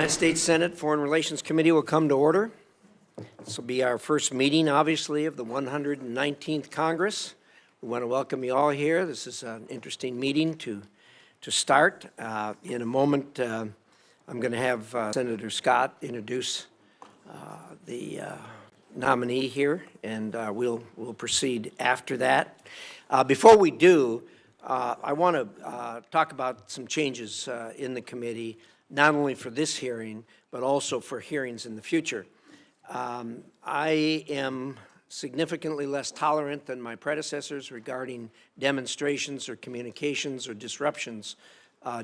United States Senate Foreign Relations Committee will come to order. This will be our first meeting, obviously, of the 119th Congress. We want to welcome you all here. This is an interesting meeting to start. In a moment, I'm going to have Senator Scott introduce the nominee here, and we'll proceed after that. Before we do, I want to talk about some changes in the committee, not only for this hearing, but also for hearings in the future. I am significantly less tolerant than my predecessors regarding demonstrations or communications or disruptions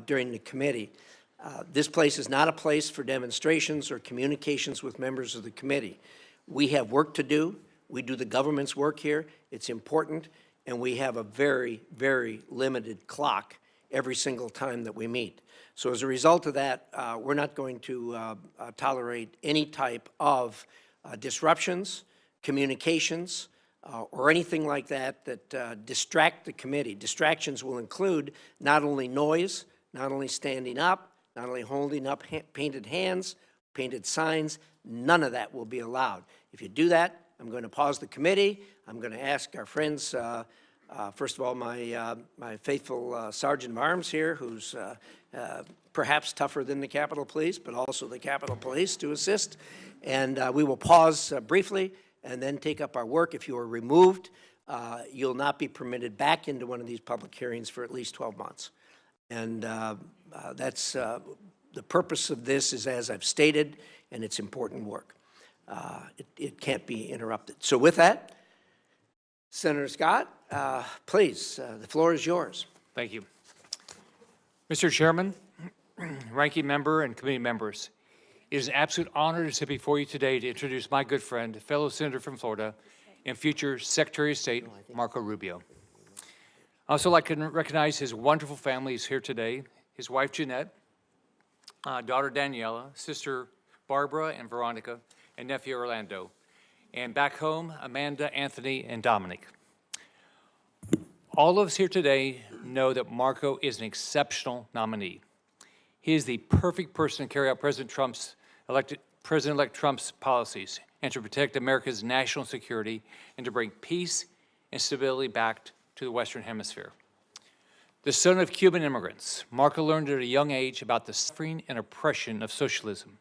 during the committee. This place is not a place for demonstrations or communications with members of the committee. We have work to do. We do the government's work here. It's important, and we have a very, very limited clock every single time that we meet. So as a result of that, we're not going to tolerate any type of disruptions, communications, or anything like that that distract the committee. Distractions will include not only noise, not only standing up, not only holding up painted hands, painted signs. None of that will be allowed. If you do that, I'm going to pause the committee. I'm going to ask our friends, first of all, my faithful Sergeant of Arms here, who's perhaps tougher than the Capitol Police, but also the Capitol Police to assist. And we will pause briefly and then take up our work. If you are removed, you'll not be permitted back into one of these public hearings for at least 12 months. And that's the purpose of this is, as I've stated, and it's important work. It can't be interrupted. So with that, Senator Scott, please, the floor is yours. Thank you. Mr. Chairman, ranking member, and committee members, it is an absolute honor to sit before you today to introduce my good friend, fellow senator from Florida, and future Secretary of State, Marco Rubio. I also like to recognize his wonderful family who's here today, his wife, Jeanette, daughter, Daniela, sister, Barbara and Veronica, and nephew, Orlando. And back home, Amanda, Anthony, and Dominic. All of us here today know that Marco is an exceptional nominee. He is the perfect person to carry out President-elect Trump's policies and to protect America's national security and to bring peace and stability back to the Western Hemisphere. The son of Cuban immigrants, Marco learned at a young age about the suffering and oppression of socialism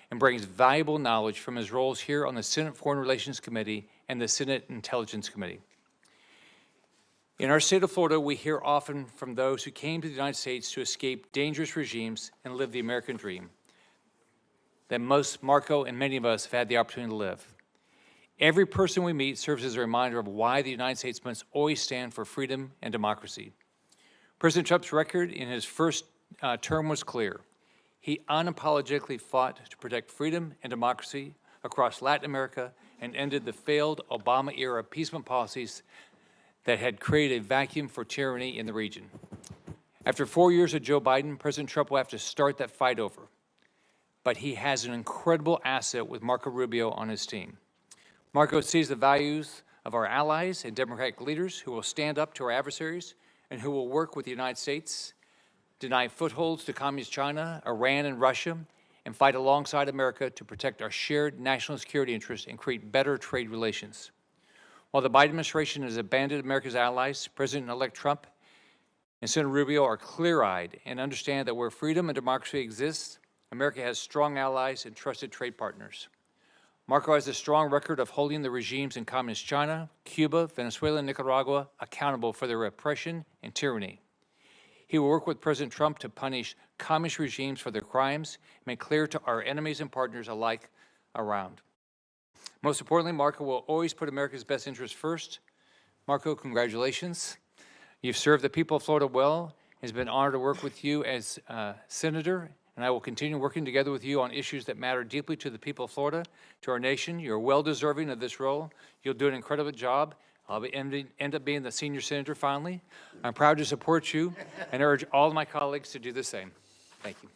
and brings valuable knowledge from his roles here on the Senate Foreign Relations Committee and the Senate Intelligence Committee. In our state of Florida, we hear often from those who came to the United States to escape dangerous regimes and live the American dream that most Marco and many of us have had the opportunity to live. Every person we meet serves as a reminder of why the United States must always stand for freedom and democracy. President Trump's record in his first term was clear. He unapologetically fought to protect freedom and democracy across Latin America and ended the failed Obama-era appeasement policies that had created a vacuum for tyranny in the region. After 4 years of Joe Biden, President Trump will have to start that fight over. But he has an incredible asset with Marco Rubio on his team. Marco sees the values of our allies and Democratic leaders who will stand up to our adversaries and who will work with the United States, deny footholds to Communist China, Iran, and Russia, and fight alongside America to protect our shared national security interests and create better trade relations. While the Biden administration has abandoned America's allies, President-elect Trump and Senator Rubio are clear-eyed and understand that where freedom and democracy exists, America has strong allies and trusted trade partners. Marco has a strong record of holding the regimes in Communist China, Cuba, Venezuela, and Nicaragua accountable for their repression and tyranny. He will work with President Trump to punish communist regimes for their crimes, make clear to our enemies and partners alike around. Most importantly, Marco will always put America's best interests first. Marco, congratulations. You've served the people of Florida well. It's been an honor to work with you as senator, and I will continue working together with you on issues that matter deeply to the people of Florida, to our nation. You're well deserving of this role. You'll do an incredible job. I'll end up being the senior senator finally. I'm proud to support you and urge all of my colleagues to do the same. Thank you.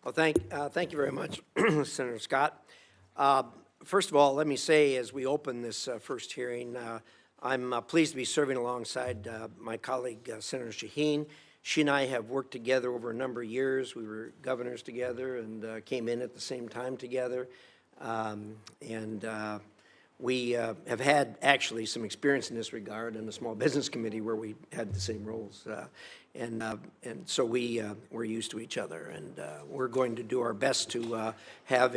Well, thank you very much, Senator Scott. First of all, let me say, as we open this first hearing, I'm pleased to be serving alongside my colleague, Senator Shaheen. She and I have worked together over a number of years. We were governors together and came in at the same time together. We have had actually some experience in this regard in the Small Business Committee where we had the same roles. And so we're used to each other. And we're going to do our best to have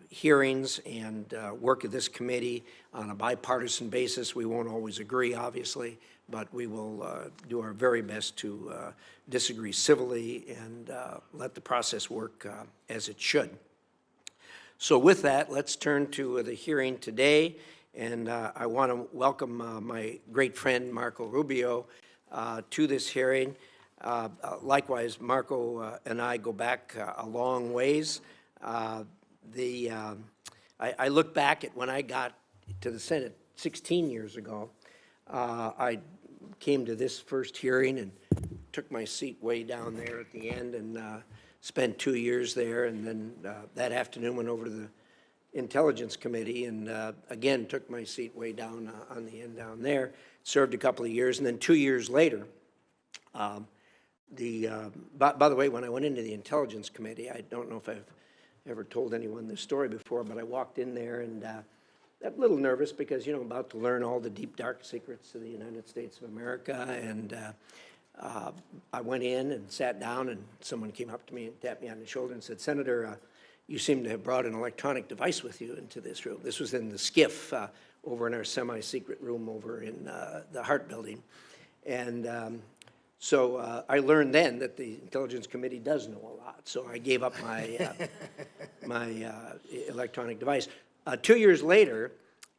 hearings and work at this committee on a bipartisan basis. We won't always agree, obviously, but we will do our very best to disagree civilly and let the process work as it should. So with that, let's turn to the hearing today, and I want to welcome my great friend Marco Rubio to this hearing. Likewise, Marco and I go back a long ways. I look back at when I got to the Senate 16 years ago. I came to this first hearing and took my seat way down there at the end and spent 2 years there, and then that afternoon went over to the Intelligence Committee and again took my seat way down on the end down there, served a couple of years, and then 2 years later, by the way, when I went into the Intelligence Committee, I don't know if I've ever told anyone this story before, but I walked in there and a little nervous because, you know, about to learn all the deep, dark secrets of the United States of America, and I went in and sat down, and someone came up to me and tapped me on the shoulder and said, "Senator, you seem to have brought an electronic device with you into this room." This was in the skiff over in our semi-secret room over in the Hart Building. And so I learned then that the Intelligence Committee does know a lot. So I gave up my, my electronic device. 2 years later,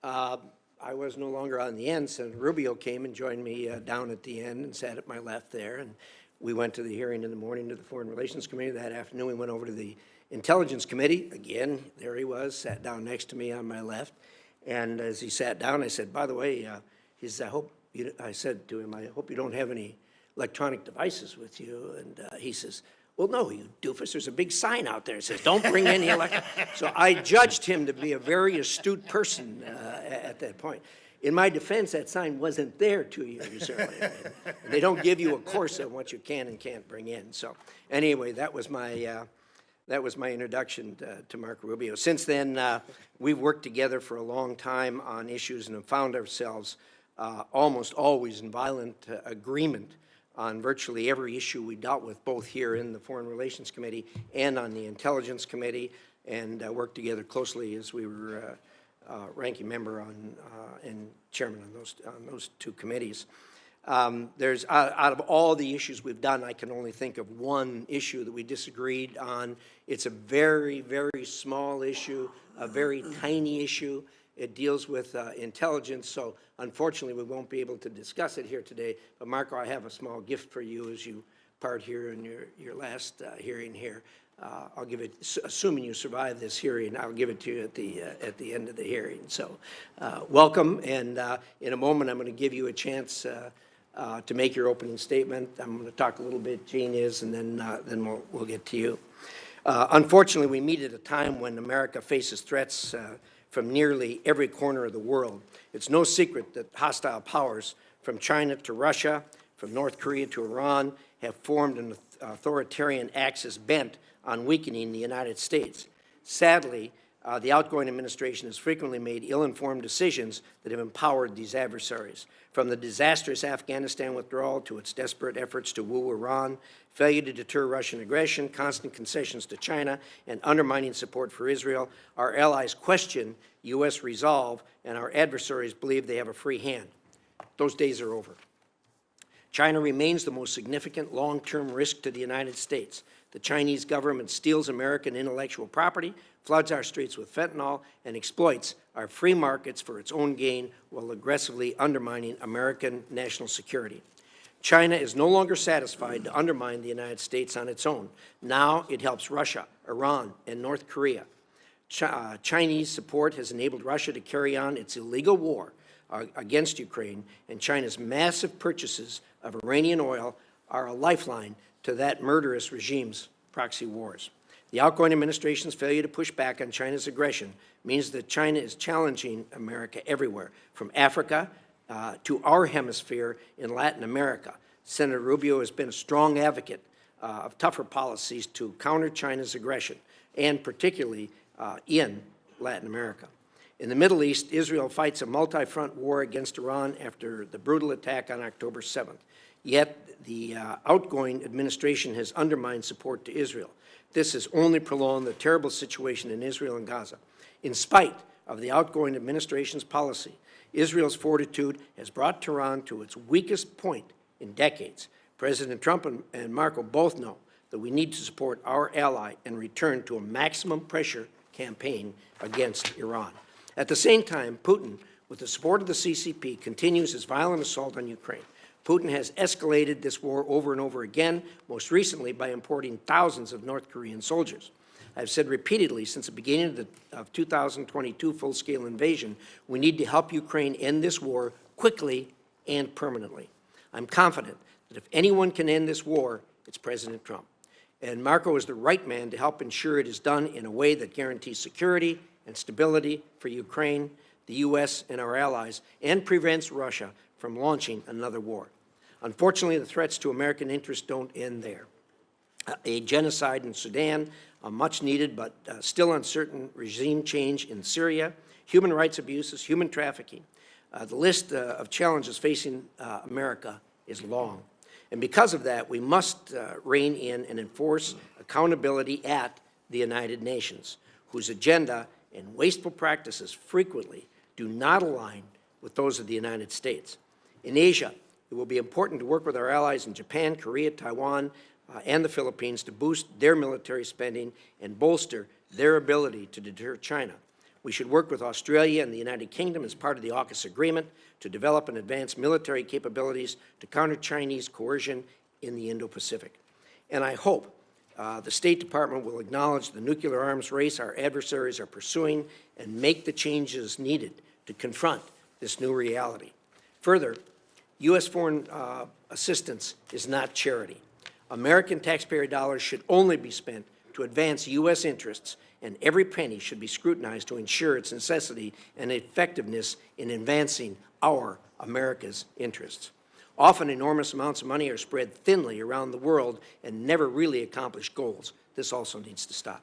I was no longer on the end. Senator Rubio came and joined me down at the end and sat at my left there. And we went to the hearing in the morning to the Foreign Relations Committee. That afternoon, we went over to the Intelligence Committee. Again, there he was, sat down next to me on my left. And as he sat down, I said, "By the way," he says, I said to him, "I hope you don't have any electronic devices with you." And he says, "Well, no, you doofus, there's a big sign out there that says, don't bring any electronic." So I judged him to be a very astute person at that point. In my defense, that sign wasn't there 2 years earlier. They don't give you a course on what you can and can't bring in. So anyway, that was my introduction to Marco Rubio. Since then, we've worked together for a long time on issues and have found ourselves almost always in violent agreement on virtually every issue we dealt with, both here in the Foreign Relations Committee and on the Intelligence Committee, and worked together closely as we were ranking member on and chairman on those two committees. There's out of all the issues we've done, I can only think of one issue that we disagreed on. It's a very, very small issue, a very tiny issue. It deals with intelligence, so unfortunately we won't be able to discuss it here today. But Marco, I have a small gift for you as you part here in your last hearing here. I'll give it, assuming you survive this hearing, I'll give it to you at the end of the hearing. So welcome, and in a moment I'm going to give you a chance to make your opening statement. I'm going to talk a little bit, Gene is, and then we'll get to you. Unfortunately, we meet at a time when America faces threats from nearly every corner of the world. It's no secret that hostile powers from China to Russia, from North Korea to Iran, have formed an authoritarian axis bent on weakening the United States. Sadly, the outgoing administration has frequently made ill-informed decisions that have empowered these adversaries. From the disastrous Afghanistan withdrawal to its desperate efforts to woo Iran, failure to deter Russian aggression, constant concessions to China, and undermining support for Israel, our allies question U.S. resolve, and our adversaries believe they have a free hand. Those days are over. China remains the most significant long-term risk to the United States. The Chinese government steals American intellectual property, floods our streets with fentanyl, and exploits our free markets for its own gain while aggressively undermining American national security. China is no longer satisfied to undermine the United States on its own. Now it helps Russia, Iran, and North Korea. Chinese support has enabled Russia to carry on its illegal war against Ukraine, and China's massive purchases of Iranian oil are a lifeline to that murderous regime's proxy wars. The outgoing administration's failure to push back on China's aggression means that China is challenging America everywhere, from Africa to our hemisphere in Latin America. Senator Rubio has been a strong advocate of tougher policies to counter China's aggression, and particularly in Latin America. In the Middle East, Israel fights a multi-front war against Iran after the brutal attack on October 7th. Yet the outgoing administration has undermined support to Israel. This has only prolonged the terrible situation in Israel and Gaza. In spite of the outgoing administration's policy, Israel's fortitude has brought Tehran to its weakest point in decades. President Trump and Marco both know that we need to support our ally and return to a maximum pressure campaign against Iran. At the same time, Putin, with the support of the CCP, continues his violent assault on Ukraine. Putin has escalated this war over and over again, most recently by importing thousands of North Korean soldiers. I've said repeatedly since the beginning of 2022 full-scale invasion, we need to help Ukraine end this war quickly and permanently. I'm confident that if anyone can end this war, it's President Trump. And Marco is the right man to help ensure it is done in a way that guarantees security and stability for Ukraine, the U.S., and our allies, and prevents Russia from launching another war. Unfortunately, the threats to American interests don't end there. A genocide in Sudan, a much-needed but still uncertain regime change in Syria, human rights abuses, human trafficking. The list of challenges facing America is long. And because of that, we must rein in and enforce accountability at the United Nations, whose agenda and wasteful practices frequently do not align with those of the United States. In Asia, it will be important to work with our allies in Japan, Korea, Taiwan, and the Philippines to boost their military spending and bolster their ability to deter China. We should work with Australia and the United Kingdom as part of the AUKUS agreement to develop and advance military capabilities to counter Chinese coercion in the Indo-Pacific. And I hope the State Department will acknowledge the nuclear arms race our adversaries are pursuing and make the changes needed to confront this new reality. Further, U.S. foreign assistance is not charity. American taxpayer dollars should only be spent to advance U.S. interests, and every penny should be scrutinized to ensure its necessity and effectiveness in advancing our America's interests. Often enormous amounts of money are spread thinly around the world and never really accomplish goals. This also needs to stop.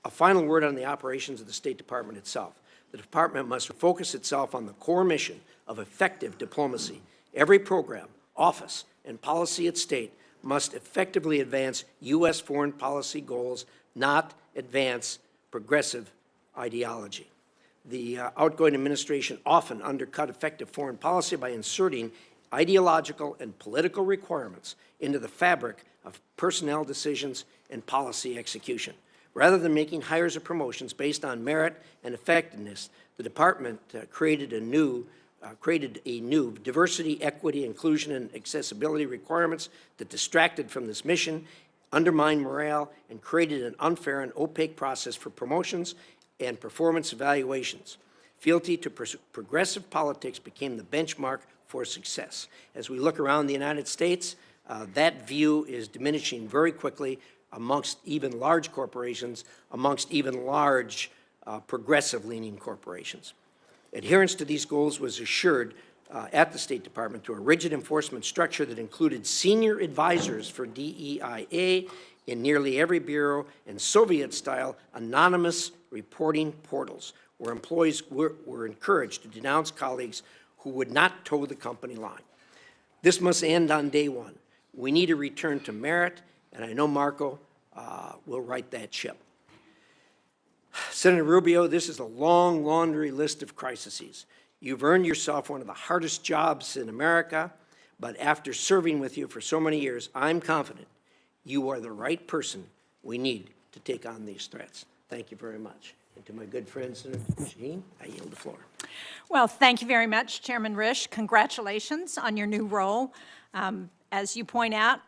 A final word on the operations of the State Department itself. The Department must focus itself on the core mission of effective diplomacy. Every program, office, and policy at State must effectively advance U.S. foreign policy goals, not advance progressive ideology. The outgoing administration often undercut effective foreign policy by inserting ideological and political requirements into the fabric of personnel decisions and policy execution. Rather than making hires or promotions based on merit and effectiveness, the Department created a new diversity, equity, inclusion, and accessibility requirements that distracted from this mission, undermined morale, and created an unfair and opaque process for promotions and performance evaluations. Fealty to progressive politics became the benchmark for success. As we look around the United States, that view is diminishing very quickly amongst even large corporations, amongst even large progressive-leaning corporations. Adherence to these goals was assured at the State Department through a rigid enforcement structure that included senior advisors for DEIA in nearly every bureau and Soviet-style anonymous reporting portals where employees were encouraged to denounce colleagues who would not toe the company line. This must end on day one. We need a return to merit, and I know Marco will right that ship. Senator Rubio, this is a long laundry list of crises. You've earned yourself one of the hardest jobs in America, but after serving with you for so many years, I'm confident you are the right person we need to take on these threats. Thank you very much. And to my good friend, Senator Shaheen, I yield the floor. Well, thank you very much, Chairman Risch. Congratulations on your new role. As you point out,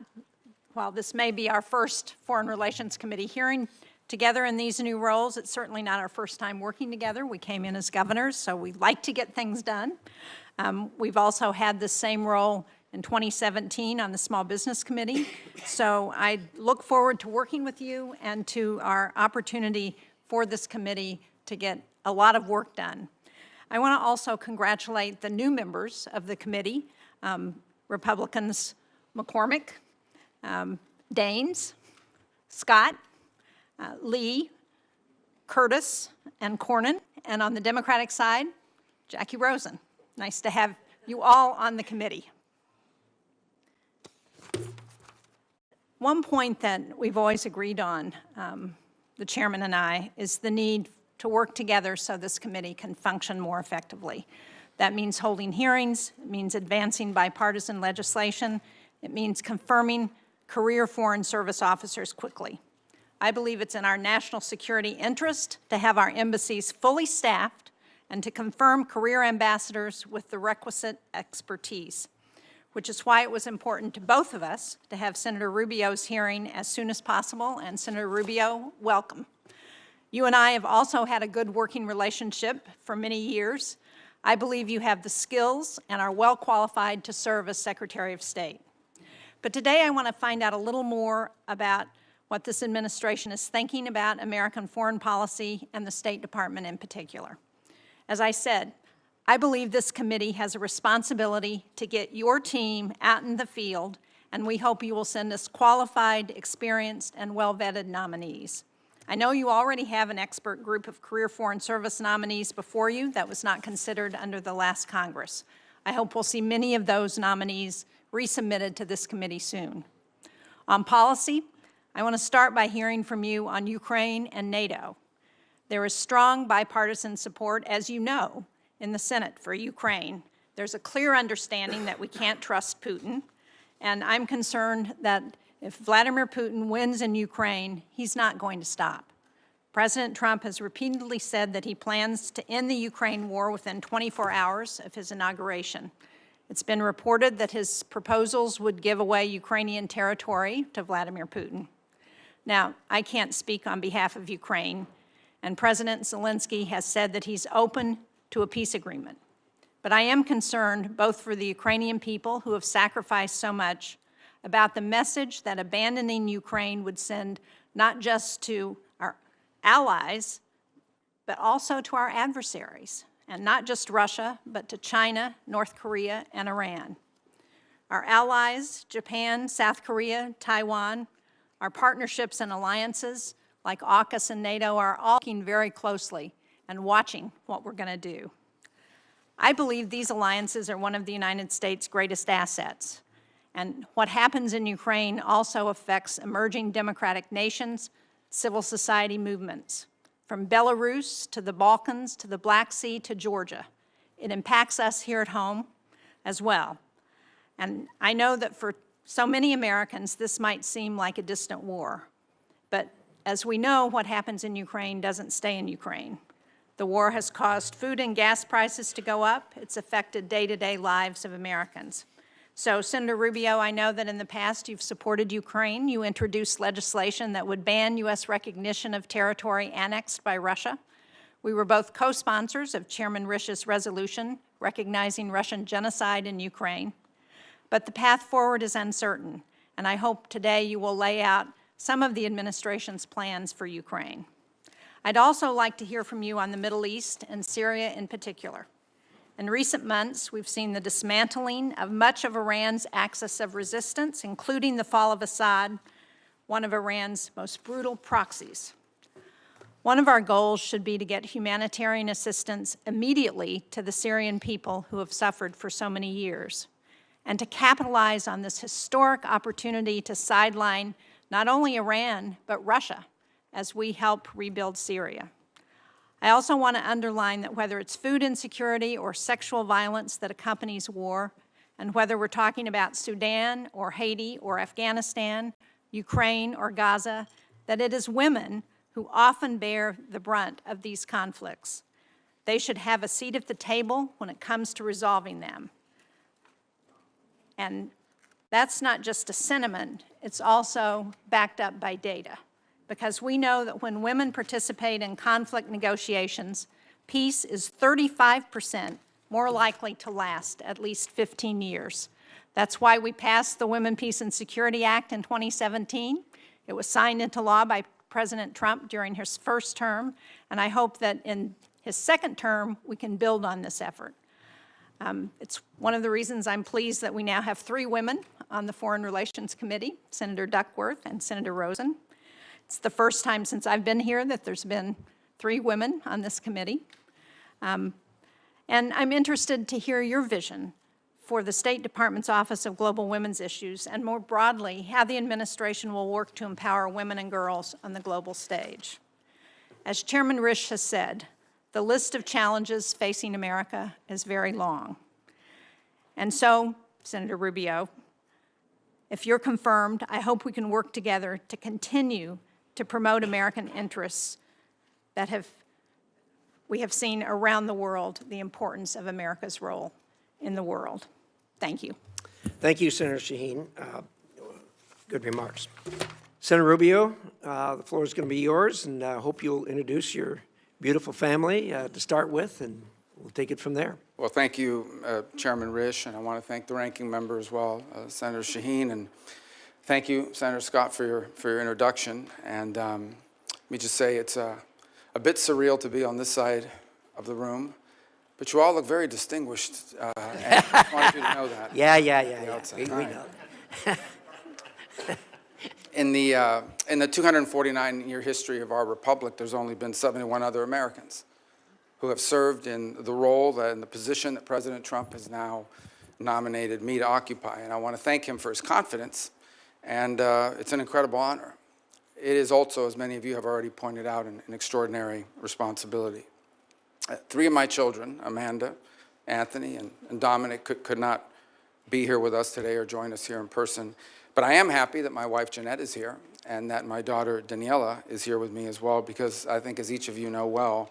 while this may be our first Foreign Relations Committee hearing together in these new roles, it's certainly not our first time working together. We came in as governors, so we like to get things done. We've also had the same role in 2017 on the Small Business Committee. So I look forward to working with you and to our opportunity for this committee to get a lot of work done. I want to also congratulate the new members of the committee. Republicans McCormick, Daines, Scott, Lee, Curtis, and Cornyn. And on the Democratic side, Jackie Rosen. Nice to have you all on the committee. One point that we've always agreed on, the chairman and I, is the need to work together so this committee can function more effectively. That means holding hearings, it means advancing bipartisan legislation, it means confirming career Foreign Service officers quickly. I believe it's in our national security interest to have our embassies fully staffed and to confirm career ambassadors with the requisite expertise, which is why it was important to both of us to have Senator Rubio's hearing as soon as possible. And Senator Rubio, welcome. You and I have also had a good working relationship for many years. I believe you have the skills and are well qualified to serve as Secretary of State. But today I want to find out a little more about what this administration is thinking about American foreign policy and the State Department in particular. As I said, I believe this committee has a responsibility to get your team out in the field, and we hope you will send us qualified, experienced, and well-vetted nominees. I know you already have an expert group of career Foreign Service nominees before you that was not considered under the last Congress. I hope we'll see many of those nominees resubmitted to this committee soon. On policy, I want to start by hearing from you on Ukraine and NATO. There is strong bipartisan support, as you know, in the Senate for Ukraine. There's a clear understanding that we can't trust Putin, and I'm concerned that if Vladimir Putin wins in Ukraine, he's not going to stop. President Trump has repeatedly said that he plans to end the Ukraine war within 24 hours of his inauguration. It's been reported that his proposals would give away Ukrainian territory to Vladimir Putin. Now, I can't speak on behalf of Ukraine, and President Zelensky has said that he's open to a peace agreement. But I am concerned both for the Ukrainian people who have sacrificed so much about the message that abandoning Ukraine would send not just to our allies, but also to our adversaries, and not just Russia, but to China, North Korea, and Iran. Our allies, Japan, South Korea, Taiwan, our partnerships and alliances like AUKUS and NATO are all looking very closely and watching what we're going to do. I believe these alliances are one of the United States' greatest assets. And what happens in Ukraine also affects emerging democratic nations, civil society movements. From Belarus to the Balkans to the Black Sea to Georgia. It impacts us here at home as well. And I know that for so many Americans, this might seem like a distant war. But as we know, what happens in Ukraine doesn't stay in Ukraine. The war has caused food and gas prices to go up. It's affected day-to-day lives of Americans. So, Senator Rubio, I know that in the past you've supported Ukraine. You introduced legislation that would ban U.S. recognition of territory annexed by Russia. We were both co-sponsors of Chairman Rish's resolution recognizing Russian genocide in Ukraine. But the path forward is uncertain, and I hope today you will lay out some of the administration's plans for Ukraine. I'd also like to hear from you on the Middle East and Syria in particular. In recent months, we've seen the dismantling of much of Iran's axis of resistance, including the fall of Assad, one of Iran's most brutal proxies. One of our goals should be to get humanitarian assistance immediately to the Syrian people who have suffered for so many years, and to capitalize on this historic opportunity to sideline not only Iran, but Russia, as we help rebuild Syria. I also want to underline that whether it's food insecurity or sexual violence that accompanies war, and whether we're talking about Sudan or Haiti or Afghanistan, Ukraine or Gaza, that it is women who often bear the brunt of these conflicts. They should have a seat at the table when it comes to resolving them. And that's not just a sentiment, it's also backed up by data. Because we know that when women participate in conflict negotiations, peace is 35% more likely to last at least 15 years. That's why we passed the Women, Peace, and Security Act in 2017. It was signed into law by President Trump during his first term, and I hope that in his second term we can build on this effort. It's one of the reasons I'm pleased that we now have 3 women on the Foreign Relations Committee, Senator Duckworth and Senator Rosen. It's the first time since I've been here that there's been 3 women on this committee. And I'm interested to hear your vision for the State Department's Office of Global Women's Issues, and more broadly, how the administration will work to empower women and girls on the global stage. As Chairman Risch has said, the list of challenges facing America is very long. And so, Senator Rubio, if you're confirmed, I hope we can work together to continue to promote American interests that we have seen around the world the importance of America's role in the world. Thank you. Thank you, Senator Shaheen. Good remarks. Senator Rubio, the floor is going to be yours, and I hope you'll introduce your beautiful family to start with, and we'll take it from there. Well, thank you, Chairman Risch, and I want to thank the ranking member as well, Senator Shaheen, and thank you, Senator Scott, for your introduction. And let me just say it's a bit surreal to be on this side of the room, but you all look very distinguished, and I just wanted you to know that. Yeah. We know. In the 249-year history of our republic, there's only been 71 other Americans who have served in the role and the position that President Trump has now nominated me to occupy. And I want to thank him for his confidence, and it's an incredible honor. It is also, as many of you have already pointed out, an extraordinary responsibility. 3 of my children, Amanda, Anthony, and Dominic, could not be here with us today or join us here in person. But I am happy that my wife, Jeanette, is here, and that my daughter, Daniela, is here with me as well, because I think, as each of you know well,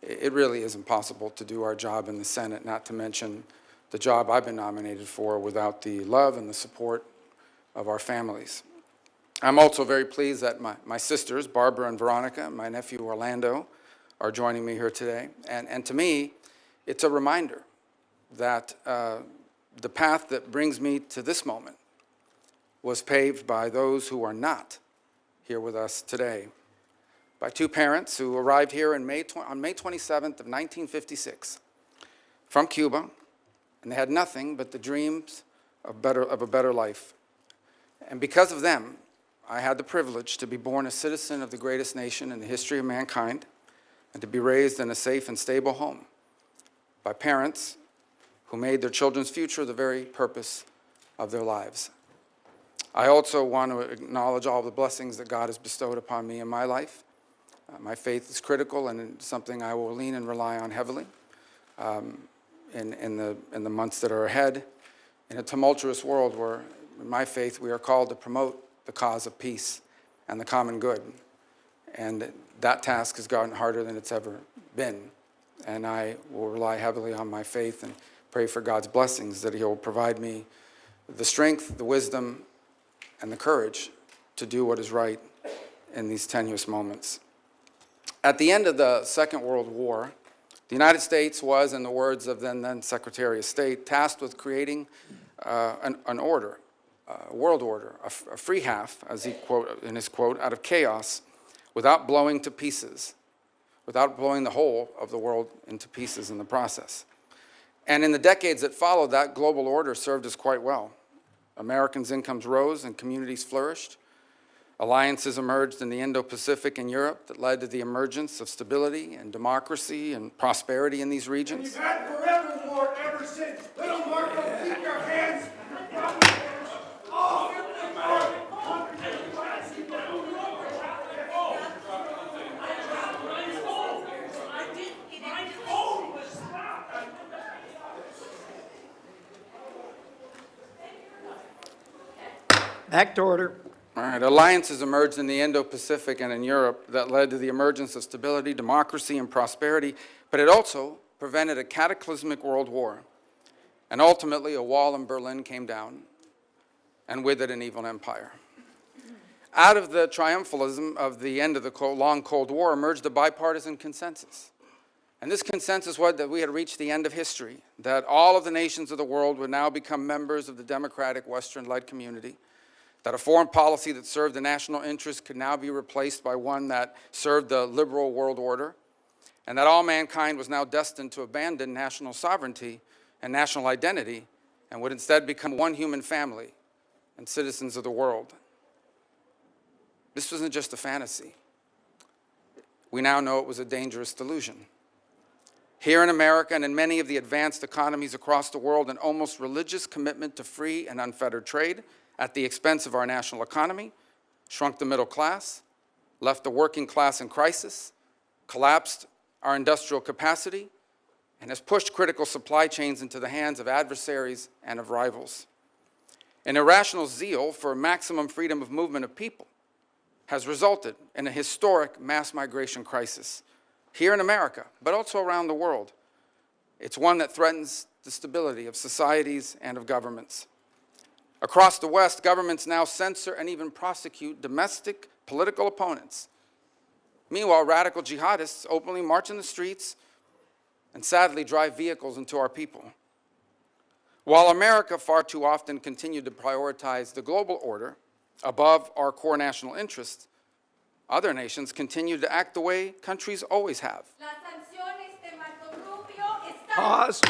it really is impossible to do our job in the Senate, not to mention the job I've been nominated for, without the love and the support of our families. I'm also very pleased that my sisters, Barbara and Veronica, and my nephew, Orlando, are joining me here today. And to me, it's a reminder that the path that brings me to this moment was paved by those who are not here with us today, by 2 parents who arrived here on May 27th of 1956 from Cuba, and they had nothing but the dreams of a better life. And because of them, I had the privilege to be born a citizen of the greatest nation in the history of mankind, and to be raised in a safe and stable home by parents who made their children's future the very purpose of their lives. I also want to acknowledge all the blessings that God has bestowed upon me in my life. My faith is critical, and it's something I will lean and rely on heavily in the months that are ahead. In a tumultuous world where, in my faith, we are called to promote the cause of peace and the common good. And that task has gotten harder than it's ever been. And I will rely heavily on my faith and pray for God's blessings, that He will provide me the strength, the wisdom, and the courage to do what is right in these tenuous moments. At the end of the Second World War, the United States was, in the words of then Secretary of State, tasked with creating an order, a world order, a free half, as he quote in his quote, out of chaos, without blowing to pieces, without blowing the whole of the world into pieces in the process. And in the decades that followed, that global order served us quite well. Americans' incomes rose and communities flourished. Alliances emerged in the Indo-Pacific and Europe that led to the emergence of stability and democracy and prosperity in these regions. We've had forever war ever since. Little Marco, keep your hands. Back to order. All right, alliances emerged in the Indo-Pacific and in Europe that led to the emergence of stability, democracy, and prosperity, but it also prevented a cataclysmic world war. And ultimately, a wall in Berlin came down, and with it, an evil empire. Out of the triumphalism of the end of the long Cold War emerged a bipartisan consensus. And this consensus was that we had reached the end of history, that all of the nations of the world would now become members of the democratic Western-led community, that a foreign policy that served the national interest could now be replaced by one that served the liberal world order, and that all mankind was now destined to abandon national sovereignty and national identity and would instead become one human family and citizens of the world. This wasn't just a fantasy. We now know it was a dangerous delusion. Here in America and in many of the advanced economies across the world, an almost religious commitment to free and unfettered trade at the expense of our national economy shrunk the middle class, left the working class in crisis, collapsed our industrial capacity, and has pushed critical supply chains into the hands of adversaries and of rivals. An irrational zeal for maximum freedom of movement of people has resulted in a historic mass migration crisis here in America, but also around the world. It's one that threatens the stability of societies and of governments. Across the West, governments now censor and even prosecute domestic political opponents. Meanwhile, radical jihadists openly march in the streets and sadly drive vehicles into our people. While America far too often continued to prioritize the global order above our core national interests, other nations continue to act the way countries always have. Pause.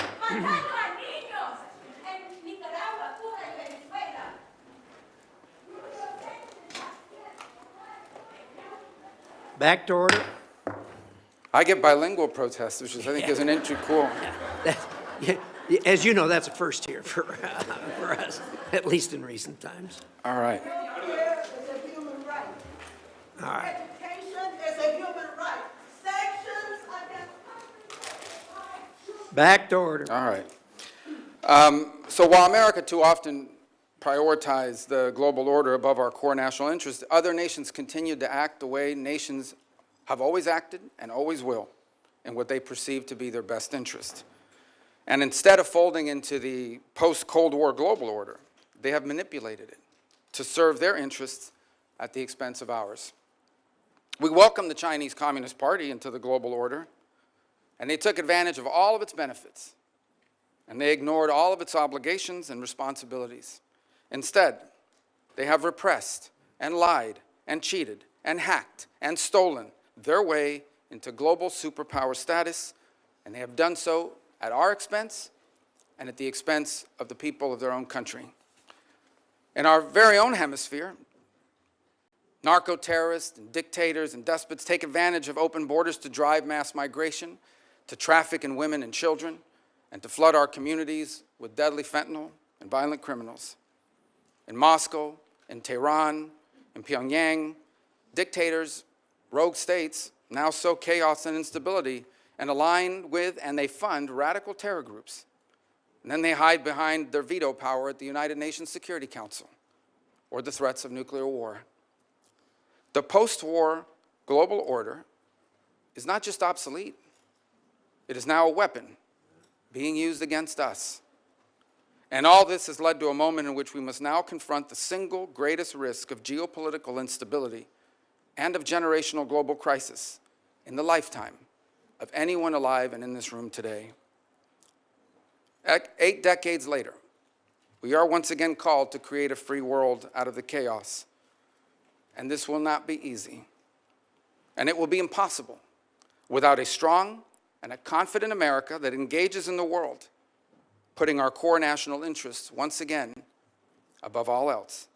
Back to order. I get bilingual protests, which is, I think is an entry cool. As you know, that's a first here for us, at least in recent times. All right. Healthcare is a human right. All right. Education is a human right. Sanctions against Back to order. All right. So while America too often prioritized the global order above our core national interests, other nations continued to act the way nations have always acted and always will in what they perceive to be their best interest. And instead of folding into the post-Cold War global order, they have manipulated it to serve their interests at the expense of ours. We welcomed the Chinese Communist Party into the global order, and they took advantage of all of its benefits, and they ignored all of its obligations and responsibilities. Instead, they have repressed and lied and cheated and hacked and stolen their way into global superpower status, and they have done so at our expense and at the expense of the people of their own country. In our very own hemisphere, narco-terrorists and dictators and despots take advantage of open borders to drive mass migration, to traffic in women and children, and to flood our communities with deadly fentanyl and violent criminals. In Moscow, in Tehran, in Pyongyang, dictators, rogue states now sow chaos and instability and align with and they fund radical terror groups. And then they hide behind their veto power at the United Nations Security Council or the threats of nuclear war. The post-war global order is not just obsolete, it is now a weapon being used against us. And all this has led to a moment in which we must now confront the single greatest risk of geopolitical instability and of generational global crisis in the lifetime of anyone alive and in this room today. 8 decades later, we are once again called to create a free world out of the chaos. And this will not be easy. And it will be impossible without a strong and a confident America that engages in the world, putting our core national interests once again above all else.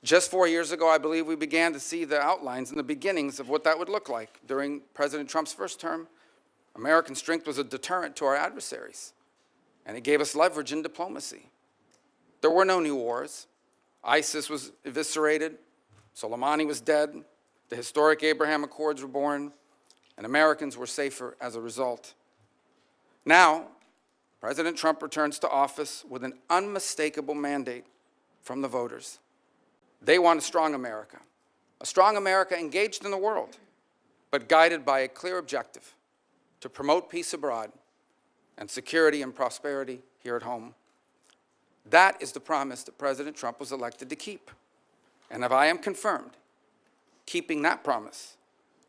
Just 4 years ago, I believe we began to see the outlines and the beginnings of what that would look like. During President Trump's first term, American strength was a deterrent to our adversaries, and it gave us leverage in diplomacy. There were no new wars. ISIS was eviscerated, Soleimani was dead, the historic Abraham Accords were born, and Americans were safer as a result. Now, President Trump returns to office with an unmistakable mandate from the voters. They want a strong America engaged in the world, but guided by a clear objective to promote peace abroad and security and prosperity here at home. That is the promise that President Trump was elected to keep. And if I am confirmed, keeping that promise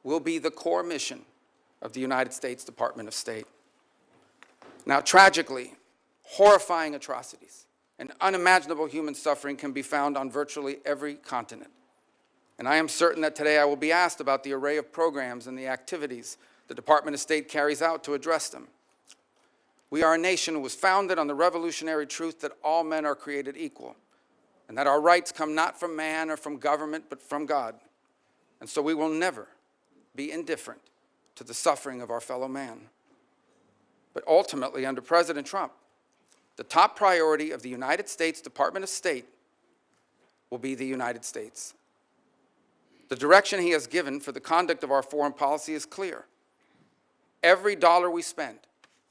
will be the core mission of the United States Department of State. Now, tragically, horrifying atrocities and unimaginable human suffering can be found on virtually every continent. And I am certain that today I will be asked about the array of programs and the activities the Department of State carries out to address them. We are a nation who was founded on the revolutionary truth that all men are created equal, and that our rights come not from man or from government, but from God. And so we will never be indifferent to the suffering of our fellow man. But ultimately, under President Trump, the top priority of the United States Department of State will be the United States. The direction he has given for the conduct of our foreign policy is clear. Every dollar we spend,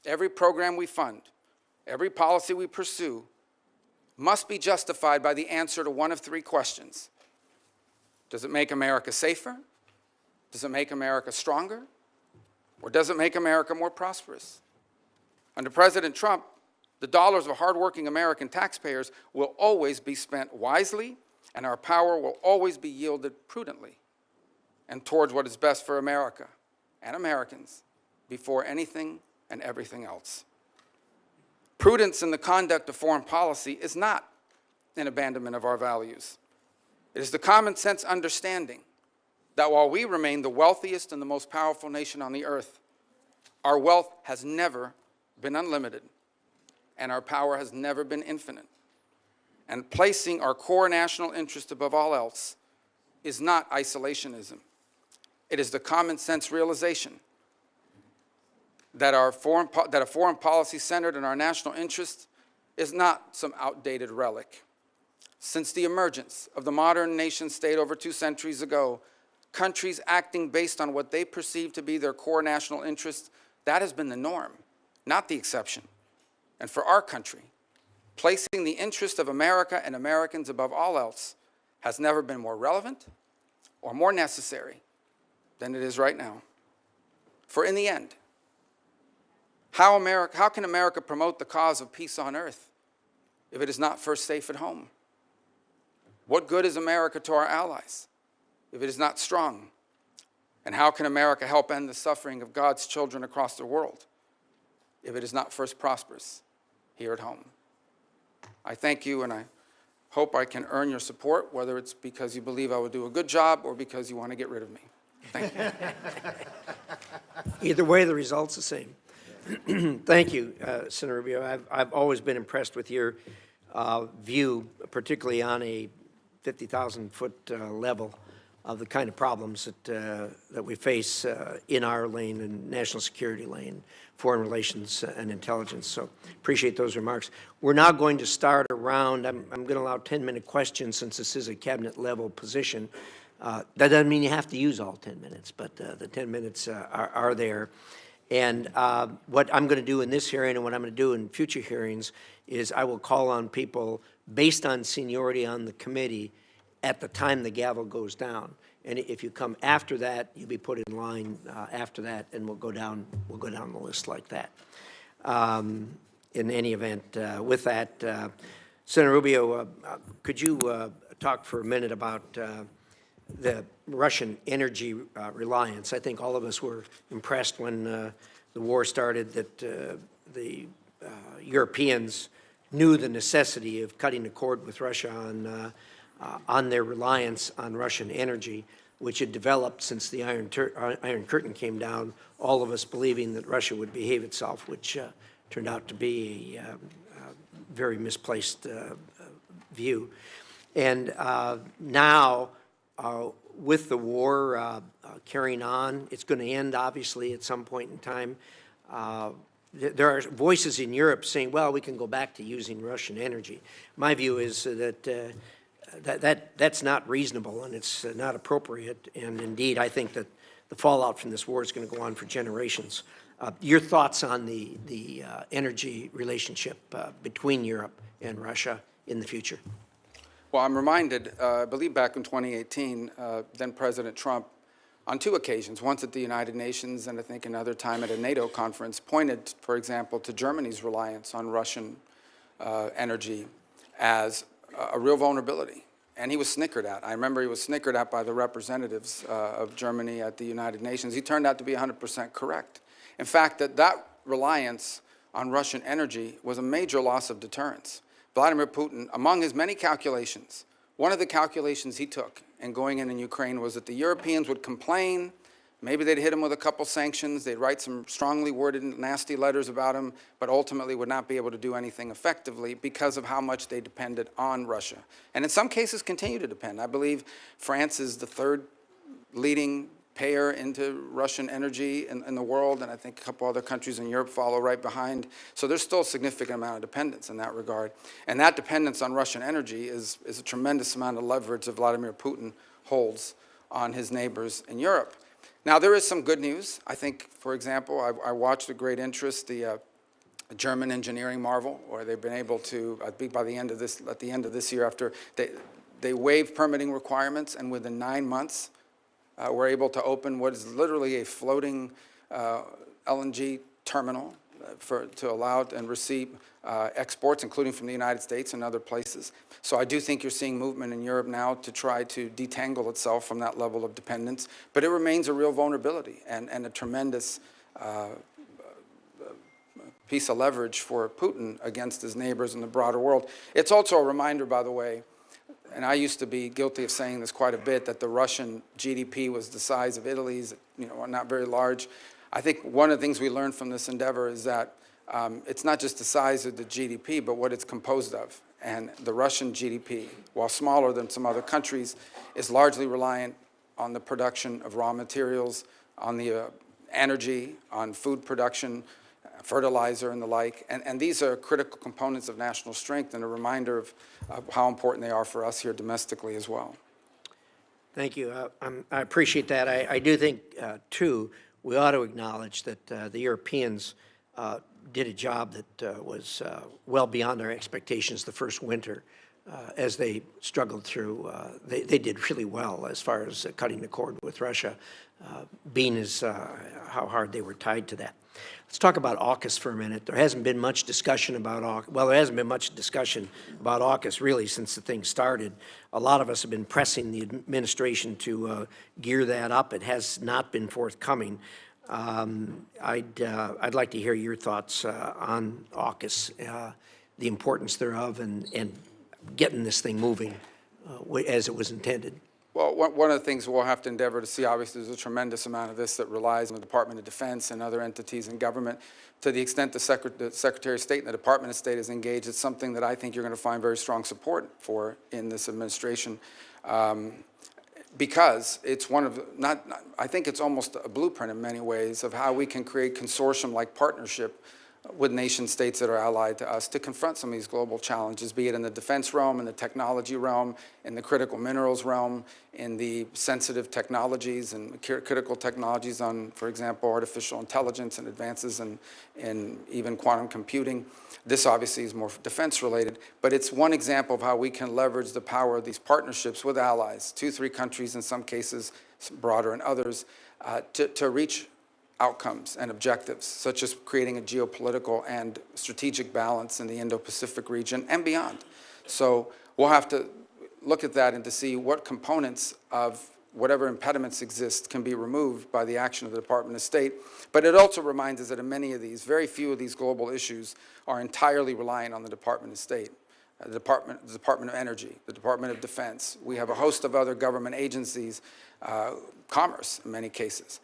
every program we fund, every policy we pursue must be justified by the answer to one of three questions. Does it make America safer? Does it make America stronger? Or does it make America more prosperous? Under President Trump, the dollars of hardworking American taxpayers will always be spent wisely, and our power will always be yielded prudently and towards what is best for America and Americans before anything and everything else. Prudence in the conduct of foreign policy is not an abandonment of our values. It is the common sense understanding that while we remain the wealthiest and the most powerful nation on the earth, our wealth has never been unlimited, and our power has never been infinite. And placing our core national interest above all else is not isolationism. It is the common sense realization that a foreign policy centered in our national interest is not some outdated relic. Since the emergence of the modern nation state over 2 centuries ago, countries acting based on what they perceive to be their core national interest, that has been the norm, not the exception. And for our country, placing the interest of America and Americans above all else has never been more relevant or more necessary than it is right now. For in the end, how can America promote the cause of peace on earth if it is not first safe at home? What good is America to our allies if it is not strong? And how can America help end the suffering of God's children across the world if it is not first prosperous here at home? I thank you, and I hope I can earn your support, whether it's because you believe I will do a good job or because you want to get rid of me. Thank you. Either way, the result's the same. Thank you, Senator Rubio. I've always been impressed with your view, particularly on a 50,000-foot level, of the kind of problems that we face in our lane, and national security lane, foreign relations and intelligence. So appreciate those remarks. We're now going to start a round. I'm going to allow 10-minute questions since this is a cabinet-level position. That doesn't mean you have to use all 10 minutes, but the 10 minutes are there. And what I'm going to do in this hearing and what I'm going to do in future hearings is I will call on people based on seniority on the committee at the time the gavel goes down. And if you come after that, you'll be put in line after that, and we'll go down the list like that. In any event, with that, Senator Rubio, could you talk for a minute about the Russian energy reliance? I think all of us were impressed when the war started that the Europeans knew the necessity of cutting the cord with Russia on their reliance on Russian energy, which had developed since the Iron Curtain came down, all of us believing that Russia would behave itself, which turned out to be a very misplaced view. And now, with the war carrying on, it's going to end, obviously, at some point in time. There are voices in Europe saying, well, we can go back to using Russian energy. My view is that that's not reasonable, and it's not appropriate. And indeed, I think that the fallout from this war is going to go on for generations. Your thoughts on the energy relationship between Europe and Russia in the future? Well, I'm reminded, I believe back in 2018, then President Trump, on 2 occasions, once at the United Nations and I think another time at a NATO conference, pointed, for example, to Germany's reliance on Russian energy as a real vulnerability. And he was snickered at. I remember he was snickered at by the representatives of Germany at the United Nations. He turned out to be 100% correct. In fact, that reliance on Russian energy was a major loss of deterrence. Vladimir Putin, among his many calculations, one of the calculations he took in going in Ukraine was that the Europeans would complain Maybe they'd hit him with a couple sanctions, they'd write some strongly worded, nasty letters about him, but ultimately would not be able to do anything effectively because of how much they depended on Russia. And in some cases continue to depend. I believe France is the third leading payer into Russian energy in the world, and I think a couple other countries in Europe follow right behind. So there's still a significant amount of dependence in that regard. And that dependence on Russian energy is a tremendous amount of leverage that Vladimir Putin holds on his neighbors in Europe. Now, there is some good news. I think, for example, I watched with great interest the German engineering marvel, where they've been able to, I think by the end of this year, after they waived permitting requirements, and within 9 months, we're able to open what is literally a floating LNG terminal to allow and receive exports, including from the United States and other places. So I do think you're seeing movement in Europe now to try to detangle itself from that level of dependence, but it remains a real vulnerability and a tremendous piece of leverage for Putin against his neighbors in the broader world. It's also a reminder, by the way, and I used to be guilty of saying this quite a bit, that the Russian GDP was the size of Italy's, not very large. I think one of the things we learned from this endeavor is that it's not just the size of the GDP, but what it's composed of. And the Russian GDP, while smaller than some other countries, is largely reliant on the production of raw materials, on the energy, on food production, fertilizer and the like. And these are critical components of national strength and a reminder of how important they are for us here domestically as well. Thank you. I appreciate that. I do think, too, we ought to acknowledge that the Europeans did a job that was well beyond our expectations the first winter. As they struggled through, they did really well as far as cutting the cord with Russia, being as how hard they were tied to that. Let's talk about AUKUS for a minute. There hasn't been much discussion about AUKUS. Well, there hasn't been much discussion about AUKUS really since the thing started. A lot of us have been pressing the administration to gear that up. It has not been forthcoming. I'd like to hear your thoughts on AUKUS, the importance thereof, and getting this thing moving as it was intended. Well, one of the things we'll have to endeavor to see, obviously, there's a tremendous amount of this that relies on the Department of Defense and other entities in government. To the extent the Secretary of State and the Department of State is engaged, it's something that I think you're going to find very strong support for in this administration, because it's one of the, I think it's almost a blueprint in many ways of how we can create consortium-like partnership with nation states that are allied to us to confront some of these global challenges, be it in the defense realm, in the technology realm, in the critical minerals realm, in the sensitive technologies and critical technologies on, for example, artificial intelligence and advances in even quantum computing. This obviously is more defense related, but it's one example of how we can leverage the power of these partnerships with allies, 2, 3 countries in some cases, broader in others, to reach outcomes and objectives, such as creating a geopolitical and strategic balance in the Indo-Pacific region and beyond. So we'll have to look at that and to see what components of whatever impediments exist can be removed by the action of the Department of State. But it also reminds us that in many of these, very few of these global issues are entirely reliant on the Department of State. The Department of Energy, the Department of Defense. We have a host of other government agencies, commerce in many cases,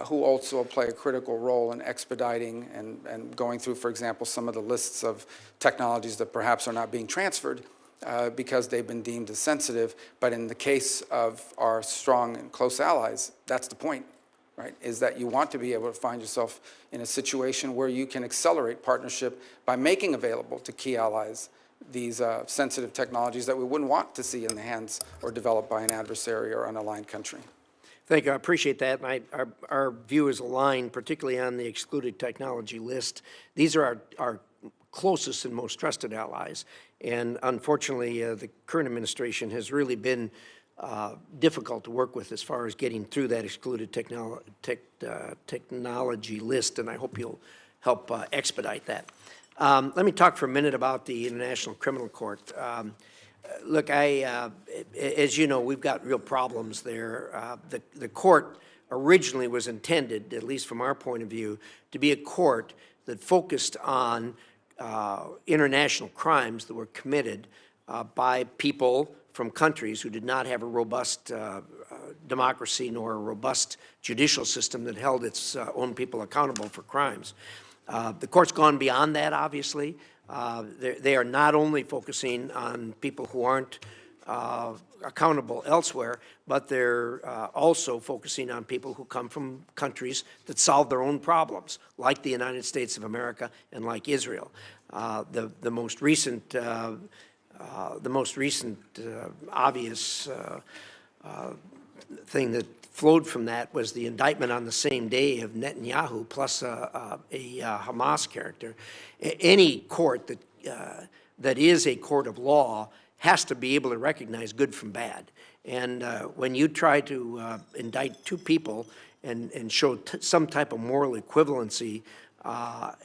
who also play a critical role in expediting and going through, for example, some of the lists of technologies that perhaps are not being transferred because they've been deemed as sensitive. But in the case of our strong and close allies, that's the point, right, is that you want to be able to find yourself in a situation where you can accelerate partnership by making available to key allies these sensitive technologies that we wouldn't want to see in the hands or developed by an adversary or unaligned country. Thank you. I appreciate that. And our view is aligned, particularly on the excluded technology list. These are our closest and most trusted allies. And unfortunately, the current administration has really been difficult to work with as far as getting through that excluded technology list. And I hope you'll help expedite that. Let me talk for a minute about the International Criminal Court. Look, as you know, we've got real problems there. The court originally was intended, at least from our point of view, to be a court that focused on international crimes that were committed by people from countries who did not have a robust democracy nor a robust judicial system that held its own people accountable for crimes. The court's gone beyond that, obviously. They are not only focusing on people who aren't accountable elsewhere, but they're also focusing on people who come from countries that solve their own problems, like the United States of America and like Israel. The most recent obvious thing that flowed from that was the indictment on the same day of Netanyahu plus a Hamas character. Any court that is a court of law has to be able to recognize good from bad. And when you try to indict two people and show some type of moral equivalency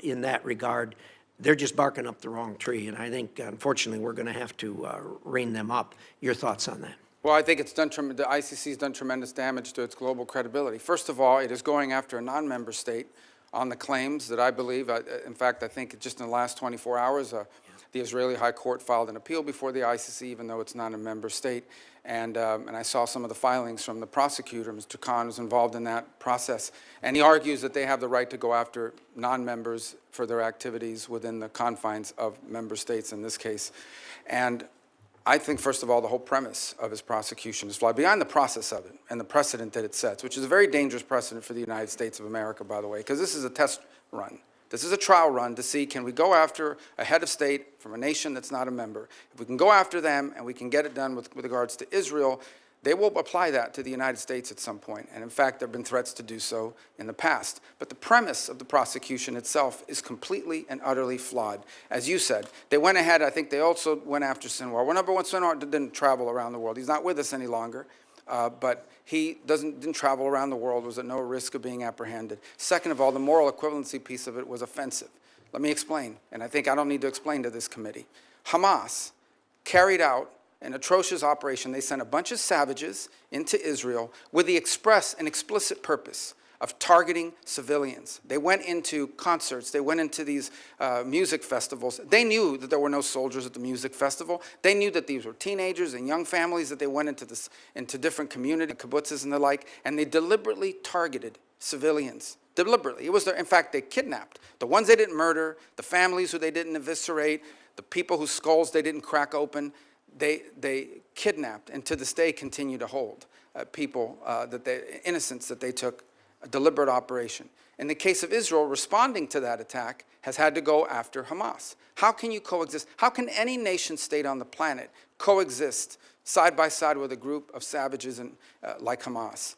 in that regard, they're just barking up the wrong tree. And I think, unfortunately, we're going to have to rein them up. Your thoughts on that? Well, I think it's done the ICC has done tremendous damage to its global credibility. First of all, it is going after a non-member state on the claims that I believe, in fact, I think just in the last 24 hours, the Israeli High Court filed an appeal before the ICC, even though it's not a member state. And I saw some of the filings from the prosecutor, Mr. Khan, was involved in that process. And he argues that they have the right to go after non-members for their activities within the confines of member states in this case. And I think, first of all, the whole premise of his prosecution is flawed, beyond the process of it and the precedent that it sets, which is a very dangerous precedent for the United States of America, by the way, because this is a test run. This is a trial run to see, can we go after a head of state from a nation that's not a member? If we can go after them and we can get it done with regards to Israel, they will apply that to the United States at some point. And in fact, there have been threats to do so in the past. But the premise of the prosecution itself is completely and utterly flawed. As you said, they went ahead, I think they also went after Sinwar. Well, number one, Sinwar didn't travel around the world. He's not with us any longer. But he didn't travel around the world, was at no risk of being apprehended. Second of all, the moral equivalency piece of it was offensive. Let me explain, and I think I don't need to explain to this committee. Hamas carried out an atrocious operation. They sent a bunch of savages into Israel with the express and explicit purpose of targeting civilians. They went into concerts. They went into these music festivals. They knew that there were no soldiers at the music festival. They knew that these were teenagers and young families, that they went into different community kibbutzes and the like, and they deliberately targeted civilians. Deliberately. It was in fact, they kidnapped the ones they didn't murder, the families who they didn't eviscerate, the people whose skulls they didn't crack open. They kidnapped, and to this day continue to hold people, innocents that they took. A deliberate operation. In the case of Israel, responding to that attack has had to go after Hamas. How can you coexist? How can any nation state on the planet coexist side by side with a group of savages like Hamas?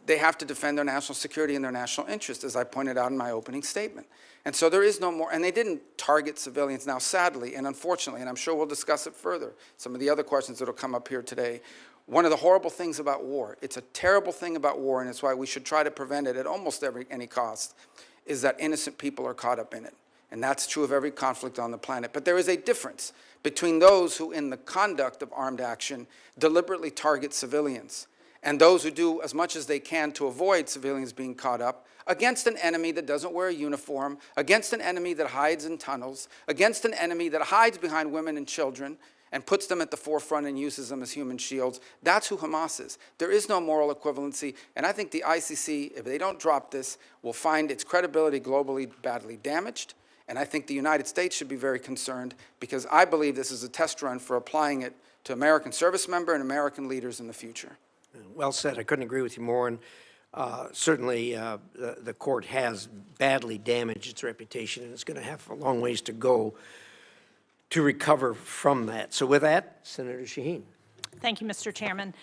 They have to defend their national security and their national interest, as I pointed out in my opening statement. And so there is no more, and they didn't target civilians. Now, sadly and unfortunately, and I'm sure we'll discuss it further, some of the other questions that will come up here today, one of the horrible things about war, it's a terrible thing about war, and it's why we should try to prevent it at almost any cost, is that innocent people are caught up in it. And that's true of every conflict on the planet. But there is a difference between those who, in the conduct of armed action, deliberately target civilians, and those who do as much as they can to avoid civilians being caught up against an enemy that doesn't wear a uniform, against an enemy that hides in tunnels, against an enemy that hides behind women and children, and puts them at the forefront and uses them as human shields. That's who Hamas is. There is no moral equivalency, and I think the ICC, if they don't drop this, will find its credibility globally badly damaged, and I think the United States should be very concerned, because I believe this is a test run for applying it to American service members and American leaders in the future. Well said. I couldn't agree with you more, and certainly the court has badly damaged its reputation, and it's going to have a long ways to go to recover from that. So with that, Senator Shaheen. Thank you, Mr. Chairman.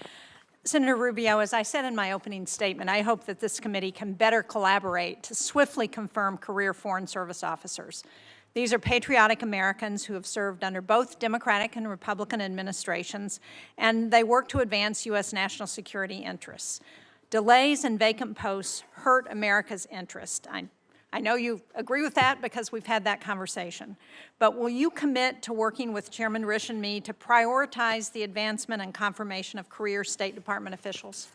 Senator Rubio, as I said in my opening statement, I hope that this committee can better collaborate to swiftly confirm career Foreign Service officers. These are patriotic Americans who have served under both Democratic and Republican administrations, and they work to advance U.S. national security interests. Delays in vacant posts hurt America's interest. I know you agree with that because we've had that conversation. But will you commit to working with Chairman Risch and me to prioritize the advancement and confirmation of career State Department officials?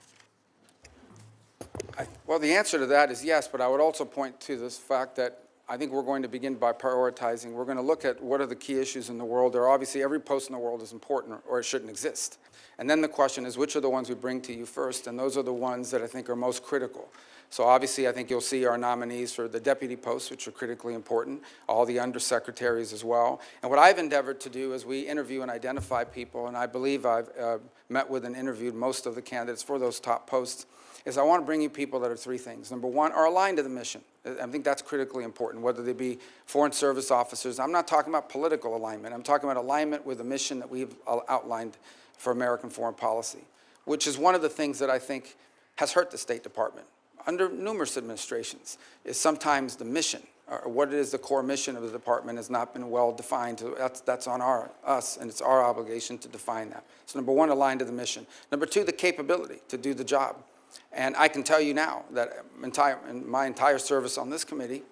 Well, the answer to that is yes, but I would also point to this fact that I think we're going to begin by prioritizing. We're going to look at what are the key issues in the world. There are obviously every post in the world is important or it shouldn't exist. And then the question is, which are the ones we bring to you first? And those are the ones that I think are most critical. So obviously, I think you'll see our nominees for the deputy posts, which are critically important, all the undersecretaries as well. And what I've endeavored to do is we interview and identify people, and I believe I've met with and interviewed most of the candidates for those top posts, is I want to bring you people that are three things. Number one, are aligned to the mission. I think that's critically important, whether they be foreign service officers. I'm not talking about political alignment. I'm talking about alignment with the mission that we've outlined for American foreign policy, which is one of the things that I think has hurt the State Department under numerous administrations, is sometimes the mission, or what it is the core mission of the department has not been well defined. That's on us, and it's our obligation to define that. So number one, aligned to the mission. Number two, the capability to do the job. And I can tell you now that in my entire service on this committee,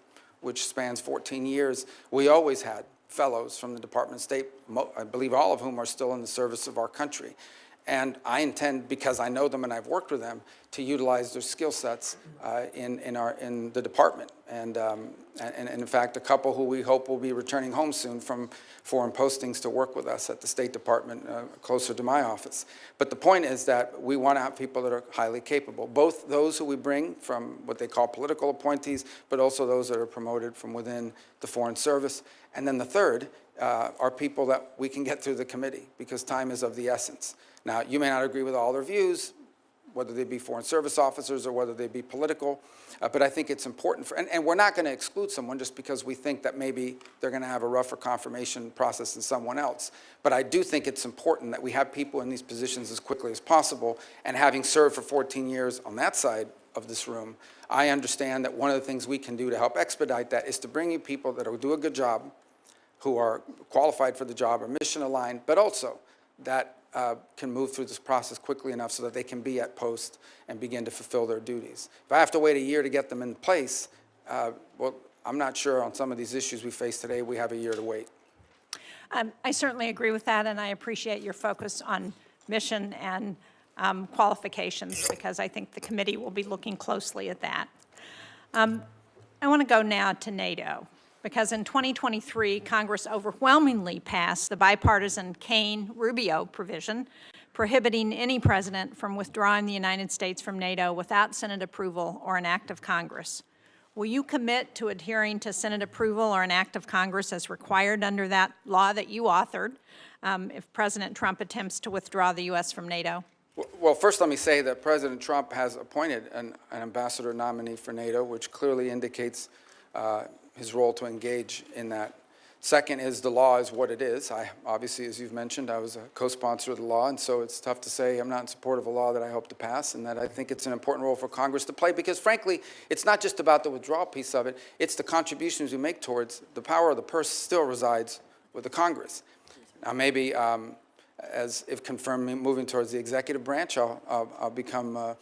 which spans 14 years, we always had fellows from the Department of State, I believe all of whom are still in the service of our country. And I intend, because I know them and I've worked with them, to utilize their skill sets in the department. And in fact, a couple who we hope will be returning home soon from foreign postings to work with us at the State Department closer to my office. But the point is that we want to have people that are highly capable, both those who we bring from what they call political appointees, but also those that are promoted from within the Foreign Service. And then the third are people that we can get through the committee, because time is of the essence. Now, you may not agree with all their views, whether they be foreign service officers or whether they be political, but I think it's important and we're not going to exclude someone just because we think that maybe they're going to have a rougher confirmation process than someone else. But I do think it's important that we have people in these positions as quickly as possible, and having served for 14 years on that side of this room, I understand that one of the things we can do to help expedite that is to bring you people that will do a good job, who are qualified for the job or mission aligned, but also that can move through this process quickly enough so that they can be at post and begin to fulfill their duties. If I have to wait a year to get them in place, well, I'm not sure on some of these issues we face today we have a year to wait. I certainly agree with that, and I appreciate your focus on mission and qualifications, because I think the committee will be looking closely at that. I want to go now to NATO, because in 2023, Congress overwhelmingly passed the bipartisan Kane-Rubio provision prohibiting any president from withdrawing the United States from NATO without Senate approval or an act of Congress. Will you commit to adhering to Senate approval or an act of Congress as required under that law that you authored if President Trump attempts to withdraw the U.S. from NATO? Well, first let me say that President Trump has appointed an ambassador nominee for NATO, which clearly indicates his role to engage in that. Second is the law is what it is. Obviously, as you've mentioned, I was a co-sponsor of the law, and so it's tough to say I'm not in support of a law that I hope to pass, and that I think it's an important role for Congress to play, because frankly, it's not just about the withdrawal piece of it, it's the contributions we make towards the power of the purse still resides with the Congress. Now maybe, as if confirmed, moving towards the executive branch, I'll become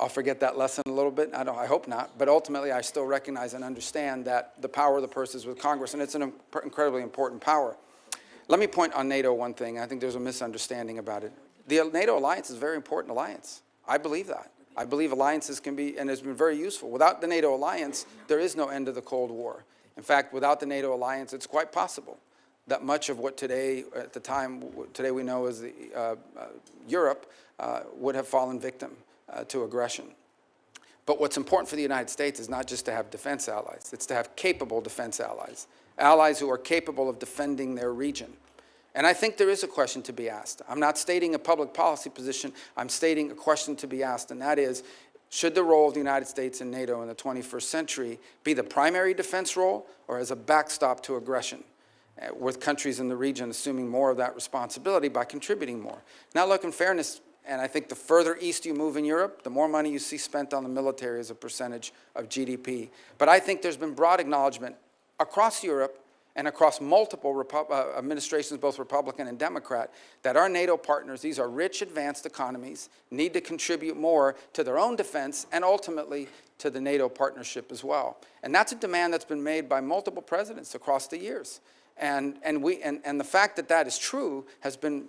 I'll forget that lesson a little bit. I hope not. But ultimately, I still recognize and understand that the power of the purse is with Congress, and it's an incredibly important power. Let me point on NATO one thing. I think there's a misunderstanding about it. The NATO alliance is a very important alliance. I believe that. I believe alliances can be, and has been very useful. Without the NATO alliance, there is no end to the Cold War. In fact, without the NATO alliance, it's quite possible that much of what today, at the time, today we know as Europe, would have fallen victim to aggression. But what's important for the United States is not just to have defense allies, it's to have capable defense allies, allies who are capable of defending their region. And I think there is a question to be asked. I'm not stating a public policy position, I'm stating a question to be asked, and that is, should the role of the United States in NATO in the 21st century be the primary defense role, or as a backstop to aggression, with countries in the region assuming more of that responsibility by contributing more? Now look, in fairness, and I think the further east you move in Europe, the more money you see spent on the military as a percentage of GDP. But I think there's been broad acknowledgement across Europe and across multiple administrations, both Republican and Democrat, that our NATO partners, these are rich, advanced economies, need to contribute more to their own defense and ultimately to the NATO partnership as well. And that's a demand that's been made by multiple presidents across the years. And the fact that that is true has been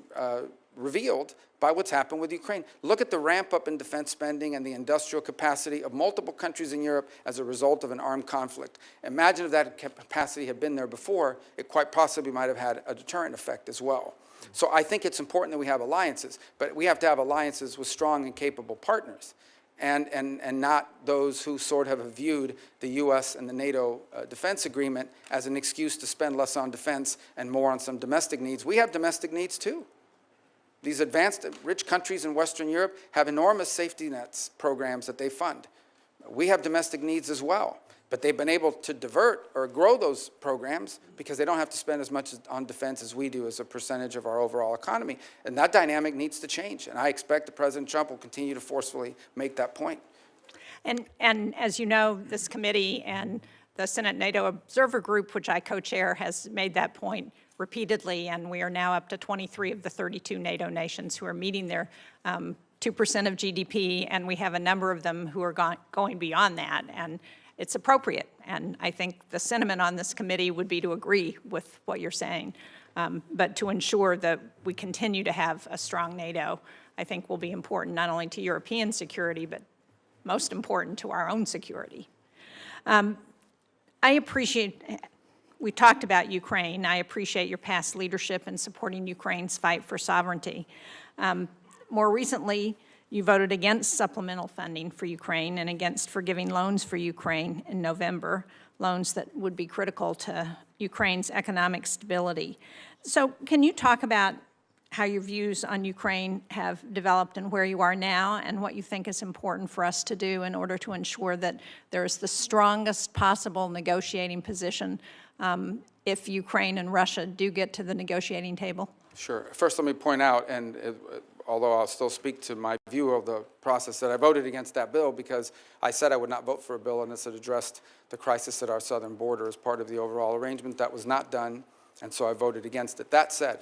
revealed by what's happened with Ukraine. Look at the ramp up in defense spending and the industrial capacity of multiple countries in Europe as a result of an armed conflict. Imagine if that capacity had been there before, it quite possibly might have had a deterrent effect as well. So I think it's important that we have alliances, but we have to have alliances with strong and capable partners, and not those who sort of have viewed the U.S. and the NATO defense agreement as an excuse to spend less on defense and more on some domestic needs. We have domestic needs too. These advanced, rich countries in Western Europe have enormous safety nets programs that they fund. We have domestic needs as well, but they've been able to divert or grow those programs because they don't have to spend as much on defense as we do as a percentage of our overall economy. And that dynamic needs to change. And I expect that President Trump will continue to forcefully make that point. And as you know, this committee and the Senate NATO Observer Group, which I co-chair, has made that point repeatedly, and we are now up to 23 of the 32 NATO nations who are meeting their 2% of GDP, and we have a number of them who are going beyond that, and it's appropriate. And I think the sentiment on this committee would be to agree with what you're saying, but to ensure that we continue to have a strong NATO, I think will be important not only to European security, but most important to our own security. I appreciate, we talked about Ukraine. I appreciate your past leadership in supporting Ukraine's fight for sovereignty. More recently, you voted against supplemental funding for Ukraine and against forgiving loans for Ukraine in November, loans that would be critical to Ukraine's economic stability. So can you talk about how your views on Ukraine have developed and where you are now, and what you think is important for us to do in order to ensure that there is the strongest possible negotiating position if Ukraine and Russia do get to the negotiating table? Sure. First, let me point out, and although I'll still speak to my view of the process, that I voted against that bill because I said I would not vote for a bill unless it addressed the crisis at our southern border as part of the overall arrangement. That was not done, and so I voted against it. That said,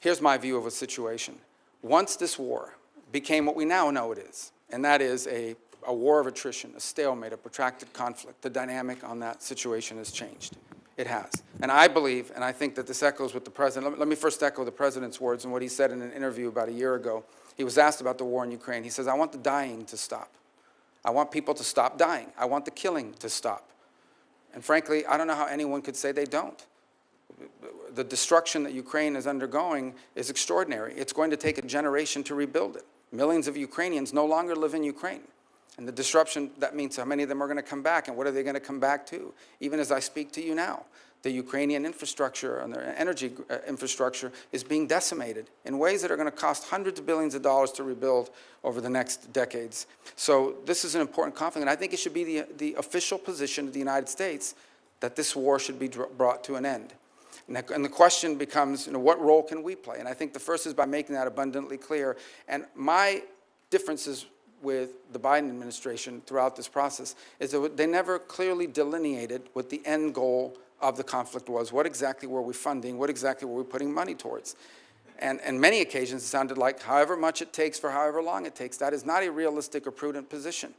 here's my view of a situation. Once this war became what we now know it is, and that is a war of attrition, a stalemate, a protracted conflict, the dynamic on that situation has changed. It has. And I believe, and I think that this echoes with the President. Let me first echo the President's words and what he said in an interview about a year ago. He was asked about the war in Ukraine. He says, I want the dying to stop. I want people to stop dying. I want the killing to stop. And frankly, I don't know how anyone could say they don't. The destruction that Ukraine is undergoing is extraordinary. It's going to take a generation to rebuild it. Millions of Ukrainians no longer live in Ukraine. And the disruption, that means how many of them are going to come back, and what are they going to come back to? Even as I speak to you now, the Ukrainian infrastructure and their energy infrastructure is being decimated in ways that are going to cost hundreds of billions of dollars to rebuild over the next decades. So this is an important conflict, and I think it should be the official position of the United States that this war should be brought to an end. And the question becomes, what role can we play? And I think the first is by making that abundantly clear. And my differences with the Biden administration throughout this process is that they never clearly delineated what the end goal of the conflict was. What exactly were we funding? What exactly were we putting money towards? And on many occasions it sounded like however much it takes for however long it takes. That is not a realistic or prudent position.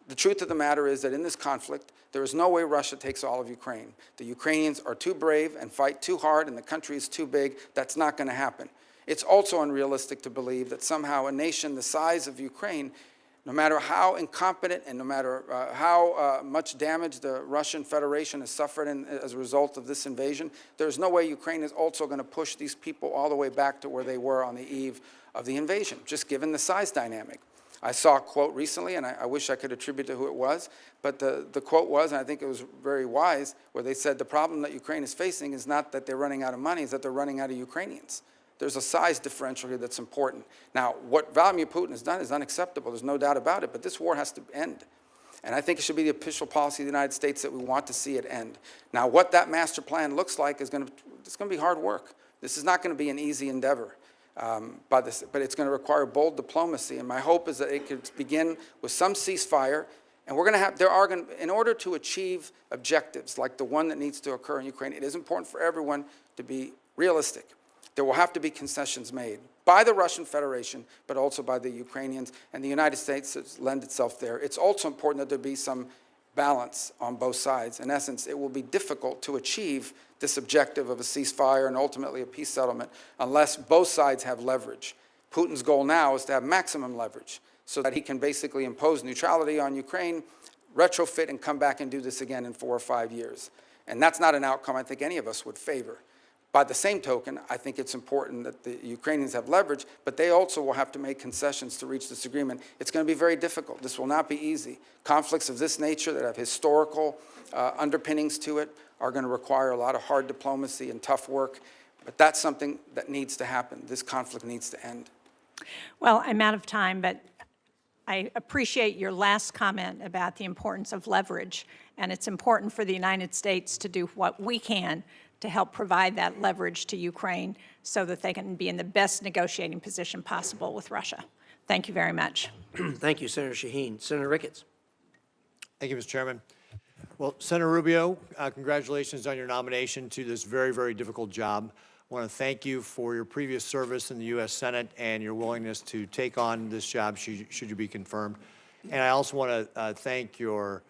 The truth of the matter is that in this conflict, there is no way Russia takes all of Ukraine. The Ukrainians are too brave and fight too hard, and the country is too big. That's not going to happen. It's also unrealistic to believe that somehow a nation the size of Ukraine, no matter how incompetent and no matter how much damage the Russian Federation has suffered as a result of this invasion, there's no way Ukraine is also going to push these people all the way back to where they were on the eve of the invasion, just given the size dynamic. I saw a quote recently, and I wish I could attribute to who it was, but the quote was, and I think it was very wise, where they said the problem that Ukraine is facing is not that they're running out of money, it's that they're running out of Ukrainians. There's a size differential here that's important. Now, what Vladimir Putin has done is unacceptable. There's no doubt about it, but this war has to end. And I think it should be the official policy of the United States that we want to see it end. Now, what that master plan looks like it's going to be hard work. This is not going to be an easy endeavor. But it's going to require bold diplomacy, and my hope is that it could begin with some ceasefire, and we're going to have, in order to achieve objectives like the one that needs to occur in Ukraine, it is important for everyone to be realistic. There will have to be concessions made by the Russian Federation, but also by the Ukrainians, and the United States has lent itself there. It's also important that there be some balance on both sides. In essence, it will be difficult to achieve this objective of a ceasefire and ultimately a peace settlement unless both sides have leverage. Putin's goal now is to have maximum leverage so that he can basically impose neutrality on Ukraine, retrofit, and come back and do this again in 4 or 5 years. And that's not an outcome I think any of us would favor. By the same token, I think it's important that the Ukrainians have leverage, but they also will have to make concessions to reach this agreement. It's going to be very difficult. This will not be easy. Conflicts of this nature that have historical underpinnings to it are going to require a lot of hard diplomacy and tough work, but that's something that needs to happen. This conflict needs to end. Well, I'm out of time, but I appreciate your last comment about the importance of leverage, and it's important for the United States to do what we can to help provide that leverage to Ukraine so that they can be in the best negotiating position possible with Russia. Thank you very much. Thank you, Senator Shaheen. Senator Ricketts. Thank you, Mr. Chairman. Well, Senator Rubio, congratulations on your nomination to this very, very difficult job. I want to thank you for your previous service in the U.S. Senate and your willingness to take on this job should you be confirmed. And I also want to thank your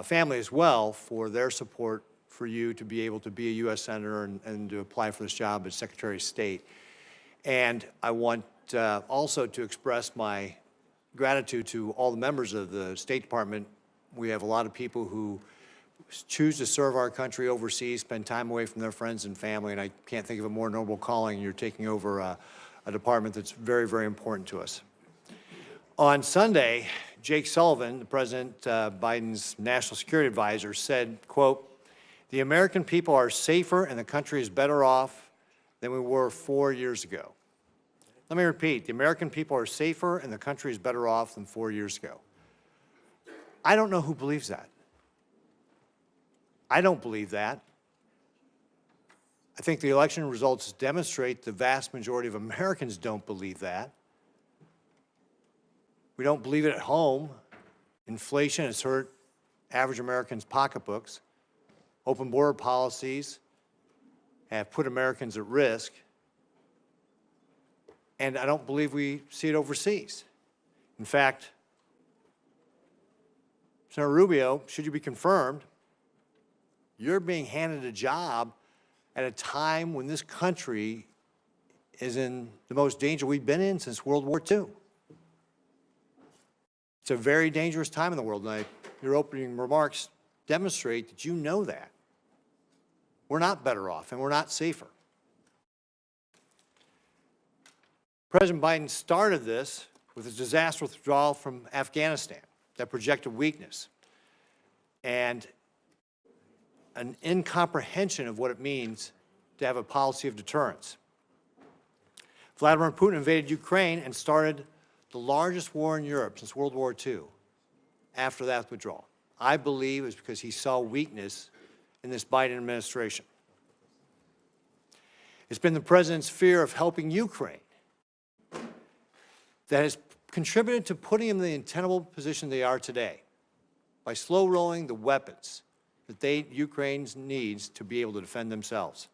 family as well for their support for you to be able to be a U.S. Senator and to apply for this job as Secretary of State. And I want also to express my gratitude to all the members of the State Department. We have a lot of people who choose to serve our country overseas, spend time away from their friends and family, and I can't think of a more noble calling. You're taking over a department that's very, very important to us. On Sunday, Jake Sullivan, the President Biden's national security advisor, said, quote, "The American people are safer and the country is better off than we were 4 years ago." Let me repeat, the American people are safer and the country is better off than 4 years ago. I don't know who believes that. I don't believe that. I think the election results demonstrate the vast majority of Americans don't believe that. We don't believe it at home. Inflation has hurt average Americans' pocketbooks. Open border policies have put Americans at risk. And I don't believe we see it overseas. In fact, Senator Rubio, should you be confirmed, you're being handed a job at a time when this country is in the most danger we've been in since World War II. It's a very dangerous time in the world, and your opening remarks demonstrate that you know that. We're not better off, and we're not safer. President Biden started this with his disastrous withdrawal from Afghanistan that projected weakness and an incomprehension of what it means to have a policy of deterrence. Vladimir Putin invaded Ukraine and started the largest war in Europe since World War II after that withdrawal. I believe it's because he saw weakness in this Biden administration. It's been the president's fear of helping Ukraine that has contributed to putting them in the untenable position they are today by slow-rolling the weapons that Ukraine needs to be able to defend themselves.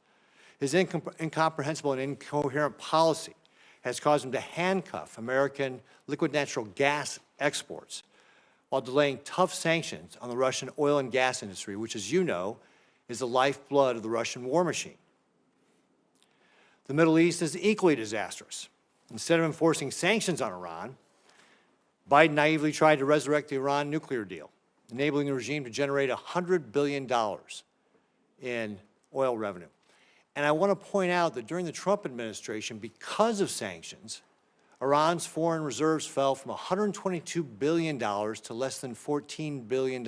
His incomprehensible and incoherent policy has caused him to handcuff American liquid natural gas exports while delaying tough sanctions on the Russian oil and gas industry, which, as you know, is the lifeblood of the Russian war machine. The Middle East is equally disastrous. Instead of enforcing sanctions on Iran, Biden naively tried to resurrect the Iran nuclear deal, enabling the regime to generate $100 billion in oil revenue. And I want to point out that during the Trump administration, because of sanctions, Iran's foreign reserves fell from $122 billion to less than $14 billion.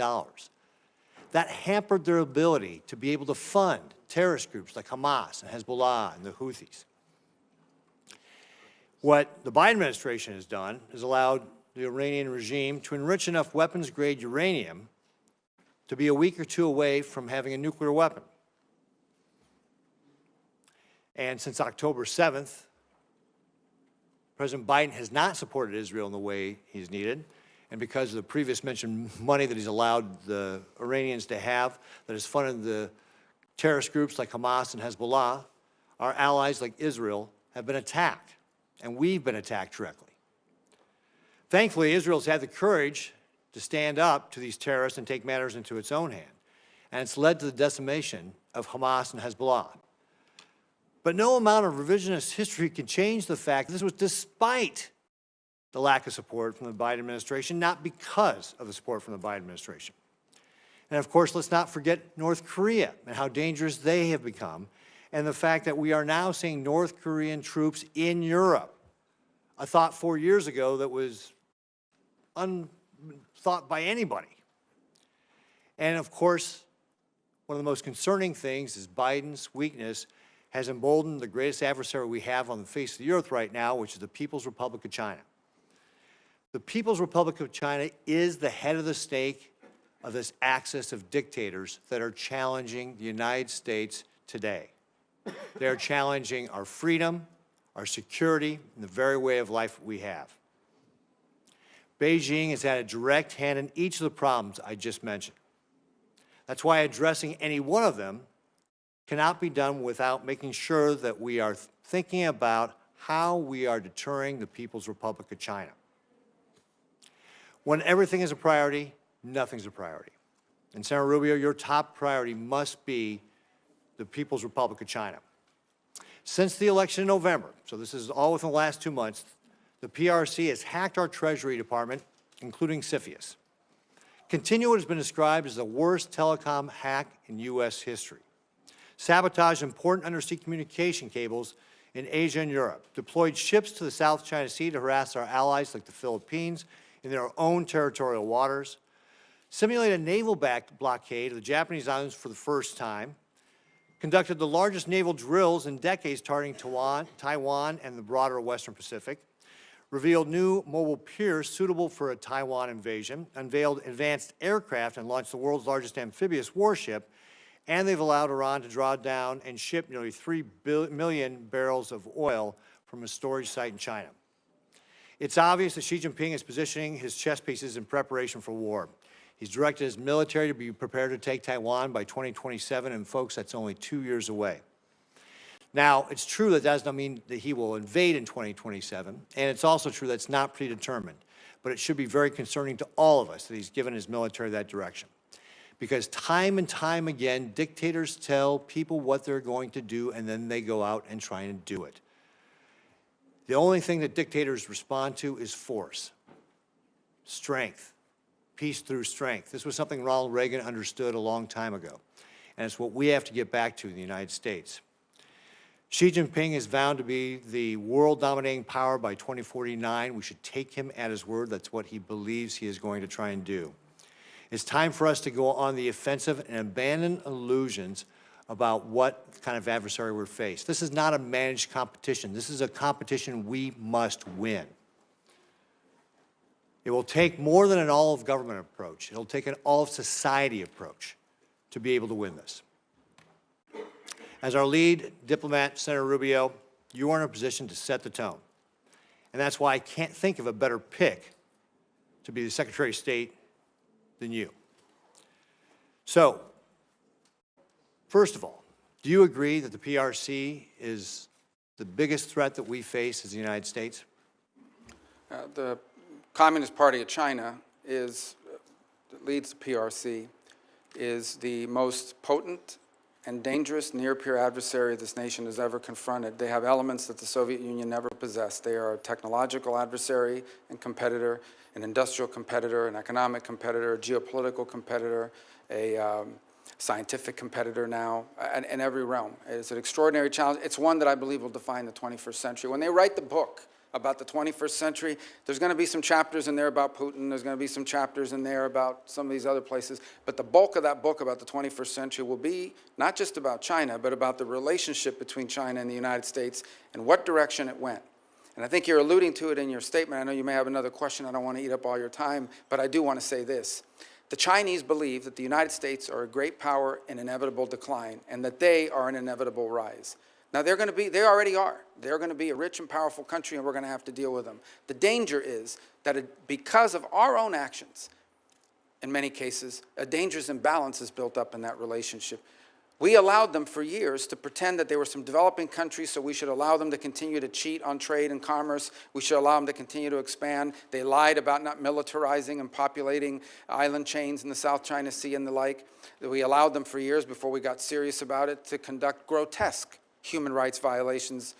That hampered their ability to be able to fund terrorist groups like Hamas and Hezbollah and the Houthis. What the Biden administration has done is allowed the Iranian regime to enrich enough weapons-grade uranium to be a week or two away from having a nuclear weapon. And since October 7th, President Biden has not supported Israel in the way he's needed. And because of the previous mentioned money that he's allowed the Iranians to have that has funded the terrorist groups like Hamas and Hezbollah, our allies like Israel have been attacked, and we've been attacked directly. Thankfully, Israel's had the courage to stand up to these terrorists and take matters into its own hand. And it's led to the decimation of Hamas and Hezbollah. But no amount of revisionist history can change the fact that this was despite the lack of support from the Biden administration, not because of the support from the Biden administration. And of course, let's not forget North Korea and how dangerous they have become, and the fact that we are now seeing North Korean troops in Europe. A thought 4 years ago that was unthought by anybody. And of course, one of the most concerning things is Biden's weakness has emboldened the greatest adversary we have on the face of the earth right now, which is the People's Republic of China. The People's Republic of China is the head of the snake of this axis of dictators that are challenging the United States today. They're challenging our freedom, our security, and the very way of life we have. Beijing has had a direct hand in each of the problems I just mentioned. That's why addressing any one of them cannot be done without making sure that we are thinking about how we are deterring the People's Republic of China. When everything is a priority, nothing's a priority. And Senator Rubio, your top priority must be the People's Republic of China. Since the election in November, so this is all within the last 2 months, the PRC has hacked our Treasury Department, including CFIUS. Continue what has been described as the worst telecom hack in U.S. history. Sabotaged important undersea communication cables in Asia and Europe. Deployed ships to the South China Sea to harass our allies like the Philippines in their own territorial waters. Simulated a naval blockade of the Japanese islands for the first time. Conducted the largest naval drills in decades targeting Taiwan and the broader Western Pacific. Revealed new mobile piers suitable for a Taiwan invasion, unveiled advanced aircraft, and launched the world's largest amphibious warship, and they've allowed Iran to draw down and ship nearly 3 million barrels of oil from a storage site in China. It's obvious that Xi Jinping is positioning his chess pieces in preparation for war. He's directed his military to be prepared to take Taiwan by 2027, and folks, that's only 2 years away. Now, it's true that does not mean that he will invade in 2027, and it's also true that it's not predetermined, but it should be very concerning to all of us that he's given his military that direction. Because time and time again, dictators tell people what they're going to do, and then they go out and try and do it. The only thing that dictators respond to is force, strength, peace through strength. This was something Ronald Reagan understood a long time ago, and it's what we have to get back to in the United States. Xi Jinping is vowed to be the world-dominating power by 2049. We should take him at his word. That's what he believes he is going to try and do. It's time for us to go on the offensive and abandon illusions about what kind of adversary we're faced. This is not a managed competition. This is a competition we must win. It will take more than an all-of-government approach. It'll take an all-of-society approach to be able to win this. As our lead diplomat, Senator Rubio, you are in a position to set the tone. And that's why I can't think of a better pick to be the Secretary of State than you. So, first of all, do you agree that the PRC is the biggest threat that we face as the United States? The Communist Party of China that leads the PRC, is the most potent and dangerous near-peer adversary this nation has ever confronted. They have elements that the Soviet Union never possessed. They are a technological adversary and competitor, an industrial competitor, an economic competitor, a geopolitical competitor, a scientific competitor now, in every realm. It's an extraordinary challenge. It's one that I believe will define the 21st century. When they write the book about the 21st century, there's going to be some chapters in there about Putin, there's going to be some chapters in there about some of these other places, but the bulk of that book about the 21st century will be not just about China, but about the relationship between China and the United States and what direction it went. And I think you're alluding to it in your statement. I know you may have another question. I don't want to eat up all your time, but I do want to say this. The Chinese believe that the United States are a great power in inevitable decline and that they are an inevitable rise. Now, they already are. They're going to be a rich and powerful country, and we're going to have to deal with them. The danger is that because of our own actions, in many cases, a dangerous imbalance is built up in that relationship. We allowed them for years to pretend that they were some developing countries, so we should allow them to continue to cheat on trade and commerce. We should allow them to continue to expand. They lied about not militarizing and populating island chains in the South China Sea and the like. We allowed them for years, before we got serious about it, to conduct grotesque human rights violations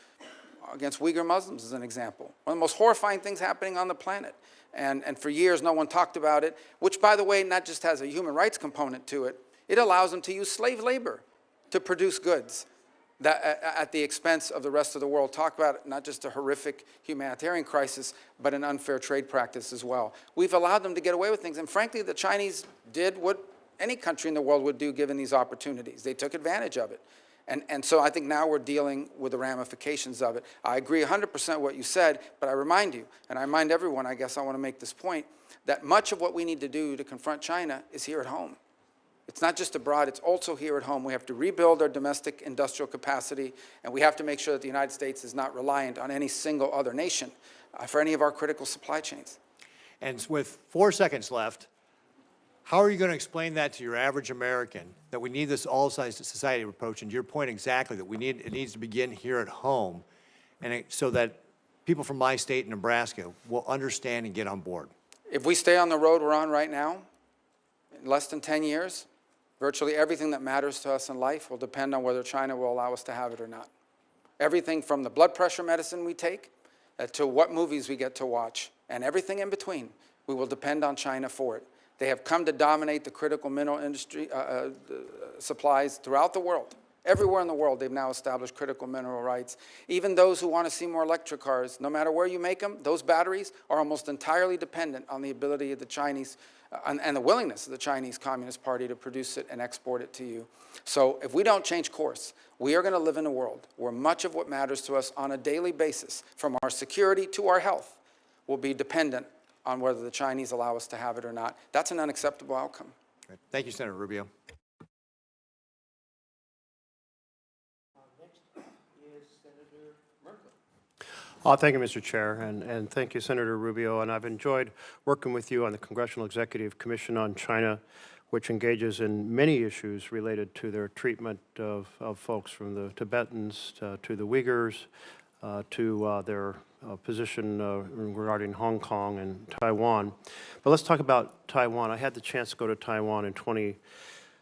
against Uyghur Muslims, as an example. One of the most horrifying things happening on the planet. And for years, no one talked about it, which, by the way, not just has a human rights component to it, it allows them to use slave labor to produce goods that, at the expense of the rest of the world. Talk about not just a horrific humanitarian crisis, but an unfair trade practice as well. We've allowed them to get away with things. And frankly, the Chinese did what any country in the world would do given these opportunities. They took advantage of it. And so I think now we're dealing with the ramifications of it. I agree 100% what you said, but I remind you, and I remind everyone, I guess I want to make this point, that much of what we need to do to confront China is here at home. It's not just abroad, it's also here at home. We have to rebuild our domestic industrial capacity, and we have to make sure that the United States is not reliant on any single other nation for any of our critical supply chains. And with 4 seconds left, how are you going to explain that to your average American, that we need this all-sized society approach? And to your point exactly, that it needs to begin here at home, and so that people from my state, Nebraska, will understand and get on board? If we stay on the road we're on right now, in less than 10 years, virtually everything that matters to us in life will depend on whether China will allow us to have it or not. Everything from the blood pressure medicine we take to what movies we get to watch, and everything in between, we will depend on China for it. They have come to dominate the critical mineral industry supplies throughout the world. Everywhere in the world, they've now established critical mineral rights. Even those who want to see more electric cars, no matter where you make them, those batteries are almost entirely dependent on the ability of the Chinese and the willingness of the Chinese Communist Party to produce it and export it to you. So if we don't change course, we are going to live in a world where much of what matters to us on a daily basis, from our security to our health, will be dependent on whether the Chinese allow us to have it or not. That's an unacceptable outcome. Great. Thank you, Senator Rubio. Thank you, Mr. Chair, and thank you, Senator Rubio. And I've enjoyed working with you on the Congressional Executive Commission on China, which engages in many issues related to their treatment of folks from the Tibetans to the Uyghurs, to their position regarding Hong Kong and Taiwan. But let's talk about Taiwan. I had the chance to go to Taiwan in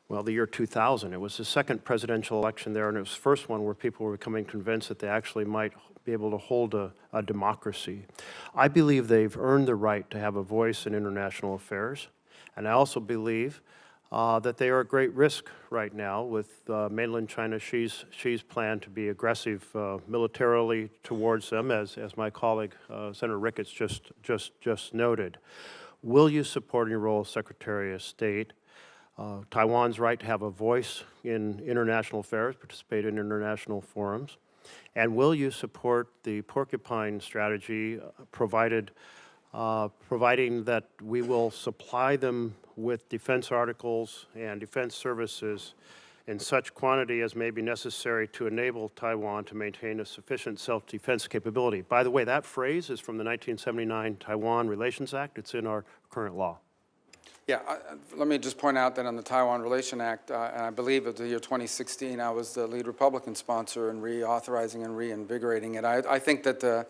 the year 2000. It was the second presidential election there, and it was the first one where people were becoming convinced that they actually might be able to hold a democracy. I believe they've earned the right to have a voice in international affairs, and I also believe that they are at great risk right now with mainland China, Xi's plan to be aggressive militarily towards them, as my colleague Senator Ricketts just noted. Will you support in your role as Secretary of State Taiwan's right to have a voice in international affairs, participate in international forums? And will you support the porcupine strategy, providing that we will supply them with defense articles and defense services in such quantity as may be necessary to enable Taiwan to maintain a sufficient self-defense capability? By the way, that phrase is from the 1979 Taiwan Relations Act. It's in our current law. Yeah, let me just point out that on the Taiwan Relation Act, and I believe of the year 2016, I was the lead Republican sponsor in reauthorizing and reinvigorating it. I think that the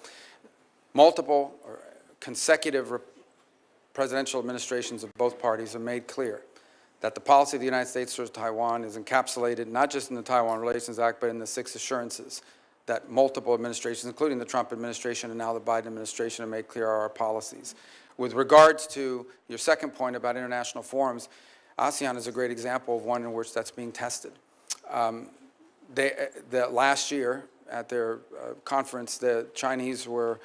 multiple or consecutive presidential administrations of both parties have made clear that the policy of the United States towards Taiwan is encapsulated not just in the Taiwan Relations Act, but in the 6 assurances that multiple administrations, including the Trump administration and now the Biden administration, have made clear are our policies. With regards to your second point about international forums, ASEAN is a great example of one in which that's being tested. Last year at their conference, the Chinese were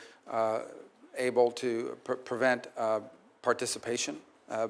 able to prevent participation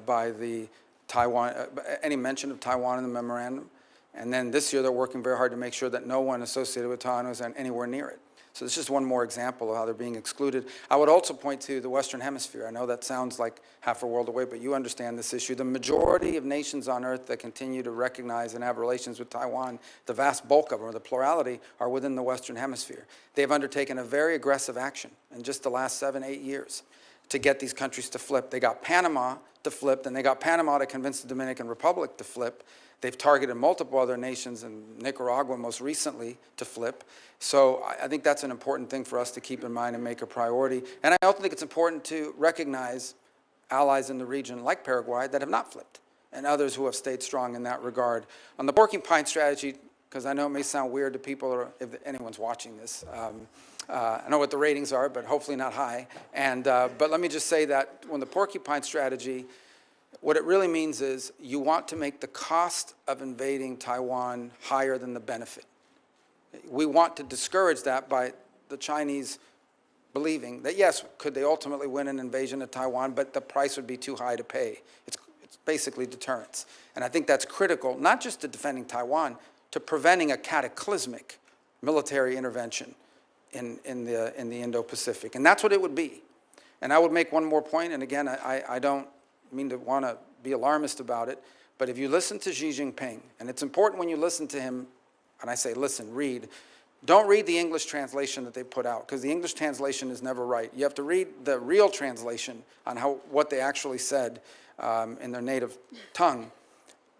by the Taiwan, any mention of Taiwan in the memorandum. And then this year they're working very hard to make sure that no one associated with Taiwan is anywhere near it. So it's just one more example of how they're being excluded. I would also point to the Western Hemisphere. I know that sounds like half a world away, but you understand this issue. The majority of nations on earth that continue to recognize and have relations with Taiwan, the vast bulk of them, or the plurality, are within the Western Hemisphere. They've undertaken a very aggressive action in just the last 7-8 years to get these countries to flip. They got Panama to flip, and they got Panama to convince the Dominican Republic to flip. They've targeted multiple other nations, and Nicaragua most recently, to flip. So I think that's an important thing for us to keep in mind and make a priority. And I also think it's important to recognize allies in the region like Paraguay that have not flipped, and others who have stayed strong in that regard. On the porcupine strategy, because I know it may sound weird to people, or if anyone's watching this, I know what the ratings are, but hopefully not high. And, but let me just say that when the porcupine strategy, what it really means is you want to make the cost of invading Taiwan higher than the benefit. We want to discourage that by the Chinese believing that, yes, could they ultimately win an invasion of Taiwan, but the price would be too high to pay. It's basically deterrence. And I think that's critical, not just to defending Taiwan, to preventing a cataclysmic military intervention in the Indo-Pacific. And that's what it would be. And I would make one more point, and again, I don't mean to want to be alarmist about it, but if you listen to Xi Jinping, and it's important when you listen to him, and I say listen, read, don't read the English translation that they put out, because the English translation is never right. You have to read the real translation on what they actually said in their native tongue.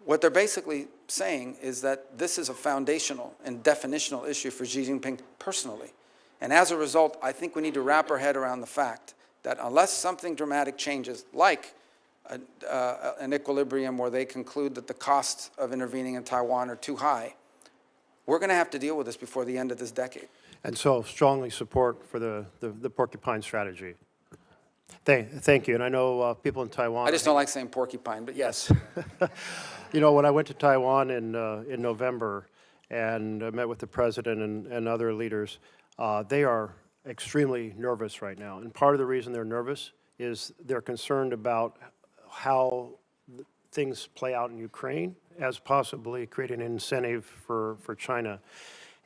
What they're basically saying is that this is a foundational and definitional issue for Xi Jinping personally. And as a result, I think we need to wrap our head around the fact that unless something dramatic changes, like an equilibrium where they conclude that the costs of intervening in Taiwan are too high, we're going to have to deal with this before the end of this decade. And so strongly support for the porcupine strategy. Thank you. And I know people in Taiwan. I just don't like saying porcupine, but yes. You know, when I went to Taiwan in November and met with the president and other leaders, they are extremely nervous right now. And part of the reason they're nervous is they're concerned about how things play out in Ukraine as possibly creating an incentive for China.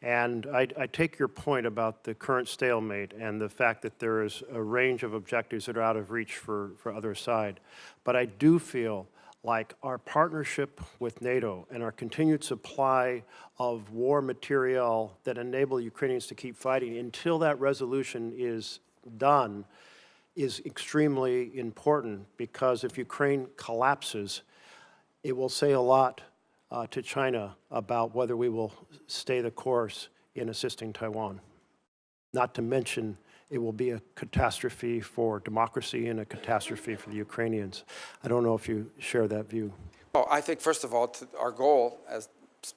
And I take your point about the current stalemate and the fact that there is a range of objectives that are out of reach for other side. But I do feel like our partnership with NATO and our continued supply of war material that enable Ukrainians to keep fighting until that resolution is done is extremely important, because if Ukraine collapses, it will say a lot to China about whether we will stay the course in assisting Taiwan. Not to mention, it will be a catastrophe for democracy and a catastrophe for the Ukrainians. I don't know if you share that view. Well, I think, first of all, our goal, as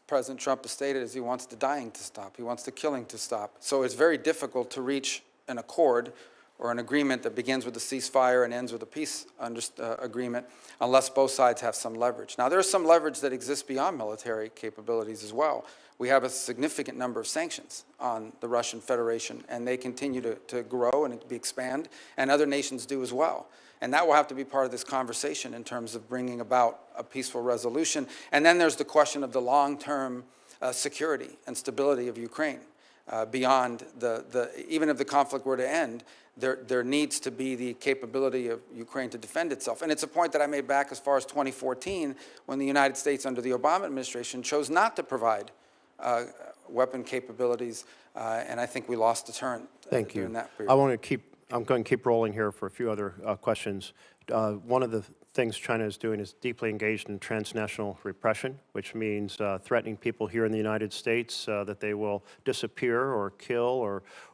President Trump has stated, is he wants the dying to stop. He wants the killing to stop. So it's very difficult to reach an accord or an agreement that begins with a ceasefire and ends with a peace agreement unless both sides have some leverage. Now, there's some leverage that exists beyond military capabilities as well. We have a significant number of sanctions on the Russian Federation, and they continue to grow and expand, and other nations do as well. And that will have to be part of this conversation in terms of bringing about a peaceful resolution. And then there's the question of the long-term security and stability of Ukraine. Beyond even if the conflict were to end, there needs to be the capability of Ukraine to defend itself. And it's a point that I made back as far as 2014, when the United States under the Obama administration chose not to provide weapon capabilities, and I think we lost deterrent during that period. I'm going to keep rolling here for a few other questions. One of the things China is doing is deeply engaged in transnational repression, which means threatening people here in the United States that they will disappear or kill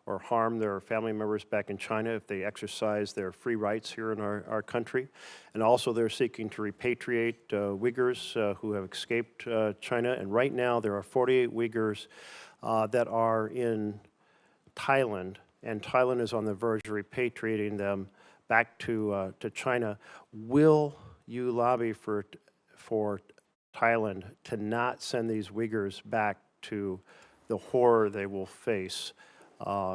or harm their family members back in China if they exercise their free rights here in our country. And also they're seeking to repatriate Uyghurs who have escaped China. And right now there are 48 Uyghurs that are in Thailand, and Thailand is on the verge of repatriating them back to China. Will you lobby for Thailand to not send these Uyghurs back to the horror they will face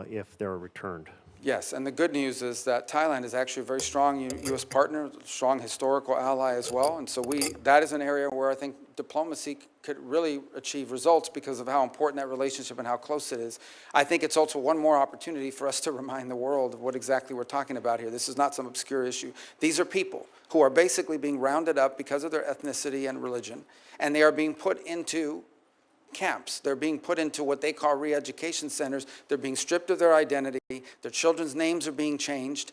if they're returned? Yes, and the good news is that Thailand is actually a very strong U.S. partner, strong historical ally as well, and so that is an area where I think diplomacy could really achieve results because of how important that relationship and how close it is. I think it's also one more opportunity for us to remind the world of what exactly we're talking about here. This is not some obscure issue. These are people who are basically being rounded up because of their ethnicity and religion, and they are being put into camps. They're being put into what they call re-education centers. They're being stripped of their identity. Their children's names are being changed.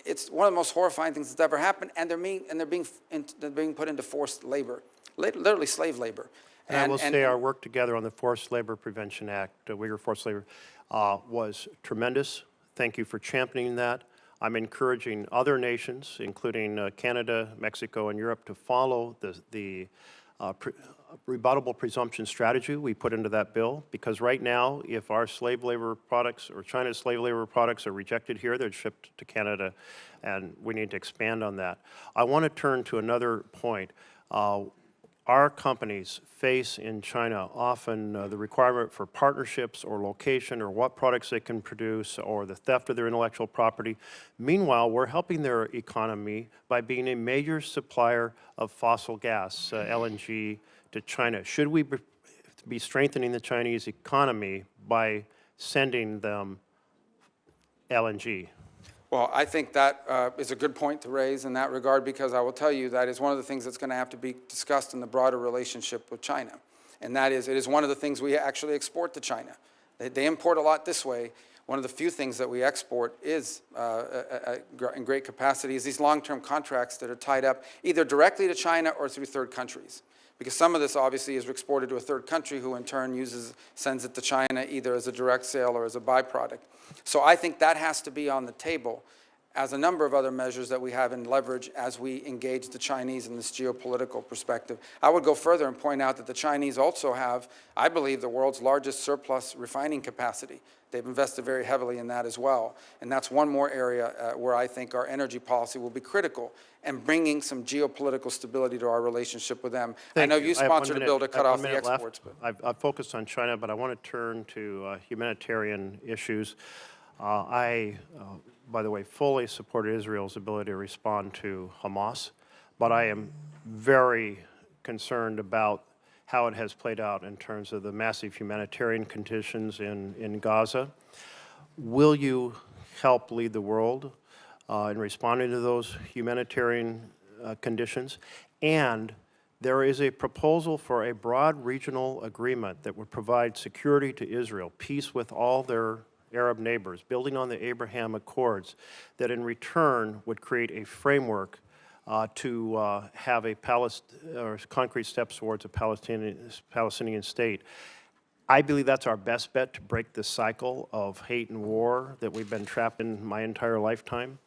It's one of the most horrifying things that's ever happened, and they're being put into forced labor, literally slave labor. And I will say our work together on the Forced Labor Prevention Act, Uyghur Forced Labor, was tremendous. Thank you for championing that. I'm encouraging other nations, including Canada, Mexico, and Europe, to follow the rebuttable presumption strategy we put into that bill, because right now, if our slave labor products or China's slave labor products are rejected here, they're shipped to Canada, and we need to expand on that. I want to turn to another point. Our companies face in China often the requirement for partnerships or location or what products they can produce or the theft of their intellectual property. Meanwhile, we're helping their economy by being a major supplier of fossil gas, LNG, to China. Should we be strengthening the Chinese economy by sending them LNG? Well, I think that is a good point to raise in that regard, because I will tell you that is one of the things that's going to have to be discussed in the broader relationship with China. And that is, it is one of the things we actually export to China. They import a lot this way. One of the few things that we export is, in great capacity, is these long-term contracts that are tied up either directly to China or through third countries. Because some of this obviously is exported to a third country who in turn sends it to China either as a direct sale or as a byproduct. So I think that has to be on the table as a number of other measures that we have in leverage as we engage the Chinese in this geopolitical perspective. I would go further and point out that the Chinese also have, I believe, the world's largest surplus refining capacity. They've invested very heavily in that as well. And that's one more area where I think our energy policy will be critical and bringing some geopolitical stability to our relationship with them. I know you sponsored a bill to cut off the exports. I've focused on China, but I want to turn to humanitarian issues. I, by the way, fully support Israel's ability to respond to Hamas, but I am very concerned about how it has played out in terms of the massive humanitarian conditions in Gaza. Will you help lead the world in responding to those humanitarian conditions? And there is a proposal for a broad regional agreement that would provide security to Israel, peace with all their Arab neighbors, building on the Abraham Accords, that in return would create a framework to have a concrete steps towards a Palestinian state. I believe that's our best bet to break this cycle of hate and war that we've been trapped in my entire lifetime.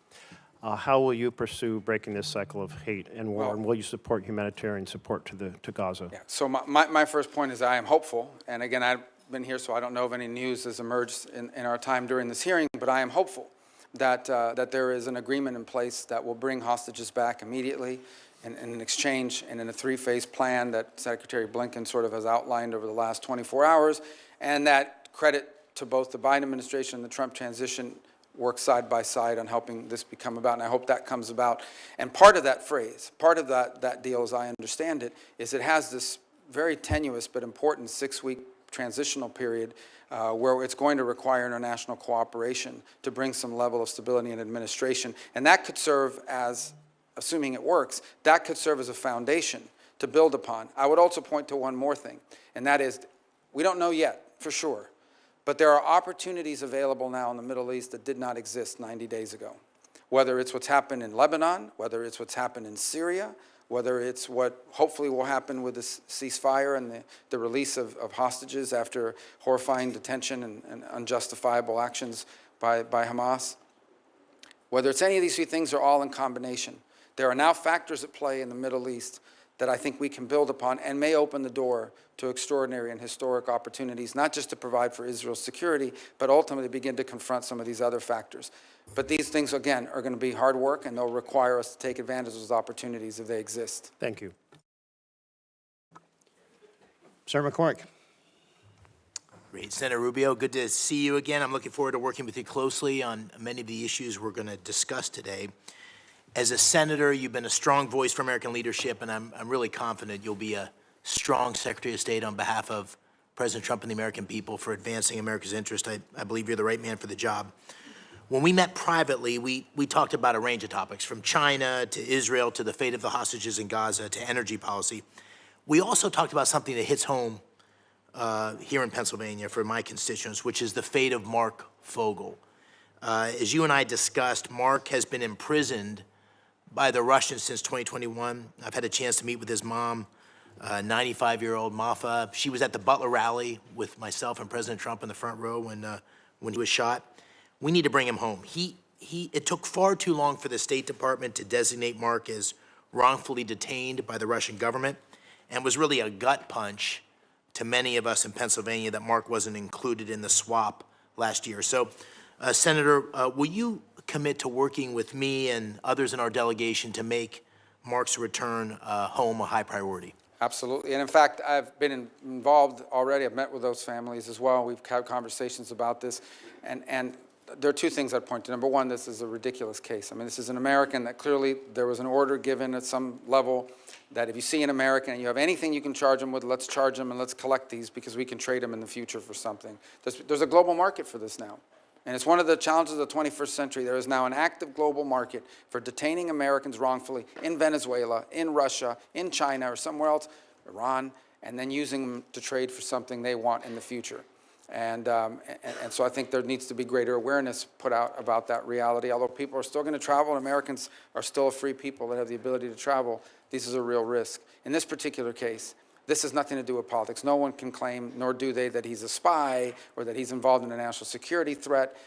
How will you pursue breaking this cycle of hate and war, and will you support humanitarian support to Gaza? Yeah. So my first point is I am hopeful, and again, I've been here, so I don't know if any news has emerged in our time during this hearing, but I am hopeful that there is an agreement in place that will bring hostages back immediately in an exchange and in a three-phase plan that Secretary Blinken sort of has outlined over the last 24 hours, and that credit to both the Biden administration and the Trump transition work side by side on helping this become about, and I hope that comes about. And part of that phrase, part of that deal, as I understand it, is it has this very tenuous but important 6-week transitional period where it's going to require international cooperation to bring some level of stability and administration. And that could serve as, assuming it works, that could serve as a foundation to build upon. I would also point to one more thing, and that is, we don't know yet for sure, but there are opportunities available now in the Middle East that did not exist 90 days ago. Whether it's what's happened in Lebanon, whether it's what's happened in Syria, whether it's what hopefully will happen with the ceasefire and the release of hostages after horrifying detention and unjustifiable actions by Hamas. Whether it's any of these three things or all in combination, there are now factors at play in the Middle East that I think we can build upon and may open the door to extraordinary and historic opportunities, not just to provide for Israel's security, but ultimately begin to confront some of these other factors. But these things, again, are going to be hard work, and they'll require us to take advantage of those opportunities if they exist. Thank you. Senator McCormick. Great. Senator Rubio, good to see you again. I'm looking forward to working with you closely on many of the issues we're going to discuss today. As a senator, you've been a strong voice for American leadership, and I'm really confident you'll be a strong Secretary of State on behalf of President Trump and the American people for advancing America's interest. I believe you're the right man for the job. When we met privately, we talked about a range of topics, from China to Israel to the fate of the hostages in Gaza to energy policy. We also talked about something that hits home here in Pennsylvania for my constituents, which is the fate of Mark Fogel. As you and I discussed, Mark has been imprisoned by the Russians since 2021. I've had a chance to meet with his mom, 95-year-old Mafa. She was at the Butler rally with myself and President Trump in the front row when he was shot. We need to bring him home. It took far too long for the State Department to designate Mark as wrongfully detained by the Russian government, and was really a gut punch to many of us in Pennsylvania that Mark wasn't included in the swap last year. So, Senator, will you commit to working with me and others in our delegation to make Mark's return home a high priority? Absolutely. And in fact, I've been involved already. I've met with those families as well. We've had conversations about this. And there are two things I'd point to. Number one, this is a ridiculous case. I mean, this is an American that clearly there was an order given at some level that if you see an American and you have anything you can charge them with, let's charge them and let's collect these because we can trade them in the future for something. There's a global market for this now. And it's one of the challenges of the 21st century. There is now an active global market for detaining Americans wrongfully in Venezuela, in Russia, in China, or somewhere else, Iran, and then using them to trade for something they want in the future. And so I think there needs to be greater awareness put out about that reality. Although people are still going to travel and Americans are still a free people that have the ability to travel, this is a real risk. In this particular case, this has nothing to do with politics. No one can claim, nor do they, that he's a spy or that he's involved in a national security threat.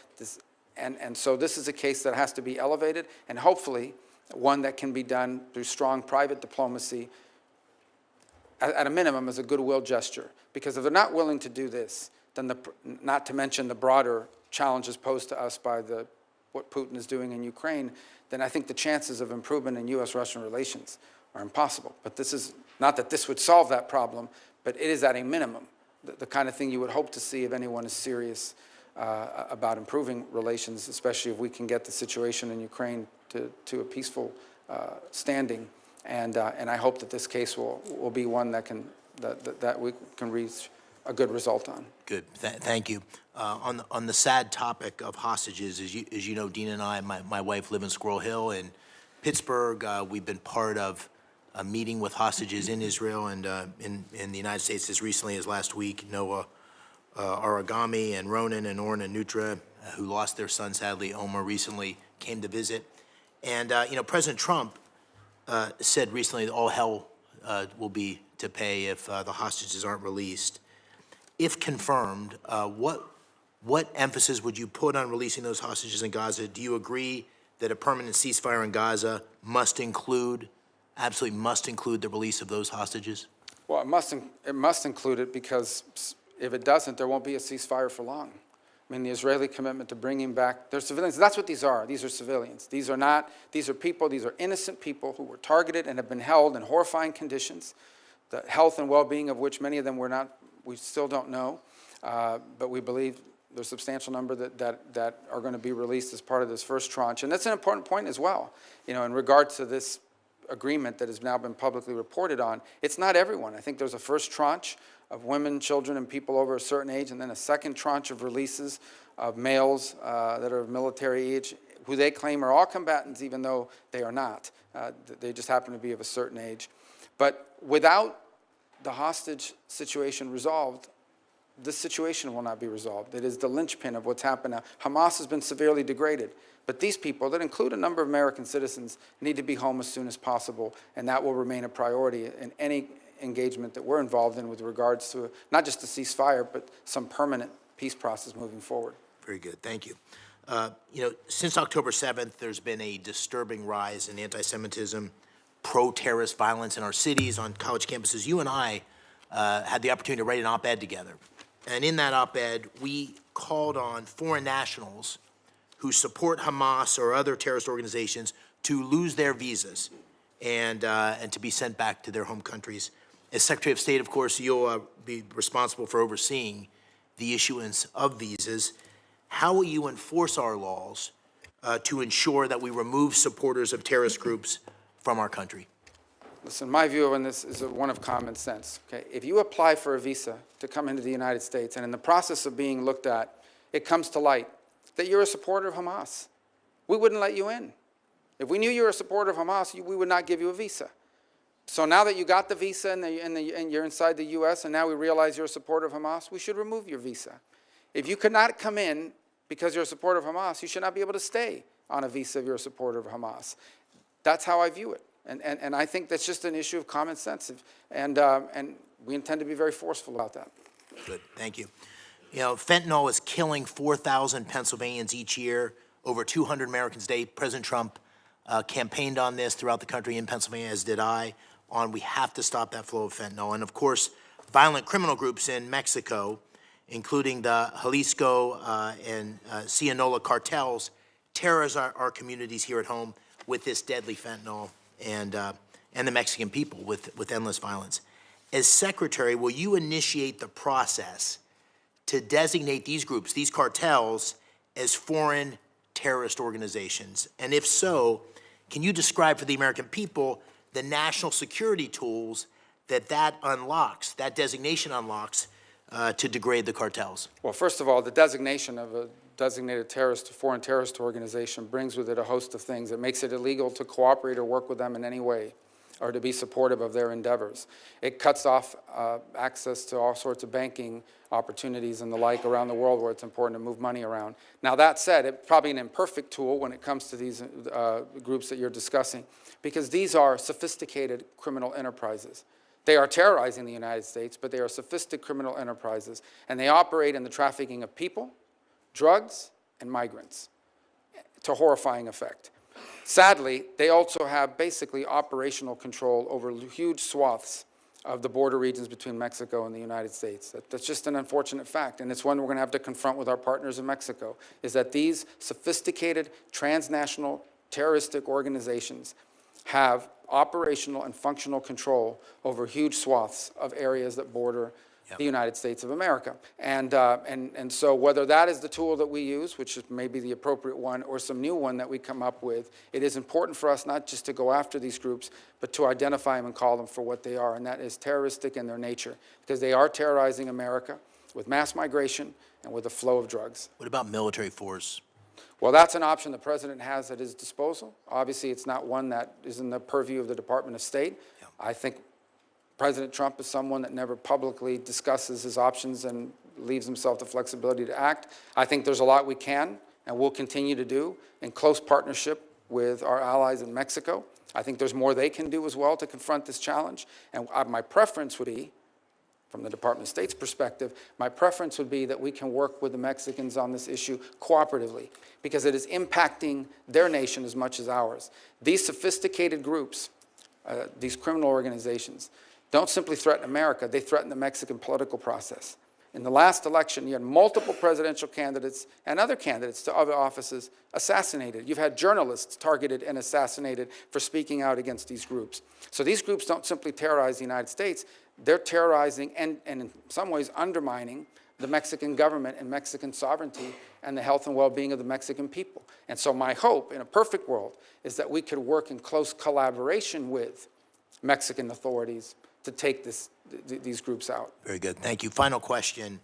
And so this is a case that has to be elevated, and hopefully one that can be done through strong private diplomacy, at a minimum as a goodwill gesture. Because if they're not willing to do this, then not to mention the broader challenges posed to us by what Putin is doing in Ukraine, then I think the chances of improvement in U.S.-Russian relations are impossible. But this is not that this would solve that problem, but it is at a minimum the kind of thing you would hope to see if anyone is serious about improving relations, especially if we can get the situation in Ukraine to a peaceful standing. And I hope that this case will be one that we can reach a good result on. Good. Thank you. On the sad topic of hostages, as you know, Dean and I, my wife, live in Squirrel Hill in Pittsburgh. We've been part of a meeting with hostages in Israel and in the United States as recently as last week. Noah Aragami and Ronan and Orna Nutra, who lost their son, sadly, Omar, recently came to visit. And, President Trump said recently that all hell will be to pay if the hostages aren't released. If confirmed, what emphasis would you put on releasing those hostages in Gaza? Do you agree that a permanent ceasefire in Gaza absolutely must include the release of those hostages? Well, it must include it because if it doesn't, there won't be a ceasefire for long. I mean, the Israeli commitment to bringing back their civilians, that's what these are. These are civilians. These are people, these are innocent people who were targeted and have been held in horrifying conditions, the health and well-being of which many of them we still don't know, but we believe there's a substantial number that are going to be released as part of this first tranche. And that's an important point as well. In regard to this agreement that has now been publicly reported on, it's not everyone. I think there's a first tranche of women, children, and people over a certain age, and then a second tranche of releases of males that are of military age, who they claim are all combatants, even though they are not. They just happen to be of a certain age. But without the hostage situation resolved, this situation will not be resolved. It is the linchpin of what's happened now. Hamas has been severely degraded, but these people, that include a number of American citizens, need to be home as soon as possible, and that will remain a priority in any engagement that we're involved in with regards to not just a ceasefire, but some permanent peace process moving forward. Very good. Thank you. Since October 7th, there's been a disturbing rise in anti-Semitism, pro-terrorist violence in our cities, on college campuses. You and I had the opportunity to write an op-ed together. And in that op-ed, we called on foreign nationals who support Hamas or other terrorist organizations to lose their visas and to be sent back to their home countries. As Secretary of State, of course, you'll be responsible for overseeing the issuance of visas. How will you enforce our laws to ensure that we remove supporters of terrorist groups from our country? Listen, my view on this is one of common sense. Okay? If you apply for a visa to come into the United States, and in the process of being looked at, it comes to light that you're a supporter of Hamas, we wouldn't let you in. If we knew you were a supporter of Hamas, we would not give you a visa. So now that you got the visa and you're inside the U.S. and now we realize you're a supporter of Hamas, we should remove your visa. If you could not come in because you're a supporter of Hamas, you should not be able to stay on a visa if you're a supporter of Hamas. That's how I view it. And I think that's just an issue of common sense. And we intend to be very forceful about that. Good, thank you. You know, fentanyl is killing 4,000 Pennsylvanians each year, over 200 Americans a day. President Trump campaigned on this throughout the country, in Pennsylvania, as did I, on we have to stop that flow of fentanyl. And of course, violent criminal groups in Mexico, including the Jalisco and Sinaloa cartels, terrorize our communities here at home with this deadly fentanyl and the Mexican people with endless violence. As Secretary, will you initiate the process to designate these groups, these cartels, as foreign terrorist organizations? And if so, can you describe for the American people the national security tools that unlocks, that designation unlocks, to degrade the cartels? Well, first of all, the designation of a designated foreign terrorist organization brings with it a host of things. It makes it illegal to cooperate or work with them in any way, or to be supportive of their endeavors. It cuts off access to all sorts of banking opportunities and the like around the world where it's important to move money around. Now, that said, it's probably an imperfect tool when it comes to these groups that you're discussing, because these are sophisticated criminal enterprises. They are terrorizing the United States, but they are sophisticated criminal enterprises, and they operate in the trafficking of people, drugs, and migrants to horrifying effect. Sadly, they also have basically operational control over huge swaths of the border regions between Mexico and the United States. That's just an unfortunate fact, and it's one we're going to have to confront with our partners in Mexico, is that these sophisticated transnational terroristic organizations have operational and functional control over huge swaths of areas that border the United States of America. And so whether that is the tool that we use, which is maybe the appropriate one, or some new one that we come up with, it is important for us not just to go after these groups, but to identify them and call them for what they are, and that is terroristic in their nature, because they are terrorizing America with mass migration and with a flow of drugs. What about military force? Well, that's an option the President has at his disposal. Obviously, it's not one that is in the purview of the Department of State. I think President Trump is someone that never publicly discusses his options and leaves himself the flexibility to act. I think there's a lot we can and will continue to do in close partnership with our allies in Mexico. I think there's more they can do as well to confront this challenge. And my preference would be, from the Department of State's perspective, my preference would be that we can work with the Mexicans on this issue cooperatively, because it is impacting their nation as much as ours. These sophisticated groups, these criminal organizations, don't simply threaten America, they threaten the Mexican political process. In the last election, you had multiple presidential candidates and other candidates to other offices assassinated. You've had journalists targeted and assassinated for speaking out against these groups. So these groups don't simply terrorize the United States, they're terrorizing and in some ways undermining the Mexican government and Mexican sovereignty and the health and well-being of the Mexican people. And so my hope, in a perfect world, is that we could work in close collaboration with Mexican authorities to take these groups out. Very good, thank you. Final question.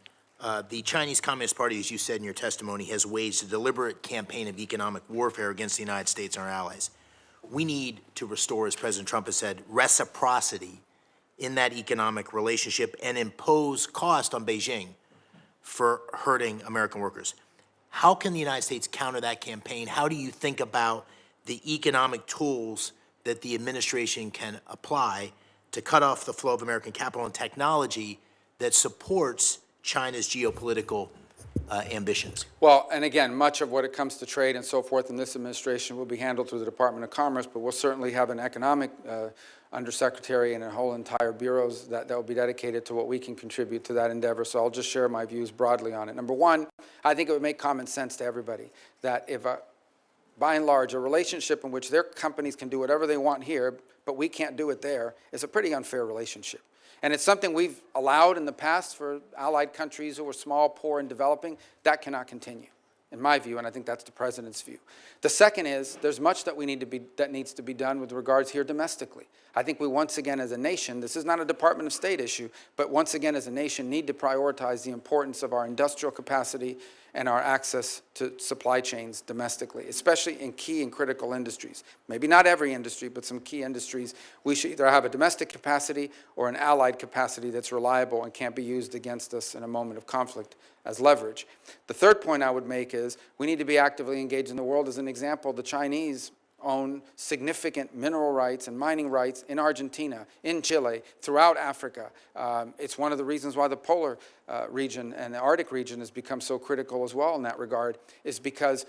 The Chinese Communist Party, as you said in your testimony, has waged a deliberate campaign of economic warfare against the United States and our allies. We need to restore, as President Trump has said, reciprocity in that economic relationship and impose cost on Beijing for hurting American workers. How can the United States counter that campaign? How do you think about the economic tools that the administration can apply to cut off the flow of American capital and technology that supports China's geopolitical ambitions? Well, and again, much of what it comes to trade and so forth in this administration will be handled through the Department of Commerce, but we'll certainly have an economic undersecretary and a whole entire bureaus that will be dedicated to what we can contribute to that endeavor. So I'll just share my views broadly on it. Number one, I think it would make common sense to everybody that if, by and large, a relationship in which their companies can do whatever they want here, but we can't do it there, is a pretty unfair relationship. And it's something we've allowed in the past for allied countries who are small, poor, and developing. That cannot continue. in my view, and I think that's the President's view. The second is there's much that needs to be done with regards here domestically. I think we once again as a nation, this is not a Department of State issue, but once again as a nation need to prioritize the importance of our industrial capacity and our access to supply chains domestically, especially in key and critical industries. Maybe not every industry, but some key industries. We should either have a domestic capacity or an allied capacity that's reliable and can't be used against us in a moment of conflict as leverage. The third point I would make is we need to be actively engaged in the world. As an example, the Chinese own significant mineral rights and mining rights in Argentina, in Chile, throughout Africa. It's one of the reasons why the polar region and the Arctic region has become so critical as well in that regard, is because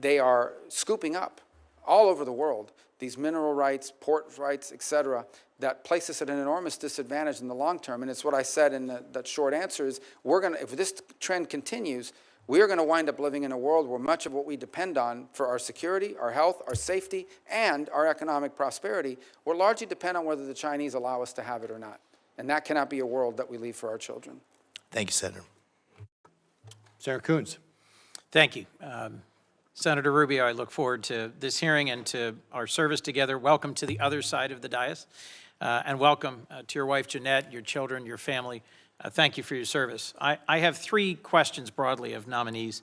they are scooping up all over the world these mineral rights, port rights, et cetera, that place us at an enormous disadvantage in the long term. And it's what I said in that short answer is, if this trend continues, we are going to wind up living in a world where much of what we depend on for our security, our health, our safety, and our economic prosperity will largely depend on whether the Chinese allow us to have it or not. And that cannot be a world that we leave for our children. Thank you, Senator. Senator Coons. Thank you. Senator Rubio, I look forward to this hearing and to our service together. Welcome to the other side of the dais, and welcome to your wife, Jeanette, your children, your family. Thank you for your service. I have three questions broadly of nominees.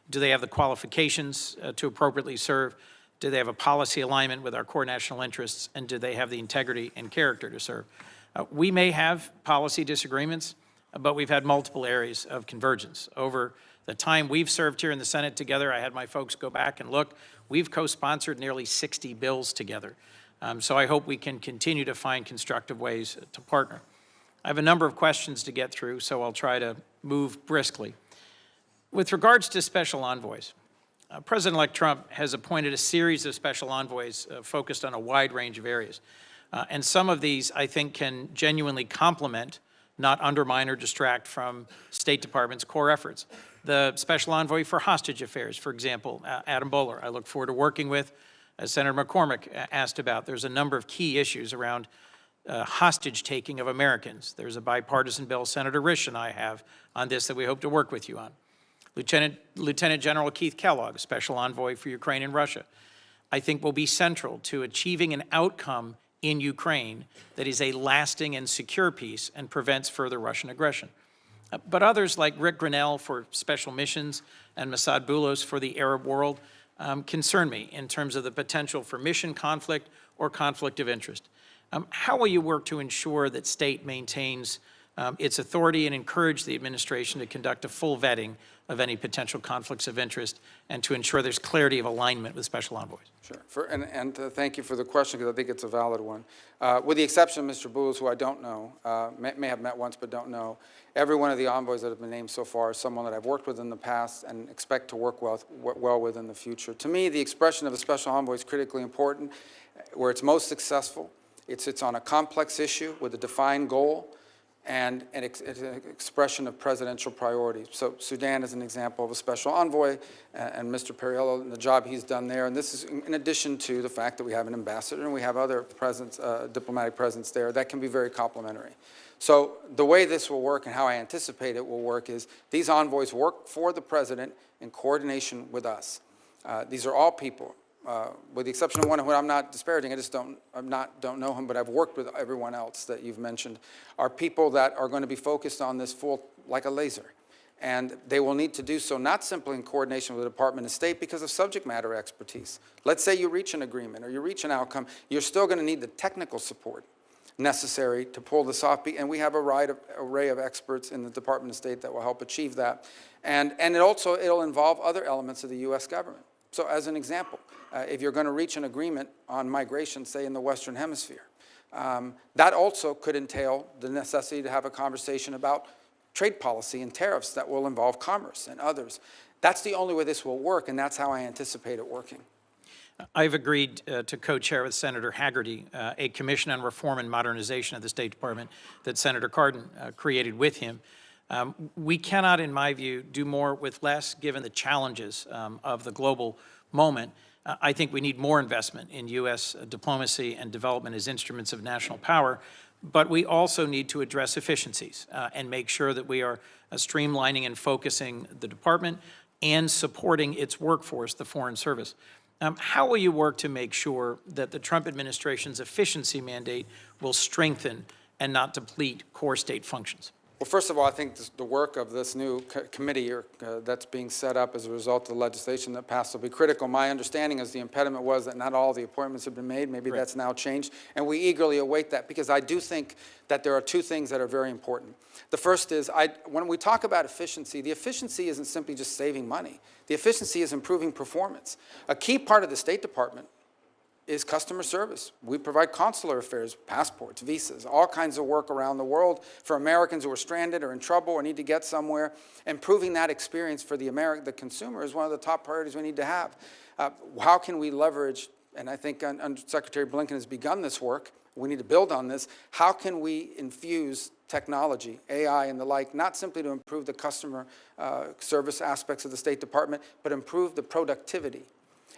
Do they have the qualifications to appropriately serve? Do they have a policy alignment with our core national interests? And do they have the integrity and character to serve? We may have policy disagreements, but we've had multiple areas of convergence. Over the time we've served here in the Senate together, I had my folks go back and look. We've co-sponsored nearly 60 bills together. So I hope we can continue to find constructive ways to partner. I have a number of questions to get through, so I'll try to move briskly. With regards to special envoys, President-elect Trump has appointed a series of special envoys focused on a wide range of areas. And some of these, I think, can genuinely complement, not undermine or distract from State Department's core efforts. The special envoy for hostage affairs, for example, Adam Boehler, I look forward to working with. As Senator McCormick asked about, there's a number of key issues around hostage taking of Americans. There's a bipartisan bill Senator Risch and I have on this that we hope to work with you on. Lieutenant General Keith Kellogg, Special Envoy for Ukraine and Russia, I think will be central to achieving an outcome in Ukraine that is a lasting and secure peace and prevents further Russian aggression. But others like Rick Grinnell for special missions and Masad Boulos for the Arab world concern me in terms of the potential for mission conflict or conflict of interest. How will you work to ensure that state maintains its authority and encourage the administration to conduct a full vetting of any potential conflicts of interest and to ensure there's clarity of alignment with special envoys? Sure. Thank you for the question, because I think it's a valid one. With the exception of Mr. Boulos, who I don't know, may have met once but don't know, every one of the envoys that have been named so far is someone that I've worked with in the past and expect to work well with in the future. To me, the expression of a special envoy is critically important. Where it's most successful, it's on a complex issue with a defined goal and an expression of presidential priorities. So Sudan is an example of a special envoy, and Mr. Perriello and the job he's done there. And this is in addition to the fact that we have an ambassador and we have other diplomatic presence there that can be very complementary. So the way this will work and how I anticipate it will work is these envoys work for the president in coordination with us. These are all people. With the exception of one who I'm not disparaging, I just don't know him, but I've worked with everyone else that you've mentioned, are people that are going to be focused on this like a laser. And they will need to do so not simply in coordination with the Department of State because of subject matter expertise. Let's say you reach an agreement or you reach an outcome, you're still going to need the technical support necessary to pull this off, and we have a array of experts in the Department of State that will help achieve that. And it'll involve other elements of the U.S. government. So as an example, if you're going to reach an agreement on migration, say in the Western Hemisphere, that also could entail the necessity to have a conversation about trade policy and tariffs that will involve commerce and others. That's the only way this will work, and that's how I anticipate it working. I've agreed to co-chair with Senator Haggerty a commission on reform and modernization of the State Department that Senator Cardin created with him. We cannot, in my view, do more with less given the challenges of the global moment. I think we need more investment in U.S. diplomacy and development as instruments of national power, but we also need to address efficiencies and make sure that we are streamlining and focusing the department and supporting its workforce, the Foreign Service. How will you work to make sure that the Trump administration's efficiency mandate will strengthen and not deplete core state functions? Well, first of all, I think the work of this new committee that's being set up as a result of the legislation that passed will be critical. My understanding is the impediment was that not all the appointments have been made. Maybe that's now changed, and we eagerly await that, because I do think that there are two things that are very important. The first is, when we talk about efficiency, the efficiency isn't simply just saving money. The efficiency is improving performance. A key part of the State Department is customer service. We provide consular affairs, passports, visas, all kinds of work around the world for Americans who are stranded or in trouble or need to get somewhere. Improving that experience for the consumer is one of the top priorities we need to have. How can we leverage, and I think Secretary Blinken has begun this work, we need to build on this, how can we infuse technology, AI and the like, not simply to improve the customer service aspects of the State Department, but improve the productivity.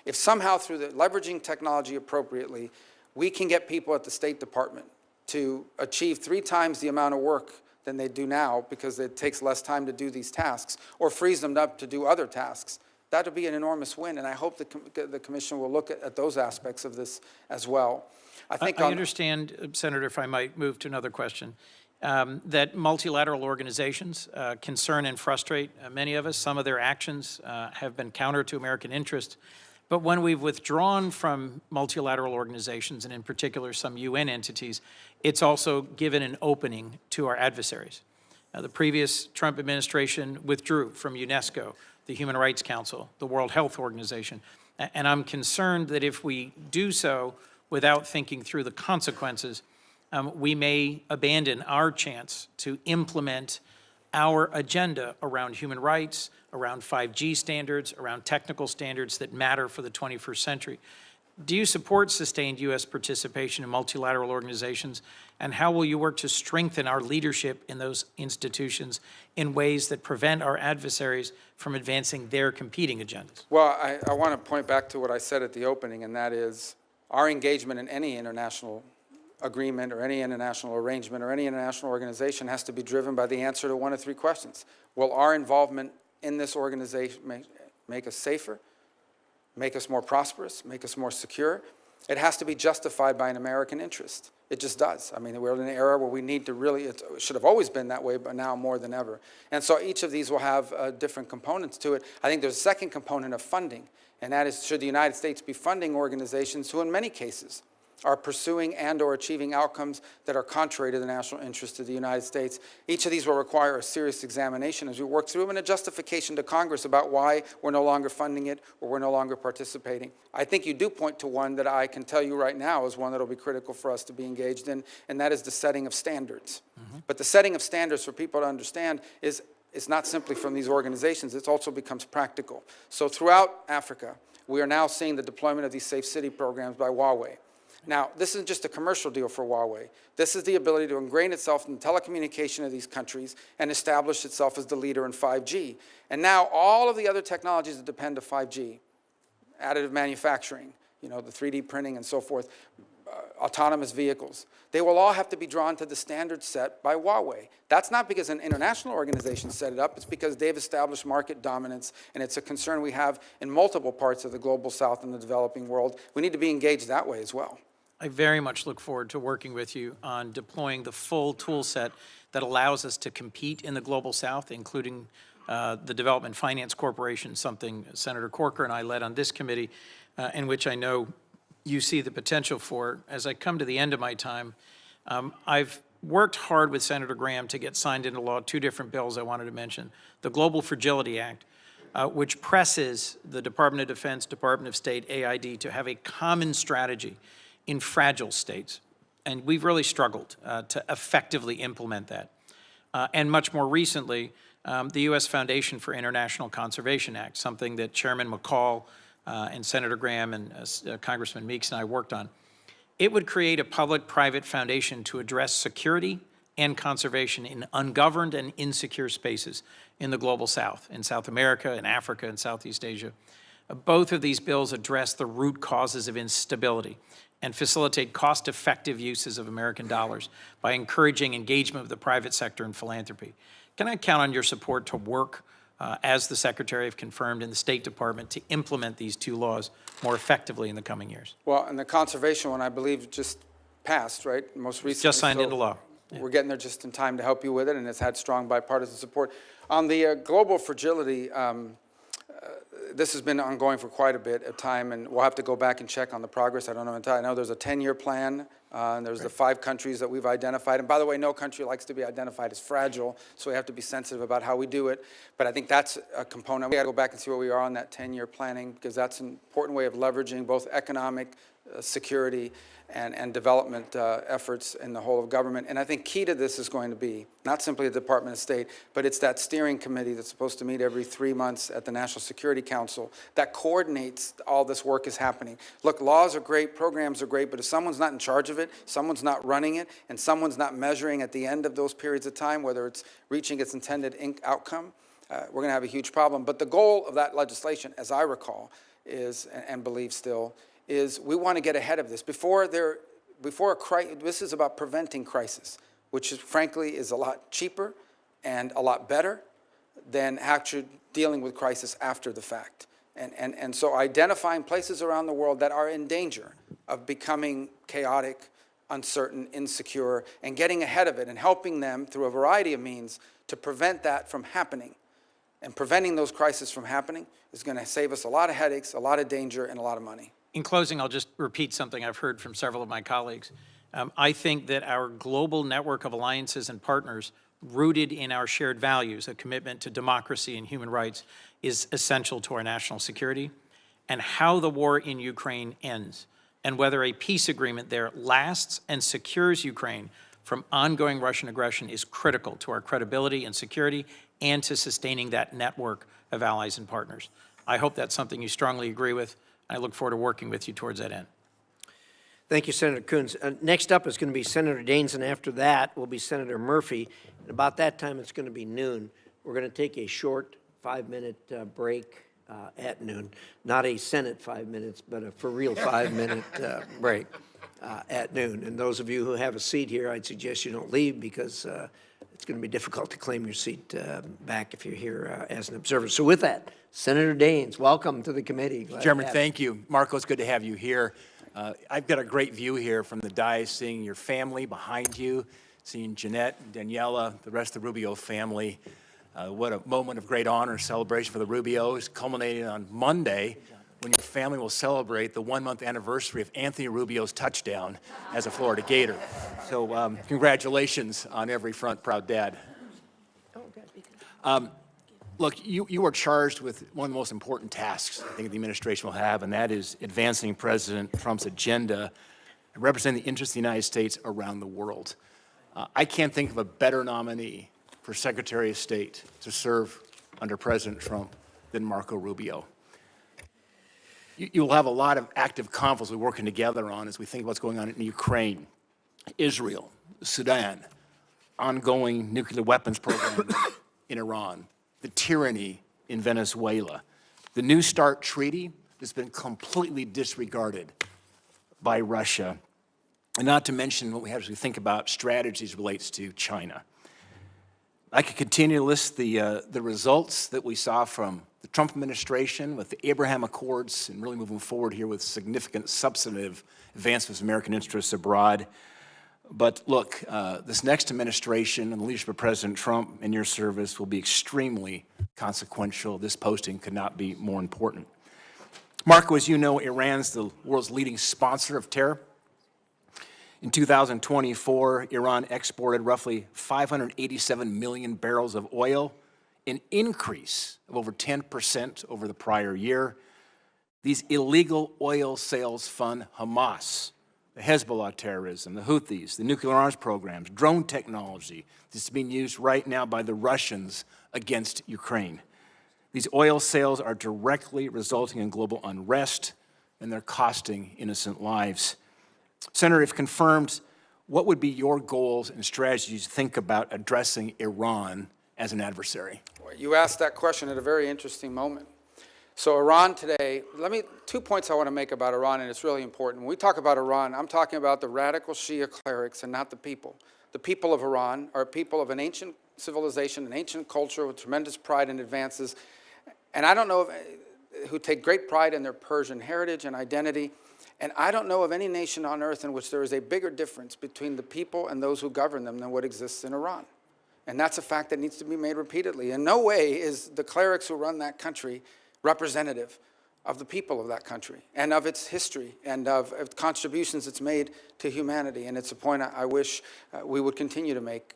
If somehow through leveraging technology appropriately, we can get people at the State Department to achieve 3 times the amount of work than they do now, because it takes less time to do these tasks, or frees them up to do other tasks, that would be an enormous win. And I hope the Commission will look at those aspects of this as well. I understand, Senator, if I might move to another question, that multilateral organizations concern and frustrate many of us. Some of their actions have been counter to American interest. But when we've withdrawn from multilateral organizations, and in particular some UN entities, it's also given an opening to our adversaries. The previous Trump administration withdrew from UNESCO, the Human Rights Council, the World Health Organization. And I'm concerned that if we do so without thinking through the consequences, we may abandon our chance to implement our agenda around human rights, around 5G standards, around technical standards that matter for the 21st century. Do you support sustained U.S. participation in multilateral organizations, and how will you work to strengthen our leadership in those institutions in ways that prevent our adversaries from advancing their competing agendas? Well, I want to point back to what I said at the opening, and that is our engagement in any international agreement or any international arrangement or any international organization has to be driven by the answer to one of 3 questions. Will our involvement in this organization make us safer, make us more prosperous, make us more secure? It has to be justified by an American interest. It just does. I mean, we're in an era where we need to really, it should have always been that way, but now more than ever. And so each of these will have different components to it. I think there's a second component of funding, and that is, should the United States be funding organizations who in many cases are pursuing and or achieving outcomes that are contrary to the national interest of the United States. Each of these will require a serious examination as we work through them, and a justification to Congress about why we're no longer funding it or we're no longer participating. I think you do point to one that I can tell you right now is one that will be critical for us to be engaged in, and that is the setting of standards. But the setting of standards, for people to understand, is it's not simply from these organizations, it also becomes practical. So throughout Africa, we are now seeing the deployment of these safe city programs by Huawei. Now, this isn't just a commercial deal for Huawei. This is the ability to ingrain itself in the telecommunication of these countries and establish itself as the leader in 5G. And now all of the other technologies that depend on 5G, additive manufacturing, the 3D printing and so forth, autonomous vehicles, they will all have to be drawn to the standards set by Huawei. That's not because an international organization set it up, it's because they've established market dominance, and it's a concern we have in multiple parts of the global south and the developing world. We need to be engaged that way as well. I very much look forward to working with you on deploying the full tool set that allows us to compete in the global south, including the Development Finance Corporation, something Senator Corker and I led on this committee, in which I know you see the potential for. As I come to the end of my time, I've worked hard with Senator Graham to get signed into law 2 different bills I wanted to mention. The Global Fragility Act, which presses the Department of Defense, Department of State, AID to have a common strategy in fragile states. And we've really struggled to effectively implement that. And much more recently, the U.S. Foundation for International Conservation Act, something that Chairman McCall and Senator Graham and Congressman Meeks and I worked on. It would create a public-private foundation to address security and conservation in ungoverned and insecure spaces in the global south, in South America, in Africa, and Southeast Asia. Both of these bills address the root causes of instability and facilitate cost-effective uses of American dollars by encouraging engagement with the private sector and philanthropy. Can I count on your support to work as the Secretary have confirmed in the State Department, to implement these two laws more effectively in the coming years. Well, and the conservation one, I believe, just passed, right? Most recently. Just signed so into law. Yeah. We're getting there just in time to help you with it, and it's had strong bipartisan support. On the global fragility, this has been ongoing for quite a bit of time, and we'll have to go back and check on the progress. I don't know until I know there's a 10-year plan, and there's the 5 countries that we've identified. And by the way, no country likes to be identified as fragile, so we have to be sensitive about how we do it. But I think that's a component. We got to go back and see where we are on that 10-year planning, because that's an important way of leveraging both economic security and development efforts in the whole of government. And I think key to this is going to be not simply the Department of State, but it's that steering committee that's supposed to meet every 3 months at the National Security Council that coordinates all this work is happening. Look, laws are great, programs are great, but if someone's not in charge of it, someone's not running it, and someone's not measuring at the end of those periods of time whether it's reaching its intended outcome, we're going to have a huge problem. But the goal of that legislation, as I recall, is, and believe still, is we want to get ahead of this before a crisis. This is about preventing crisis, which is, frankly, is a lot cheaper and a lot better than actually dealing with crisis after the fact. And so identifying places around the world that are in danger of becoming chaotic, uncertain, insecure, and getting ahead of it and helping them through a variety of means to prevent that from happening. And preventing those crises from happening is going to save us a lot of headaches, a lot of danger, and a lot of money. In closing, I'll just repeat something I've heard from several of my colleagues. I think that our global network of alliances and partners rooted in our shared values, a commitment to democracy and human rights, is essential to our national security. And how the war in Ukraine ends, and whether a peace agreement there lasts and secures Ukraine from ongoing Russian aggression, is critical to our credibility and security and to sustaining that network of allies and partners. I hope that's something you strongly agree with. I look forward to working with you towards that end. Thank you, Senator Coons. Next up is going to be Senator Daines, and after that will be Senator Murphy. And about that time, it's going to be noon. We're going to take a short 5-minute break at noon. Not a Senate 5 minutes, but a for real 5-minute break at noon. And those of you who have a seat here, I'd suggest you don't leave, because it's going to be difficult to claim your seat back if you're here as an observer. So with that, Senator Daines, welcome to the committee. Chairman, thank you. Marco, it's good to have you here. I've got a great view here from the dais, seeing your family behind you, seeing Jeanette, Daniela, the rest of the Rubio family. What a moment of great honor, celebration for the Rubios, culminating on Monday, when your family will celebrate the 1-month anniversary of Anthony Rubio's touchdown as a Florida Gator. So congratulations on every front, proud dad. Look, you are charged with one of the most important tasks I think the administration will have, and that is advancing President Trump's agenda and representing the interests of the United States around the world. I can't think of a better nominee for Secretary of State to serve under President Trump than Marco Rubio. You'll have a lot of active conflicts we're working together on as we think about what's going on in Ukraine, Israel, Sudan, ongoing nuclear weapons programs in Iran, the tyranny in Venezuela, the New START treaty that's been completely disregarded by Russia, and not to mention what we have to think about strategies relates to China. I could continue to list the results that we saw from the Trump administration with the Abraham Accords and really moving forward here with significant substantive advancements of American interests abroad. But look, this next administration and the leadership of President Trump and your service will be extremely consequential. This posting could not be more important. Marco, as you know, Iran's the world's leading sponsor of terror. In 2024, Iran exported roughly 587 million barrels of oil, an increase of over 10% over the prior year. These illegal oil sales fund Hamas, the Hezbollah terrorism, the Houthis, the nuclear arms programs, drone technology that's being used right now by the Russians against Ukraine. These oil sales are directly resulting in global unrest, and they're costing innocent lives. Senator, if confirmed, what would be your goals and strategies to think about addressing Iran as an adversary? You asked that question at a very interesting moment. So Iran today, 2 points I want to make about Iran, and it's really important. When we talk about Iran, I'm talking about the radical Shia clerics and not the people. The people of Iran are people of an ancient civilization, an ancient culture with tremendous pride and advances. And I don't know who take great pride in their Persian heritage and identity. And I don't know of any nation on earth in which there is a bigger difference between the people and those who govern them than what exists in Iran. And that's a fact that needs to be made repeatedly. In no way is the clerics who run that country representative of the people of that country and of its history and of contributions it's made to humanity. And it's a point I wish we would continue to make.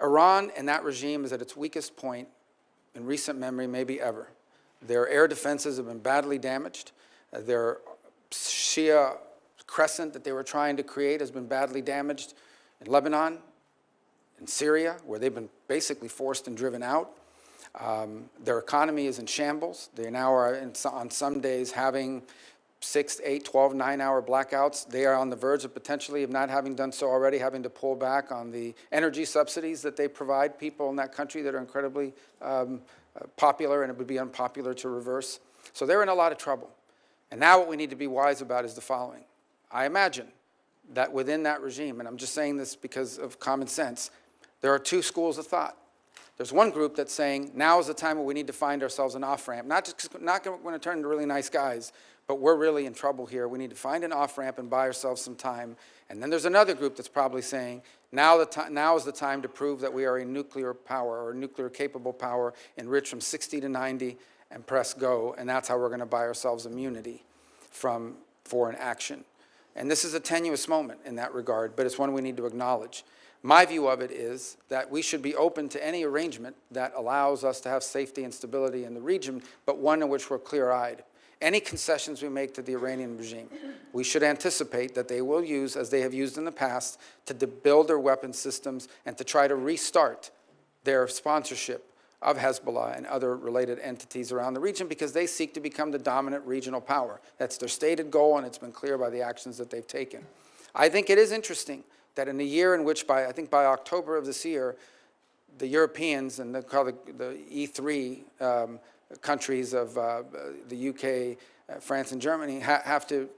Iran and that regime is at its weakest point in recent memory, maybe ever. Their air defenses have been badly damaged. Their Shia crescent that they were trying to create has been badly damaged in Lebanon, in Syria, where they've been basically forced and driven out. Their economy is in shambles. They now are, on some days, having 6, 8, 12, 9-hour blackouts. They are on the verge of potentially, if not having done so already, having to pull back on the energy subsidies that they provide people in that country that are incredibly popular, and it would be unpopular to reverse. So they're in a lot of trouble. And now what we need to be wise about is the following. I imagine that within that regime, and I'm just saying this because of common sense, there are two schools of thought. There's one group that's saying, now is the time where we need to find ourselves an off-ramp. Not going to turn into really nice guys, but we're really in trouble here. We need to find an off-ramp and buy ourselves some time. And then there's another group that's probably saying, now is the time to prove that we are a nuclear power or a nuclear-capable power, enriched from 60 to 90, and press go. And that's how we're going to buy ourselves immunity from foreign action. And this is a tenuous moment in that regard, but it's one we need to acknowledge. My view of it is that we should be open to any arrangement that allows us to have safety and stability in the region, but one in which we're clear-eyed. Any concessions we make to the Iranian regime, we should anticipate that they will use, as they have used in the past, to build their weapons systems and to try to restart their sponsorship of Hezbollah and other related entities around the region, because they seek to become the dominant regional power. That's their stated goal, and it's been clear by the actions that they've taken. I think it is interesting that in a year in which, I think by October of this year, the Europeans and the E3 countries of the UK, France, and Germany have to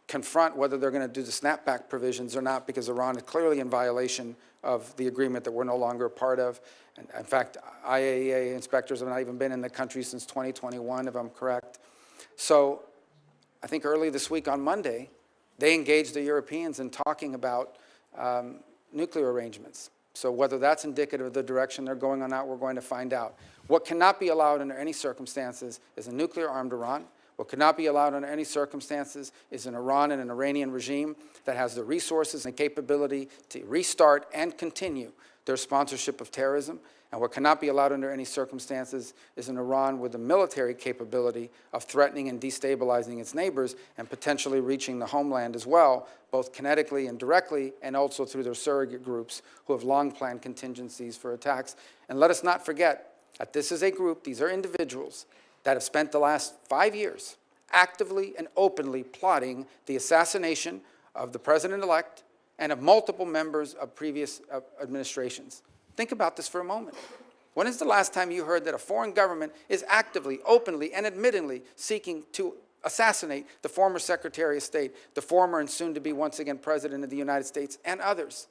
confront whether they're going to do the snapback provisions or not, because Iran is clearly in violation of the agreement that we're no longer a part of. And in fact, IAEA inspectors have not even been in the country since 2021, if I'm correct. So I think early this week on Monday, they engaged the Europeans in talking about nuclear arrangements. So whether that's indicative of the direction they're going on out, we're going to find out. What cannot be allowed under any circumstances is a nuclear-armed Iran. What cannot be allowed under any circumstances is an Iran and an Iranian regime that has the resources and capability to restart and continue their sponsorship of terrorism. And what cannot be allowed under any circumstances is an Iran with the military capability of threatening and destabilizing its neighbors and potentially reaching the homeland as well, both kinetically and directly, and also through their surrogate groups who have long planned contingencies for attacks. And let us not forget that this is a group, these are individuals that have spent the last 5 years actively and openly plotting the assassination of the president-elect and of multiple members of previous administrations. Think about this for a moment. When is the last time you heard that a foreign government is actively, openly, and admittingly seeking to assassinate the former Secretary of State, the former and soon-to-be once again President of the United States, and others,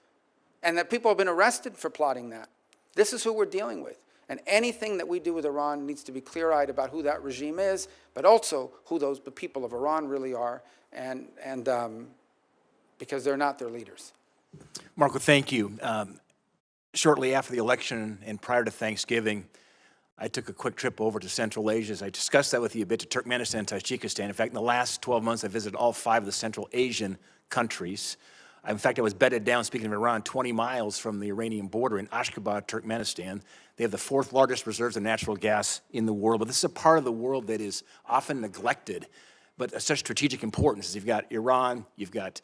and that people have been arrested for plotting that? This is who we're dealing with. And anything that we do with Iran needs to be clear-eyed about who that regime is, but also who the people of Iran really are, and because they're not their leaders. Marco, thank you. Shortly after the election and prior to Thanksgiving, I took a quick trip over to Central Asia. As I discussed that with you a bit, to Turkmenistan and Tajikistan. In fact, in the last 12 months, I visited all 5 of the Central Asian countries. In fact, I was bedded down, speaking of Iran, 20 miles from the Iranian border in Ashgabat, Turkmenistan. They have the 4th largest reserves of natural gas in the world. But this is a part of the world that is often neglected, but of such strategic importance. You've got Iran, you've got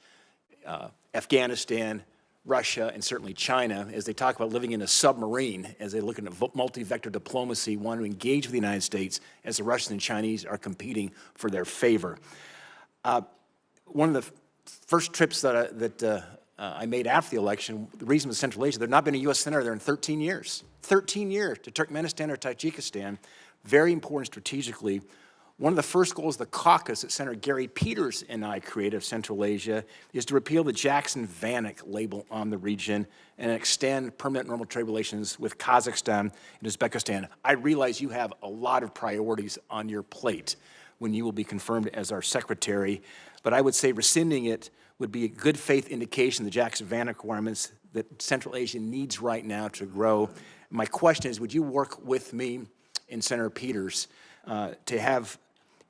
Afghanistan, Russia, and certainly China, as they talk about living in a submarine, as they look at multi-vector diplomacy, want to engage with the United States as the Russians and Chinese are competing for their favor. One of the first trips that I made after the election, the reason was Central Asia, there had not been a U.S. senator there in 13 years. 13 years to Turkmenistan or Tajikistan, very important strategically. One of the first goals of the caucus that Senator Gary Peters and I created of Central Asia is to repeal the Jackson-Vanik label on the region and extend permanent normal trade relations with Kazakhstan and Uzbekistan. I realize you have a lot of priorities on your plate when you will be confirmed as our secretary, but I would say rescinding it would be a good faith indication of the Jackson-Vanik requirements that Central Asia needs right now to grow. My question is, would you work with me and Senator Peters to have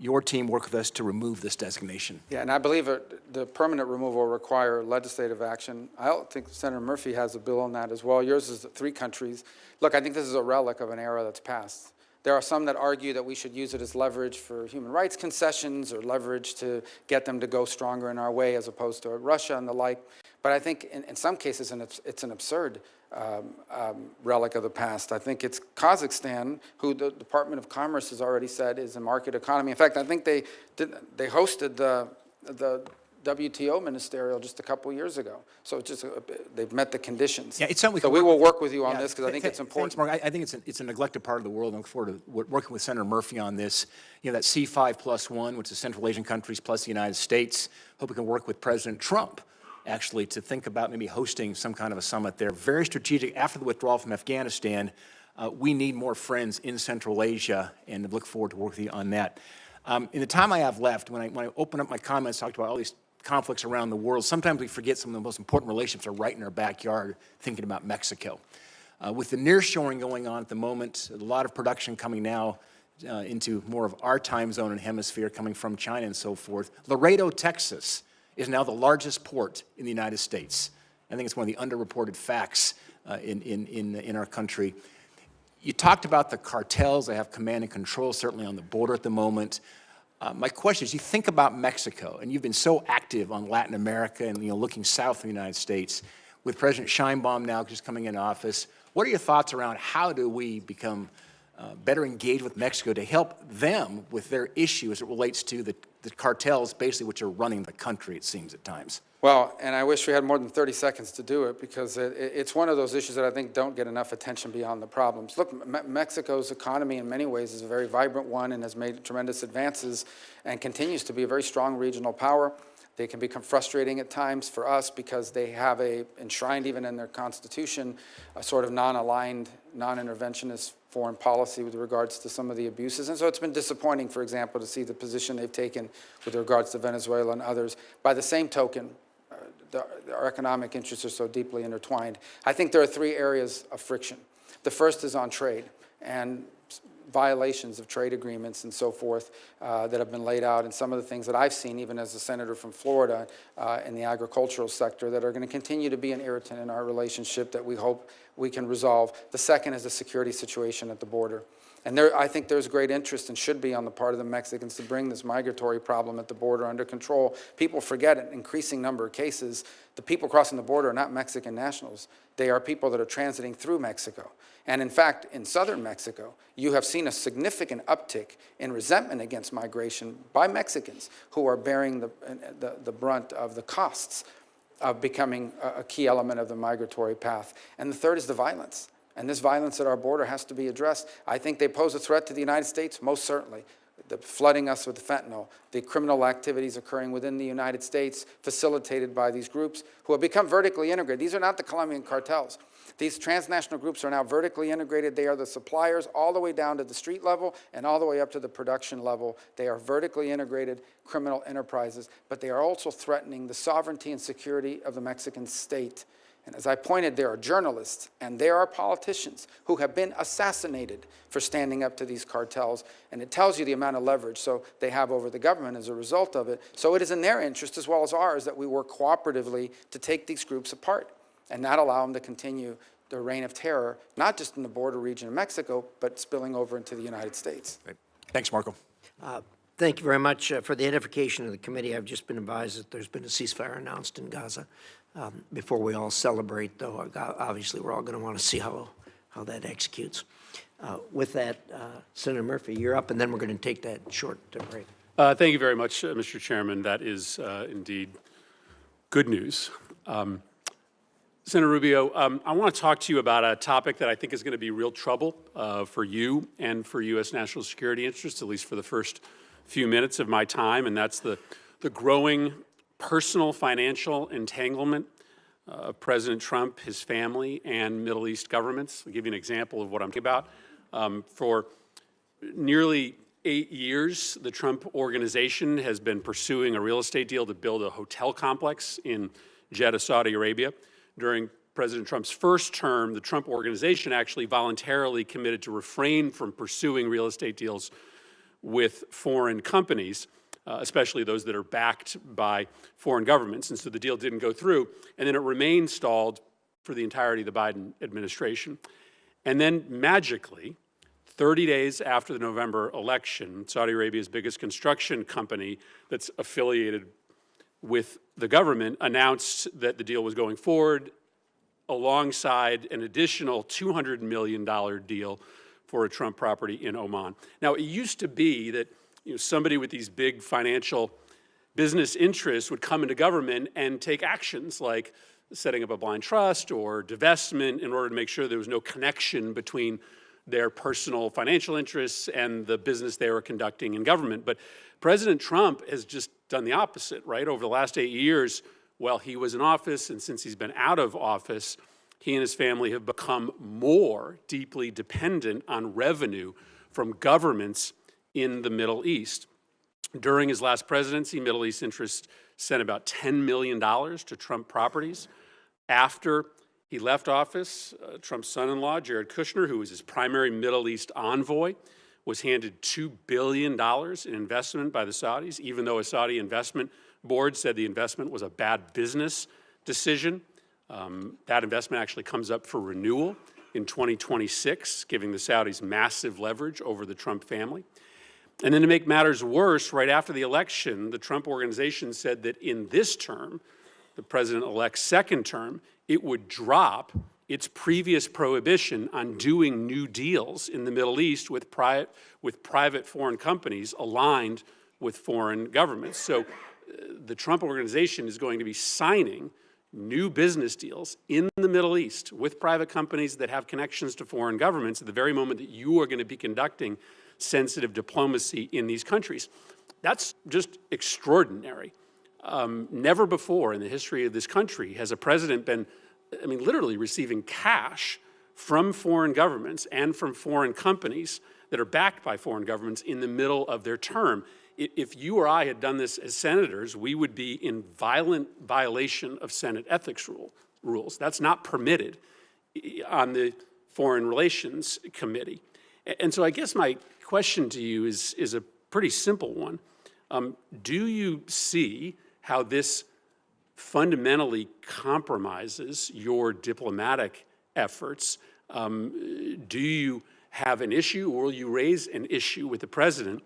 your team work with us to remove this designation? Yeah, and I believe the permanent removal will require legislative action. I don't think Senator Murphy has a bill on that as well. Yours is 3 countries. Look, I think this is a relic of an era that's passed. There are some that argue that we should use it as leverage for human rights concessions or leverage to get them to go stronger in our way as opposed to Russia and the like. But I think in some cases it's an absurd relic of the past. I think it's Kazakhstan, who the Department of Commerce has already said is a market economy. In fact, I think they hosted the WTO ministerial just a couple years ago. So it's just they've met the conditions. Yeah, it's something so we will work with you on this because I think it's important. Thanks, Mark. I think it's a neglected part of the world. I look forward to working with Senator Murphy on this. You know, that C5+1, which is Central Asian countries plus the United States. Hope we can work with President Trump actually to think about maybe hosting some kind of a summit there. Very strategic. After the withdrawal from Afghanistan, we need more friends in Central Asia, and look forward to working with you on that. In the time I have left, when I open up my comments, talked about all these conflicts around the world, sometimes we forget some of the most important relationships are right in our backyard, thinking about Mexico. With the nearshoring going on at the moment, a lot of production coming now into more of our time zone and hemisphere coming from China and so forth. Laredo, Texas is now the largest port in the United States. I think it's one of the underreported facts in our country. You talked about the cartels. They have command and control, certainly on the border at the moment. My question is, you think about Mexico, and you've been so active on Latin America and looking south of the United States, with President Sheinbaum now just coming in office. What are your thoughts around how do we become better engaged with Mexico to help them with their issue as it relates to the cartels, basically, which are running the country, it seems at times? Well, and I wish we had more than 30 seconds to do it because it's one of those issues that I think don't get enough attention beyond the problems. Look, Mexico's economy in many ways is a very vibrant one and has made tremendous advances and continues to be a very strong regional power. They can become frustrating at times for us because they have enshrined even in their constitution, a sort of non-aligned, non-interventionist foreign policy with regards to some of the abuses. And so it's been disappointing, for example, to see the position they've taken with regards to Venezuela and others. By the same token, our economic interests are so deeply intertwined. I think there are 3 areas of friction. The first is on trade and violations of trade agreements and so forth that have been laid out, and some of the things that I've seen, even as a senator from Florida in the agricultural sector, that are going to continue to be an irritant in our relationship that we hope we can resolve. The second is the security situation at the border. And I think there's great interest and should be on the part of the Mexicans to bring this migratory problem at the border under control. People forget an increasing number of cases. The people crossing the border are not Mexican nationals. They are people that are transiting through Mexico. And in fact, in southern Mexico, you have seen a significant uptick in resentment against migration by Mexicans who are bearing the brunt of the costs of becoming a key element of the migratory path. And the third is the violence. And this violence at our border has to be addressed. I think they pose a threat to the United States, most certainly. The flooding us with fentanyl, the criminal activities occurring within the United States, facilitated by these groups who have become vertically integrated. These are not the Colombian cartels. These transnational groups are now vertically integrated. They are the suppliers all the way down to the street level and all the way up to the production level. They are vertically integrated criminal enterprises, but they are also threatening the sovereignty and security of the Mexican state. And as I pointed, there are journalists and there are politicians who have been assassinated for standing up to these cartels. And it tells you the amount of leverage they have over the government as a result of it. So it is in their interest as well as ours that we work cooperatively to take these groups apart and not allow them to continue their reign of terror, not just in the border region of Mexico, but spilling over into the United States. Great. Thanks, Marco. Thank you very much for the edification of the committee. I've just been advised that there's been a ceasefire announced in Gaza. Before we all celebrate, though, obviously we're all going to want to see how that executes. With that, Senator Murphy, you're up, and then we're going to take that short break. Thank you very much, Mr. Chairman. That is indeed good news. Senator Rubio, I want to talk to you about a topic that I think is going to be real trouble for you and for U.S. national security interests, at least for the first few minutes of my time, and that's the growing personal financial entanglement of President Trump, his family, and Middle East governments. I'll give you an example of what I'm talking about. For nearly 8 years, the Trump organization has been pursuing a real estate deal to build a hotel complex in Jeddah, Saudi Arabia. During President Trump's first term, the Trump organization actually voluntarily committed to refrain from pursuing real estate deals with foreign companies, especially those that are backed by foreign governments. And so the deal didn't go through, and then it remained stalled for the entirety of the Biden administration. And then magically, 30 days after the November election, Saudi Arabia's biggest construction company that's affiliated with the government announced that the deal was going forward alongside an additional $200 million deal for a Trump property in Oman. Now, it used to be that somebody with these big financial business interests would come into government and take actions like setting up a blind trust or divestment in order to make sure there was no connection between their personal financial interests and the business they were conducting in government. But President Trump has just done the opposite, right? Over the last 8 years, while he was in office and since he's been out of office, he and his family have become more deeply dependent on revenue from governments in the Middle East. During his last presidency, Middle East interests sent about $10 million to Trump properties. After he left office, Trump's son-in-law, Jared Kushner, who was his primary Middle East envoy, was handed $2 billion in investment by the Saudis, even though a Saudi investment board said the investment was a bad business decision. That investment actually comes up for renewal in 2026, giving the Saudis massive leverage over the Trump family. And then to make matters worse, right after the election, the Trump organization said that in this term, the president-elect's second term, it would drop its previous prohibition on doing new deals in the Middle East with private foreign companies aligned with foreign governments. So the Trump organization is going to be signing new business deals in the Middle East with private companies that have connections to foreign governments at the very moment that you are going to be conducting sensitive diplomacy in these countries. That's just extraordinary. Never before in the history of this country has a president been, literally receiving cash from foreign governments and from foreign companies that are backed by foreign governments in the middle of their term. If you or I had done this as senators, we would be in violent violation of Senate ethics rules. That's not permitted on the Foreign Relations Committee. And so I guess my question to you is a pretty simple one. Do you see how this fundamentally compromises your diplomatic efforts? Do you have an issue, or will you raise an issue with the president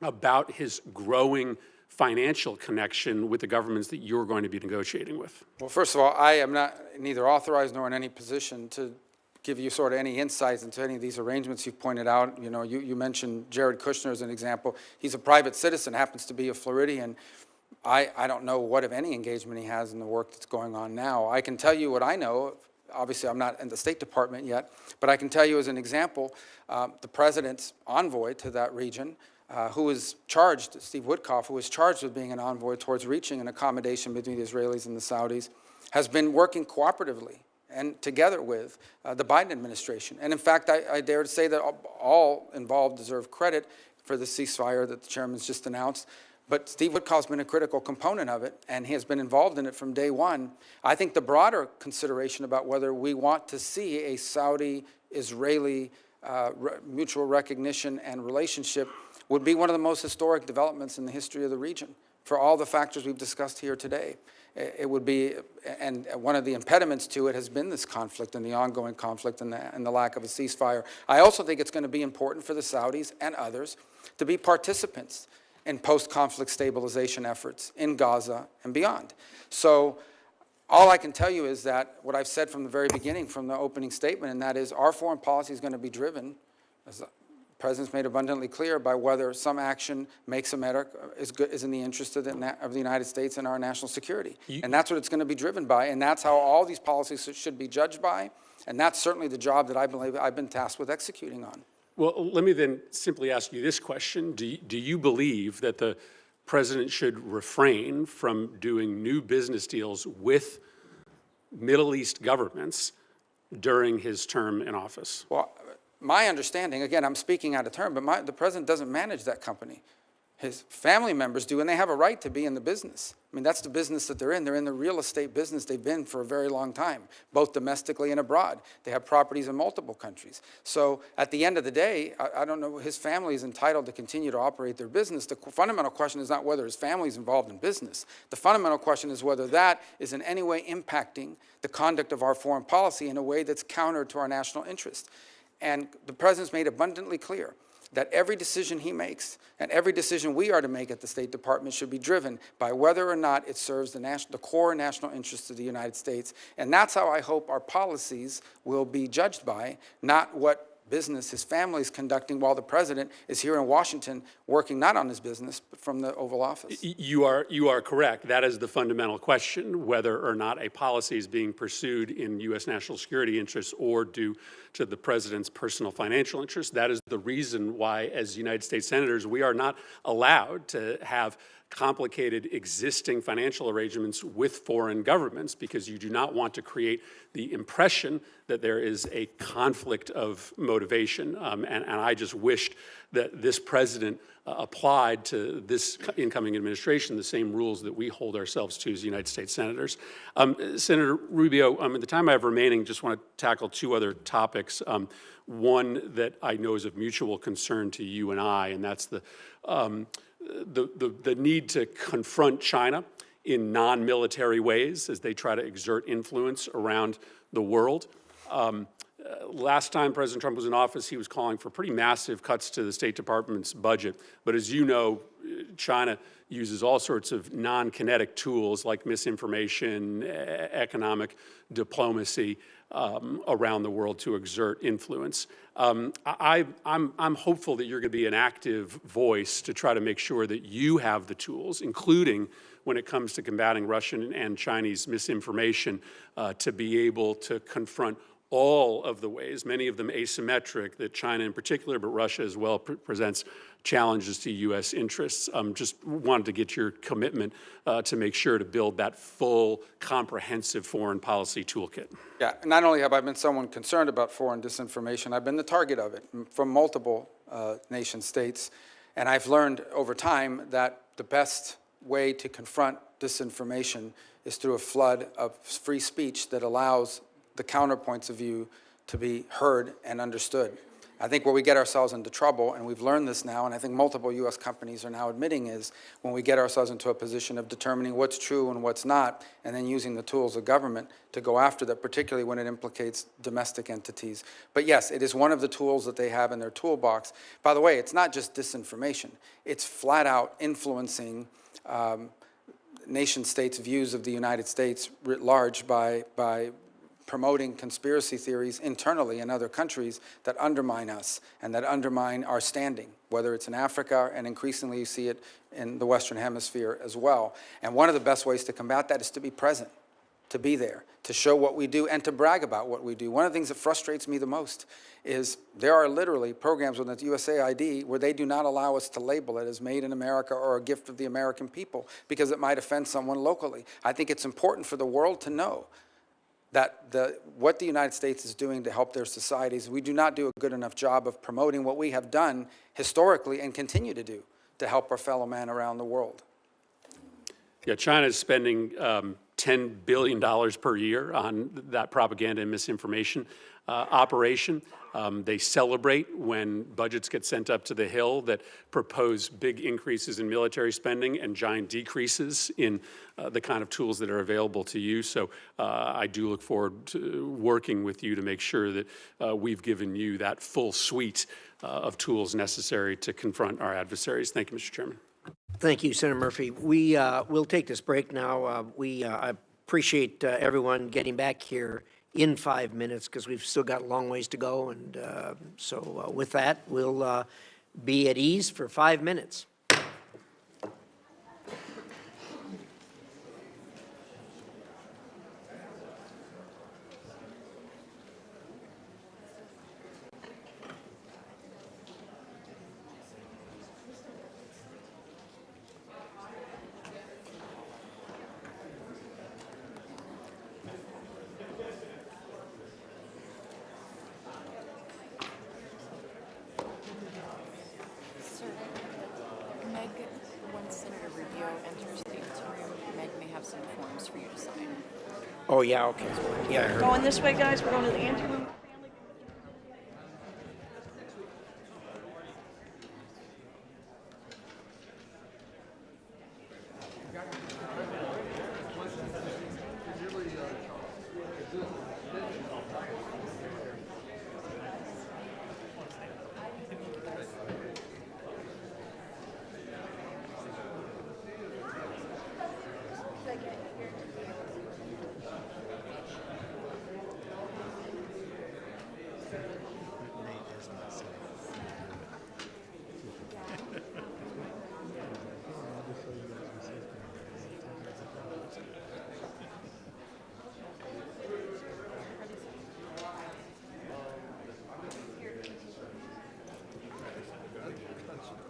about his growing financial connection with the governments that you're going to be negotiating with? Well, first of all, I am neither authorized nor in any position to give you sort of any insights into any of these arrangements you've pointed out. You mentioned Jared Kushner as an example. He's a private citizen, happens to be a Floridian. I don't know what, if any, engagement he has in the work that's going on now. I can tell you what I know. Obviously, I'm not in the State Department yet, but I can tell you as an example, the president's envoy to that region, who was charged, Steve Witkoff, who was charged with being an envoy towards reaching an accommodation between the Israelis and the Saudis, has been working cooperatively and together with the Biden administration. And in fact, I dare to say that all involved deserve credit for the ceasefire that the chairman's just announced. But Steve Witkoff's been a critical component of it, and he has been involved in it from day one. I think the broader consideration about whether we want to see a Saudi-Israeli mutual recognition and relationship would be one of the most historic developments in the history of the region for all the factors we've discussed here today. It would be, and one of the impediments to it has been this conflict and the ongoing conflict and the lack of a ceasefire. I also think it's going to be important for the Saudis and others to be participants in post-conflict stabilization efforts in Gaza and beyond. So all I can tell you is that what I've said from the very beginning, from the opening statement, and that is our foreign policy is going to be driven, as the President's made abundantly clear, by whether some action makes America is in the interest of the United States and our national security. And that's what it's going to be driven by, and that's how all these policies should be judged by, and that's certainly the job that I believe I've been tasked with executing on. Well, let me then simply ask you this question. Do you believe that the president should refrain from doing new business deals with Middle East governments during his term in office? Well, my understanding, again, I'm speaking out of turn, but the president doesn't manage that company. His family members do, and they have a right to be in the business. I mean, that's the business that they're in. They're in the real estate business. They've been for a very long time, both domestically and abroad. They have properties in multiple countries. So at the end of the day, I don't know, his family is entitled to continue to operate their business. The fundamental question is not whether his family is involved in business. The fundamental question is whether that is in any way impacting the conduct of our foreign policy in a way that's counter to our national interest. And the president's made abundantly clear that every decision he makes and every decision we are to make at the State Department should be driven by whether or not it serves the core national interests of the United States. And that's how I hope our policies will be judged by, not what business his family is conducting while the president is here in Washington working not on his business, but from the Oval Office. You are correct. That is the fundamental question, whether or not a policy is being pursued in U.S. national security interests or due to the president's personal financial interests. That is the reason why, as United States senators, we are not allowed to have complicated existing financial arrangements with foreign governments, because you do not want to create the impression that there is a conflict of motivation. And I just wished that this president applied to this incoming administration the same rules that we hold ourselves to as United States senators. Senator Rubio, in the time I have remaining, just want to tackle two other topics. One that I know is of mutual concern to you and I, and that's the need to confront China in non-military ways as they try to exert influence around the world. Last time President Trump was in office, he was calling for pretty massive cuts to the State Department's budget. But as you know, China uses all sorts of non-kinetic tools like misinformation, economic diplomacy around the world to exert influence. I'm hopeful that you're going to be an active voice to try to make sure that you have the tools, including when it comes to combating Russian and Chinese misinformation, to be able to confront all of the ways, many of them asymmetric, that China in particular, but Russia as well, presents challenges to U.S. interests. Just wanted to get your commitment to make sure to build that full, comprehensive foreign policy toolkit. Yeah, not only have I been someone concerned about foreign disinformation, I've been the target of it from multiple nation states. And I've learned over time that the best way to confront disinformation is through a flood of free speech that allows the counterpoints of view to be heard and understood. I think where we get ourselves into trouble, and we've learned this now, and I think multiple U.S. companies are now admitting, is when we get ourselves into a position of determining what's true and what's not, and then using the tools of government to go after that, particularly when it implicates domestic entities. But yes, it is one of the tools that they have in their toolbox. By the way, it's not just disinformation. It's flat out influencing nation states' views of the United States writ large by promoting conspiracy theories internally in other countries that undermine us and that undermine our standing, whether it's in Africa, and increasingly you see it in the Western Hemisphere as well. And one of the best ways to combat that is to be present, to be there, to show what we do, and to brag about what we do. One of the things that frustrates me the most is there are literally programs within the USAID where they do not allow us to label it as made in America or a gift of the American people because it might offend someone locally. I think it's important for the world to know that what the United States is doing to help their societies, we do not do a good enough job of promoting what we have done historically and continue to do to help our fellow man around the world. Yeah, China is spending $10 billion per year on that propaganda and misinformation operation. They celebrate when budgets get sent up to the Hill that propose big increases in military spending and giant decreases in the kind of tools that are available to you. So I do look forward to working with you to make sure that we've given you that full suite of tools necessary to confront our adversaries. Thank you, Mr. Chairman. Thank you, Senator Murphy. We'll take this break now. I appreciate everyone getting back here in 5 minutes because we've still got a long ways to go. And so with that, we'll be at ease for 5 minutes. Once Senator Rubio enters the room, Meg may have some forms for you to sign. Oh, yeah, okay. Yeah, I heard. Going this way, guys. We're going to the anteroom.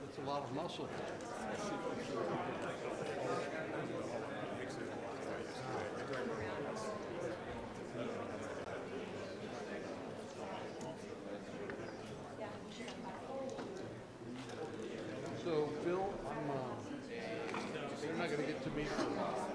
It's a lot of muscle. So, Phil, you're not going to get to meet for a while.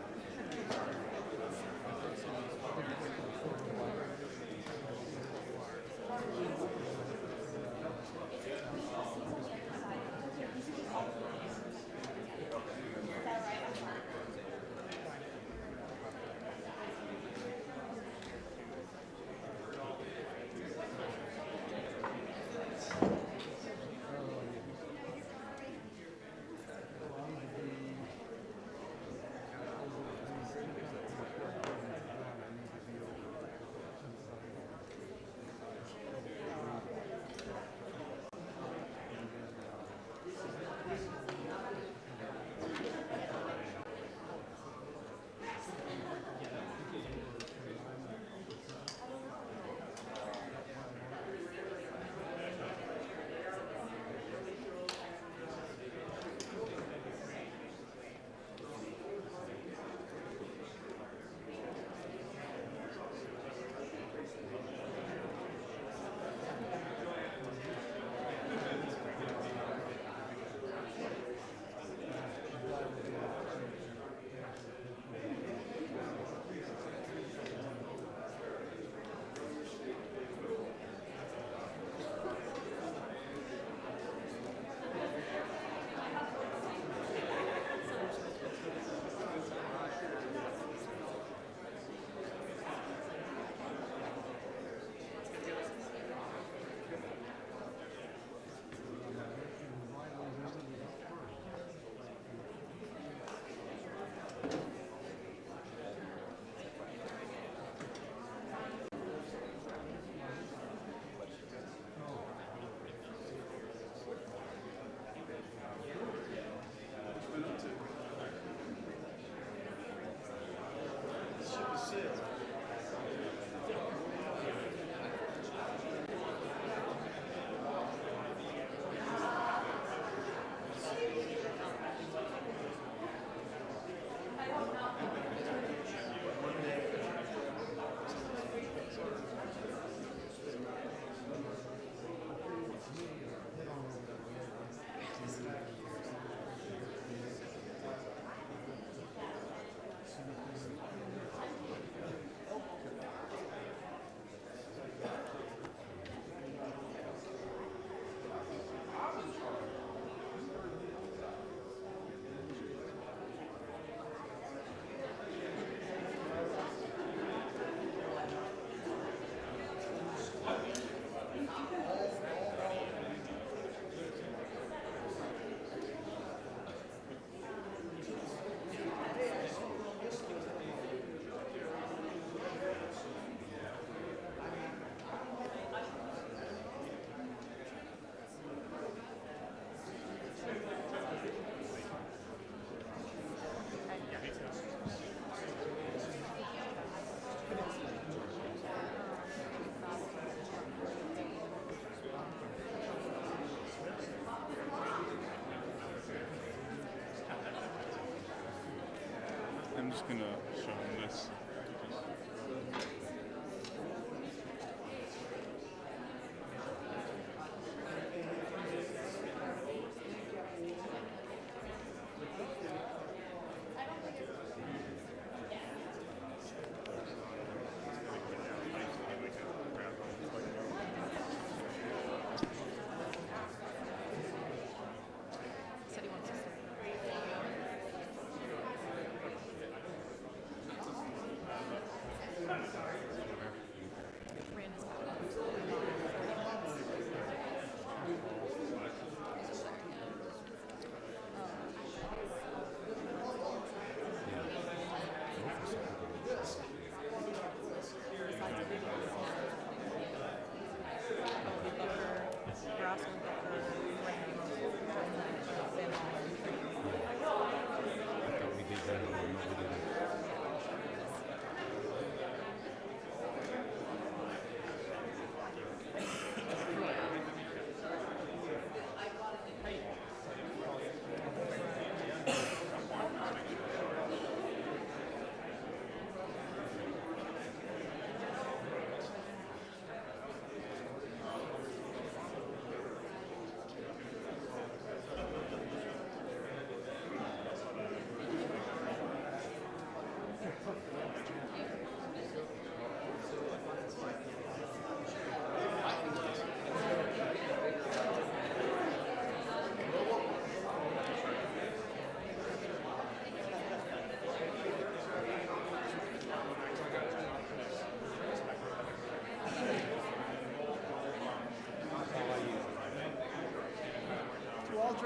I'm just going to show him this.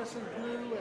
fluorescent blue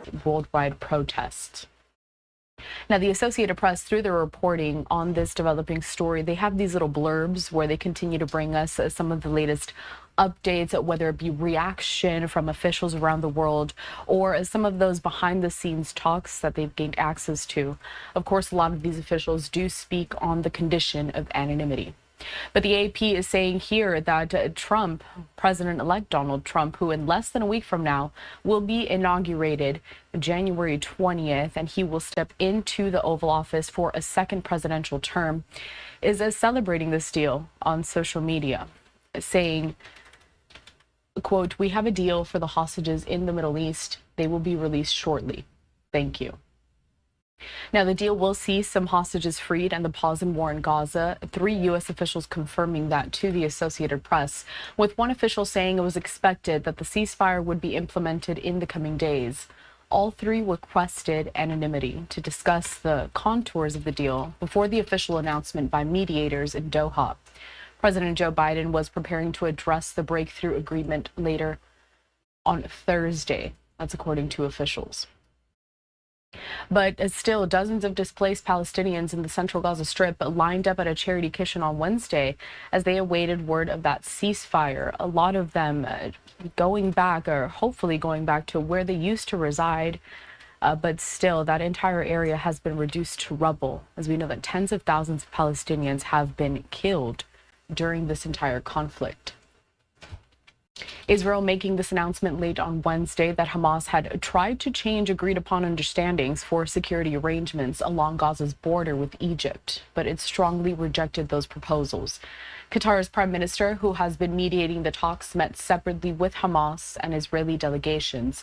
and worldwide protests. Now, the Associated Press, through their reporting on this developing story, they have these little blurbs where they continue to bring us some of the latest updates, whether it be reaction from officials around the world or some of those behind-the-scenes talks that they've gained access to. Of course, a lot of these officials do speak on the condition of anonymity. But the AP is saying here that Trump, President-elect Donald Trump, who in less than a week from now will be inaugurated January 20th, and he will step into the Oval Office for a second presidential term, is celebrating this deal on social media, saying, quote, "We have a deal for the hostages in the Middle East. They will be released shortly. Thank you." Now, the deal will see some hostages freed and the pause in war in Gaza. 3 U.S. officials confirming that to the Associated Press, with one official saying it was expected that the ceasefire would be implemented in the coming days. All 3 requested anonymity to discuss the contours of the deal before the official announcement by mediators in Doha. President Joe Biden was preparing to address the breakthrough agreement later on Thursday. That's according to officials. But still, dozens of displaced Palestinians in the central Gaza Strip lined up at a charity kitchen on Wednesday as they awaited word of that ceasefire. A lot of them going back, or hopefully going back to where they used to reside. But still, that entire area has been reduced to rubble, as we know that tens of thousands of Palestinians have been killed during this entire conflict. Israel making this announcement late on Wednesday that Hamas had tried to change agreed upon understandings for security arrangements along Gaza's border with Egypt, but it strongly rejected those proposals. Qatar's prime minister, who has been mediating the talks, met separately with Hamas and Israeli delegations,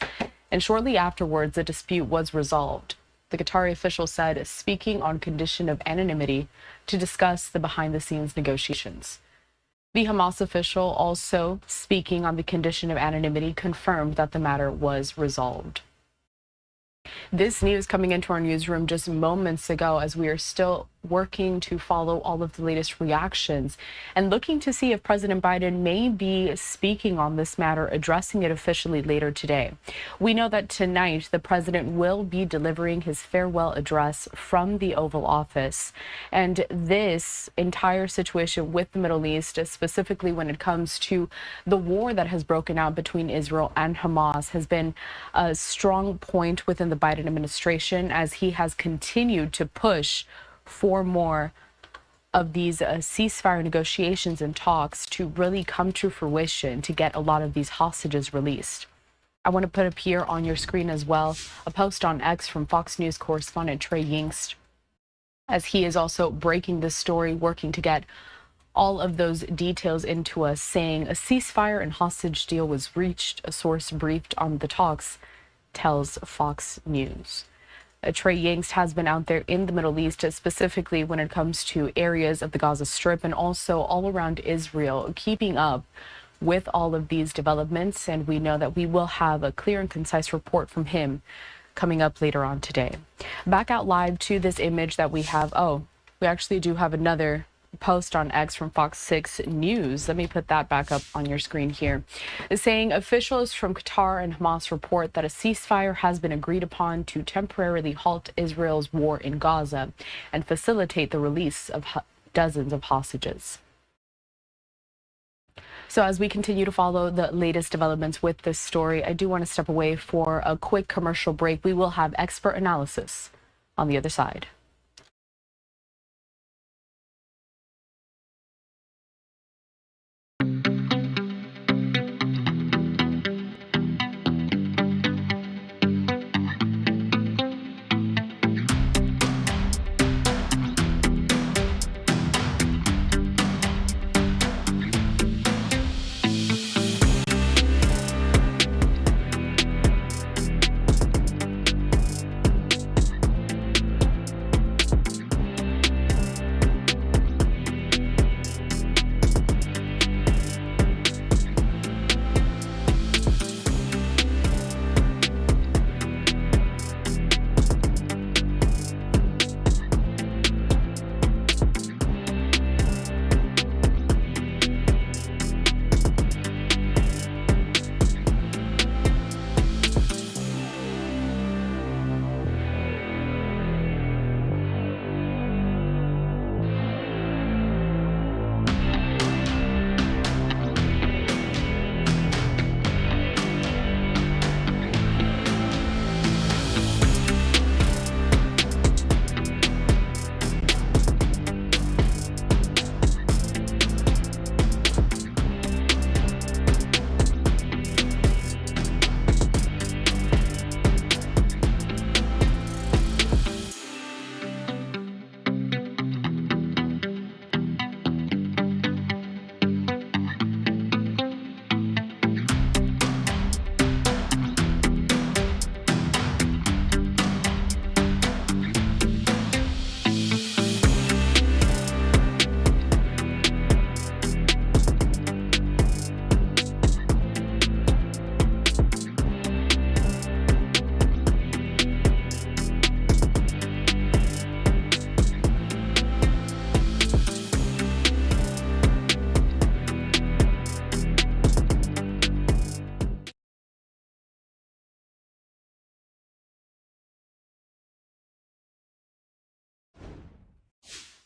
and shortly afterwards the dispute was resolved. The Qatari official said, speaking on condition of anonymity to discuss the behind-the-scenes negotiations. The Hamas official, also speaking on the condition of anonymity, confirmed that the matter was resolved. This news coming into our newsroom just moments ago, as we are still working to follow all of the latest reactions and looking to see if President Biden may be speaking on this matter, addressing it officially later today. We know that tonight the president will be delivering his farewell address from the Oval Office. And this entire situation with the Middle East, specifically when it comes to the war that has broken out between Israel and Hamas, has been a strong point within the Biden administration as he has continued to push for more of these ceasefire negotiations and talks to really come to fruition to get a lot of these hostages released. I want to put up here on your screen as well a post on X from Fox News correspondent Trey Yingst, as he is also breaking this story, working to get all of those details into us, saying a ceasefire and hostage deal was reached. A source briefed on the talks tells Fox News. Trey Yingst has been out there in the Middle East, specifically when it comes to areas of the Gaza Strip and also all around Israel, keeping up with all of these developments. And we know that we will have a clear and concise report from him coming up later on today. Back out live to this image that we have. Oh, we actually do have another post on X from Fox 6 News. Let me put that back up on your screen here. It's saying officials from Qatar and Hamas report that a ceasefire has been agreed upon to temporarily halt Israel's war in Gaza and facilitate the release of dozens of hostages. So as we continue to follow the latest developments with this story, I do want to step away for a quick commercial break. We will have expert analysis on the other side.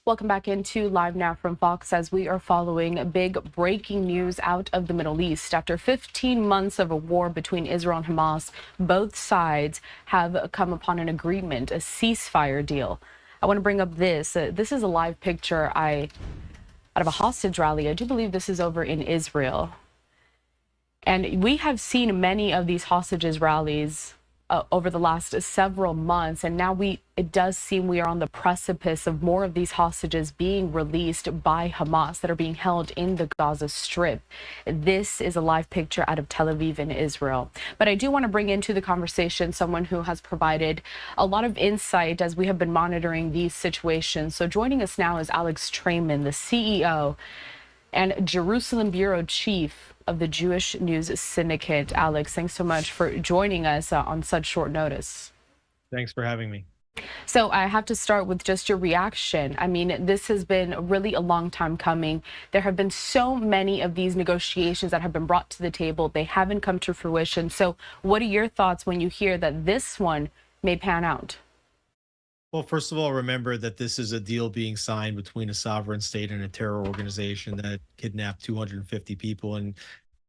Welcome back into Live Now from Fox as we are following big breaking news out of the Middle East. After 15 months of a war between Israel and Hamas, both sides have come upon an agreement, a ceasefire deal. I want to bring up this. This is a live picture out of a hostage rally. I do believe this is over in Israel. And we have seen many of these hostages rallies over the last several months, and now it does seem we are on the precipice of more of these hostages being released by Hamas that are being held in the Gaza Strip. This is a live picture out of Tel Aviv in Israel. But I do want to bring into the conversation someone who has provided a lot of insight as we have been monitoring these situations. So joining us now is Alex Trayman, the CEO and Jerusalem Bureau Chief of the Jewish News Syndicate. Alex, thanks so much for joining us on such short notice. Thanks for having me. So I have to start with just your reaction. I mean, this has been really a long time coming. There have been so many of these negotiations that have been brought to the table. They haven't come to fruition. So what are your thoughts when you hear that this one may pan out? Well, first of all, remember that this is a deal being signed between a sovereign state and a terror organization that kidnapped 250 people. And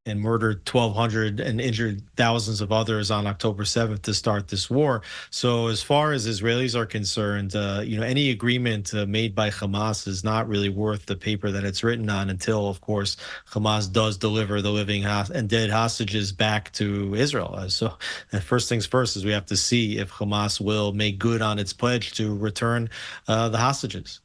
and murdered 1,200 and injured thousands of others on October 7th to start this war. So as far as Israelis are concerned, any agreement made by Hamas is not really worth the paper that it's written on until, of course, Hamas does deliver the living and dead hostages back to Israel. So first things first is we have to see if Hamas will make good on its pledge to return the hostages.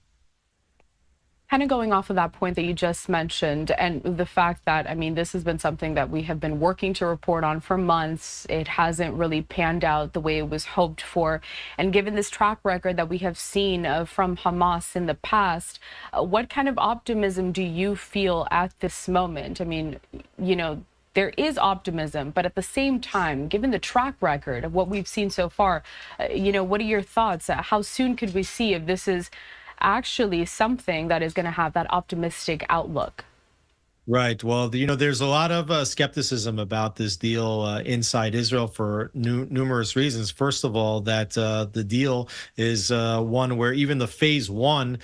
Kind of going off of that point that you just mentioned and the fact that, I mean, this has been something that we have been working to report on for months. It hasn't really panned out the way it was hoped for. And given this track record that we have seen from Hamas in the past, what kind of optimism do you feel at this moment? I mean, there is optimism, but at the same time, given the track record of what we've seen so far, what are your thoughts? How soon could we see if this is actually something that is going to have that optimistic outlook? Right. Well, there's a lot of skepticism about this deal inside Israel for numerous reasons. First of all, that the deal is one where even the phase one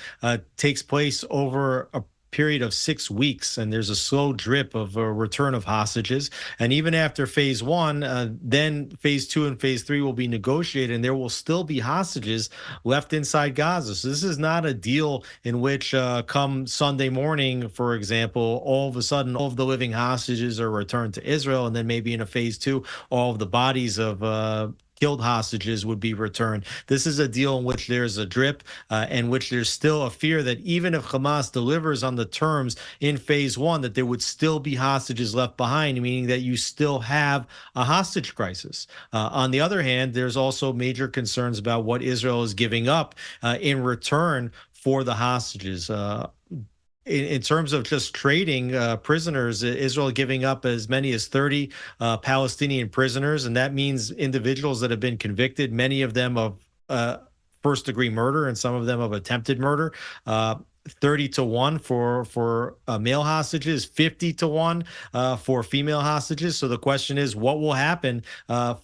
takes place over a period of 6 weeks, and there's a slow drip of a return of hostages. And even after phase one, then phase two and phase three will be negotiated, and there will still be hostages left inside Gaza. So this is not a deal in which come Sunday morning, for example, all of a sudden all of the living hostages are returned to Israel, and then maybe in a phase two, all of the bodies of killed hostages would be returned. This is a deal in which there's a drip, in which there's still a fear that even if Hamas delivers on the terms in phase one, that there would still be hostages left behind, meaning that you still have a hostage crisis. On the other hand, there's also major concerns about what Israel is giving up in return for the hostages. In terms of just trading prisoners, Israel giving up as many as 30 Palestinian prisoners, and that means individuals that have been convicted, many of them of first-degree murder and some of them of attempted murder. 30-1 for male hostages, 50-1 for female hostages. So the question is, what will happen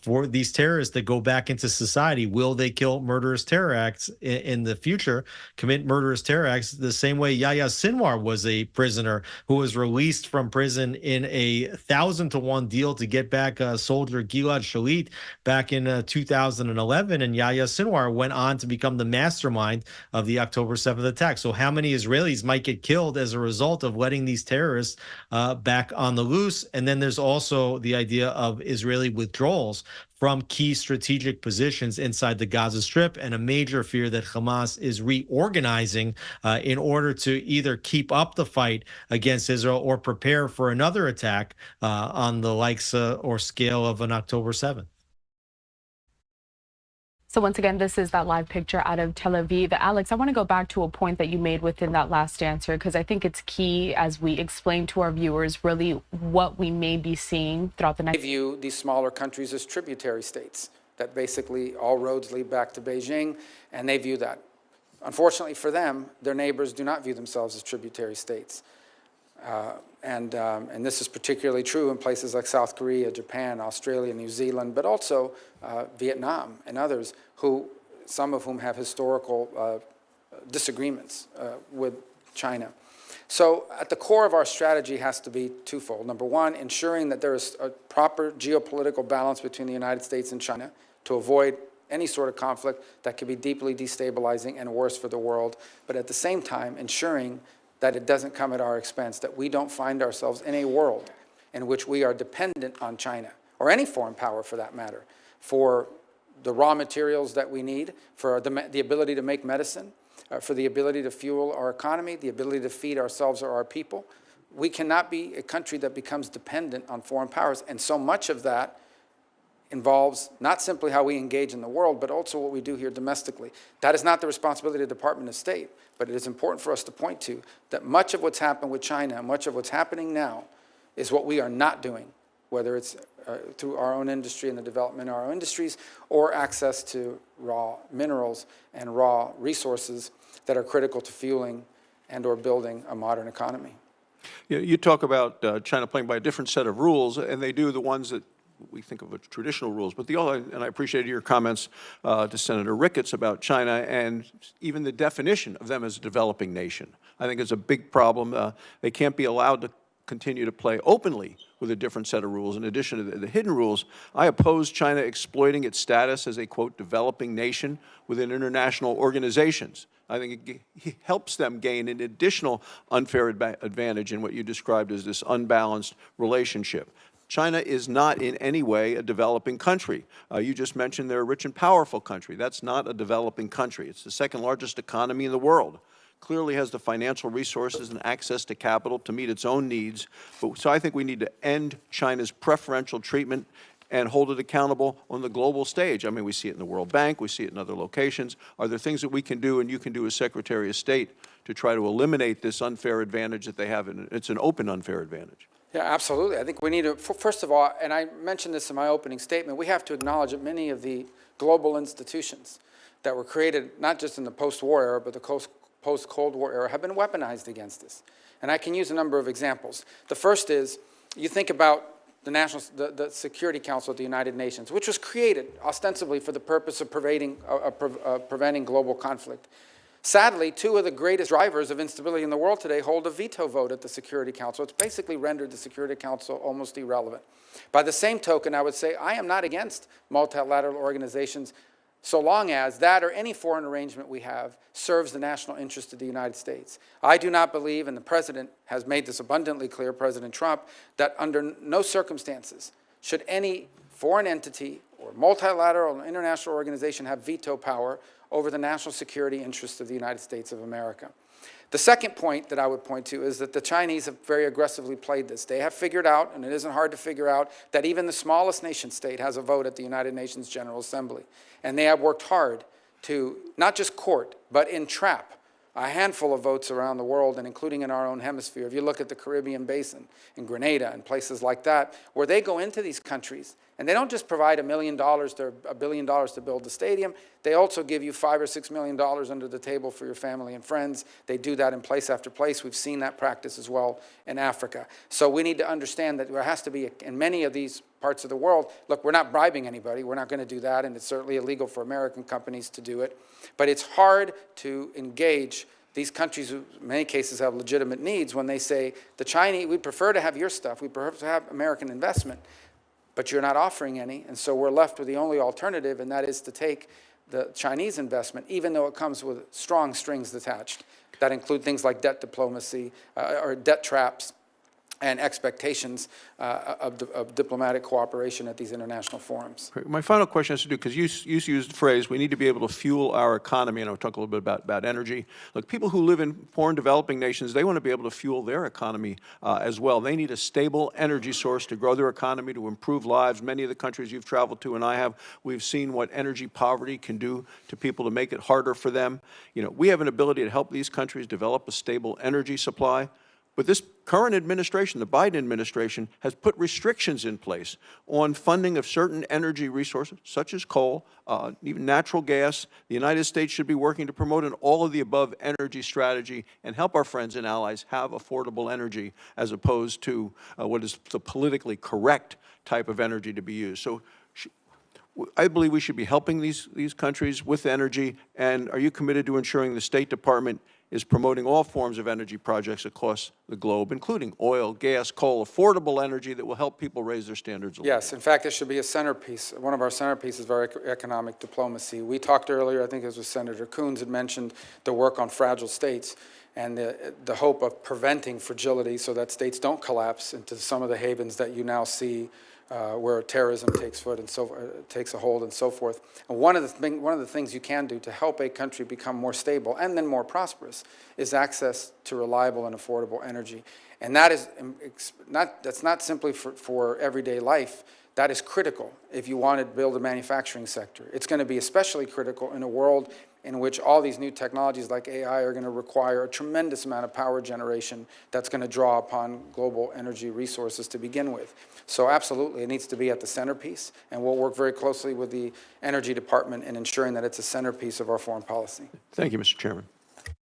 for these terrorists that go back into society? Will they kill murderous terror acts in the future, commit murderous terror acts the same way Yahya Sinwar was a prisoner who was released from prison in a 1,000-1 deal to get back soldier Gilad Shalit back in 2011. And Yahya Sinwar went on to become the mastermind of the October 7th attack. So how many Israelis might get killed as a result of letting these terrorists back on the loose? And then there's also the idea of Israeli withdrawals from key strategic positions inside the Gaza Strip, and a major fear that Hamas is reorganizing in order to either keep up the fight against Israel or prepare for another attack on the likes or scale of an October 7th. So once again, this is that live picture out of Tel Aviv. Alex, I want to go back to a point that you made within that last answer, because I think it's key as we explain to our viewers really what we may be seeing throughout the next. They view these smaller countries as tributary states, that basically all roads lead back to Beijing, and they view that. Unfortunately for them, their neighbors do not view themselves as tributary states. And this is particularly true in places like South Korea, Japan, Australia, New Zealand, but also Vietnam and others, some of whom have historical disagreements with China. So at the core of our strategy has to be twofold. Number one, ensuring that there is a proper geopolitical balance between the United States and China to avoid any sort of conflict that could be deeply destabilizing and worse for the world, but at the same time ensuring that it doesn't come at our expense, that we don't find ourselves in a world in which we are dependent on China, or any foreign power for that matter, for the raw materials that we need, for the ability to make medicine, for the ability to fuel our economy, the ability to feed ourselves or our people. We cannot be a country that becomes dependent on foreign powers, and so much of that involves not simply how we engage in the world, but also what we do here domestically. That is not the responsibility of the Department of State, but it is important for us to point to that much of what's happened with China and much of what's happening now is what we are not doing, whether it's through our own industry and the development of our own industries, or access to raw minerals and raw resources that are critical to fueling and or building a modern economy. You talk about China playing by a different set of rules, and they do the ones that we think of as traditional rules. But and I appreciated your comments to Senator Ricketts about China and even the definition of them as a developing nation. I think it's a big problem. They can't be allowed to continue to play openly with a different set of rules in addition to the hidden rules. I oppose China exploiting its status as a, quote, developing nation within international organizations. I think it helps them gain an additional unfair advantage in what you described as this unbalanced relationship. China is not in any way a developing country. You just mentioned they're a rich and powerful country. That's not a developing country. It's the second largest economy in the world. Clearly has the financial resources and access to capital to meet its own needs. So I think we need to end China's preferential treatment and hold it accountable on the global stage. I mean, we see it in the World Bank, we see it in other locations. Are there things that we can do and you can do as Secretary of State to try to eliminate this unfair advantage that they have? And it's an open unfair advantage. Yeah, absolutely. I think we need to, first of all, and I mentioned this in my opening statement, we have to acknowledge that many of the global institutions that were created not just in the post-war era, but the post-Cold War era have been weaponized against us. And I can use a number of examples. The first is, you think about the Security Council of the United Nations, which was created ostensibly for the purpose of preventing global conflict. Sadly, two of the greatest drivers of instability in the world today hold a veto vote at the Security Council. It's basically rendered the Security Council almost irrelevant. By the same token, I would say I am not against multilateral organizations so long as that or any foreign arrangement we have serves the national interest of the United States. I do not believe, and the President has made this abundantly clear, President Trump, that under no circumstances should any foreign entity or multilateral or international organization have veto power over the national security interests of the United States of America. The second point that I would point to is that the Chinese have very aggressively played this. They have figured out, and it isn't hard to figure out, that even the smallest nation state has a vote at the United Nations General Assembly. And they have worked hard to not just court, but entrap a handful of votes around the world, and including in our own hemisphere. If you look at the Caribbean Basin, in Grenada and places like that, where they go into these countries, and they don't just provide $1 million to $1 billion to build the stadium, they also give you $5 or $6 million under the table for your family and friends. They do that in place after place. We've seen that practice as well in Africa. So we need to understand that there has to be, in many of these parts of the world, look, we're not bribing anybody. We're not going to do that, and it's certainly illegal for American companies to do it. But it's hard to engage these countries who in many cases have legitimate needs when they say, the Chinese, we prefer to have your stuff, we prefer to have American investment, but you're not offering any, and so we're left with the only alternative, and that is to take the Chinese investment, even though it comes with strong strings attached that include things like debt diplomacy or debt traps and expectations of diplomatic cooperation at these international forums. My final question has to do, because you used the phrase, we need to be able to fuel our economy, and I'll talk a little bit about energy. Look, people who live in foreign developing nations, they want to be able to fuel their economy as well. They need a stable energy source to grow their economy, to improve lives. Many of the countries you've traveled to and I have, we've seen what energy poverty can do to people to make it harder for them. You know, we have an ability to help these countries develop a stable energy supply. But this current administration, the Biden administration, has put restrictions in place on funding of certain energy resources, such as coal, even natural gas. The United States should be working to promote an all-of-the-above energy strategy and help our friends and allies have affordable energy as opposed to what is the politically correct type of energy to be used. So I believe we should be helping these countries with energy. And are you committed to ensuring the State Department is promoting all forms of energy projects across the globe, including oil, gas, coal, affordable energy that will help people raise their standards of living? Yes, in fact, it should be a centerpiece. One of our centerpieces of our economic diplomacy. We talked earlier, I think it was Senator Coons had mentioned the work on fragile states and the hope of preventing fragility so that states don't collapse into some of the havens that you now see where terrorism takes a hold and so forth. And one of the things you can do to help a country become more stable and then more prosperous is access to reliable and affordable energy. And that is that's not simply for everyday life. That is critical if you want to build a manufacturing sector. It's going to be especially critical in a world in which all these new technologies like AI are going to require a tremendous amount of power generation that's going to draw upon global energy resources to begin with. So absolutely, it needs to be at the centerpiece, and we'll work very closely with the Energy Department in ensuring that it's a centerpiece of our foreign policy. Thank you, Mr. Chairman.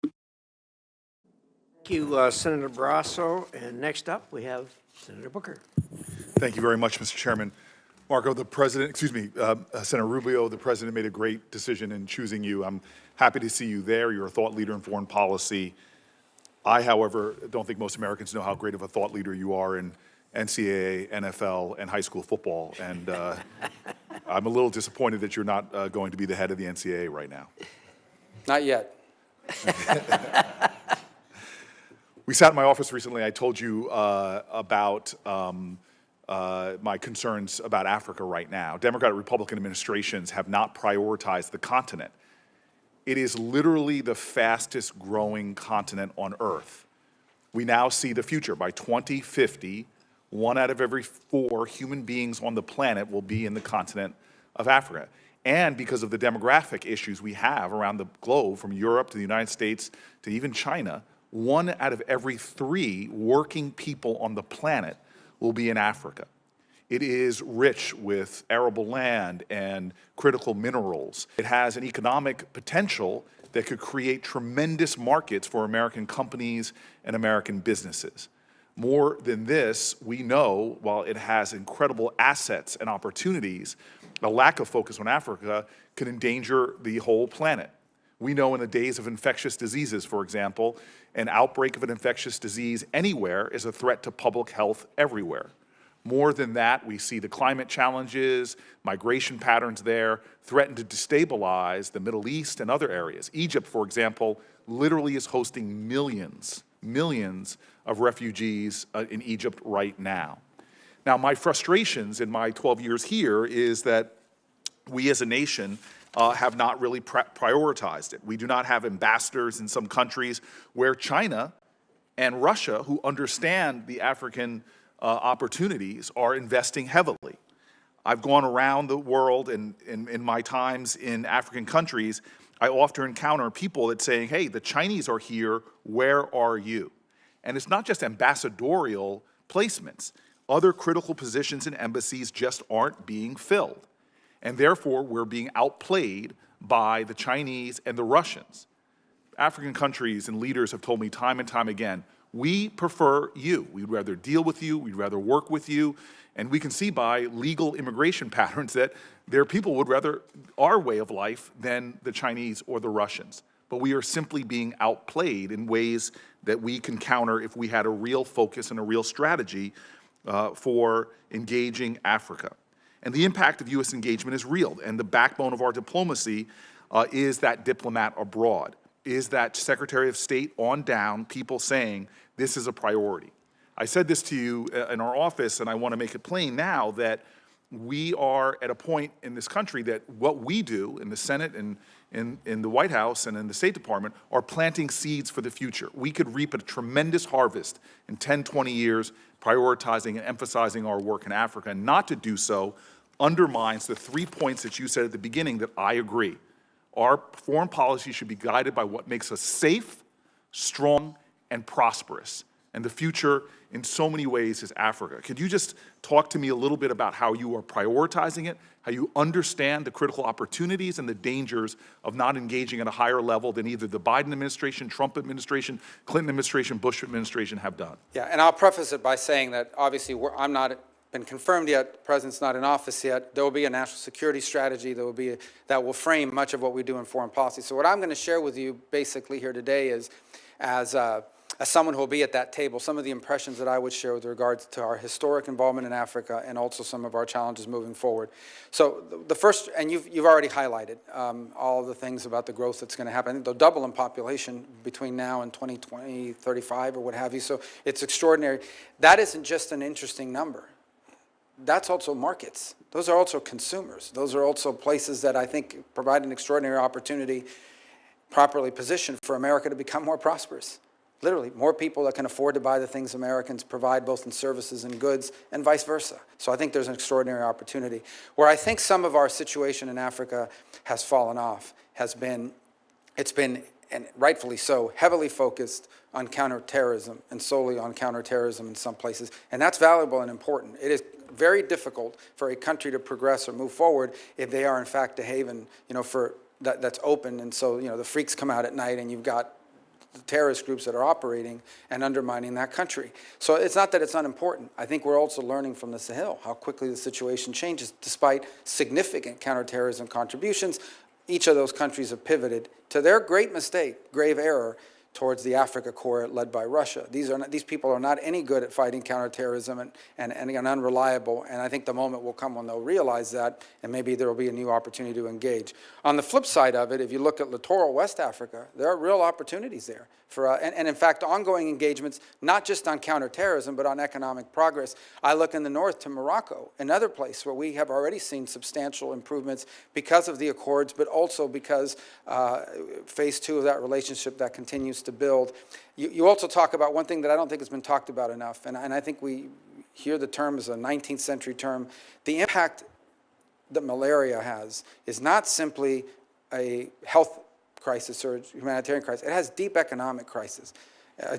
Thank you, Senator Barrasso. And next up, we have Senator Booker. Thank you very much, Mr. Chairman. Marco, the President, Senator Rubio, the President made a great decision in choosing you. I'm happy to see you there. You're a thought leader in foreign policy. I, however, don't think most Americans know how great of a thought leader you are in NCAA, NFL, and high school football. And I'm a little disappointed that you're not going to be the head of the NCAA right now. Not yet. We sat in my office recently. I told you about my concerns about Africa right now. Democratic Republican administrations have not prioritized the continent. It is literally the fastest growing continent on Earth. We now see the future. By 2050, 1 out of every 4 human beings on the planet will be in the continent of Africa. And because of the demographic issues we have around the globe, from Europe to the United States to even China, 1 out of every 3 working people on the planet will be in Africa. It is rich with arable land and critical minerals. It has an economic potential that could create tremendous markets for American companies and American businesses. More than this, we know, while it has incredible assets and opportunities, a lack of focus on Africa could endanger the whole planet. We know in the days of infectious diseases, for example, an outbreak of an infectious disease anywhere is a threat to public health everywhere. More than that, we see the climate challenges, migration patterns there threaten to destabilize the Middle East and other areas. Egypt, for example, literally is hosting millions of refugees in Egypt right now. Now, my frustrations in my 12 years here is that we as a nation have not really prioritized it. We do not have ambassadors in some countries where China and Russia, who understand the African opportunities, are investing heavily. I've gone around the world, and in my times in African countries, I often encounter people that saying, hey, the Chinese are here, where are you? And it's not just ambassadorial placements. Other critical positions in embassies just aren't being filled. And therefore, we're being outplayed by the Chinese and the Russians. African countries and leaders have told me time and time again, we prefer you. We'd rather deal with you. We'd rather work with you. And we can see by legal immigration patterns that their people would rather our way of life than the Chinese or the Russians. But we are simply being outplayed in ways that we can counter if we had a real focus and a real strategy for engaging Africa. And the impact of U.S. engagement is real. And the backbone of our diplomacy is that diplomat abroad, is that Secretary of State on down, people saying this is a priority. I said this to you in our office, and I want to make it plain now that we are at a point in this country that what we do in the Senate and in the White House and in the State Department are planting seeds for the future. We could reap a tremendous harvest in 10, 20 years, prioritizing and emphasizing our work in Africa. And not to do so undermines the 3 points that you said at the beginning that I agree. Our foreign policy should be guided by what makes us safe, strong, and prosperous. And the future, in so many ways, is Africa. Could you just talk to me a little bit about how you are prioritizing it, how you understand the critical opportunities and the dangers of not engaging at a higher level than either the Biden administration, Trump administration, Clinton administration, Bush administration have done? Yeah, and I'll preface it by saying that obviously I'm not been confirmed yet, the president's not in office yet. There will be a national security strategy that will frame much of what we do in foreign policy. So what I'm going to share with you basically here today is, as someone who will be at that table, some of the impressions that I would share with regards to our historic involvement in Africa and also some of our challenges moving forward. So the first, and you've already highlighted all of the things about the growth that's going to happen. I think they'll double in population between now and 2020, 35 or what have you. So it's extraordinary. That isn't just an interesting number. That's also markets. Those are also consumers. Those are also places that I think provide an extraordinary opportunity, properly positioned, for America to become more prosperous. Literally, more people that can afford to buy the things Americans provide, both in services and goods, and vice versa. So I think there's an extraordinary opportunity. Where I think some of our situation in Africa has fallen off has been, and rightfully so, heavily focused on counterterrorism and solely on counterterrorism in some places. And that's valuable and important. It is very difficult for a country to progress or move forward if they are in fact a haven, for that's open. And so, the freaks come out at night and you've got the terrorist groups that are operating and undermining that country. So it's not that it's unimportant. I think we're also learning from the Sahel how quickly the situation changes. Despite significant counterterrorism contributions, each of those countries have pivoted to their great mistake, grave error, towards the Africa Corps led by Russia. These people are not any good at fighting counterterrorism and unreliable, and I think the moment will come when they'll realize that, and maybe there will be a new opportunity to engage. On the flip side of it, if you look at littoral West Africa, there are real opportunities there for, and in fact, ongoing engagements, not just on counterterrorism, but on economic progress. I look in the north to Morocco, another place where we have already seen substantial improvements because of the accords, but also because phase 2 of that relationship that continues to build. You also talk about one thing that I don't think has been talked about enough, and I think we hear the term as a 19th century term. The impact that malaria has is not simply a health crisis or humanitarian crisis. It has deep economic crisis,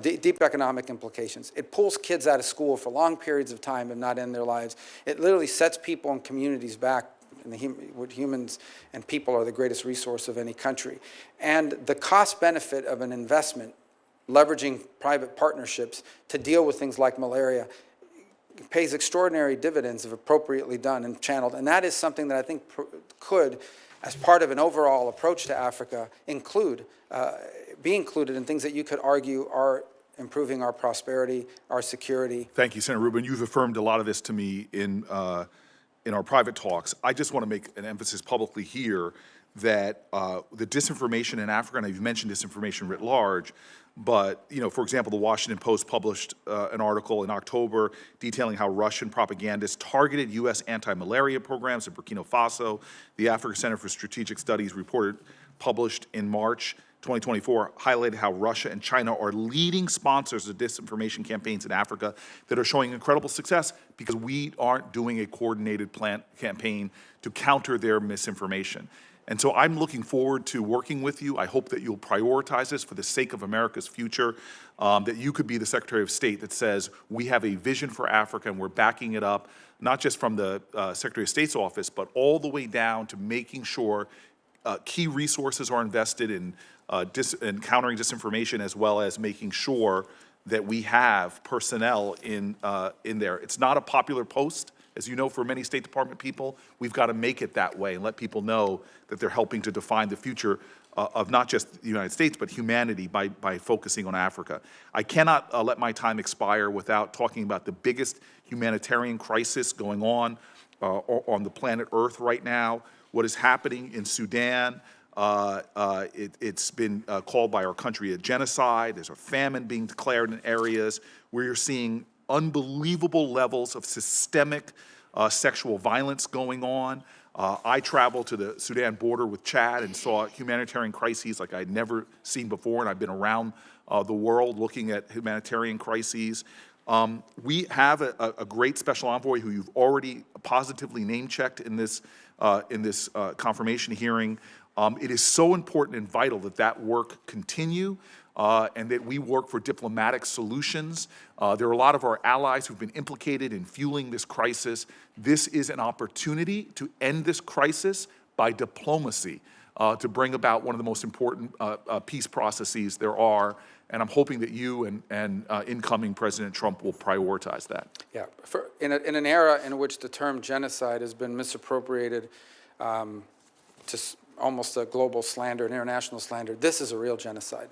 deep economic implications. It pulls kids out of school for long periods of time and not end their lives. It literally sets people and communities back. Humans and people are the greatest resource of any country. And the cost benefit of an investment, leveraging private partnerships to deal with things like malaria, pays extraordinary dividends if appropriately done and channeled. And that is something that I think could, as part of an overall approach to Africa, be included in things that you could argue are improving our prosperity, our security. Thank you, Senator Rubio. You've affirmed a lot of this to me in our private talks. I just want to make an emphasis publicly here that the disinformation in Africa, and I've mentioned disinformation writ large, but, for example, the Washington Post published an article in October detailing how Russian propagandists targeted U.S. anti-malaria programs in Burkina Faso. The Africa Center for Strategic Studies report published in March 2024 highlighted how Russia and China are leading sponsors of disinformation campaigns in Africa that are showing incredible success because we aren't doing a coordinated campaign to counter their misinformation. And so I'm looking forward to working with you. I hope that you'll prioritize this for the sake of America's future, that you could be the Secretary of State that says we have a vision for Africa and we're backing it up, not just from the Secretary of State's office, but all the way down to making sure key resources are invested in countering disinformation, as well as making sure that we have personnel in there. It's not a popular post. As you know, for many State Department people, we've got to make it that way and let people know that they're helping to define the future of not just the United States, but humanity by focusing on Africa. I cannot let my time expire without talking about the biggest humanitarian crisis going on the planet Earth right now, what is happening in Sudan. It's been called by our country a genocide. There's a famine being declared in areas where you're seeing unbelievable levels of systemic sexual violence going on. I traveled to the Sudan border with Chad and saw humanitarian crises like I'd never seen before, and I've been around the world looking at humanitarian crises. We have a great special envoy who you've already positively name-checked in this confirmation hearing. It is so important and vital that that work continue and that we work for diplomatic solutions. There are a lot of our allies who've been implicated in fueling this crisis. This is an opportunity to end this crisis by diplomacy, to bring about one of the most important peace processes there are. And I'm hoping that you and incoming President Trump will prioritize that. Yeah, in an era in which the term genocide has been misappropriated to almost a global slander, an international slander, this is a real genocide.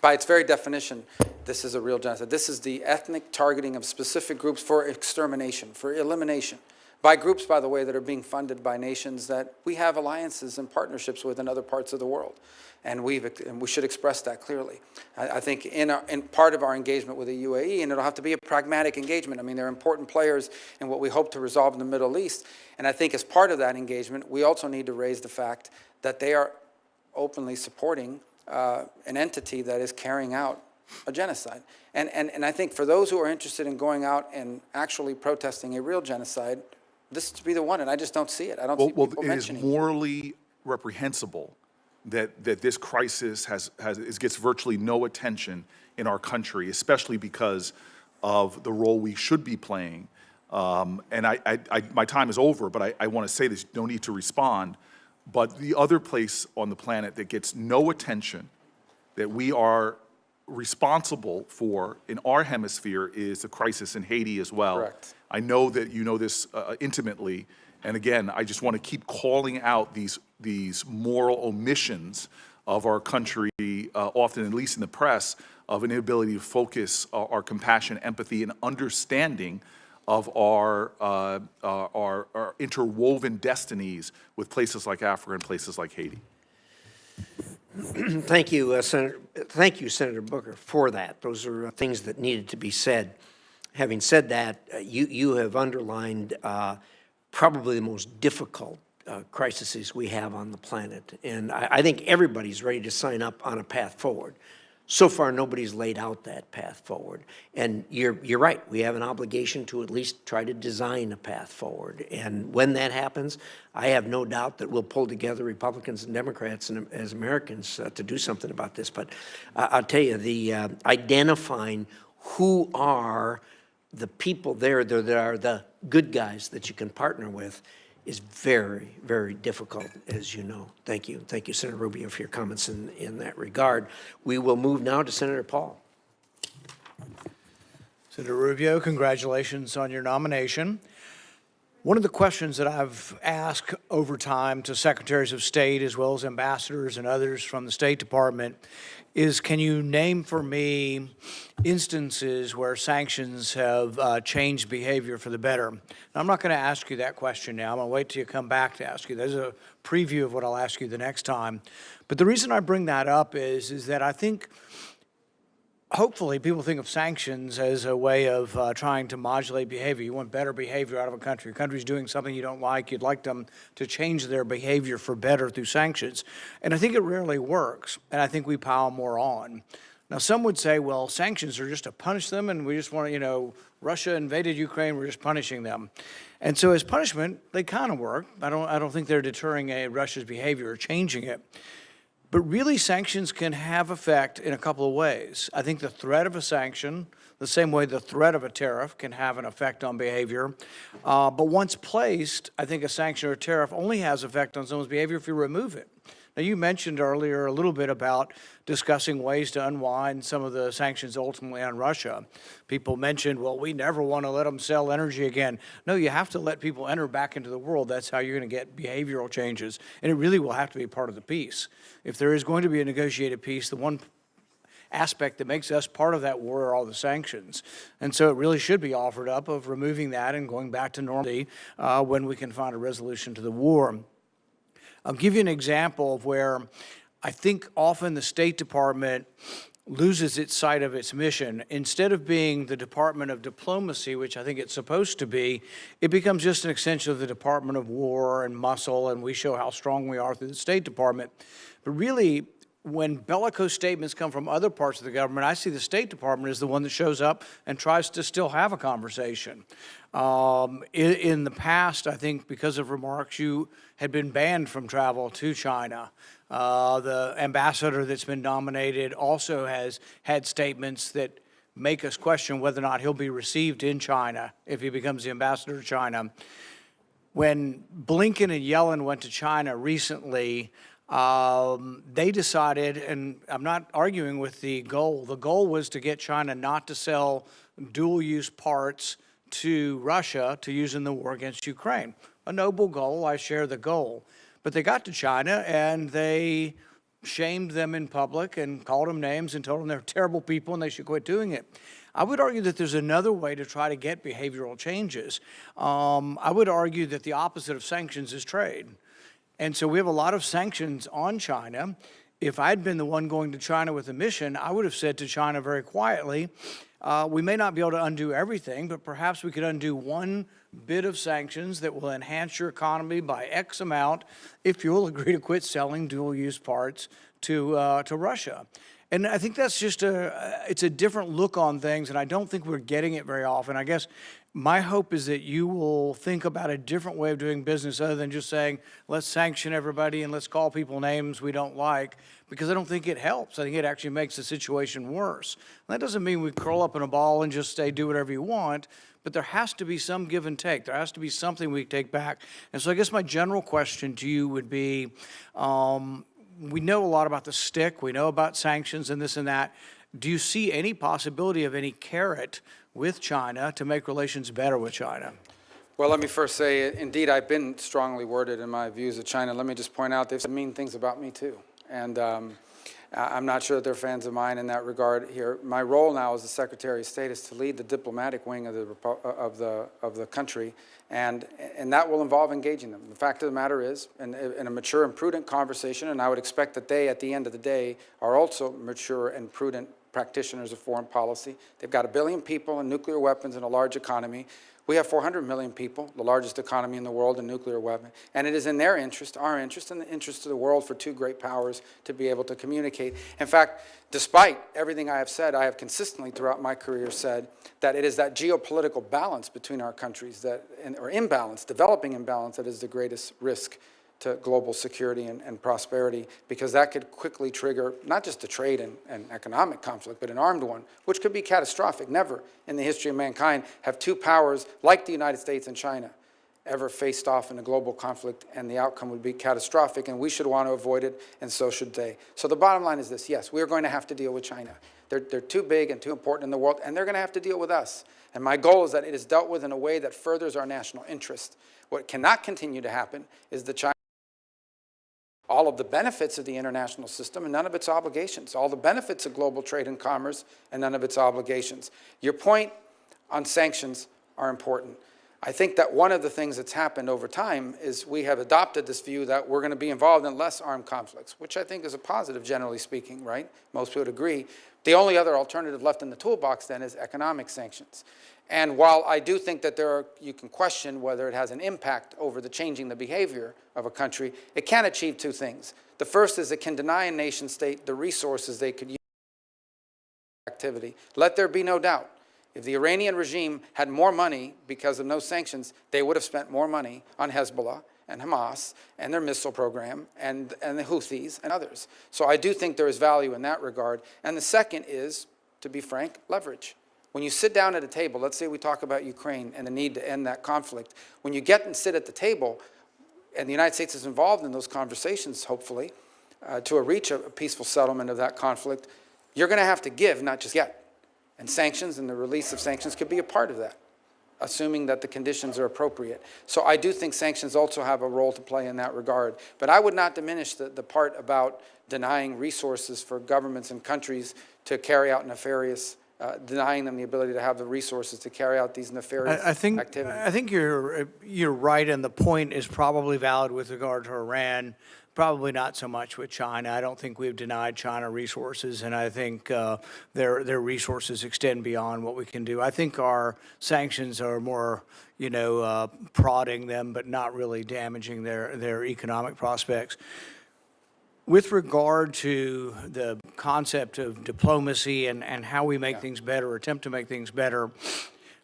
By its very definition, this is a real genocide. This is the ethnic targeting of specific groups for extermination, for elimination, by groups, by the way, that are being funded by nations that we have alliances and partnerships with in other parts of the world. And we should express that clearly. I think in part of our engagement with the UAE, and it'll have to be a pragmatic engagement. I mean, they're important players in what we hope to resolve in the Middle East. And I think as part of that engagement, we also need to raise the fact that they are openly supporting an entity that is carrying out a genocide. And I think for those who are interested in going out and actually protesting a real genocide, this to be the one, and I just don't see it. I don't see people mentioning it. It is morally reprehensible that this crisis gets virtually no attention in our country, especially because of the role we should be playing. And my time is over, but I want to say this, no need to respond. But the other place on the planet that gets no attention, that we are responsible for in our hemisphere, is the crisis in Haiti as well. Correct. I know that you know this intimately. And again, I just want to keep calling out these moral omissions of our country, often, at least in the press, of an inability to focus our compassion, empathy, and understanding of our interwoven destinies with places like Africa and places like Haiti. Thank you, Senator. Thank you, Senator Booker, for that. Those are things that needed to be said. Having said that, you have underlined probably the most difficult crises we have on the planet, and I think everybody's ready to sign up on a path forward. So far, nobody's laid out that path forward. And you're right, we have an obligation to at least try to design a path forward. And when that happens, I have no doubt that we'll pull together Republicans and Democrats and as Americans to do something about this. But I'll tell you, the identifying who are the people there that are the good guys that you can partner with is very, very difficult, as you know. Thank you. Thank you, Senator Rubio, for your comments in that regard. We will move now to Senator Paul. Senator Rubio, congratulations on your nomination. One of the questions that I've asked over time to secretaries of state as well as ambassadors and others from the State Department is, can you name for me instances where sanctions have changed behavior for the better? And I'm not going to ask you that question now. I'm going to wait till you come back to ask you. There's a preview of what I'll ask you the next time. But the reason I bring that up is that I think hopefully people think of sanctions as a way of trying to modulate behavior. You want better behavior out of a country. A country's doing something you don't like. You'd like them to change their behavior for better through sanctions. And I think it rarely works. And I think we pile more on. Now, some would say, well, sanctions are just to punish them, and we just want to, you know, Russia invaded Ukraine, we're just punishing them. And so as punishment, they kind of work. I don't think they're deterring Russia's behavior or changing it. But really, sanctions can have effect in a couple of ways. I think the threat of a sanction, the same way the threat of a tariff can have an effect on behavior. But once placed, I think a sanction or a tariff only has effect on someone's behavior if you remove it. Now, you mentioned earlier a little bit about discussing ways to unwind some of the sanctions ultimately on Russia. People mentioned, well, we never want to let them sell energy again. No, you have to let people enter back into the world. That's how you're going to get behavioral changes. And it really will have to be part of the peace. If there is going to be a negotiated peace, the one aspect that makes us part of that war are all the sanctions. And so it really should be offered up of removing that and going back to normality when we can find a resolution to the war. I'll give you an example of where I think often the State Department loses its sight of its mission. Instead of being the Department of Diplomacy, which I think it's supposed to be, it becomes just an extension of the Department of War and muscle, and we show how strong we are through the State Department. But really, when bellicose statements come from other parts of the government, I see the State Department as the one that shows up and tries to still have a conversation. In the past, I think because of remarks, you had been banned from travel to China. The ambassador that's been nominated also has had statements that make us question whether or not he'll be received in China if he becomes the ambassador to China. When Blinken and Yellen went to China recently, they decided, and I'm not arguing with the goal was to get China not to sell dual-use parts to Russia to use in the war against Ukraine. A noble goal, I share the goal. But they got to China and they shamed them in public and called them names and told them they're terrible people and they should quit doing it. I would argue that there's another way to try to get behavioral changes. I would argue that the opposite of sanctions is trade. And so we have a lot of sanctions on China. If I'd been the one going to China with a mission, I would have said to China very quietly, we may not be able to undo everything, but perhaps we could undo one bit of sanctions that will enhance your economy by X amount if you'll agree to quit selling dual-use parts to Russia. And I think that's just it's a different look on things, and I don't think we're getting it very often. I guess my hope is that you will think about a different way of doing business other than just saying, let's sanction everybody and let's call people names we don't like, because I don't think it helps. I think it actually makes the situation worse. And that doesn't mean we curl up in a ball and just say, do whatever you want, but there has to be some give and take. There has to be something we take back. And so I guess my general question to you would be, we know a lot about the stick, we know about sanctions and this and that. Do you see any possibility of any carrot with China to make relations better with China? Well, let me first say, indeed, I've been strongly worded in my views of China. Let me just point out, they've said mean things about me, too. And I'm not sure that they're fans of mine in that regard here. My role now as the Secretary of State is to lead the diplomatic wing of the country, and that will involve engaging them. The fact of the matter is, in a mature and prudent conversation, and I would expect that they, at the end of the day, are also mature and prudent practitioners of foreign policy. They've got 1 billion people and nuclear weapons and a large economy. We have 400 million people, the largest economy in the world in nuclear weapons, and it is in their interest, our interest, and the interest of the world for two great powers to be able to communicate. In fact, despite everything I have said, I have consistently throughout my career said that it is that geopolitical balance between our countries, or imbalance, developing imbalance, that is the greatest risk to global security and prosperity, because that could quickly trigger not just a trade and economic conflict, but an armed one, which could be catastrophic. Never in the history of mankind have two powers like the United States and China ever faced off in a global conflict, and the outcome would be catastrophic, and we should want to avoid it, and so should they. So the bottom line is this: yes, we are going to have to deal with China. They're too big and too important in the world, and they're going to have to deal with us. And my goal is that it is dealt with in a way that furthers our national interest. What cannot continue to happen is the China all of the benefits of the international system and none of its obligations, all the benefits of global trade and commerce and none of its obligations. Your point on sanctions are important. I think that one of the things that's happened over time is we have adopted this view that we're going to be involved in less armed conflicts, which I think is a positive, generally speaking, right? Most would agree. The only other alternative left in the toolbox then is economic sanctions. And while I do think that you can question whether it has an impact over changing the behavior of a country, it can achieve two things. The first is it can deny a nation state the resources they could use for activity. Let there be no doubt. If the Iranian regime had more money because of no sanctions, they would have spent more money on Hezbollah and Hamas and their missile program and the Houthis and others. So I do think there is value in that regard. And the second is, to be frank, leverage. When you sit down at a table, let's say we talk about Ukraine and the need to end that conflict, when you get and sit at the table, and the United States is involved in those conversations, hopefully, to reach a peaceful settlement of that conflict, you're going to have to give, not just get. And sanctions and the release of sanctions could be a part of that, assuming that the conditions are appropriate. So I do think sanctions also have a role to play in that regard. But I would not diminish the part about denying resources for governments and countries to carry out nefarious denying them the ability to have the resources to carry out these nefarious activities. I think you're right, and the point is probably valid with regard to Iran, probably not so much with China. I don't think we've denied China resources, and I think their resources extend beyond what we can do. I think our sanctions are more, prodding them, but not really damaging their economic prospects. With regard to the concept of diplomacy and how we make things better, or attempt to make things better,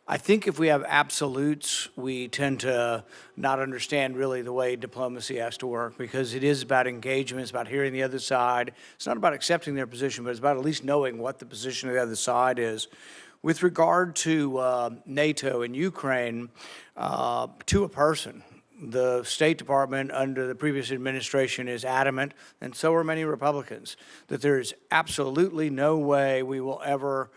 I think if we have absolutes, we tend to not understand really the way diplomacy has to work, because it is about engagement, it's about hearing the other side. It's not about accepting their position, but it's about at least knowing what the position of the other side is. With regard to NATO and Ukraine, to a person, the State Department under the previous administration is adamant, and so are many Republicans, that there is absolutely no way we will ever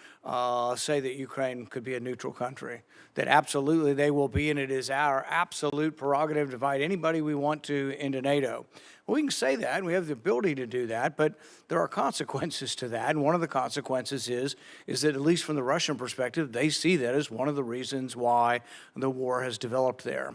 say that Ukraine could be a neutral country. That absolutely they will be, and it is our absolute prerogative to invite anybody we want to into NATO. Well, we can say that, and we have the ability to do that, but there are consequences to that, and one of the consequences is that, at least from the Russian perspective, they see that as one of the reasons why the war has developed there.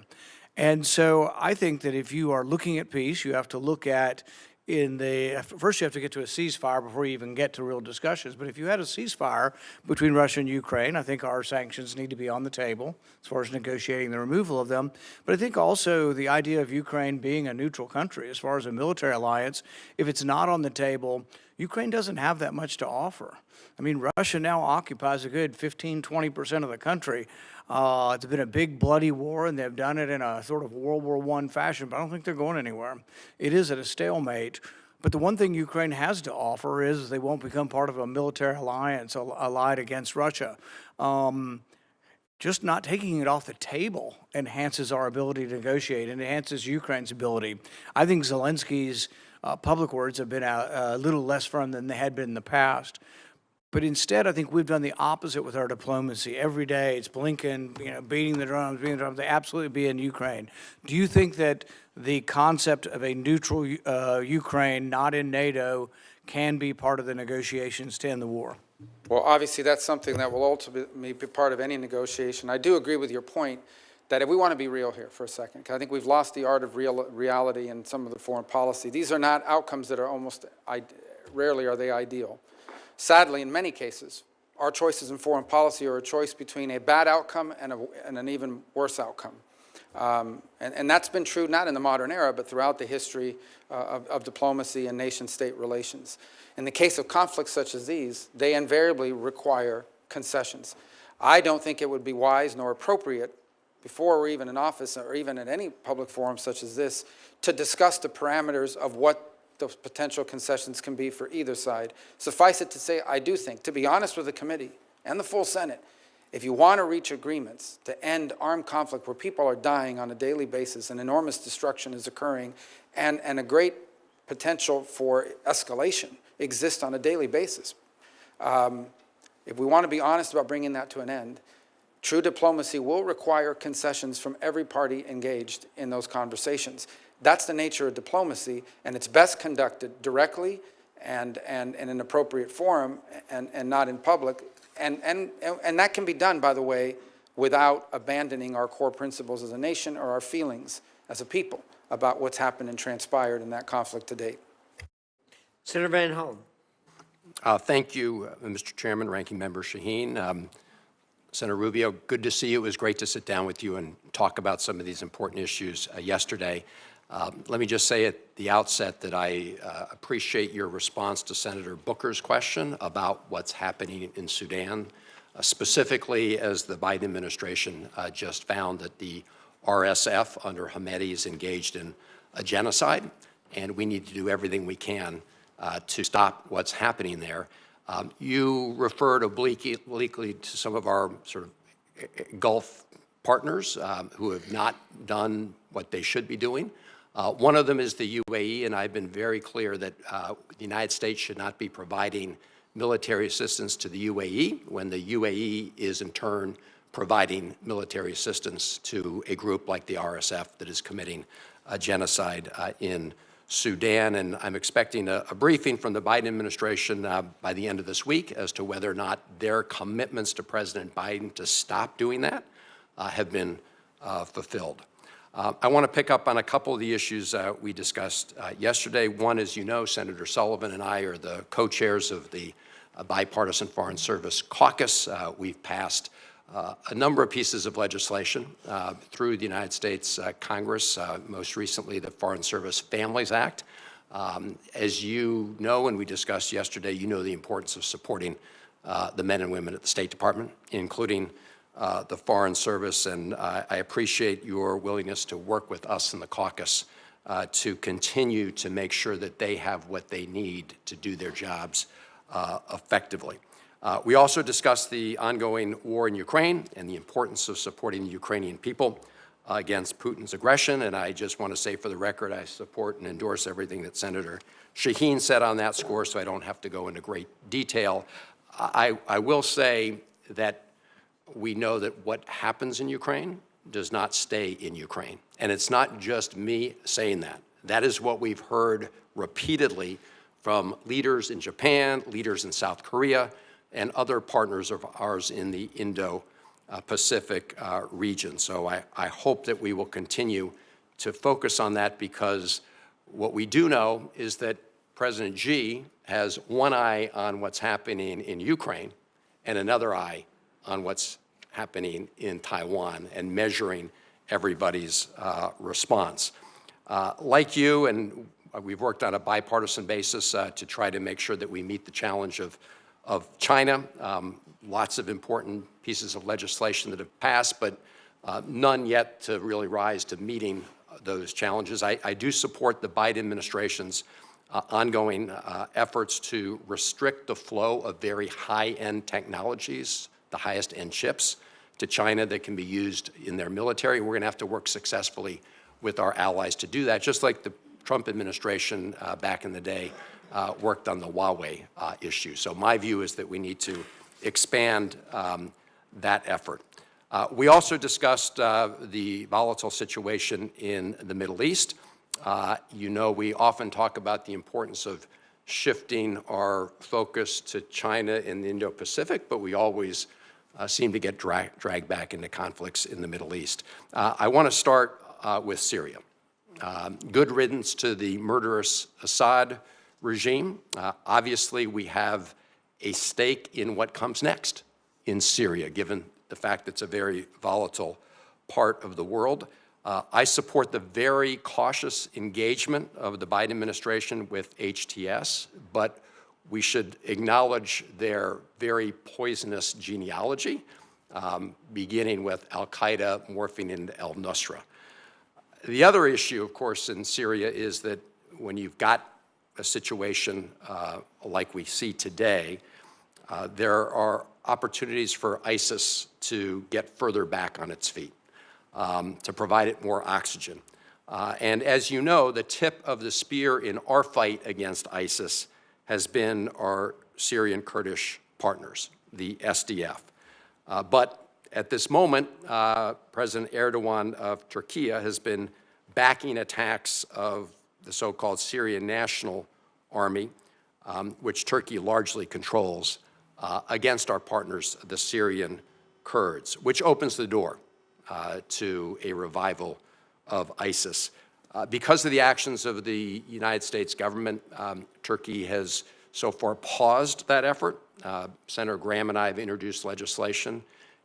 And so I think that if you are looking at peace, you have to look at first you have to get to a ceasefire before you even get to real discussions. But if you had a ceasefire between Russia and Ukraine, I think our sanctions need to be on the table as far as negotiating the removal of them. But I think also the idea of Ukraine being a neutral country as far as a military alliance, if it's not on the table, Ukraine doesn't have that much to offer. I mean, Russia now occupies a good 15–20% of the country. It's been a big bloody war, and they've done it in a sort of World War I fashion, but I don't think they're going anywhere. It is at a stalemate. But the one thing Ukraine has to offer is they won't become part of a military alliance allied against Russia. Just not taking it off the table enhances our ability to negotiate and enhances Ukraine's ability. I think Zelensky's public words have been a little less firm than they had been in the past. But instead, I think we've done the opposite with our diplomacy. Every day, it's Blinken, beating the drums, They absolutely be in Ukraine. Do you think that the concept of a neutral Ukraine, not in NATO, can be part of the negotiations to end the war? Well, obviously, that's something that will ultimately be part of any negotiation. I do agree with your point that if we want to be real here for a second, because I think we've lost the art of reality in some of the foreign policy. These are not outcomes that are rarely are they ideal. Sadly, in many cases, our choices in foreign policy are a choice between a bad outcome and an even worse outcome. And that's been true not in the modern era, but throughout the history of diplomacy and nation-state relations. In the case of conflicts such as these, they invariably require concessions. I don't think it would be wise nor appropriate before we're even in office or even at any public forum such as this to discuss the parameters of what those potential concessions can be for either side. Suffice it to say, I do think, to be honest with the committee and the full Senate, if you want to reach agreements to end armed conflict where people are dying on a daily basis and enormous destruction is occurring and a great potential for escalation exists on a daily basis, if we want to be honest about bringing that to an end, true diplomacy will require concessions from every party engaged in those conversations. That's the nature of diplomacy, and it's best conducted directly and in an appropriate forum and not in public. And that can be done, by the way, without abandoning our core principles as a nation or our feelings as a people about what's happened and transpired in that conflict to date. Senator Van Hollen. Thank you, Mr. Chairman, Ranking Member Shaheen. Senator Rubio, good to see you. It was great to sit down with you and talk about some of these important issues yesterday. Let me just say at the outset that I appreciate your response to Senator Booker's question about what's happening in Sudan, specifically as the Biden administration just found that the RSF under Hamedi is engaged in a genocide, and we need to do everything we can to stop what's happening there. You referred obliquely to some of our sort of Gulf partners who have not done what they should be doing. One of them is the UAE, and I've been very clear that the United States should not be providing military assistance to the UAE when the UAE is in turn providing military assistance to a group like the RSF that is committing a genocide in Sudan. And I'm expecting a briefing from the Biden administration by the end of this week as to whether or not their commitments to President Biden to stop doing that have been fulfilled. I want to pick up on a couple of the issues we discussed yesterday. One, as you know, Senator Sullivan and I are the co-chairs of the Bipartisan Foreign Service Caucus. We've passed a number of pieces of legislation through the United States Congress, most recently the Foreign Service Families Act. As you know, and we discussed yesterday, you know the importance of supporting the men and women at the State Department, including the Foreign Service, and I appreciate your willingness to work with us in the caucus to continue to make sure that they have what they need to do their jobs effectively. We also discussed the ongoing war in Ukraine and the importance of supporting the Ukrainian people against Putin's aggression, and I just want to say for the record, I support and endorse everything that Senator Shaheen said on that score, so I don't have to go into great detail. I will say that we know that what happens in Ukraine does not stay in Ukraine. And it's not just me saying that. That is what we've heard repeatedly from leaders in Japan, leaders in South Korea, and other partners of ours in the Indo-Pacific region. So I hope that we will continue to focus on that, because what we do know is that President Xi has one eye on what's happening in Ukraine and another eye on what's happening in Taiwan and measuring everybody's response. Like you, and we've worked on a bipartisan basis to try to make sure that we meet the challenge of China. Lots of important pieces of legislation that have passed, but none yet to really rise to meeting those challenges. I do support the Biden administration's ongoing efforts to restrict the flow of very high-end technologies, the highest-end chips, to China that can be used in their military. We're going to have to work successfully with our allies to do that, just like the Trump administration back in the day worked on the Huawei issue. So my view is that we need to expand that effort. We also discussed the volatile situation in the Middle East. You know, we often talk about the importance of shifting our focus to China and the Indo-Pacific, but we always seem to get dragged back into conflicts in the Middle East. I want to start with Syria. Good riddance to the murderous Assad regime. Obviously, we have a stake in what comes next in Syria, given the fact that it's a very volatile part of the world. I support the very cautious engagement of the Biden administration with HTS, but we should acknowledge their very poisonous genealogy, beginning with al-Qaeda morphing into al-Nusra. The other issue, of course, in Syria is that when you've got a situation like we see today, there are opportunities for ISIS to get further back on its feet, to provide it more oxygen. And as you know, the tip of the spear in our fight against ISIS has been our Syrian Kurdish partners, the SDF. But at this moment, President Erdogan of Turkey has been backing attacks of the so-called Syrian National Army, which Turkey largely controls, against our partners, the Syrian Kurds, which opens the door to a revival of ISIS. Because of the actions of the United States government, Turkey has so far paused that effort. Senator Graham and I have introduced legislation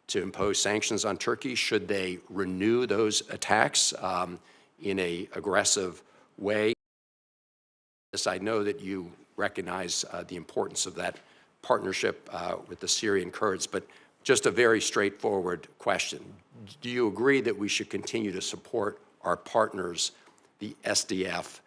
to impose sanctions on Turkey should they renew those attacks in an aggressive way. I know that you recognize the importance of that partnership with the Syrian Kurds, but just a very straightforward question. Do you agree that we should continue to support our partners, the SDF,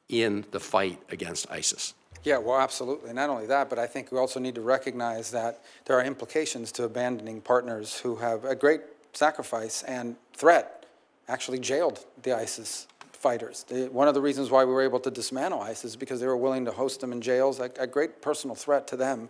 in the fight against ISIS? Yeah, well, absolutely. Not only that, but I think we also need to recognize that there are implications to abandoning partners who have a great sacrifice and threat, actually jailed the ISIS fighters. One of the reasons why we were able to dismantle ISIS is because they were willing to host them in jails, a great personal threat to them.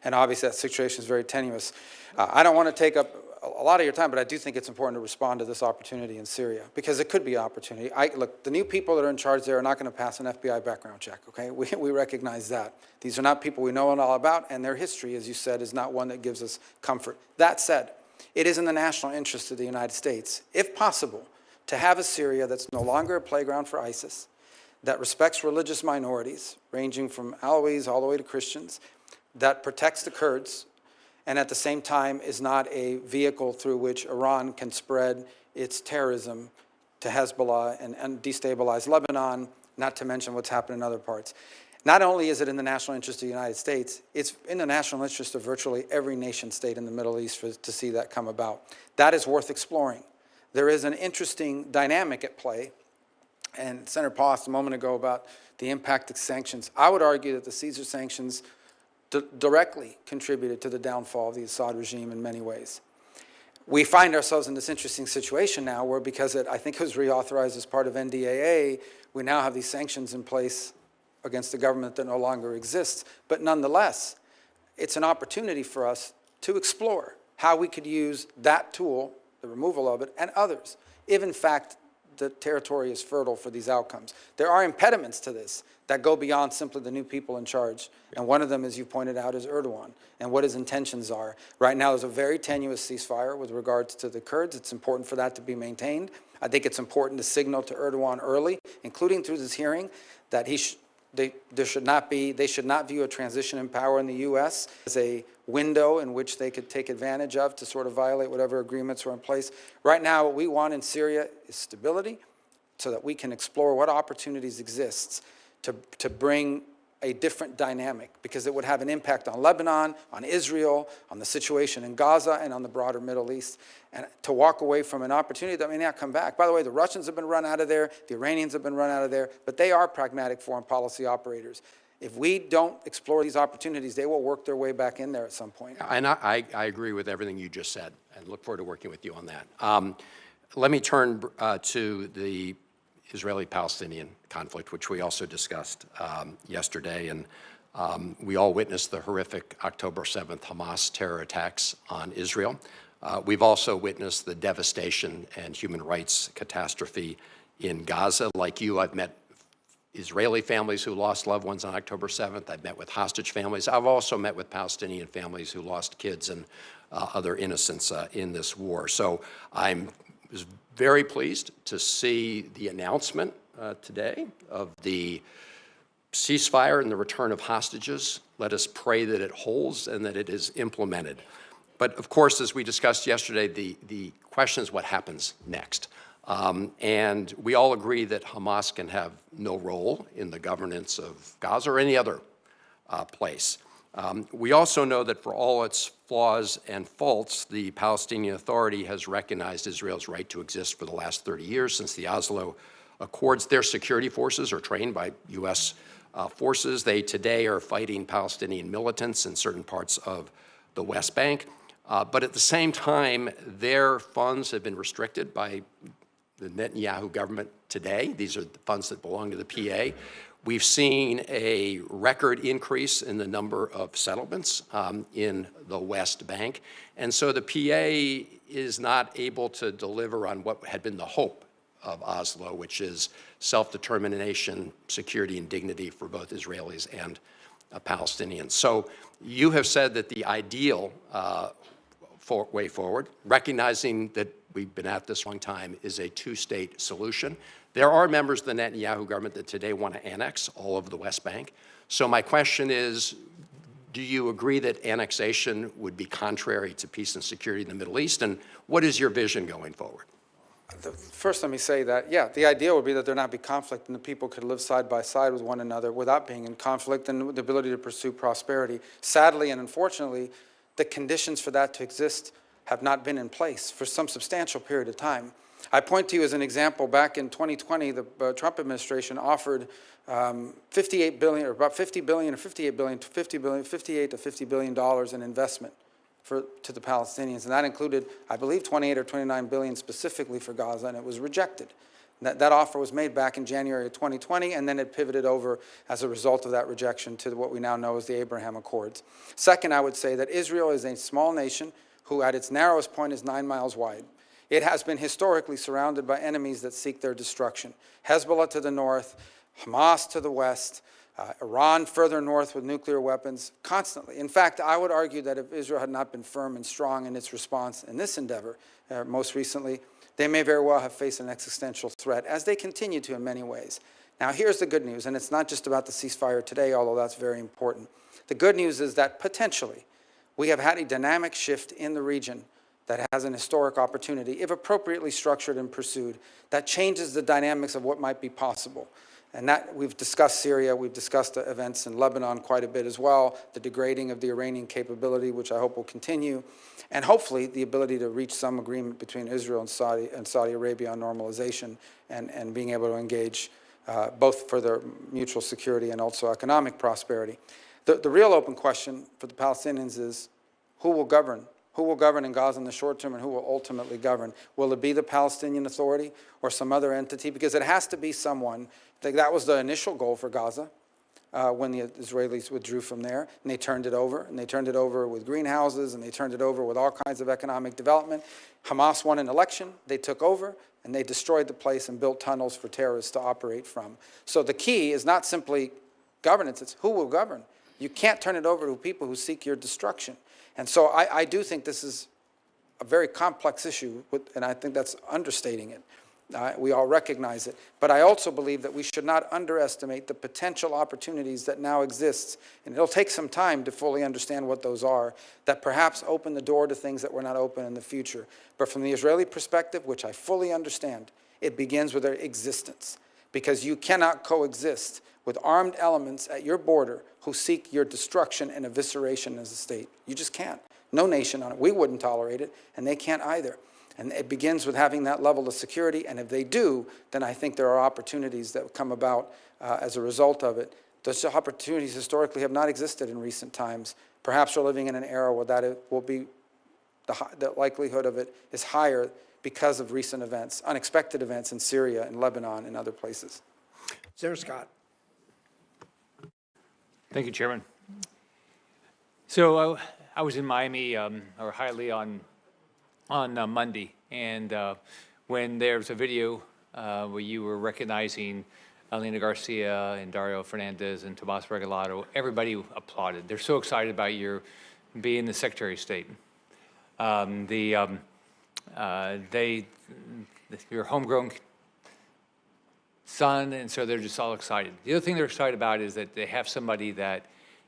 And obviously that situation is very tenuous. I don't want to take up a lot of your time, but I do think it's important to respond to this opportunity in Syria, because it could be an opportunity. Look, the new people that are in charge there are not going to pass an FBI background check, okay? We recognize that. These are not people we know all about, and their history, as you said, is not one that gives us comfort. That said, it is in the national interest of the United States, if possible, to have a Syria that's no longer a playground for ISIS, that respects religious minorities, ranging from Alawis all the way to Christians, that protects the Kurds, and at the same time is not a vehicle through which Iran can spread its terrorism to Hezbollah and destabilize Lebanon, not to mention what's happened in other parts. Not only is it in the national interest of the United States, it's in the national interest of virtually every nation state in the Middle East to see that come about. That is worth exploring. There is an interesting dynamic at play, and Senator Paul asked a moment ago about the impact of sanctions. I would argue that the Caesar sanctions directly contributed to the downfall of the Assad regime in many ways. We find ourselves in this interesting situation now where, because I think it was reauthorized as part of NDAA, we now have these sanctions in place against the government that no longer exists. But nonetheless, it's an opportunity for us to explore how we could use that tool, the removal of it, and others, if in fact the territory is fertile for these outcomes. There are impediments to this that go beyond simply the new people in charge. And one of them, as you pointed out, is Erdogan and what his intentions are. Right now, there's a very tenuous ceasefire with regards to the Kurds. It's important for that to be maintained. I think it's important to signal to Erdogan early, including through this hearing, that they should not view a transition in power in the U.S. as a window in which they could take advantage of to sort of violate whatever agreements were in place. Right now, what we want in Syria is stability so that we can explore what opportunities exist to bring a different dynamic, because it would have an impact on Lebanon, on Israel, on the situation in Gaza, and on the broader Middle East. And to walk away from an opportunity that may not come back. By the way, the Russians have been run out of there, the Iranians have been run out of there, but they are pragmatic foreign policy operators. If we don't explore these opportunities, they will work their way back in there at some point. And I agree with everything you just said, and look forward to working with you on that. Let me turn to the Israeli-Palestinian conflict, which we also discussed yesterday. And we all witnessed the horrific October 7th Hamas terror attacks on Israel. We've also witnessed the devastation and human rights catastrophe in Gaza. Like you, I've met Israeli families who lost loved ones on October 7th. I've met with hostage families. I've also met with Palestinian families who lost kids and other innocents in this war. So I was very pleased to see the announcement today of the ceasefire and the return of hostages. Let us pray that it holds and that it is implemented. But of course, as we discussed yesterday, the question is what happens next. And we all agree that Hamas can have no role in the governance of Gaza or any other place. We also know that for all its flaws and faults, the Palestinian Authority has recognized Israel's right to exist for the last 30 years since the Oslo Accords. Their security forces are trained by U.S. Forces. They today are fighting Palestinian militants in certain parts of the West Bank. But at the same time, their funds have been restricted by the Netanyahu government today. These are the funds that belong to the PA. We've seen a record increase in the number of settlements in the West Bank. And so the PA is not able to deliver on what had been the hope of Oslo, which is self-determination, security, and dignity for both Israelis and Palestinians. So you have said that the ideal way forward, recognizing that we've been at this a long time, is a two-state solution. There are members of the Netanyahu government that today want to annex all of the West Bank. So my question is, do you agree that annexation would be contrary to peace and security in the Middle East? And what is your vision going forward? First, let me say that, yeah, the idea would be that there not be conflict and the people could live side by side with one another without being in conflict and with the ability to pursue prosperity. Sadly and unfortunately, the conditions for that to exist have not been in place for some substantial period of time. I point to you as an example, back in 2020, the Trump administration offered 58 billion, or about 50 billion or 58 billion, 58 to $50 billion in investment to the Palestinians. And that included, I believe, 28 or 29 billion specifically for Gaza, and it was rejected. That offer was made back in January of 2020, and then it pivoted over as a result of that rejection to what we now know as the Abraham Accords. Second, I would say that Israel is a small nation who at its narrowest point is 9 miles wide. It has been historically surrounded by enemies that seek their destruction. Hezbollah to the north, Hamas to the west, Iran further north with nuclear weapons, constantly. In fact, I would argue that if Israel had not been firm and strong in its response in this endeavor, most recently, they may very well have faced an existential threat, as they continue to in many ways. Now, here's the good news, and it's not just about the ceasefire today, although that's very important. The good news is that potentially we have had a dynamic shift in the region that has an historic opportunity, if appropriately structured and pursued, that changes the dynamics of what might be possible. And that, we've discussed Syria, we've discussed events in Lebanon quite a bit as well, the degrading of the Iranian capability, which I hope will continue, and hopefully the ability to reach some agreement between Israel and Saudi Arabia on normalization and being able to engage both for their mutual security and also economic prosperity. The real open question for the Palestinians is, who will govern? Who will govern in Gaza in the short term, and who will ultimately govern? Will it be the Palestinian Authority or some other entity? Because it has to be someone. That was the initial goal for Gaza when the Israelis withdrew from there, and they turned it over. And they turned it over with greenhouses, and they turned it over with all kinds of economic development. Hamas won an election. They took over, and they destroyed the place and built tunnels for terrorists to operate from. So the key is not simply governance. It's who will govern. You can't turn it over to people who seek your destruction. And so I do think this is a very complex issue, and I think that's understating it. We all recognize it. But I also believe that we should not underestimate the potential opportunities that now exist, and it'll take some time to fully understand what those are, that perhaps open the door to things that were not open in the future. But from the Israeli perspective, which I fully understand, it begins with their existence, because you cannot coexist with armed elements at your border who seek your destruction and evisceration as a state. You just can't. No nation on it. We wouldn't tolerate it, and they can't either. And it begins with having that level of security, and if they do, then I think there are opportunities that come about as a result of it. Those opportunities historically have not existed in recent times. Perhaps we're living in an era where that will be, the likelihood of it is higher because of recent events, unexpected events in Syria and Lebanon and other places. Senator Scott. Thank you, Chairman. So I was in Miami or Hialeah on Monday, and when there was a video where you were recognizing Elena Garcia and Dario Fernandez and Tomas Regalado, everybody applauded. They're so excited about your being the Secretary of State. Your homegrown son, and so they're just all excited. The other thing they're excited about is that they have somebody that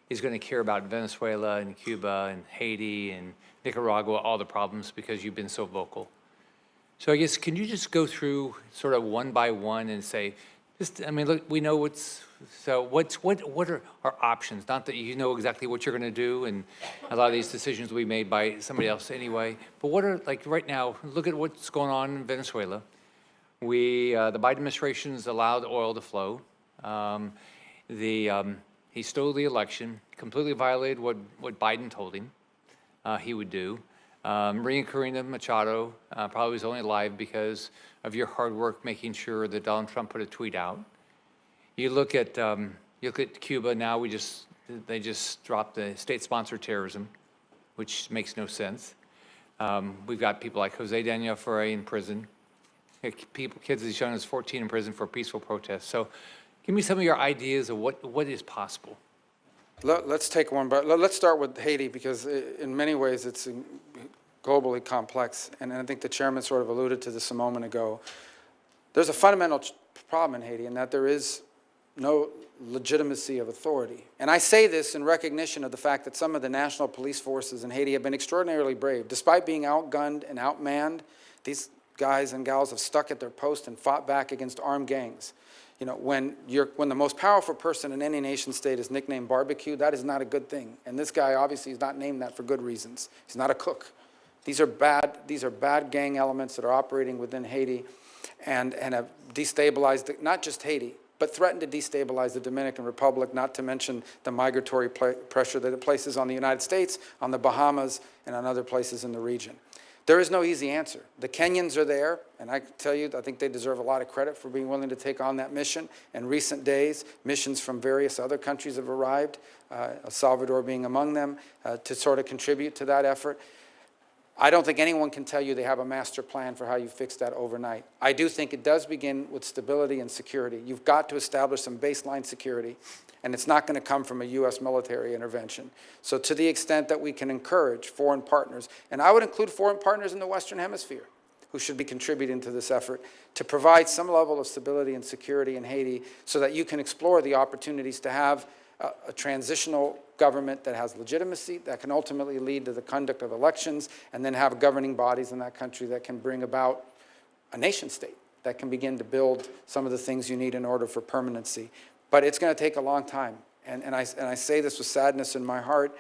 is going to care about Venezuela and Cuba and Haiti and Nicaragua, all the problems, because you've been so vocal. So I guess, can you just go through sort of one by one and say, look, we know what are our options? Not that you know exactly what you're going to do, and a lot of these decisions will be made by somebody else anyway, but what are, like right now, look at what's going on in Venezuela. The Biden administration's allowed oil to flow. He stole the election, completely violated what Biden told him he would do. Maria Corina Machado probably was only alive because of your hard work making sure that Donald Trump put a tweet out. You look at Cuba now. They just dropped the state-sponsored terrorism, which makes no sense. We've got people like Jose Daniel Ferrer in prison. Kids as young as 14 in prison for peaceful protests. So, give me some of your ideas of what is possible. Let's take one, but let's start with Haiti, because in many ways it's globally complex, and I think the chairman sort of alluded to this a moment ago. There's a fundamental problem in Haiti, in that there is no legitimacy of authority. And I say this in recognition of the fact that some of the national police forces in Haiti have been extraordinarily brave. Despite being outgunned and outmanned, these guys and gals have stuck at their post and fought back against armed gangs. You know, when the most powerful person in any nation state is nicknamed barbecue, that is not a good thing. And this guy obviously is not named that for good reasons. He's not a cook. These are bad gang elements that are operating within Haiti and have destabilized not just Haiti, but threatened to destabilize the Dominican Republic, not to mention the migratory pressure that it places on the United States, on the Bahamas, and on other places in the region. There is no easy answer. The Kenyans are there, and I can tell you, I think they deserve a lot of credit for being willing to take on that mission. In recent days, missions from various other countries have arrived, El Salvador being among them, to sort of contribute to that effort. I don't think anyone can tell you they have a master plan for how you fix that overnight. I do think it does begin with stability and security. You've got to establish some baseline security, and it's not going to come from a U.S. military intervention. So to the extent that we can encourage foreign partners, and I would include foreign partners in the Western Hemisphere, who should be contributing to this effort, to provide some level of stability and security in Haiti so that you can explore the opportunities to have a transitional government that has legitimacy, that can ultimately lead to the conduct of elections, and then have governing bodies in that country that can bring about a nation state that can begin to build some of the things you need in order for permanency. But it's going to take a long time. And I say this with sadness in my heart.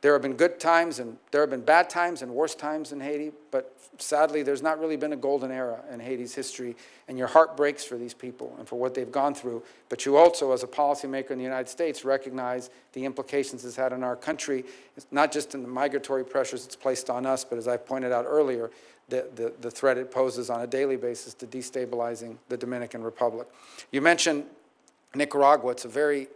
There have been good times, and there have been bad times and worse times in Haiti, but sadly, there's not really been a golden era in Haiti's history, and your heart breaks for these people and for what they've gone through. But you also, as a policymaker in the United States, recognize the implications it's had on our country. It's not just in the migratory pressures it's placed on us, but as I pointed out earlier, the threat it poses on a daily basis to destabilizing the Dominican Republic. You mentioned Nicaragua. It's a very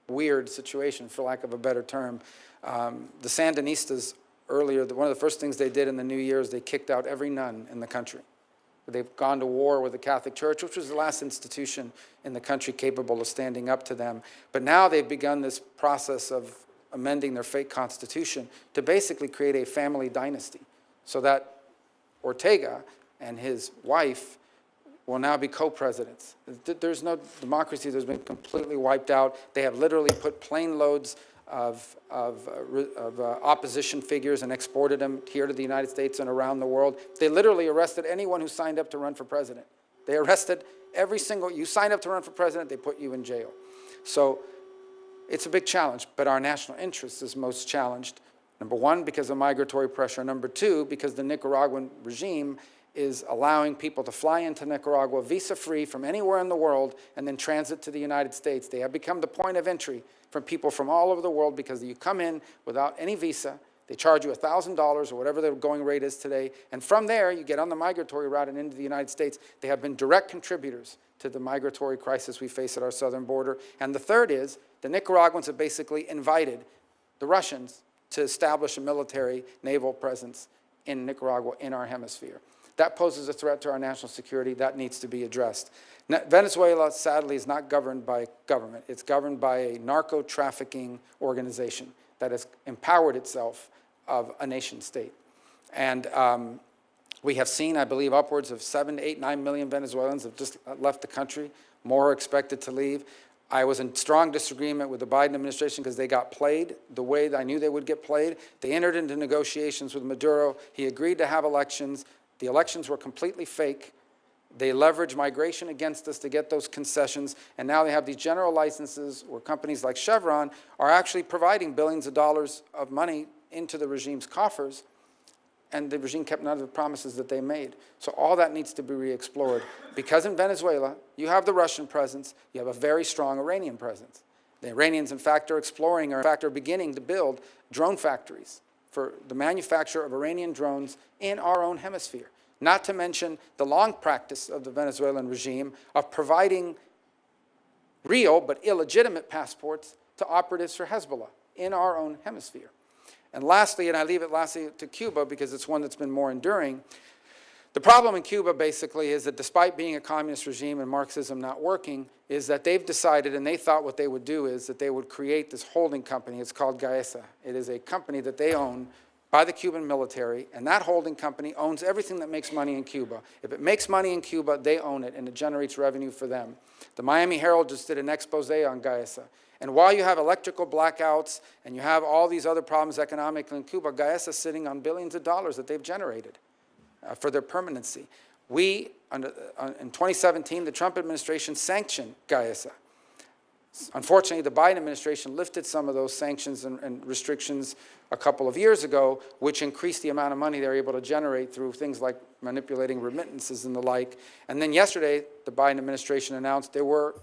weird situation, for lack of a better term. The Sandinistas earlier, one of the first things they did in the new year is they kicked out every nun in the country. They've gone to war with the Catholic Church, which was the last institution in the country capable of standing up to them. But now they've begun this process of amending their fake constitution to basically create a family dynasty, so that Ortega and his wife will now be co-presidents. There's no democracy that's been completely wiped out. They have literally put plane loads of opposition figures and exported them here to the United States and around the world. They literally arrested anyone who signed up to run for president. They arrested every single, you signed up to run for president, they put you in jail. So it's a big challenge, but our national interest is most challenged. Number one, because of migratory pressure. Number two, because the Nicaraguan regime is allowing people to fly into Nicaragua visa-free from anywhere in the world and then transit to the United States. They have become the point of entry for people from all over the world because you come in without any visa, They charge you $1,000 or whatever the going rate is today. And from there, you get on the migratory route and into the United States. They have been direct contributors to the migratory crisis we face at our southern border. And the third is the Nicaraguans have basically invited the Russians to establish a military naval presence in Nicaragua, in our hemisphere. That poses a threat to our national security. That needs to be addressed. Venezuela, sadly, is not governed by government. It's governed by a narco-trafficking organization that has empowered itself of a nation state. And we have seen, I believe, upwards of 7, 8, 9 million Venezuelans have just left the country. More are expected to leave. I was in strong disagreement with the Biden administration because they got played the way that I knew they would get played. They entered into negotiations with Maduro. He agreed to have elections. The elections were completely fake. They leveraged migration against us to get those concessions, and now they have these general licenses where companies like Chevron are actually providing billions of dollars of money into the regime's coffers, and the regime kept none of the promises that they made. So all that needs to be re-explored. Because in Venezuela, you have the Russian presence, you have a very strong Iranian presence. The Iranians, in fact, are exploring, or in fact are beginning to build drone factories for the manufacture of Iranian drones in our own hemisphere. Not to mention the long practice of the Venezuelan regime of providing real but illegitimate passports to operatives for Hezbollah in our own hemisphere. And lastly, and I leave it lastly to Cuba because it's one that's been more enduring, the problem in Cuba basically is that despite being a communist regime and Marxism not working, is that they've decided, and they thought what they would do is that they would create this holding company. It's called Gaza. It is a company that they own by the Cuban military, and that holding company owns everything that makes money in Cuba. If it makes money in Cuba, they own it, and it generates revenue for them. The Miami Herald just did an expose on Gaza. And while you have electrical blackouts and you have all these other problems economically in Cuba, Gaza is sitting on billions of dollars that they've generated for their permanency. In 2017, the Trump administration sanctioned Gaza. Unfortunately, the Biden administration lifted some of those sanctions and restrictions a couple of years ago, which increased the amount of money they're able to generate through things like manipulating remittances and the like. And then yesterday, the Biden administration announced they were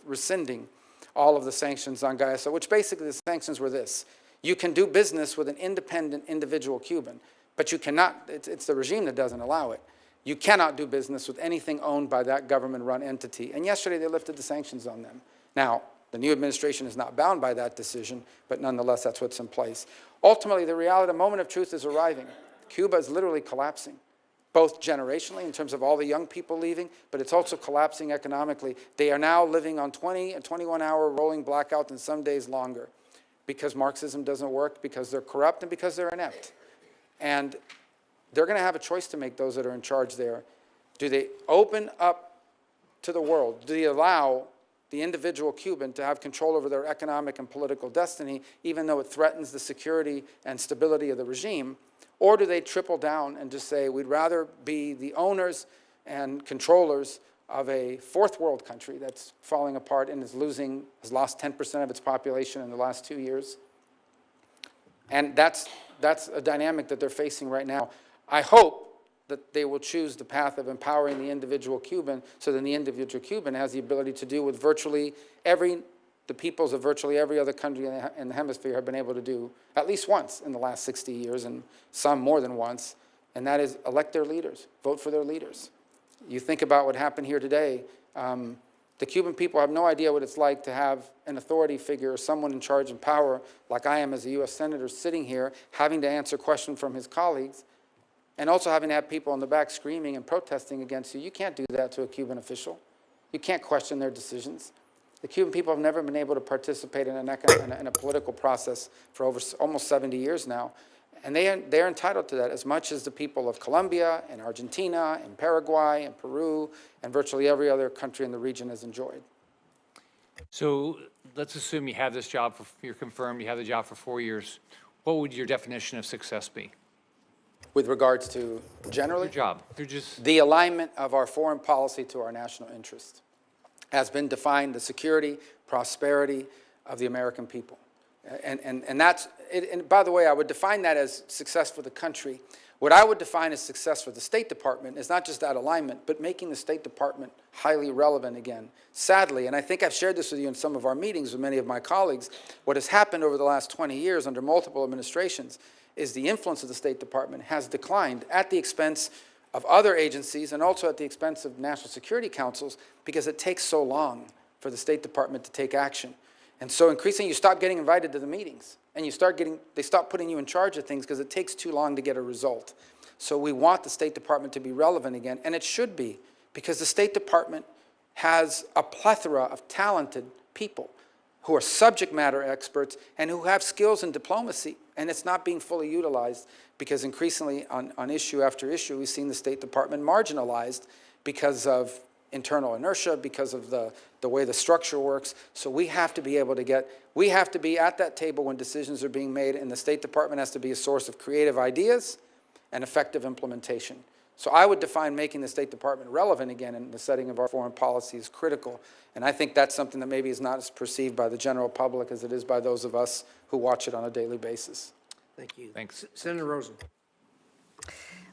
rescinding all of the sanctions on Gaza, which basically the sanctions were this. You can do business with an independent individual Cuban, but you cannot, it's the regime that doesn't allow it. You cannot do business with anything owned by that government-run entity. And yesterday they lifted the sanctions on them. Now, the new administration is not bound by that decision, but nonetheless that's what's in place. Ultimately, the reality, the moment of truth is arriving. Cuba is literally collapsing, both generationally in terms of all the young people leaving, but it's also collapsing economically. They are now living on 20 and 21-hour rolling blackouts and some days longer because Marxism doesn't work, because they're corrupt, and because they're inept. And they're going to have a choice to make, those that are in charge there. Do they open up to the world? Do they allow the individual Cuban to have control over their economic and political destiny, even though it threatens the security and stability of the regime? Or do they triple down and just say, we'd rather be the owners and controllers of a fourth world country that's falling apart and has lost 10% of its population in the last 2 years? And that's a dynamic that they're facing right now. I hope that they will choose the path of empowering the individual Cuban so that the individual Cuban has the ability to do what virtually the peoples of virtually every other country in the hemisphere have been able to do at least once in the last 60 years, and some more than once, and that is elect their leaders, vote for their leaders. You think about what happened here today. The Cuban people have no idea what it's like to have an authority figure or someone in charge and power, like I am as a U.S. Senator, sitting here having to answer questions from his colleagues, and also having to have people in the back screaming and protesting against you. You can't do that to a Cuban official. You can't question their decisions. The Cuban people have never been able to participate in a political process for almost 70 years now. And they're entitled to that as much as the people of Colombia and Argentina and Paraguay and Peru and virtually every other country in the region has enjoyed. So let's assume you have this job, you're confirmed, you have the job for 4 years. What would your definition of success be? With regards to generally? Your job. You're just... The alignment of our foreign policy to our national interest has been defined, the security, prosperity of the American people. And that's, and by the way, I would define that as success for the country What I would define as success for the State Department is not just that alignment, but making the State Department highly relevant again. Sadly, and I think I've shared this with you in some of our meetings with many of my colleagues, what has happened over the last 20 years under multiple administrations is the influence of the State Department has declined at the expense of other agencies and also at the expense of national security councils because it takes so long for the State Department to take action. And so increasingly you stop getting invited to the meetings and they stop putting you in charge of things because it takes too long to get a result. So we want the State Department to be relevant again, and it should be, because the State Department has a plethora of talented people who are subject matter experts and who have skills in diplomacy, and it's not being fully utilized because increasingly on issue after issue, we've seen the State Department marginalized because of internal inertia, because of the way the structure works. So we have to be able to we have to be at that table when decisions are being made, and the State Department has to be a source of creative ideas and effective implementation. So I would define making the State Department relevant again in the setting of our foreign policy is critical. And I think that's something that maybe is not as perceived by the general public as it is by those of us who watch it on a daily basis. Thank you. Thanks. Senator Rosen.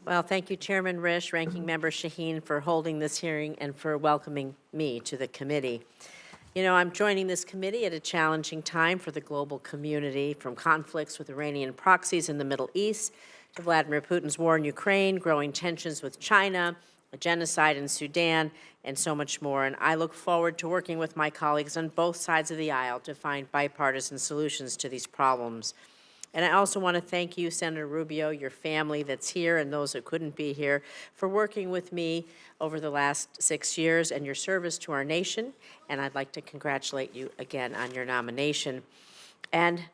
Well, thank you, Chairman Risch, Ranking Member Shaheen, for holding this hearing and for welcoming me to the committee. You know, I'm joining this committee at a challenging time for the global community, from conflicts with Iranian proxies in the Middle East to Vladimir Putin's war in Ukraine, growing tensions with China, a genocide in Sudan, and so much more. And I look forward to working with my colleagues on both sides of the aisle to find bipartisan solutions to these problems. And I also want to thank you, Senator Rubio, your family that's here, and those that couldn't be here, for working with me over the last 6 years and your service to our nation. And I'd like to congratulate you again on your nomination. And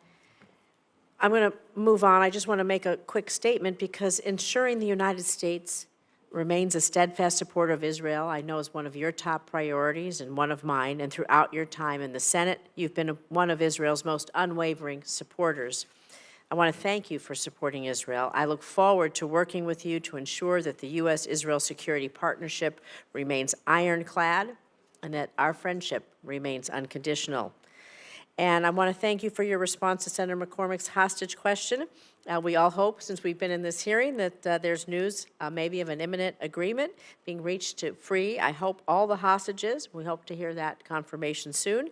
I'm going to move on. I just want to make a quick statement because ensuring the United States remains a steadfast supporter of Israel, I know, is one of your top priorities and one of mine. And throughout your time in the Senate, you've been one of Israel's most unwavering supporters. I want to thank you for supporting Israel. I look forward to working with you to ensure that the U.S.-Israel security partnership remains ironclad and that our friendship remains unconditional. And I want to thank you for your response to Senator McCormick's hostage question. We all hope, since we've been in this hearing, that there's news maybe of an imminent agreement being reached to free, I hope, all the hostages. We hope to hear that confirmation soon.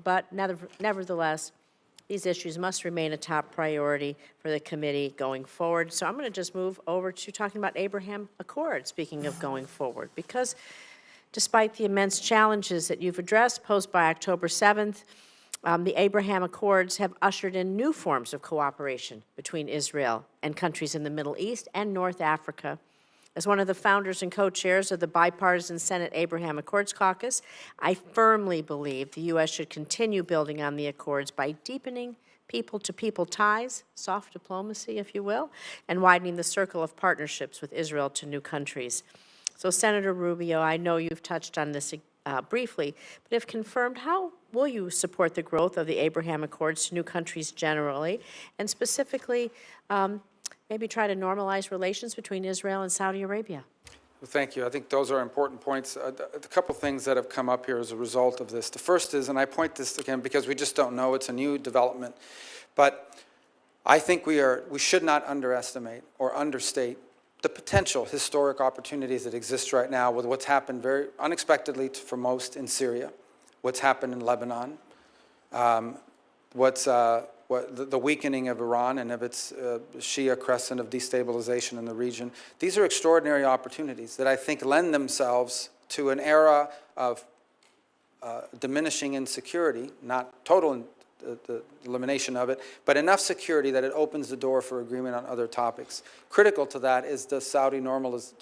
But nevertheless, these issues must remain a top priority for the committee going forward. So I'm going to just move over to talking about Abraham Accord, speaking of going forward, because despite the immense challenges that you've addressed posed by October 7th, the Abraham Accords have ushered in new forms of cooperation between Israel and countries in the Middle East and North Africa. As one of the founders and co-chairs of the bipartisan Senate Abraham Accords Caucus, I firmly believe the U.S. should continue building on the accords by deepening people-to-people ties, soft diplomacy, if you will, and widening the circle of partnerships with Israel to new countries. So, Senator Rubio, I know you've touched on this briefly, but if confirmed, how will you support the growth of the Abraham Accords to new countries generally, and specifically maybe try to normalize relations between Israel and Saudi Arabia? Well, thank you. I think those are important points. A couple things that have come up here as a result of this. The first is, and I point this again because we just don't know, it's a new development, but I think we should not underestimate or understate the potential historic opportunities that exist right now with what's happened very unexpectedly for most in Syria, what's happened in Lebanon, the weakening of Iran and of its Shia crescent of destabilization in the region. These are extraordinary opportunities that I think lend themselves to an era of diminishing insecurity, not total the elimination of it, but enough security that it opens the door for agreement on other topics. Critical to that is the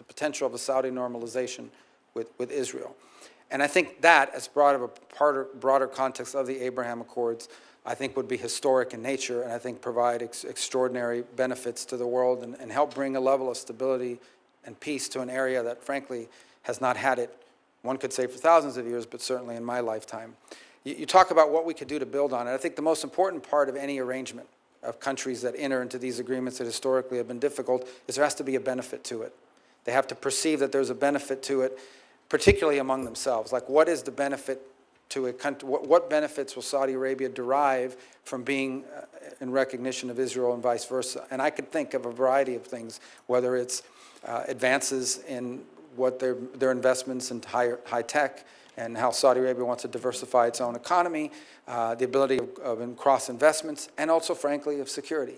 potential of a Saudi normalization with Israel. And I think that, as part of a broader context of the Abraham Accords, I think would be historic in nature and I think provide extraordinary benefits to the world and help bring a level of stability and peace to an area that, frankly, has not had it, one could say, for thousands of years, but certainly in my lifetime. You talk about what we could do to build on it. I think the most important part of any arrangement of countries that enter into these agreements that historically have been difficult is there has to be a benefit to it. They have to perceive that there's a benefit to it, particularly among themselves. Like, what is the benefit to a country, what benefits will Saudi Arabia derive from being in recognition of Israel and vice versa? And I could think of a variety of things, whether it's advances in what their investments in high tech and how Saudi Arabia wants to diversify its own economy, the ability of cross investments, and also, frankly, of security.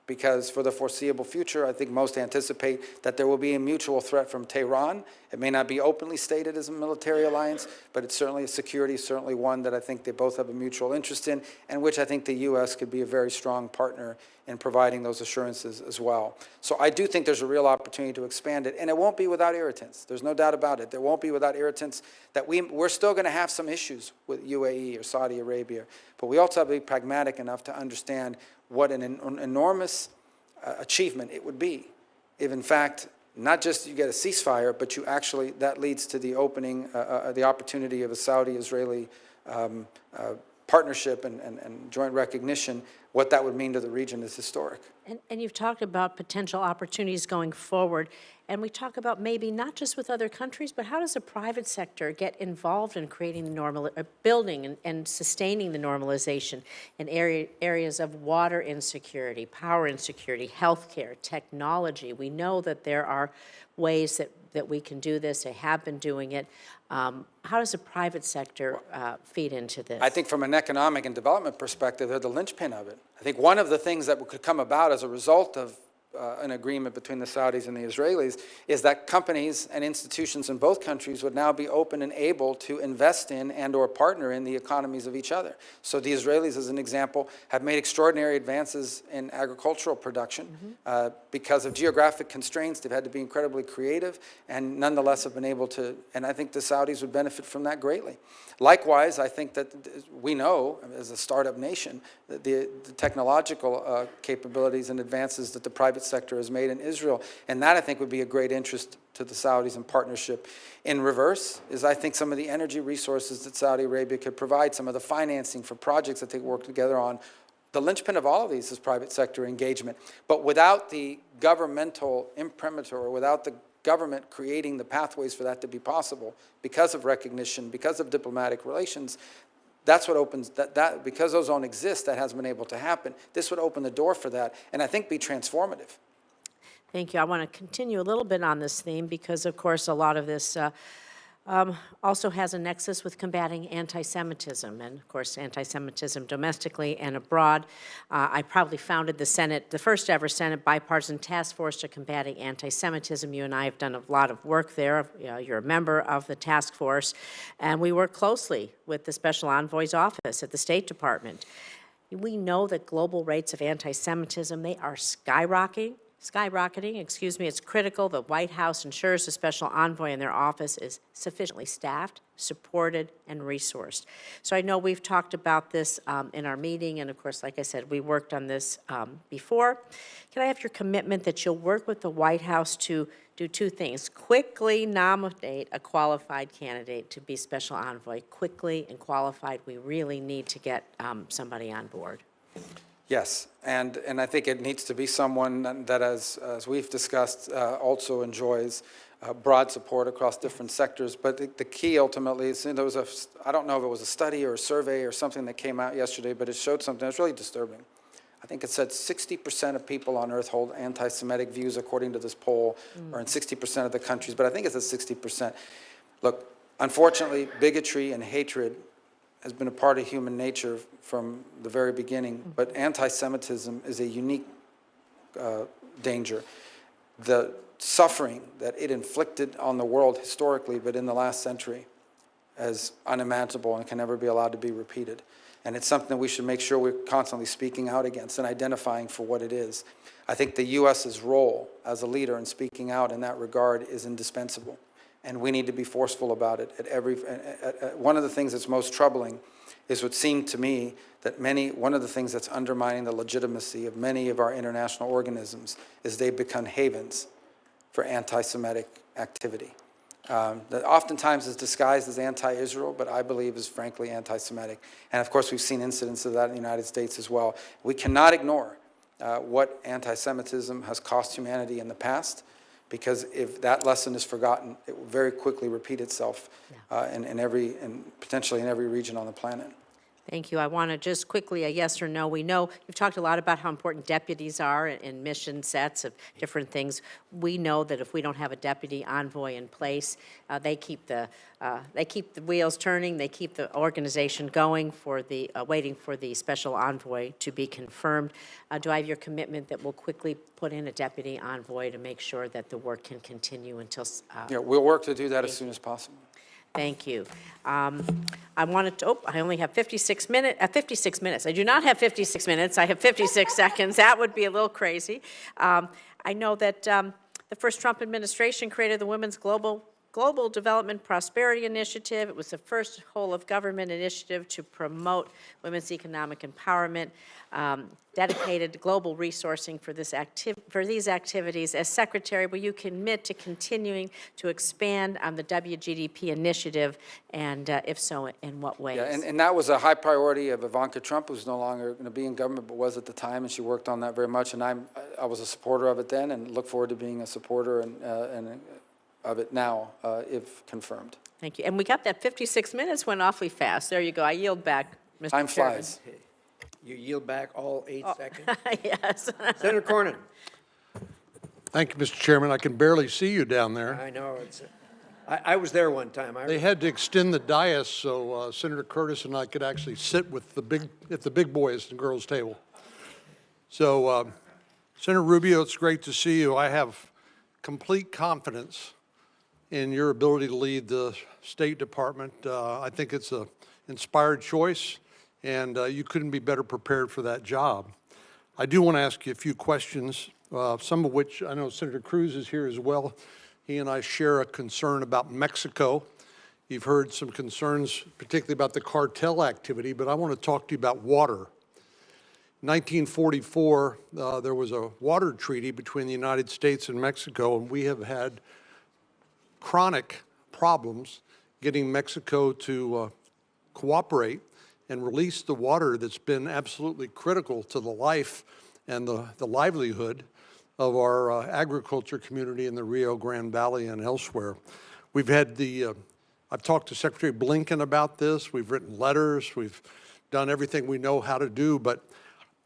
Because for the foreseeable future, I think most anticipate that there will be a mutual threat from Tehran. It may not be openly stated as a military alliance, but it's certainly a security, certainly one that I think they both have a mutual interest in, and which I think the U.S. could be a very strong partner in providing those assurances as well. So I do think there's a real opportunity to expand it, and it won't be without irritants. There's no doubt about it. There won't be without irritants. That we're still going to have some issues with UAE or Saudi Arabia, but we also have to be pragmatic enough to understand what an enormous achievement it would be if, in fact, not just you get a ceasefire, but you actually, that leads to the opening, the opportunity of a Saudi-Israeli partnership and joint recognition. What that would mean to the region is historic. And you've talked about potential opportunities going forward, and we talk about maybe not just with other countries, but how does the private sector get involved in creating the building and sustaining the normalization in areas of water insecurity, power insecurity, healthcare, technology. We know that there are ways that we can do this. They have been doing it. How does the private sector feed into this? I think from an economic and development perspective, they're the linchpin of it. I think one of the things that could come about as a result of an agreement between the Saudis and the Israelis is that companies and institutions in both countries would now be open and able to invest in and or partner in the economies of each other. So the Israelis, as an example, have made extraordinary advances in agricultural production. Because of geographic constraints, they've had to be incredibly creative and nonetheless have been able to, and I think the Saudis would benefit from that greatly. Likewise, I think that we know, as a startup nation, that the technological capabilities and advances that the private sector has made in Israel, and that I think would be a great interest to the Saudis in partnership. In reverse is I think some of the energy resources that Saudi Arabia could provide, some of the financing for projects that they work together on. The linchpin of all of these is private sector engagement, but without the governmental imprimatur, or without the government creating the pathways for that to be possible, because of recognition, because of diplomatic relations, that's what opens, because those don't exist, that hasn't been able to happen. This would open the door for that, and I think be transformative. Thank you. I want to continue a little bit on this theme because, of course, a lot of this also has a nexus with combating anti-Semitism, and, of course, anti-Semitism domestically and abroad. I probably founded the Senate, the first ever Senate bipartisan task force to combating anti-Semitism. You and I have done a lot of work there. You're a member of the task force, and we work closely with the Special Envoy's office at the State Department. We know that global rates of anti-Semitism, they are skyrocketing. It's critical the White House ensures the Special Envoy in their office is sufficiently staffed, supported, and resourced. So I know we've talked about this in our meeting, and of course, like I said, we worked on this before. Can I have your commitment that you'll work with the White House to do two things? Quickly nominate a qualified candidate to be Special Envoy. Quickly and qualified, we really need to get somebody on board. Yes, and I think it needs to be someone that, as we've discussed, also enjoys broad support across different sectors. But the key ultimately is, there was I don't know if it was a study or a survey or something that came out yesterday, but it showed something that's really disturbing. I think it said 60% of people on Earth hold anti-Semitic views, according to this poll, or in 60% of the countries, but I think it's at 60%. Look, unfortunately, bigotry and hatred has been a part of human nature from the very beginning, but anti-Semitism is a unique danger. The suffering that it inflicted on the world historically, but in the last century, is unimaginable and can never be allowed to be repeated. And it's something that we should make sure we're constantly speaking out against and identifying for what it is. I think the U.S.'s role as a leader in speaking out in that regard is indispensable. And we need to be forceful about it at one of the things that's most troubling is what seemed to me that one of the things that's undermining the legitimacy of many of our international organisms is they've become havens for anti-Semitic activity. That oftentimes is disguised as anti-Israel, but I believe is frankly anti-Semitic. And of course, we've seen incidents of that in the United States as well. We cannot ignore what anti-Semitism has cost humanity in the past, because if that lesson is forgotten, it will very quickly repeat itself potentially in every region on the planet. Thank you. I want to just quickly, a yes or no. We know, you've talked a lot about how important deputies are in mission sets of different things. We know that if we don't have a deputy envoy in place, they keep the wheels turning, they keep the organization going for the, waiting for the special envoy to be confirmed. Do I have your commitment that we'll quickly put in a deputy envoy to make sure that the work can continue until? Yeah, we'll work to do that as soon as possible. Thank you. I wanted to, I only have 56 minutes. I do not have 56 minutes. I have 56 seconds. That would be a little crazy. I know that the first Trump administration created the Women's Global Development Prosperity Initiative. It was the first whole-of-government initiative to promote women's economic empowerment, dedicated global resourcing for these activities. As Secretary, will you commit to continuing to expand on the WGDP initiative, and if so, in what ways? Yeah, and that was a high priority of Ivanka Trump, who's no longer going to be in government, but was at the time, and she worked on that very much, and I was a supporter of it then, and look forward to being a supporter of it now, if confirmed. Thank you. And we got that 56 minutes went awfully fast. There you go. I yield back, Mr. Time Chairman. flies. You yield back all 8 seconds? Yes. Senator Cornyn. Thank you, Mr. Chairman. I can barely see you down there. I know. I was there one time. They had to extend the dais so Senator Curtis and I could actually sit with at the big boys and girls table. So, Senator Rubio, it's great to see you. I have complete confidence in your ability to lead the State Department. I think it's an inspired choice, and you couldn't be better prepared for that job. I do want to ask you a few questions, some of which I know Senator Cruz is here as well. He and I share a concern about Mexico. You've heard some concerns, particularly about the cartel activity, but I want to talk to you about water. In 1944, there was a water treaty between the United States and Mexico, and we have had chronic problems getting Mexico to cooperate and release the water that's been absolutely critical to the life and the livelihood of our agriculture community in the Rio Grande Valley and elsewhere. We've had I've talked to Secretary Blinken about this. We've written letters. We've done everything we know how to do, but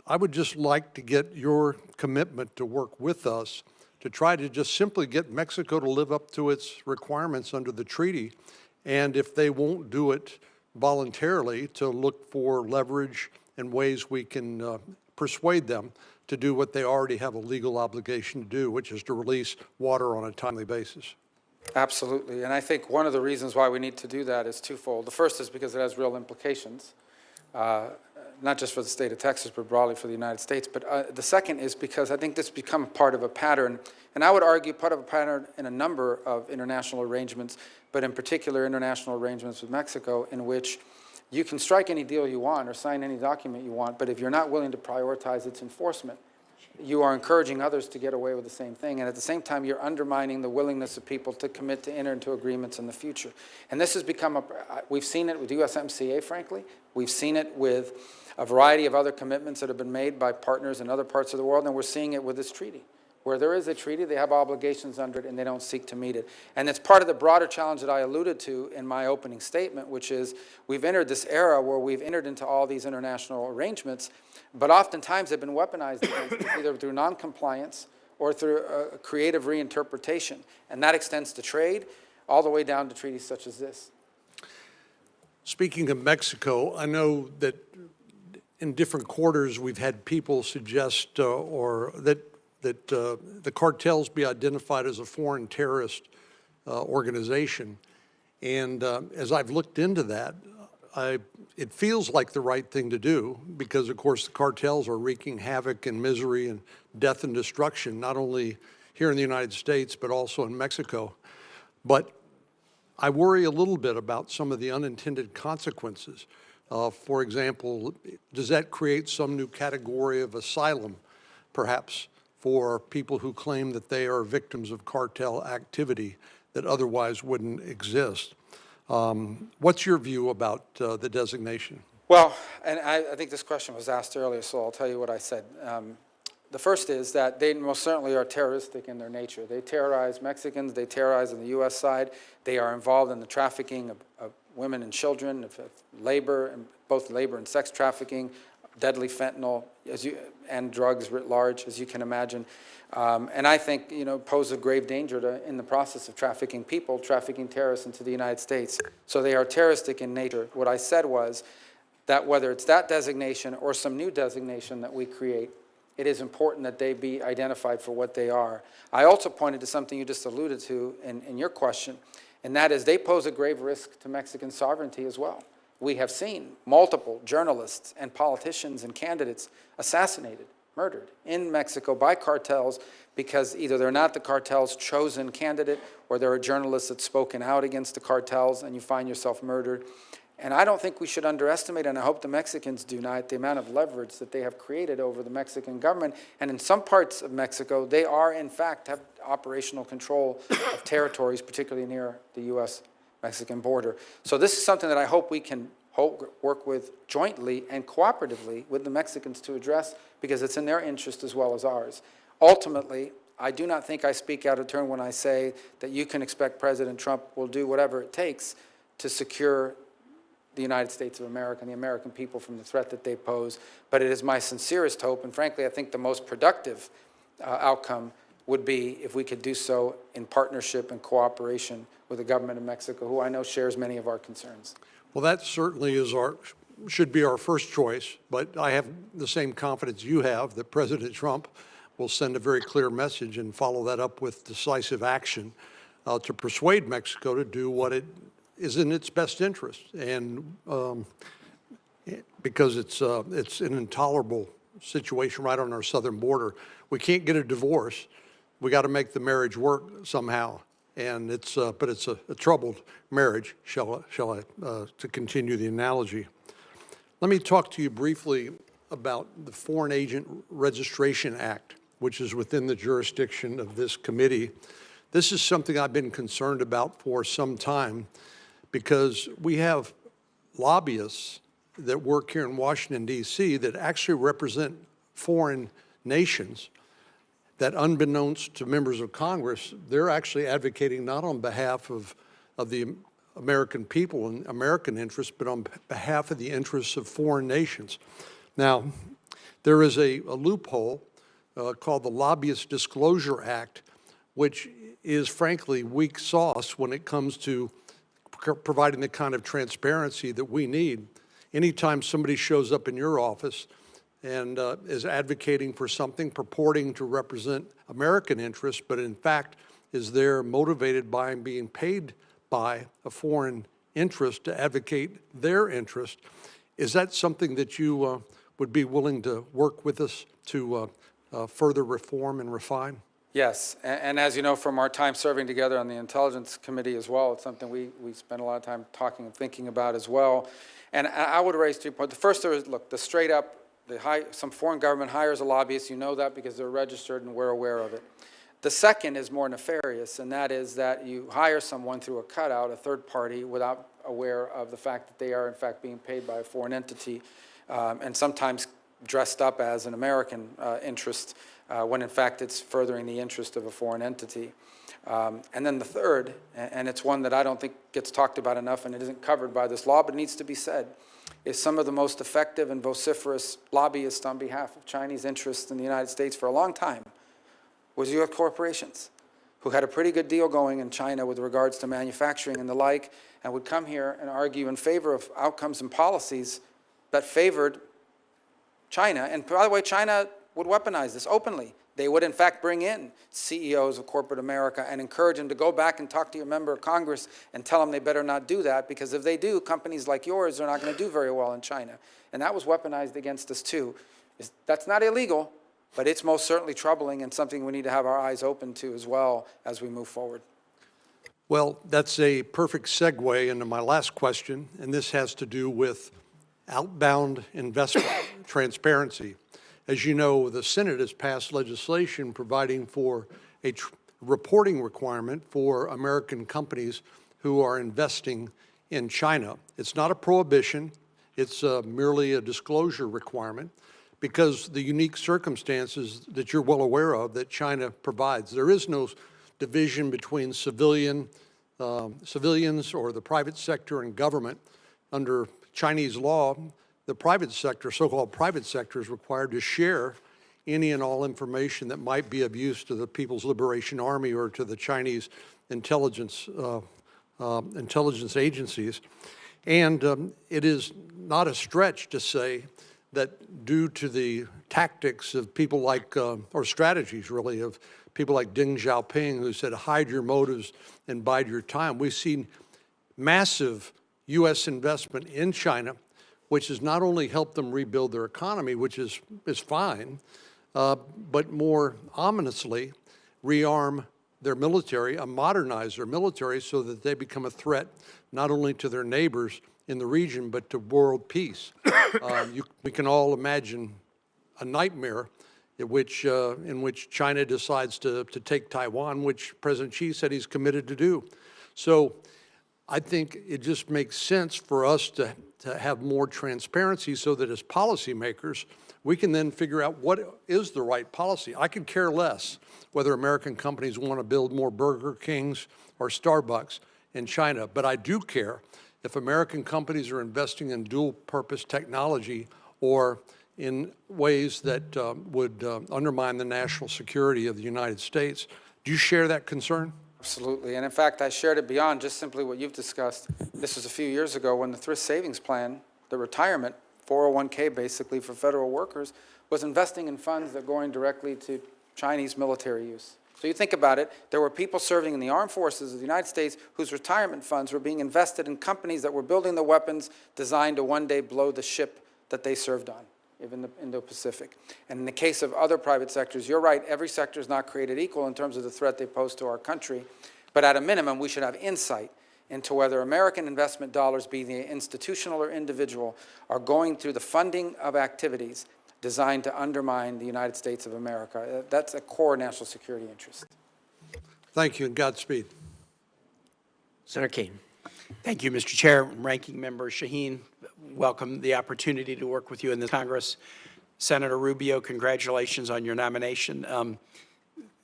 I would just like to get your commitment to work with us to try to just simply get Mexico to live up to its requirements under the treaty, and if they won't do it voluntarily, to look for leverage and ways we can persuade them to do what they already have a legal obligation to do, which is to release water on a timely basis. Absolutely, and I think one of the reasons why we need to do that is twofold. The first is because it has real implications, not just for the state of Texas, but broadly for the United States. But the second is because I think this has become part of a pattern, and I would argue part of a pattern in a number of international arrangements, but in particular international arrangements with Mexico, in which you can strike any deal you want or sign any document you want, but if you're not willing to prioritize its enforcement, you are encouraging others to get away with the same thing, and at the same time, you're undermining the willingness of people to commit to enter into agreements in the future. And this has become we've seen it with USMCA, frankly. We've seen it with a variety of other commitments that have been made by partners in other parts of the world, and we're seeing it with this treaty. Where there is a treaty, they have obligations under it, and they don't seek to meet it. And it's part of the broader challenge that I alluded to in my opening statement, which is we've entered this era where we've entered into all these international arrangements, but oftentimes they've been weaponized against us, either through noncompliance or through a creative reinterpretation. And that extends to trade, all the way down to treaties such as this. Speaking of Mexico, I know that in different quarters we've had people suggest that the cartels be identified as a foreign terrorist organization. And as I've looked into that, it feels like the right thing to do because, of course, the cartels are wreaking havoc and misery and death and destruction, not only here in the United States, but also in Mexico. But I worry a little bit about some of the unintended consequences. For example, does that create some new category of asylum, perhaps, for people who claim that they are victims of cartel activity that otherwise wouldn't exist? What's your view about the designation? Well, and I think this question was asked earlier, so I'll tell you what I said. The first is that they most certainly are terroristic in their nature. They terrorize Mexicans, they terrorize on the U.S. side. They are involved in the trafficking of women and children, of labor, and both labor and sex trafficking, deadly fentanyl, and drugs writ large, as you can imagine. And I think, pose a grave danger in the process of trafficking people, trafficking terrorists into the United States. So they are terroristic in nature. What I said was that whether it's that designation or some new designation that we create, it is important that they be identified for what they are. I also pointed to something you just alluded to in your question, and that is they pose a grave risk to Mexican sovereignty as well. We have seen multiple journalists and politicians and candidates assassinated, murdered in Mexico by cartels because either they're not the cartel's chosen candidate or there are journalists that spoken out against the cartels and you find yourself murdered. And I don't think we should underestimate, and I hope the Mexicans do not, the amount of leverage that they have created over the Mexican government. And in some parts of Mexico, they are, in fact, have operational control of territories, particularly near the U.S.-Mexican border. So this is something that I hope we can work with jointly and cooperatively with the Mexicans to address, because it's in their interest as well as ours. Ultimately, I do not think I speak out of turn when I say that you can expect President Trump will do whatever it takes to secure the United States of America and the American people from the threat that they pose. But it is my sincerest hope, and frankly, I think the most productive outcome would be if we could do so in partnership and cooperation with the government of Mexico, who I know shares many of our concerns. Well, that certainly should be our first choice, but I have the same confidence you have that President Trump will send a very clear message and follow that up with decisive action to persuade Mexico to do what it is in its best interest, and because it's an intolerable situation right on our southern border. We can't get a divorce. We got to make the marriage work somehow, and but it's a troubled marriage, shall I to continue the analogy. Let me talk to you briefly about the Foreign Agent Registration Act, which is within the jurisdiction of this committee. This is something I've been concerned about for some time, because we have lobbyists that work here in Washington, D.C. that actually represent foreign nations that, unbeknownst to members of Congress, they're actually advocating not on behalf of the American people and American interests, but on behalf of the interests of foreign nations. Now, there is a loophole called the Lobbyist Disclosure Act, which is frankly weak sauce when it comes to providing the kind of transparency that we need. Anytime somebody shows up in your office and is advocating for something, purporting to represent American interests, but in fact is there motivated by and being paid by a foreign interest to advocate their interest, is that something that you would be willing to work with us to further reform and refine? Yes, and as you know from our time serving together on the Intelligence Committee as well, it's something we spend a lot of time talking and thinking about as well. And I would raise 2 points. The first is, look, the straight up, some foreign government hires a lobbyist. You know that because they're registered and we're aware of it. The second is more nefarious, and that is that you hire someone through a cutout, a third party, without aware of the fact that they are in fact being paid by a foreign entity, and sometimes dressed up as an American interest, when in fact it's furthering the interest of a foreign entity. And then the third, and it's one that I don't think gets talked about enough and it isn't covered by this law, but needs to be said, is some of the most effective and vociferous lobbyists on behalf of Chinese interests in the United States for a long time was U.S. corporations, who had a pretty good deal going in China with regards to manufacturing and the like, and would come here and argue in favor of outcomes and policies that favored China. And by the way, China would weaponize this openly. They would, in fact, bring in CEOs of corporate America and encourage them to go back and talk to your member of Congress and tell them they better not do that, because if they do, companies like yours are not going to do very well in China. And that was weaponized against us, too. That's not illegal, but it's most certainly troubling and something we need to have our eyes open to as well as we move forward. Well, that's a perfect segue into my last question, and this has to do with outbound investment transparency. As you know, the Senate has passed legislation providing for a reporting requirement for American companies who are investing in China. It's not a prohibition, it's merely a disclosure requirement. because the unique circumstances that you're well aware of that China provides. There is no division between civilians or the private sector and government. Under Chinese law, the private sector, so-called private sector, is required to share any and all information that might be of use to the People's Liberation Army or to the Chinese intelligence agencies. And it is not a stretch to say that due to the tactics of people like, or strategies really, of people like Deng Xiaoping, who said, hide your motives and bide your time, we've seen massive U.S. investment in China, which has not only helped them rebuild their economy, which is fine, but more ominously, rearm their military, modernize their military so that they become a threat not only to their neighbors in the region, but to world peace. We can all imagine a nightmare in which China decides to take Taiwan, which President Xi said he's committed to do. So I think it just makes sense for us to have more transparency so that as policymakers, we can then figure out what is the right policy. I could care less whether American companies want to build more Burger Kings or Starbucks in China, but I do care if American companies are investing in dual-purpose technology or in ways that would undermine the national security of the United States. Do you share that concern? Absolutely, and in fact, I shared it beyond just simply what you've discussed. This was a few years ago when the Thrift Savings Plan, the retirement, 401k basically for federal workers, was investing in funds that are going directly to Chinese military use. So you think about it, there were people serving in the armed forces of the United States whose retirement funds were being invested in companies that were building the weapons designed to one day blow the ship that they served on, even the Indo-Pacific. And in the case of other private sectors, you're right, every sector is not created equal in terms of the threat they pose to our country, but at a minimum, we should have insight into whether American investment dollars, be they institutional or individual, are going through the funding of activities designed to undermine the United States of America. That's a core national security interest. Thank you, and Godspeed. Senator Kane. Thank you, Mr. Chair. Ranking Member Shaheen, welcome the opportunity to work with you in the Congress. Senator Rubio, congratulations on your nomination.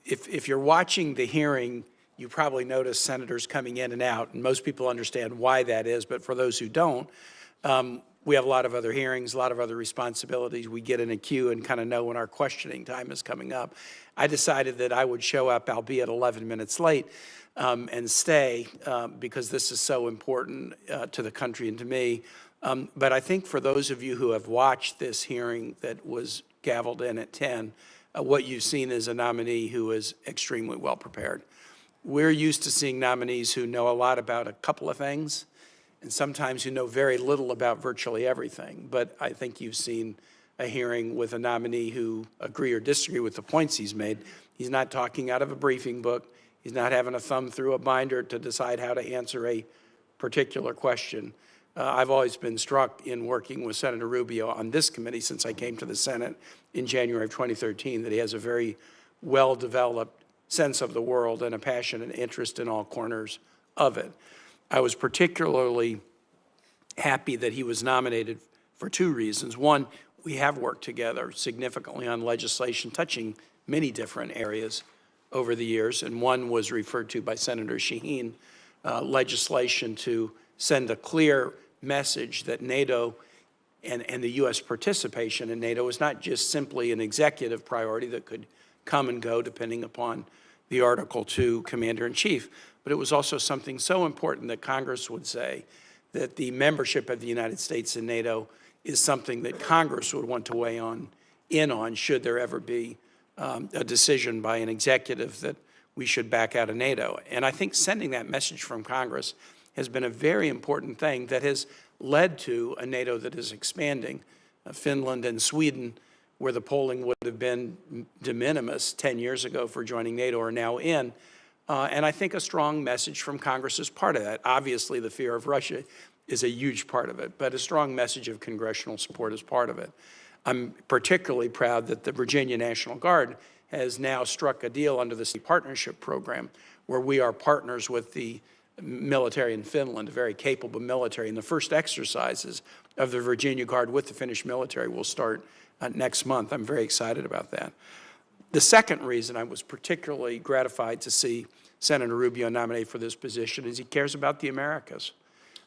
If you're watching the hearing, you probably notice senators coming in and out, and most people understand why that is, but for those who don't, we have a lot of other hearings, a lot of other responsibilities. We get in a queue and kind of know when our questioning time is coming up. I decided that I would show up, albeit 11 minutes late, and stay because this is so important to the country and to me. But I think for those of you who have watched this hearing that was gavelled in at 10, what you've seen is a nominee who is extremely well prepared. We're used to seeing nominees who know a lot about a couple of things, and sometimes who know very little about virtually everything. But I think you've seen a hearing with a nominee who agree or disagree with the points he's made. He's not talking out of a briefing book. He's not having a thumb through a binder to decide how to answer a particular question. I've always been struck in working with Senator Rubio on this committee since I came to the Senate in January of 2013 that he has a very well-developed sense of the world and a passion and interest in all corners of it. I was particularly happy that he was nominated for two reasons. One, we have worked together significantly on legislation touching many different areas over the years, and one was referred to by Senator Shaheen, legislation to send a clear message that NATO and the U.S. participation in NATO is not just simply an executive priority that could come and go depending upon the Article II Commander-in-Chief, but it was also something so important that Congress would say that the membership of the United States in NATO is something that Congress would want to weigh in on should there ever be a decision by an executive that we should back out of NATO. And I think sending that message from Congress has been a very important thing that has led to a NATO that is expanding. Finland and Sweden, where the polling would have been de minimis 10 years ago for joining NATO, are now in. And I think a strong message from Congress is part of that. Obviously, the fear of Russia is a huge part of it, but a strong message of congressional support is part of it. I'm particularly proud that the Virginia National Guard has now struck a deal under the Sea Partnership Program where we are partners with the military in Finland, a very capable military. And the first exercises of the Virginia Guard with the Finnish military will start next month. I'm very excited about that. The second reason I was particularly gratified to see Senator Rubio nominated for this position is he cares about the Americas.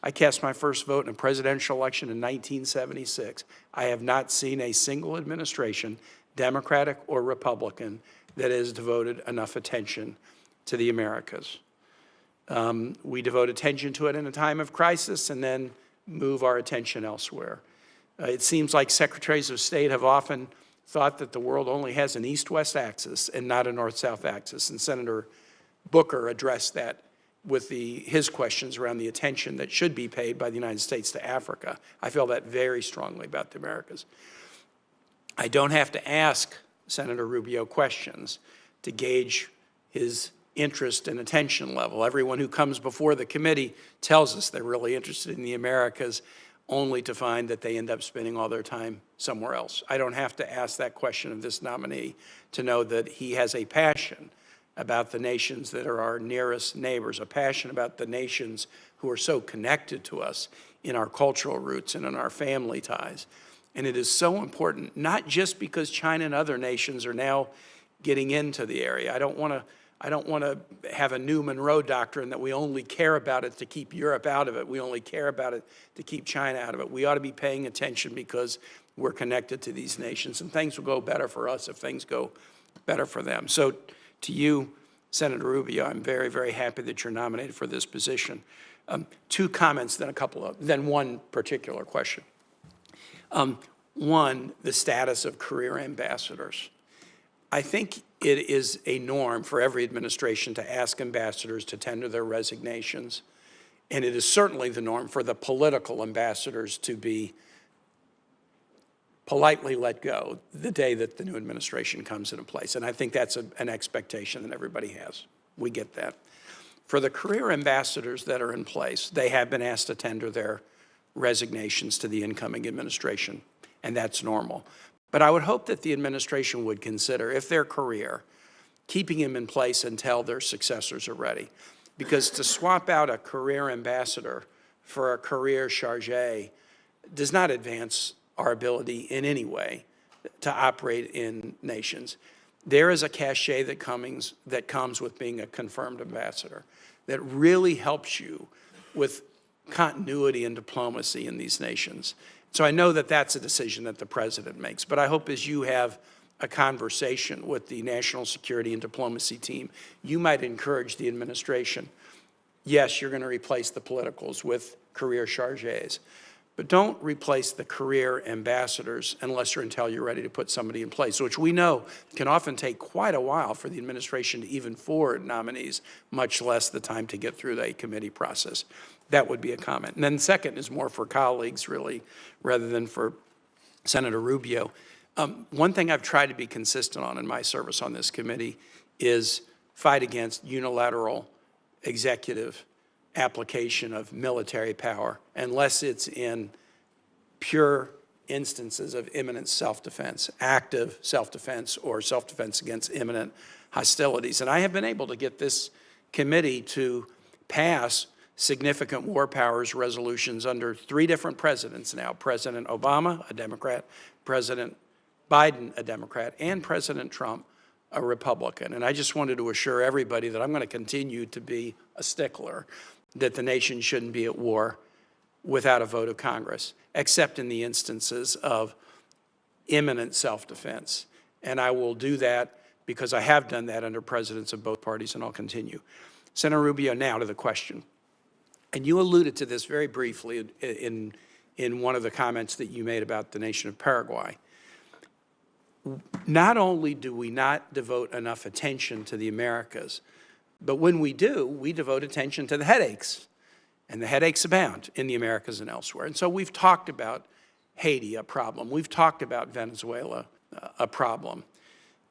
I cast my first vote in a presidential election in 1976. I have not seen a single administration, Democratic or Republican, that has devoted enough attention to the Americas. We devote attention to it in a time of crisis and then move our attention elsewhere. It seems like secretaries of state have often thought that the world only has an east-west axis and not a north-south axis, and Senator Booker addressed that with his questions around the attention that should be paid by the United States to Africa. I feel that very strongly about the Americas. I don't have to ask Senator Rubio questions to gauge his interest and attention level. Everyone who comes before the committee tells us they're really interested in the Americas, only to find that they end up spending all their time somewhere else. I don't have to ask that question of this nominee to know that he has a passion about the nations that are our nearest neighbors, a passion about the nations who are so connected to us in our cultural roots and in our family ties. And it is so important, not just because China and other nations are now getting into the area. I don't want to have a new Monroe doctrine that we only care about it to keep Europe out of it. We only care about it to keep China out of it. We ought to be paying attention because we're connected to these nations, and things will go better for us if things go better for them. So to you, Senator Rubio, I'm very, very happy that you're nominated for this position. Two comments, then one particular question. One, the status of career ambassadors. I think it is a norm for every administration to ask ambassadors to tender their resignations, and it is certainly the norm for the political ambassadors to be politely let go the day that the new administration comes into place. And I think that's an expectation that everybody has. We get that. For the career ambassadors that are in place, they have been asked to tender their resignations to the incoming administration, and that's normal. But I would hope that the administration would consider, if their career, keeping him in place until their successors are ready. Because to swap out a career ambassador for a career chargé does not advance our ability in any way to operate in nations. There is a cachet that comes with being a confirmed ambassador that really helps you with continuity and diplomacy in these nations. So I know that that's a decision that the president makes, but I hope as you have a conversation with the national security and diplomacy team, you might encourage the administration. Yes, you're going to replace the politicals with career chargés, but don't replace the career ambassadors unless or until you're ready to put somebody in place, which we know can often take quite a while for the administration to even forward nominees, much less the time to get through the committee process. That would be a comment. And then second is more for colleagues, really, rather than for Senator Rubio. One thing I've tried to be consistent on in my service on this committee is fight against unilateral executive application of military power unless it's in pure instances of imminent self-defense, active self-defense or self-defense against imminent hostilities. And I have been able to get this committee to pass significant war powers resolutions under 3 different presidents now, President Obama, a Democrat, President Biden, a Democrat, and President Trump, a Republican. And I just wanted to assure everybody that I'm going to continue to be a stickler that the nation shouldn't be at war without a vote of Congress, except in the instances of imminent self-defense. And I will do that because I have done that under presidents of both parties, and I'll continue. Senator Rubio, now to the question. And you alluded to this very briefly in one of the comments that you made about the nation of Paraguay. Not only do we not devote enough attention to the Americas, but when we do, we devote attention to the headaches. And the headaches abound in the Americas and elsewhere. And so we've talked about Haiti, a problem. We've talked about Venezuela, a problem.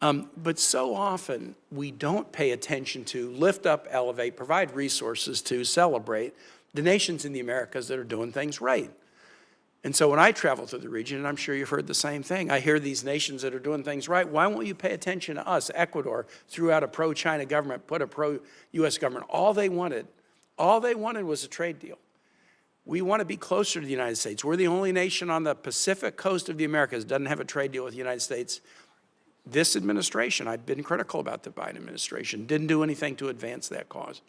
But so often we don't pay attention to lift up, elevate, provide resources to celebrate the nations in the Americas that are doing things right. And so when I travel through the region, and I'm sure you've heard the same thing, I hear these nations that are doing things right. Why won't you pay attention to us? Ecuador threw out a pro-China government, put a pro-U.S. government. All they wanted All they wanted was a trade deal. We want to be closer to the United States. We're the only nation on the Pacific coast of the Americas that doesn't have a trade deal with the United States. This administration, I've been critical about the Biden administration, didn't do anything to advance that cause.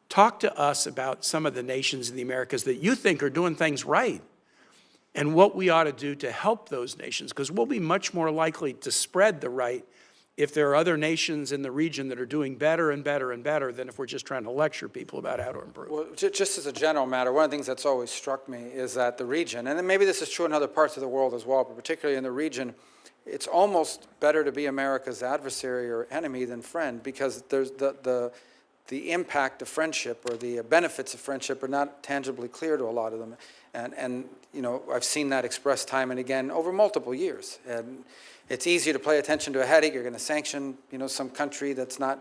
Talk to us about some of the nations in the Americas that you think are doing things right and what we ought to do to help those nations, because we'll be much more likely to spread the right if there are other nations in the region that are doing better and better and better than if we're just trying to lecture people about how to improve. Well, just as a general matter, one of the things that's always struck me is that the region, and then maybe this is true in other parts of the world as well, but particularly in the region, it's almost better to be America's adversary or enemy than friend, because there's the impact of friendship or the benefits of friendship are not tangibly clear to a lot of them. And you know, I've seen that expressed time and again over multiple years. And it's easier to pay attention to a headache. You're going to sanction, you know, some country that's not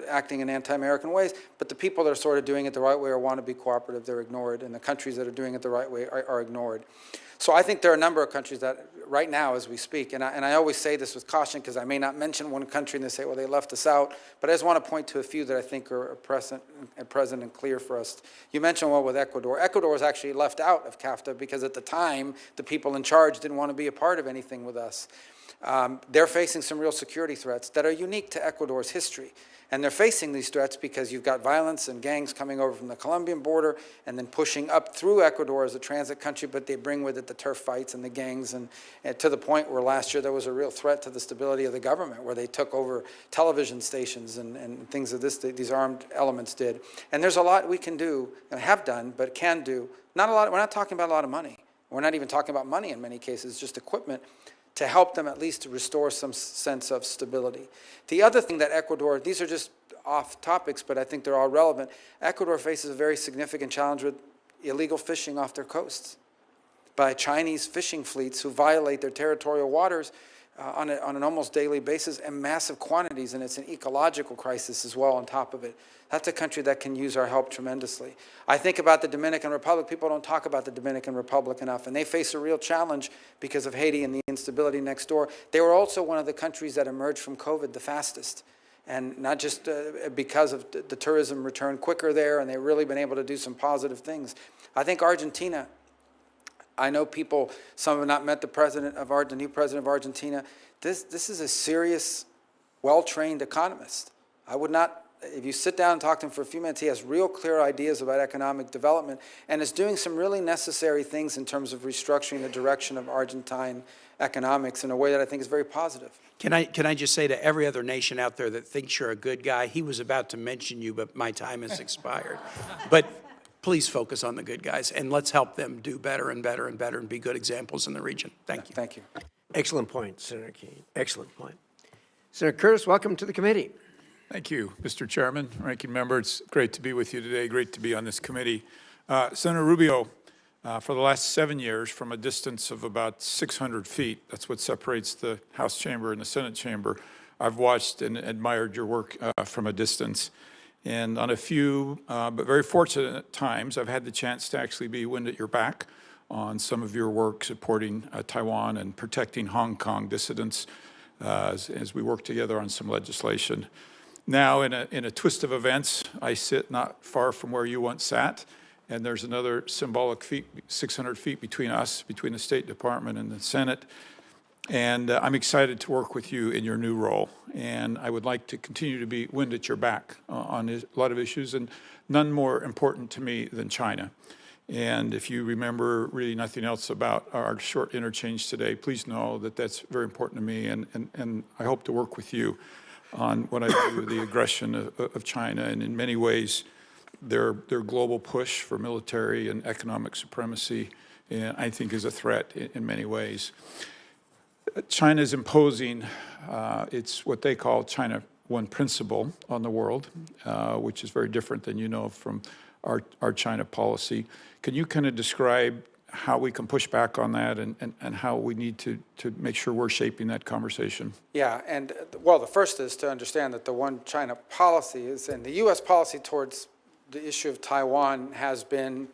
acting in anti-American ways, but the people that are sort of doing it the right way or want to be cooperative, they're ignored, and the countries that are doing it the right way are ignored. So I think there are a number of countries that right now as we speak, and I always say this with caution because I may not mention one country and they say, well, they left us out, but I just want to point to a few that I think are present and clear for us. You mentioned one with Ecuador. Ecuador was actually left out of CAFTA because at the time, the people in charge didn't want to be a part of anything with us. They're facing some real security threats that are unique to Ecuador's history. And they're facing these threats because you've got violence and gangs coming over from the Colombian border and then pushing up through Ecuador as a transit country, but they bring with it the turf fights and the gangs, and to the point where last year there was a real threat to the stability of the government, where they took over television stations and things of these armed elements did. And there's a lot we can do, and have done, but can do. Not a lot. We're not talking about a lot of money. We're not even talking about money in many cases, just equipment, to help them at least to restore some sense of stability. The other thing that Ecuador, these are just off topics, but I think they're all relevant. Ecuador faces a very significant challenge with illegal fishing off their coasts by Chinese fishing fleets who violate their territorial waters on an almost daily basis in massive quantities, and it's an ecological crisis as well on top of it. That's a country that can use our help tremendously. I think about the Dominican Republic. People don't talk about the Dominican Republic enough, and they face a real challenge because of Haiti and the instability next door. They were also one of the countries that emerged from COVID the fastest, and not just because of the tourism return quicker there, and they've really been able to do some positive things. I think Argentina, I know people, some have not met the new president of Argentina. This is a serious, well-trained economist. I would not, if you sit down and talk to him for a few minutes, he has real clear ideas about economic development and is doing some really necessary things in terms of restructuring the direction of Argentine economics in a way that I think is very positive. Can I just say to every other nation out there that thinks you're a good guy, he was about to mention you, but my time has expired. But please focus on the good guys, and let's help them do better and better and better and be good examples in the region. Thank you. Thank you. Excellent point, Senator Keene. Excellent point. Senator Curtis, welcome to the committee. Thank you, Mr. Chairman, Ranking Member. It's great to be with you today. Great to be on this committee. Senator Rubio, for the last 7 years, from a distance of about 600 feet, that's what separates the House chamber and the Senate chamber, I've watched and admired your work from a distance. And on a few, but very fortunate times, I've had the chance to actually be wind at your back on some of your work supporting Taiwan and protecting Hong Kong dissidents as we work together on some legislation. Now, in a twist of events, I sit not far from where you once sat, and there's another symbolic 600 feet between us, between the State Department and the Senate. And I'm excited to work with you in your new role. And I would like to continue to be wind at your back on a lot of issues, and none more important to me than China. And if you remember really nothing else about our short interchange today, please know that that's very important to me, and I hope to work with you on what I view the aggression of China, and in many ways, their global push for military and economic supremacy, I think, is a threat in many ways. China is imposing, it's what they call China One Principle on the world, which is very different than you know from our China policy. Can you kind of describe how we can push back on that and how we need to make sure we're shaping that conversation? Yeah, and well, the first is to understand that the One China policy is, and the U.S. policy towards the issue of Taiwan has been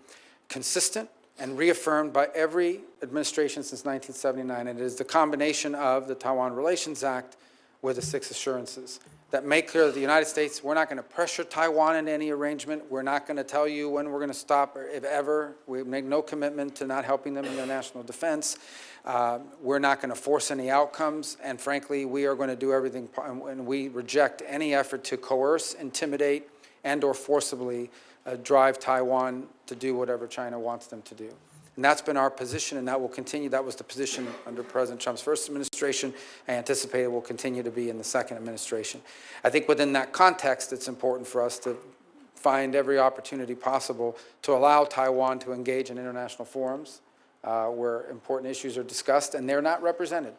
consistent and reaffirmed by every administration since 1979. And it is the combination of the Taiwan Relations Act, with the 6 assurances that make clear that the United States, we're not going to pressure Taiwan into any arrangement. We're not going to tell you when we're going to stop, or if ever. We make no commitment to not helping them in their national defense. We're not going to force any outcomes. And frankly, we are going to do everything, and we reject any effort to coerce, intimidate, and or forcibly drive Taiwan to do whatever China wants them to do. And that's been our position, and that will continue. That was the position under President Trump's first administration. I anticipate it will continue to be in the second administration. I think within that context, it's important for us to find every opportunity possible to allow Taiwan to engage in international forums where important issues are discussed, and they're not represented.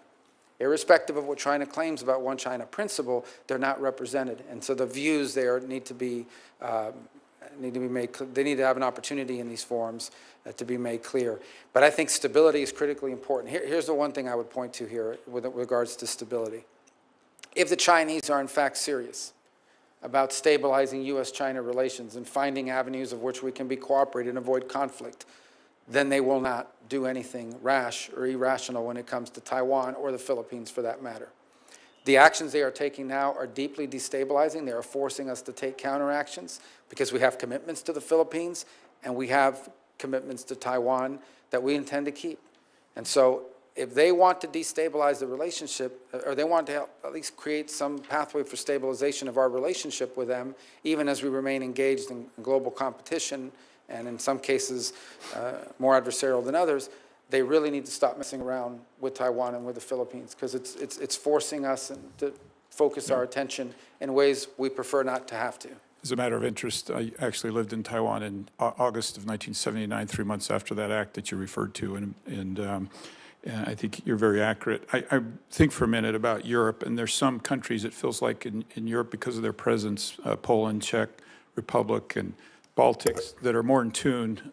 Irrespective of what China claims about one China principle, they're not represented. And so the views there need to be made. They need to have an opportunity in these forums to be made clear. But I think stability is critically important. Here's the one thing I would point to here with regards to stability. If the Chinese are in fact serious about stabilizing U.S.-China relations and finding avenues of which we can be cooperative and avoid conflict, then they will not do anything rash or irrational when it comes to Taiwan or the Philippines for that matter. The actions they are taking now are deeply destabilizing. They are forcing us to take counteractions because we have commitments to the Philippines and we have commitments to Taiwan that we intend to keep. And so if they want to destabilize the relationship, or they want to help at least create some pathway for stabilization of our relationship with them, even as we remain engaged in global competition and in some cases more adversarial than others, they really need to stop messing around with Taiwan and with the Philippines, because it's forcing us to focus our attention in ways we prefer not to have to. As a matter of interest, I actually lived in Taiwan in August of 1979, 3 months after that act that you referred to, and I think you're very accurate. I think for a minute about Europe, and there's some countries it feels like in Europe, because of their presence, Poland, Czech Republic, and Baltics, that are more in tune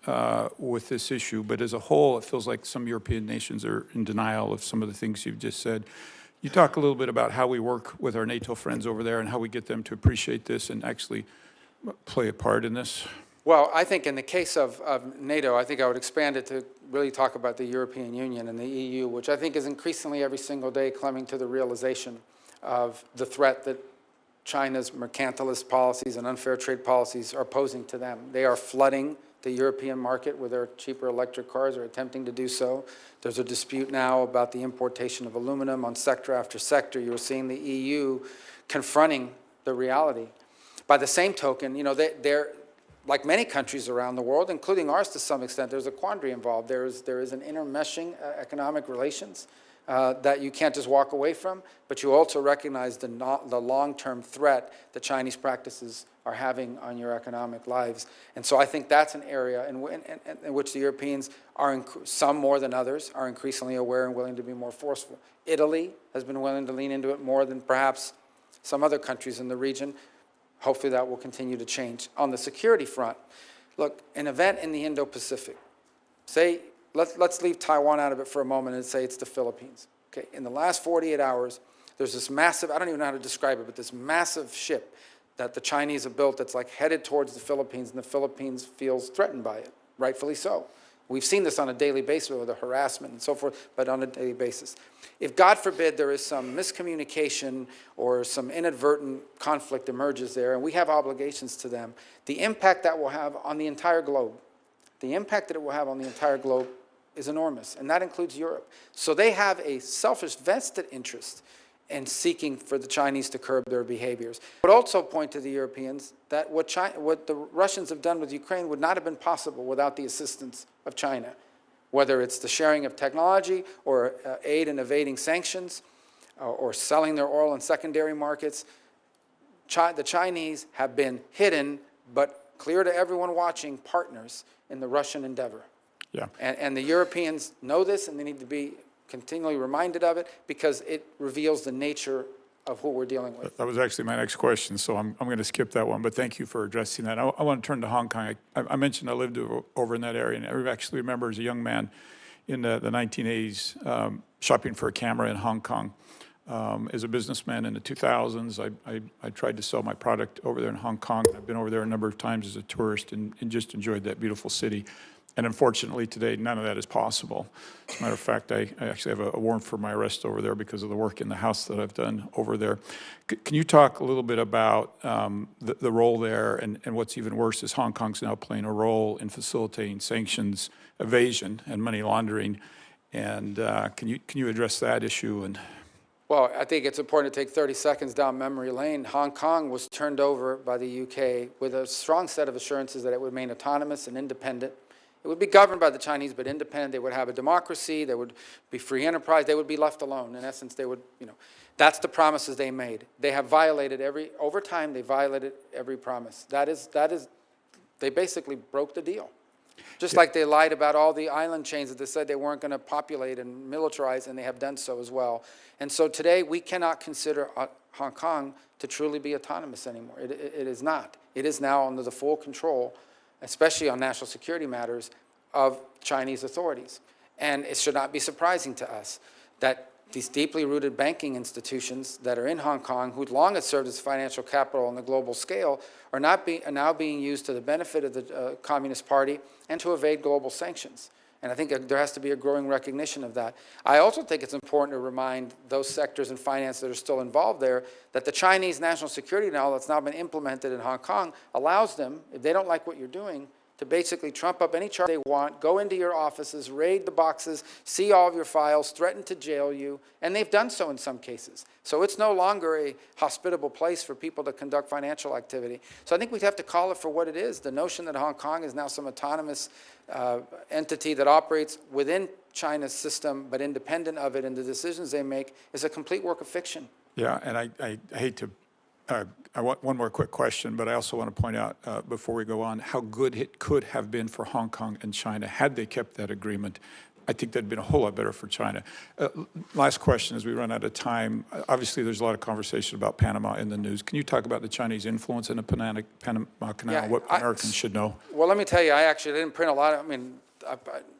with this issue. But as a whole, it feels like some European nations are in denial of some of the things you've just said. You talk a little bit about how we work with our NATO friends over there and how we get them to appreciate this and actually play a part in this. Well, I think in the case of NATO, I think I would expand it to really talk about the European Union and the EU, which I think is increasingly every single day coming to the realization of the threat that China's mercantilist policies and unfair trade policies are posing to them. They are flooding the European market with their cheaper electric cars, or attempting to do so. There's a dispute now about the importation of aluminum on sector after sector. You're seeing the EU confronting the reality. By the same token, you know, they're like many countries around the world, including ours to some extent, there's a quandary involved. There is an intermeshing economic relations that you can't just walk away from, but you also recognize the long-term threat that Chinese practices are having on your economic lives. And so I think that's an area in which the Europeans are, some more than others, are increasingly aware and willing to be more forceful. Italy has been willing to lean into it more than perhaps some other countries in the region. Hopefully that will continue to change. On the security front, look, an event in the Indo-Pacific, say, let's leave Taiwan out of it for a moment and say it's the Philippines. Okay, in the last 48 hours, there's this massive, I don't even know how to describe it, but this massive ship that the Chinese have built that's like headed towards the Philippines, and the Philippines feels threatened by it, rightfully so. We've seen this on a daily basis with the harassment and so forth, but on a daily basis. If, God forbid, there is some miscommunication or some inadvertent conflict emerges there, and we have obligations to them, the impact that will have on the entire globe, the impact that it will have on the entire globe is enormous, and that includes Europe. So they have a selfish vested interest in seeking for the Chinese to curb their behaviors. But also point to the Europeans that what the Russians have done with Ukraine would not have been possible without the assistance of China, whether it's the sharing of technology or aid in evading sanctions or selling their oil in secondary markets. The Chinese have been hidden, but clear to everyone watching, partners in the Russian endeavor. Yeah. And the Europeans know this, and they need to be continually reminded of it, because it reveals the nature of who we're dealing with. That was actually my next question, so I'm going to skip that one, but thank you for addressing that. I want to turn to Hong Kong. I mentioned I lived over in that area, and I actually remember as a young man in the 1980s shopping for a camera in Hong Kong. As a businessman in the 2000s, I tried to sell my product over there in Hong Kong. I've been over there a number of times as a tourist and just enjoyed that beautiful city. And unfortunately, today, none of that is possible. As a matter of fact, I actually have a warrant for my arrest over there because of the work in the House that I've done over there. Can you talk a little bit about the role there, and what's even worse is Hong Kong's now playing a role in facilitating sanctions evasion and money laundering. And can you address that issue? And Well, I think it's important to take 30 seconds down memory lane. Hong Kong was turned over by the UK with a strong set of assurances that it would remain autonomous and independent. It would be governed by the Chinese, but independent. They would have a democracy. They would be free enterprise. They would be left alone. In essence, they would, that's the promises they made. They have violated over time, they violated every promise. They basically broke the deal. Just like they lied about all the island chains that they said they weren't going to populate and militarize, and they have done so as well. And so today, we cannot consider Hong Kong to truly be autonomous anymore. It is not. It is now under the full control, especially on national security matters, of Chinese authorities. And it should not be surprising to us that these deeply rooted banking institutions that are in Hong Kong, who long have served as financial capital on the global scale, are now being used to the benefit of the Communist Party and to evade global sanctions. And I think there has to be a growing recognition of that. I also think it's important to remind those sectors in finance that are still involved there that the Chinese national security now that's now been implemented in Hong Kong allows them, if they don't like what you're doing, to basically trump up any charge they want, go into your offices, raid the boxes, see all of your files, threaten to jail you, and they've done so in some cases. So it's no longer a hospitable place for people to conduct financial activity. So I think we have to call it for what it is. The notion that Hong Kong is now some autonomous entity that operates within China's system but independent of it and the decisions they make is a complete work of fiction. yeah, and I hate to, I want one more quick question, but I also want to point out before we go on how good it could have been for Hong Kong and China had they kept that agreement. I think that'd been a whole lot better for China. Last question as we run out of time. Obviously, there's a lot of conversation about Panama in the news. Can you talk about the Chinese influence in the Panama Canal, Yeah, what Americans should know? Well, let me tell you, I actually didn't print a lot of,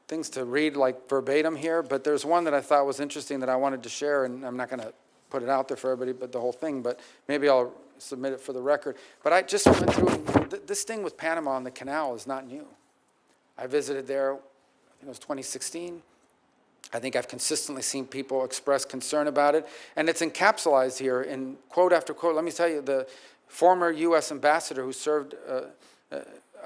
things to read like verbatim here, but there's one that I thought was interesting that I wanted to share, and I'm not going to put it out there for everybody, but the whole thing, but maybe I'll submit it for the record. But I just went through, this thing with Panama on the Canal is not new. I visited there, I think it was 2016. I think I've consistently seen people express concern about it, and it's encapsulated here in quote after quote. Let me tell you, the former U.S. ambassador who served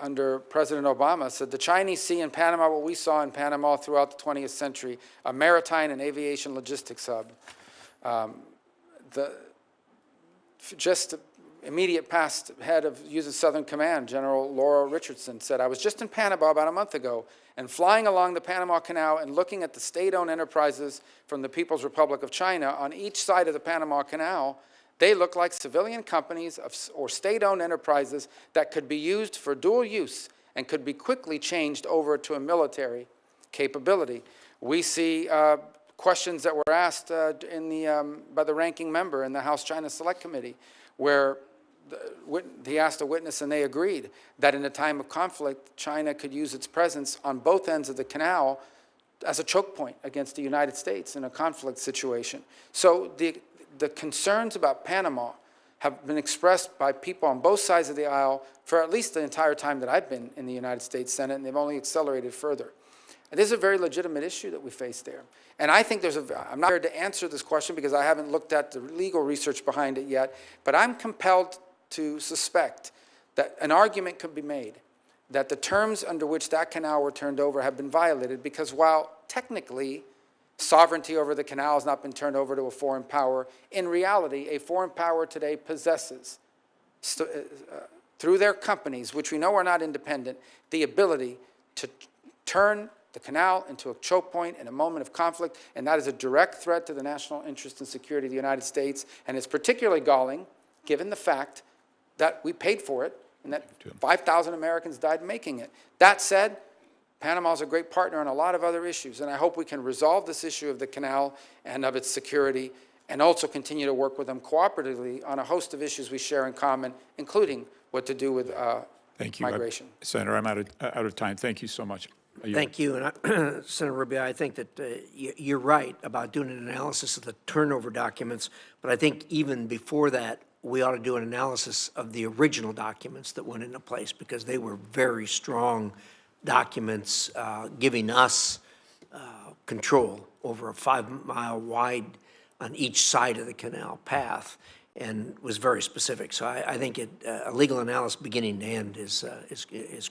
under President Obama said, the Chinese see in Panama what we saw in Panama throughout the 20th century, a maritime and aviation logistics hub. Just immediate past head of U.S. Southern Command, General Laura Richardson, said, I was just in Panama about a month ago and flying along the Panama Canal and looking at the state-owned enterprises from the People's Republic of China on each side of the Panama Canal. They look like civilian companies or state-owned enterprises that could be used for dual use and could be quickly changed over to a military capability. We see questions that were asked by the ranking member in the House China Select Committee, where he asked a witness and they agreed that in a time of conflict, China could use its presence on both ends of the canal as a choke point against the United States in a conflict situation. So the concerns about Panama have been expressed by people on both sides of the aisle for at least the entire time that I've been in the United States Senate, and they've only accelerated further. And this is a very legitimate issue that we face there. And I think I'm not here to answer this question because I haven't looked at the legal research behind it yet, but I'm compelled to suspect that an argument could be made that the terms under which that canal were turned over have been violated because while technically sovereignty over the canal has not been turned over to a foreign power, in reality, a foreign power today possesses, through their companies, which we know are not independent, the ability to turn the canal into a choke point in a moment of conflict, and that is a direct threat to the national interest and security of the United States, and it's particularly galling given the fact that we paid for it and that 5,000 Americans died making it. That said, Panama is a great partner on a lot of other issues, and I hope we can resolve this issue of the canal and of its security and also continue to work with them cooperatively on a host of issues we share in common, including what to do with Thank you, migration. Senator, I'm out of time. Thank you so much. Thank you. And Senator Rubio, I think that you're right about doing an analysis of the turnover documents, but I think even before that, we ought to do an analysis of the original documents that went into place because they were very strong documents giving us control over a 5-mile wide on each side of the canal path, and was very specific. So I think a legal analysis beginning to end is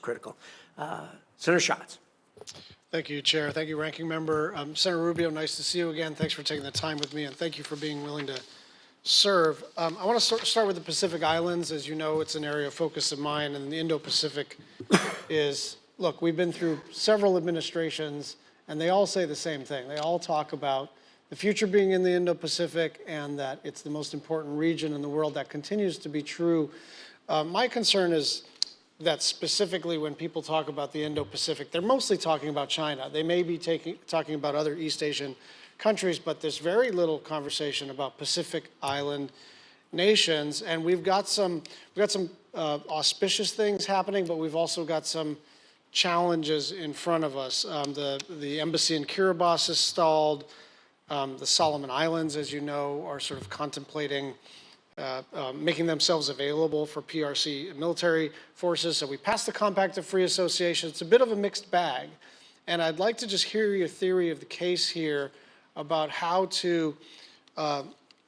critical. Senator Schatz. Thank you, Chair. Thank you, Ranking Member. Senator Rubio, nice to see you again. Thanks for taking the time with me, and thank you for being willing to serve. I want to start with the Pacific Islands. As you know, it's an area of focus of mine, and the Indo-Pacific is, look, we've been through several administrations, and they all say the same thing. They all talk about the future being in the Indo-Pacific and that it's the most important region in the world. That continues to be true. My concern is that specifically when people talk about the Indo-Pacific, they're mostly talking about China. They may be talking about other East Asian countries, but there's very little conversation about Pacific Island nations. And we've got some auspicious things happening, but we've also got some challenges in front of us. The embassy in Kiribati is stalled. The Solomon Islands, as you know, are sort of contemplating making themselves available for PRC military forces. So we passed the Compact of Free Association. It's a bit of a mixed bag. And I'd like to just hear your theory of the case here about how to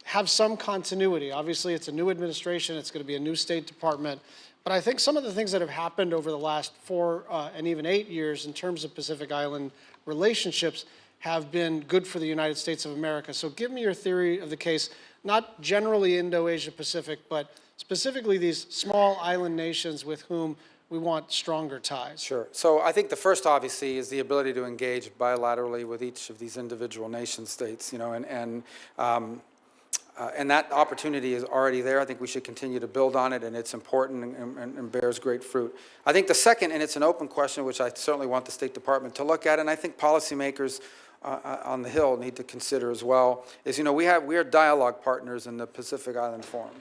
have some continuity. Obviously, it's a new administration. It's going to be a new State Department. But I think some of the things that have happened over the last 4 and even 8 years in terms of Pacific Island relationships have been good for the United States of America. So give me your theory of the case, not generally Indo-Asia-Pacific, but specifically these small island nations with whom we want stronger ties. Sure. So I think the first, obviously, is the ability to engage bilaterally with each of these individual nation states, you know, and that opportunity is already there. I think we should continue to build on it, and it's important and bears great fruit. I think the second, and it's an open question, which I certainly want the State Department to look at, and I think policymakers on the Hill need to consider as well, is, you know, we are dialogue partners in the Pacific Island Forum.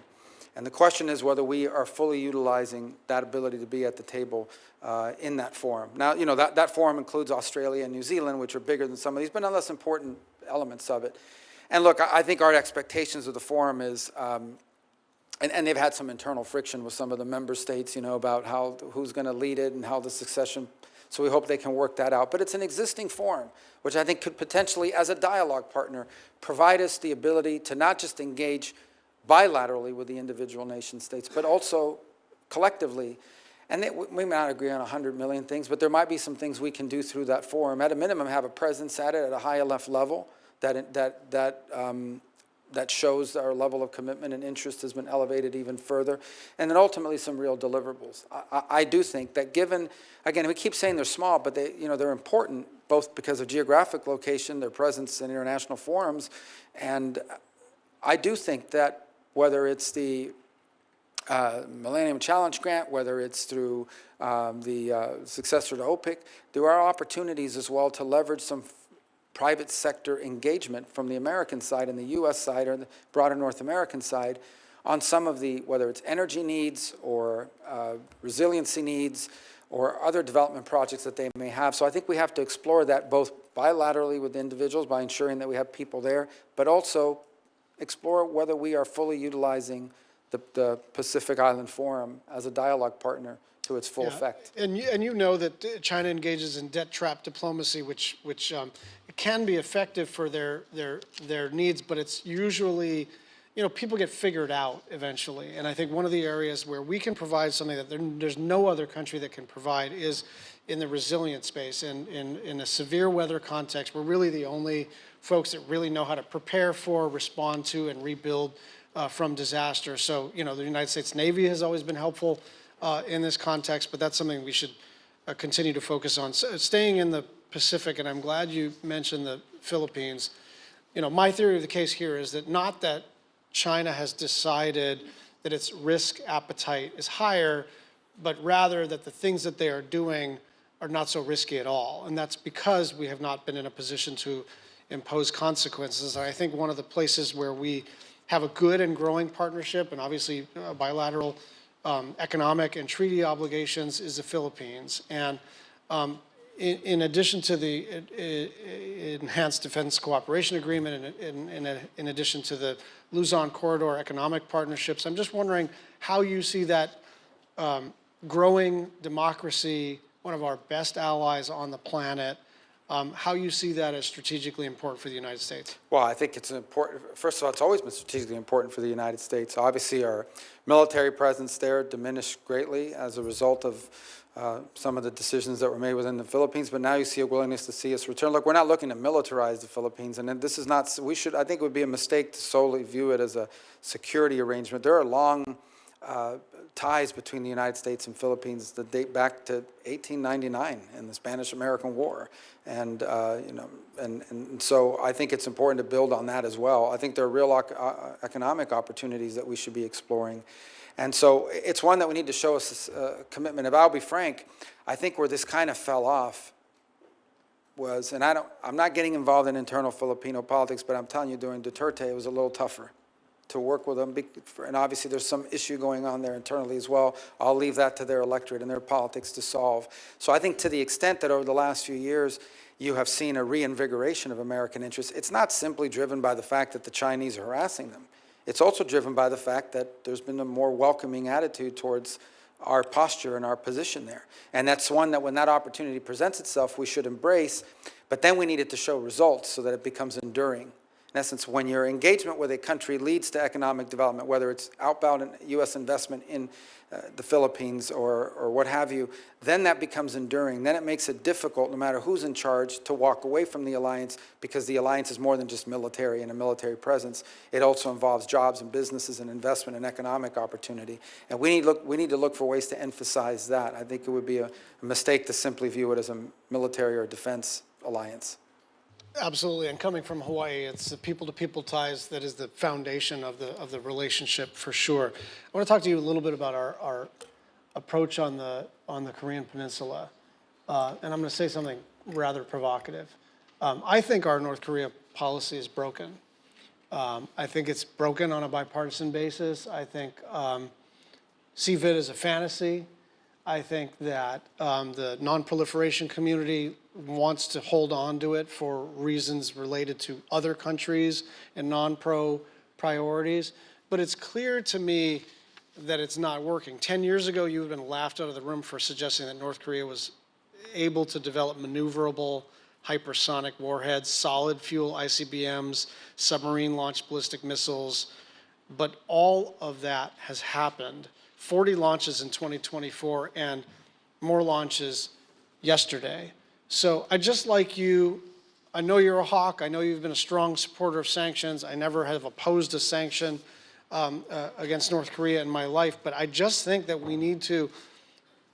And the question is whether we are fully utilizing that ability to be at the table in that forum. Now, you know, that forum includes Australia and New Zealand, which are bigger than some of these, but nonetheless important elements of it. And look, I think our expectations of the forum is, and they've had some internal friction with some of the member states, you know, about who's going to lead it and how the succession. So we hope they can work that out. But it's an existing forum, which I think could potentially, as a dialogue partner, provide us the ability to not just engage bilaterally with the individual nation states, but also collectively. And we may not agree on 100 million things, but there might be some things we can do through that forum. At a minimum, have a presence at it at a high enough level that shows our level of commitment and interest has been elevated even further, and then ultimately some real deliverables. I do think that given, again, we keep saying they're small, but they're important both because of geographic location, their presence in international forums, and I do think that whether it's the Millennium Challenge Grant, whether it's through the successor to OPIC, there are opportunities as well to leverage some private sector engagement from the American side and the U.S. side or the broader North American side on some of the, whether it's energy needs or resiliency needs or other development projects that they may have. So I think we have to explore that both bilaterally with individuals by ensuring that we have people there, but also explore whether we are fully utilizing the Pacific Island Forum as a dialogue partner to its full effect. And you know that China engages in debt trap diplomacy, which can be effective for their needs, but it's usually, you know, people get figured out eventually. And I think one of the areas where we can provide something that there's no other country that can provide is in the resilient space. In a severe weather context, we're really the only folks that really know how to prepare for, respond to, and rebuild from disaster. So, you know, the United States Navy has always been helpful in this context, but that's something we should continue to focus on. So, staying in the Pacific, and I'm glad you mentioned the Philippines. You know, my theory of the case here is that not that China has decided that its risk appetite is higher, but rather that the things that they are doing are not so risky at all. And that's because we have not been in a position to impose consequences. And I think one of the places where we have a good and growing partnership, and obviously bilateral economic and treaty obligations, is the Philippines. And in addition to the Enhanced Defense Cooperation Agreement, and in addition to the Luzon Corridor economic partnerships, I'm just wondering how you see that growing democracy one of our best allies on the planet. How you see that as strategically important for the United States? Well, I think it's important. First of all, it's always been strategically important for the United States. Obviously, our military presence there diminished greatly as a result of some of the decisions that were made within the Philippines. But now you see a willingness to see us return. Look, we're not looking to militarize the Philippines, and this is not. We should. I think it would be a mistake to solely view it as a security arrangement. There are long ties between the United States and Philippines that date back to 1899 in the Spanish-American War, and so I think it's important to build on that as well. I think there are real economic opportunities that we should be exploring, and so it's one that we need to show us commitment. If I'll be frank, I think where this kind of fell off was, and I'm not getting involved in internal Filipino politics, but I'm telling you, during Duterte, it was a little tougher to work with them, and obviously there's some issue going on there internally as well. I'll leave that to their electorate and their politics to solve. So I think to the extent that over the last few years you have seen a reinvigoration of American interests, it's not simply driven by the fact that the Chinese are harassing them. It's also driven by the fact that there's been a more welcoming attitude towards our posture and our position there. And that's one that when that opportunity presents itself, we should embrace, but then we need it to show results so that it becomes enduring. In essence, when your engagement with a country leads to economic development, whether it's outbound U.S. investment in the Philippines or what have you, then that becomes enduring. Then it makes it difficult, no matter who's in charge, to walk away from the alliance, because the alliance is more than just military and a military presence. It also involves jobs and businesses and investment and economic opportunity. And we need to look for ways to emphasize that. I think it would be a mistake to simply view it as a military or defense alliance. Absolutely, and coming from Hawaii, it's the people-to-people ties that is the foundation of the relationship for sure. I want to talk to you a little bit about our approach on the Korean Peninsula, and I'm going to say something rather provocative. I think our North Korea policy is broken. I think it's broken on a bipartisan basis. I think CVIT is a fantasy. I think that the non-proliferation community wants to hold on to it for reasons related to other countries and non-pro priorities. But it's clear to me that it's not working. 10 years ago, you would have been laughed out of the room for suggesting that North Korea was able to develop maneuverable hypersonic warheads, solid fuel ICBMs, submarine-launched ballistic missiles. But all of that has happened. 40 launches in 2024 and more launches yesterday. So I just like you, I know you're a hawk. I know you've been a strong supporter of sanctions. I never have opposed a sanction against North Korea in my life, but I just think that we need to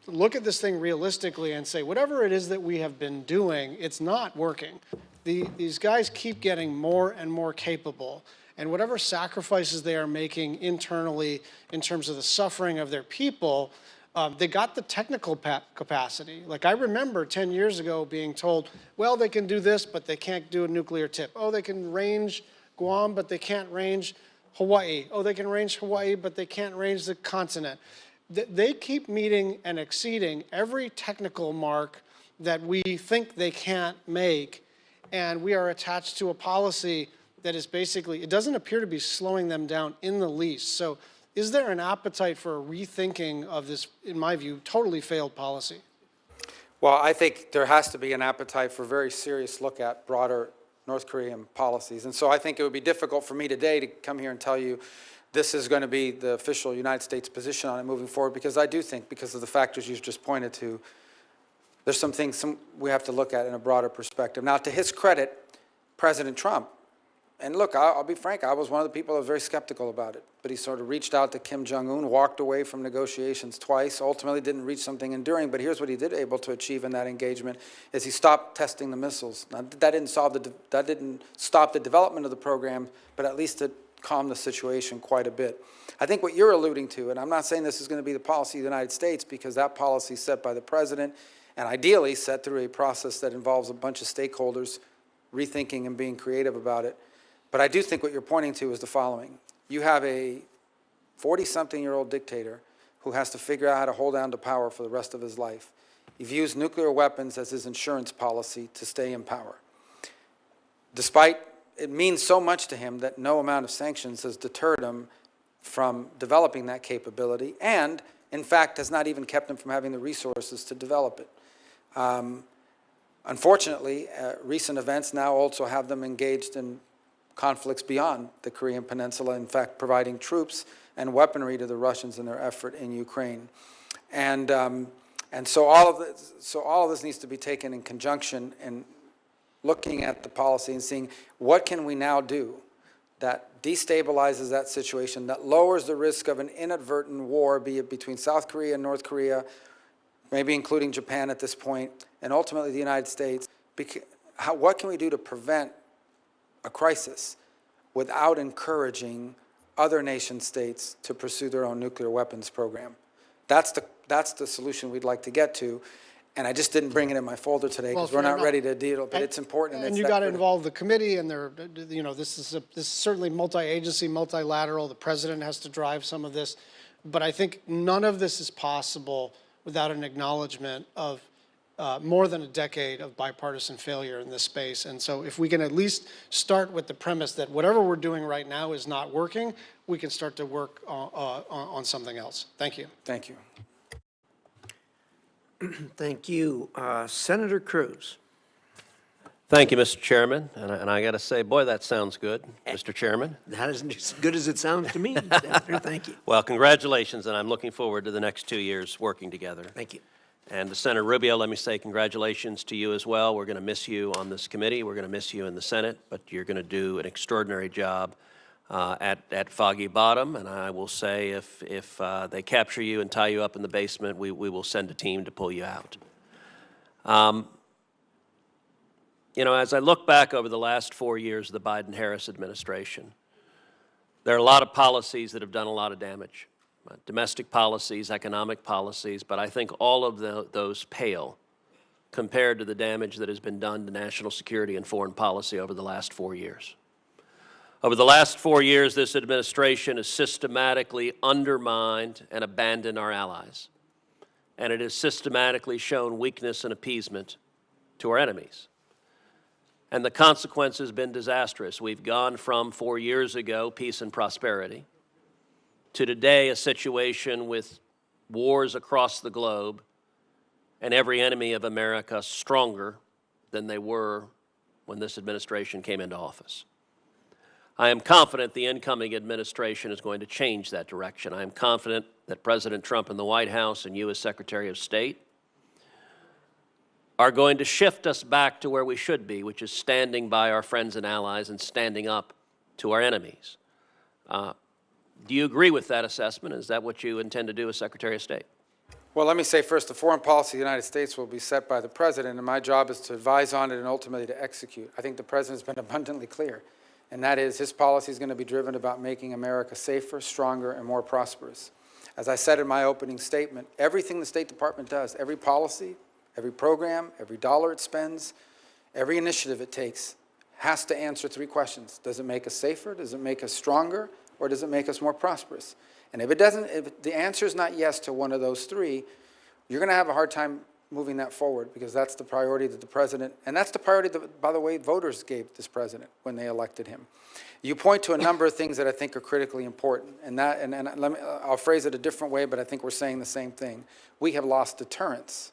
look at this thing realistically and say, whatever it is that we have been doing, it's not working. These guys keep getting more and more capable. And whatever sacrifices they are making internally in terms of the suffering of their people, they got the technical capacity. Like I remember 10 years ago being told, well, they can do this, but they can't do a nuclear tip. Oh, they can range Guam, but they can't range Hawaii. Oh, they can range Hawaii, but they can't range the continent. They keep meeting and exceeding every technical mark that we think they can't make, and we are attached to a policy that is basically, it doesn't appear to be slowing them down in the least. So is there an appetite for a rethinking of this, in my view, totally failed policy? Well, I think there has to be an appetite for a very serious look at broader North Korean policies. And so I think it would be difficult for me today to come here and tell you this is going to be the official United States position on it moving forward, because I do think, because of the factors you've just pointed to, there's some things we have to look at in a broader perspective. Now, to his credit, President Trump, and look, I'll be frank, I was one of the people that was very skeptical about it. But he sort of reached out to Kim Jong-un, walked away from negotiations twice, ultimately didn't reach something enduring. But here's what he did able to achieve in that engagement, is he stopped testing the missiles. Now, that didn't stop the development of the program, but at least it calmed the situation quite a bit. I think what you're alluding to, and I'm not saying this is going to be the policy of the United States, because that policy is set by the president, and ideally set through a process that involves a bunch of stakeholders rethinking and being creative about it. But I do think what you're pointing to is the following. You have a 40-something-year-old dictator who has to figure out how to hold on to power for the rest of his life. He views nuclear weapons as his insurance policy to stay in power. Despite it means so much to him that no amount of sanctions has deterred him from developing that capability, and, in fact, has not even kept him from having the resources to develop it. Unfortunately, recent events now also have them engaged in conflicts beyond the Korean Peninsula, in fact, providing troops and weaponry to the Russians in their effort in Ukraine. And so all of this needs to be taken in conjunction and looking at the policy and seeing what can we now do that destabilizes that situation, that lowers the risk of an inadvertent war, be it between South Korea and North Korea, maybe including Japan at this point, and ultimately the United States. What can we do to prevent a crisis without encouraging other nation states to pursue their own nuclear weapons program? That's the solution we'd like to get to. And I just didn't bring it in my folder today because we're not ready to deal, but it's important. And you got to involve the committee, and this is certainly multi-agency, multilateral. The president has to drive some of this, but I think none of this is possible without an acknowledgement of more than a decade of bipartisan failure in this space. And so if we can at least start with the premise that whatever we're doing right now is not working, we can start to work on something else. Thank you. Thank you. Thank you. Senator Cruz. Thank you, Mr. Chairman. And I got to say, boy, that sounds good, Mr. Chairman. That isn't as good as it sounds to me, Senator. Thank you. Well, congratulations, and I'm looking forward to the next 2 years working together. Thank you. And to Senator Rubio, let me say congratulations to you as well. We're going to miss you on this committee. We're going to miss you in the Senate, but you're going to do an extraordinary job at Foggy Bottom. And I will say if they capture you and tie you up in the basement, we will send a team to pull you out. You know, as I look back over the last 4 years of the Biden-Harris administration, there are a lot of policies that have done a lot of damage. Domestic policies, economic policies, but I think all of those pale compared to the damage that has been done to national security and foreign policy over the last 4 years. Over the last 4 years, this administration has systematically undermined and abandoned our allies, and it has systematically shown weakness and appeasement to our enemies. And the consequence has been disastrous. We've gone from 4 years ago, peace and prosperity, to today, a situation with wars across the globe and every enemy of America stronger than they were when this administration came into office. I am confident the incoming administration is going to change that direction. I am confident that President Trump and the White House and you as Secretary of State are going to shift us back to where we should be, which is standing by our friends and allies and standing up to our enemies. Do you agree with that assessment? Is that what you intend to do as Secretary of State? Well, let me say first, the foreign policy of the United States will be set by the president, and my job is to advise on it and ultimately to execute. I think the president has been abundantly clear, and that is his policy is going to be driven about making America safer, stronger, and more prosperous. As I said in my opening statement, everything the State Department does, every policy, every program, every dollar it spends, every initiative it takes has to answer 3 questions. Does it make us safer? Does it make us stronger? Or does it make us more prosperous? And if it doesn't, if the answer is not yes to one of those 3, you're going to have a hard time moving that forward because that's the priority that the president, and that's the priority that, by the way, voters gave this president when they elected him. You point to a number of things that I think are critically important, and let me, I'll phrase it a different way, but I think we're saying the same thing. We have lost deterrence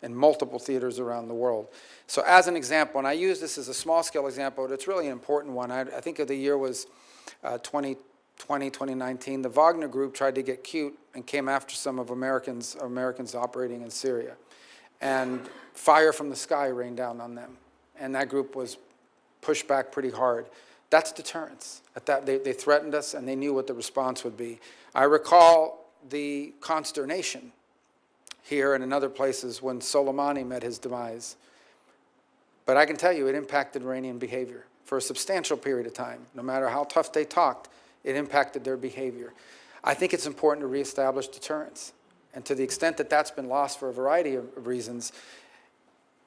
in multiple theaters around the world. So as an example, and I use this as a small-scale example, but it's really an important one. I think the year was 2019, the Wagner Group tried to get cute and came after some of Americans operating in Syria. And fire from the sky rained down on them. And that group was pushed back pretty hard. That's deterrence. They threatened us, and they knew what the response would be. I recall the consternation here and in other places when Soleimani met his demise. But I can tell you it impacted Iranian behavior for a substantial period of time. No matter how tough they talked, it impacted their behavior. I think it's important to reestablish deterrence. And to the extent that that's been lost for a variety of reasons,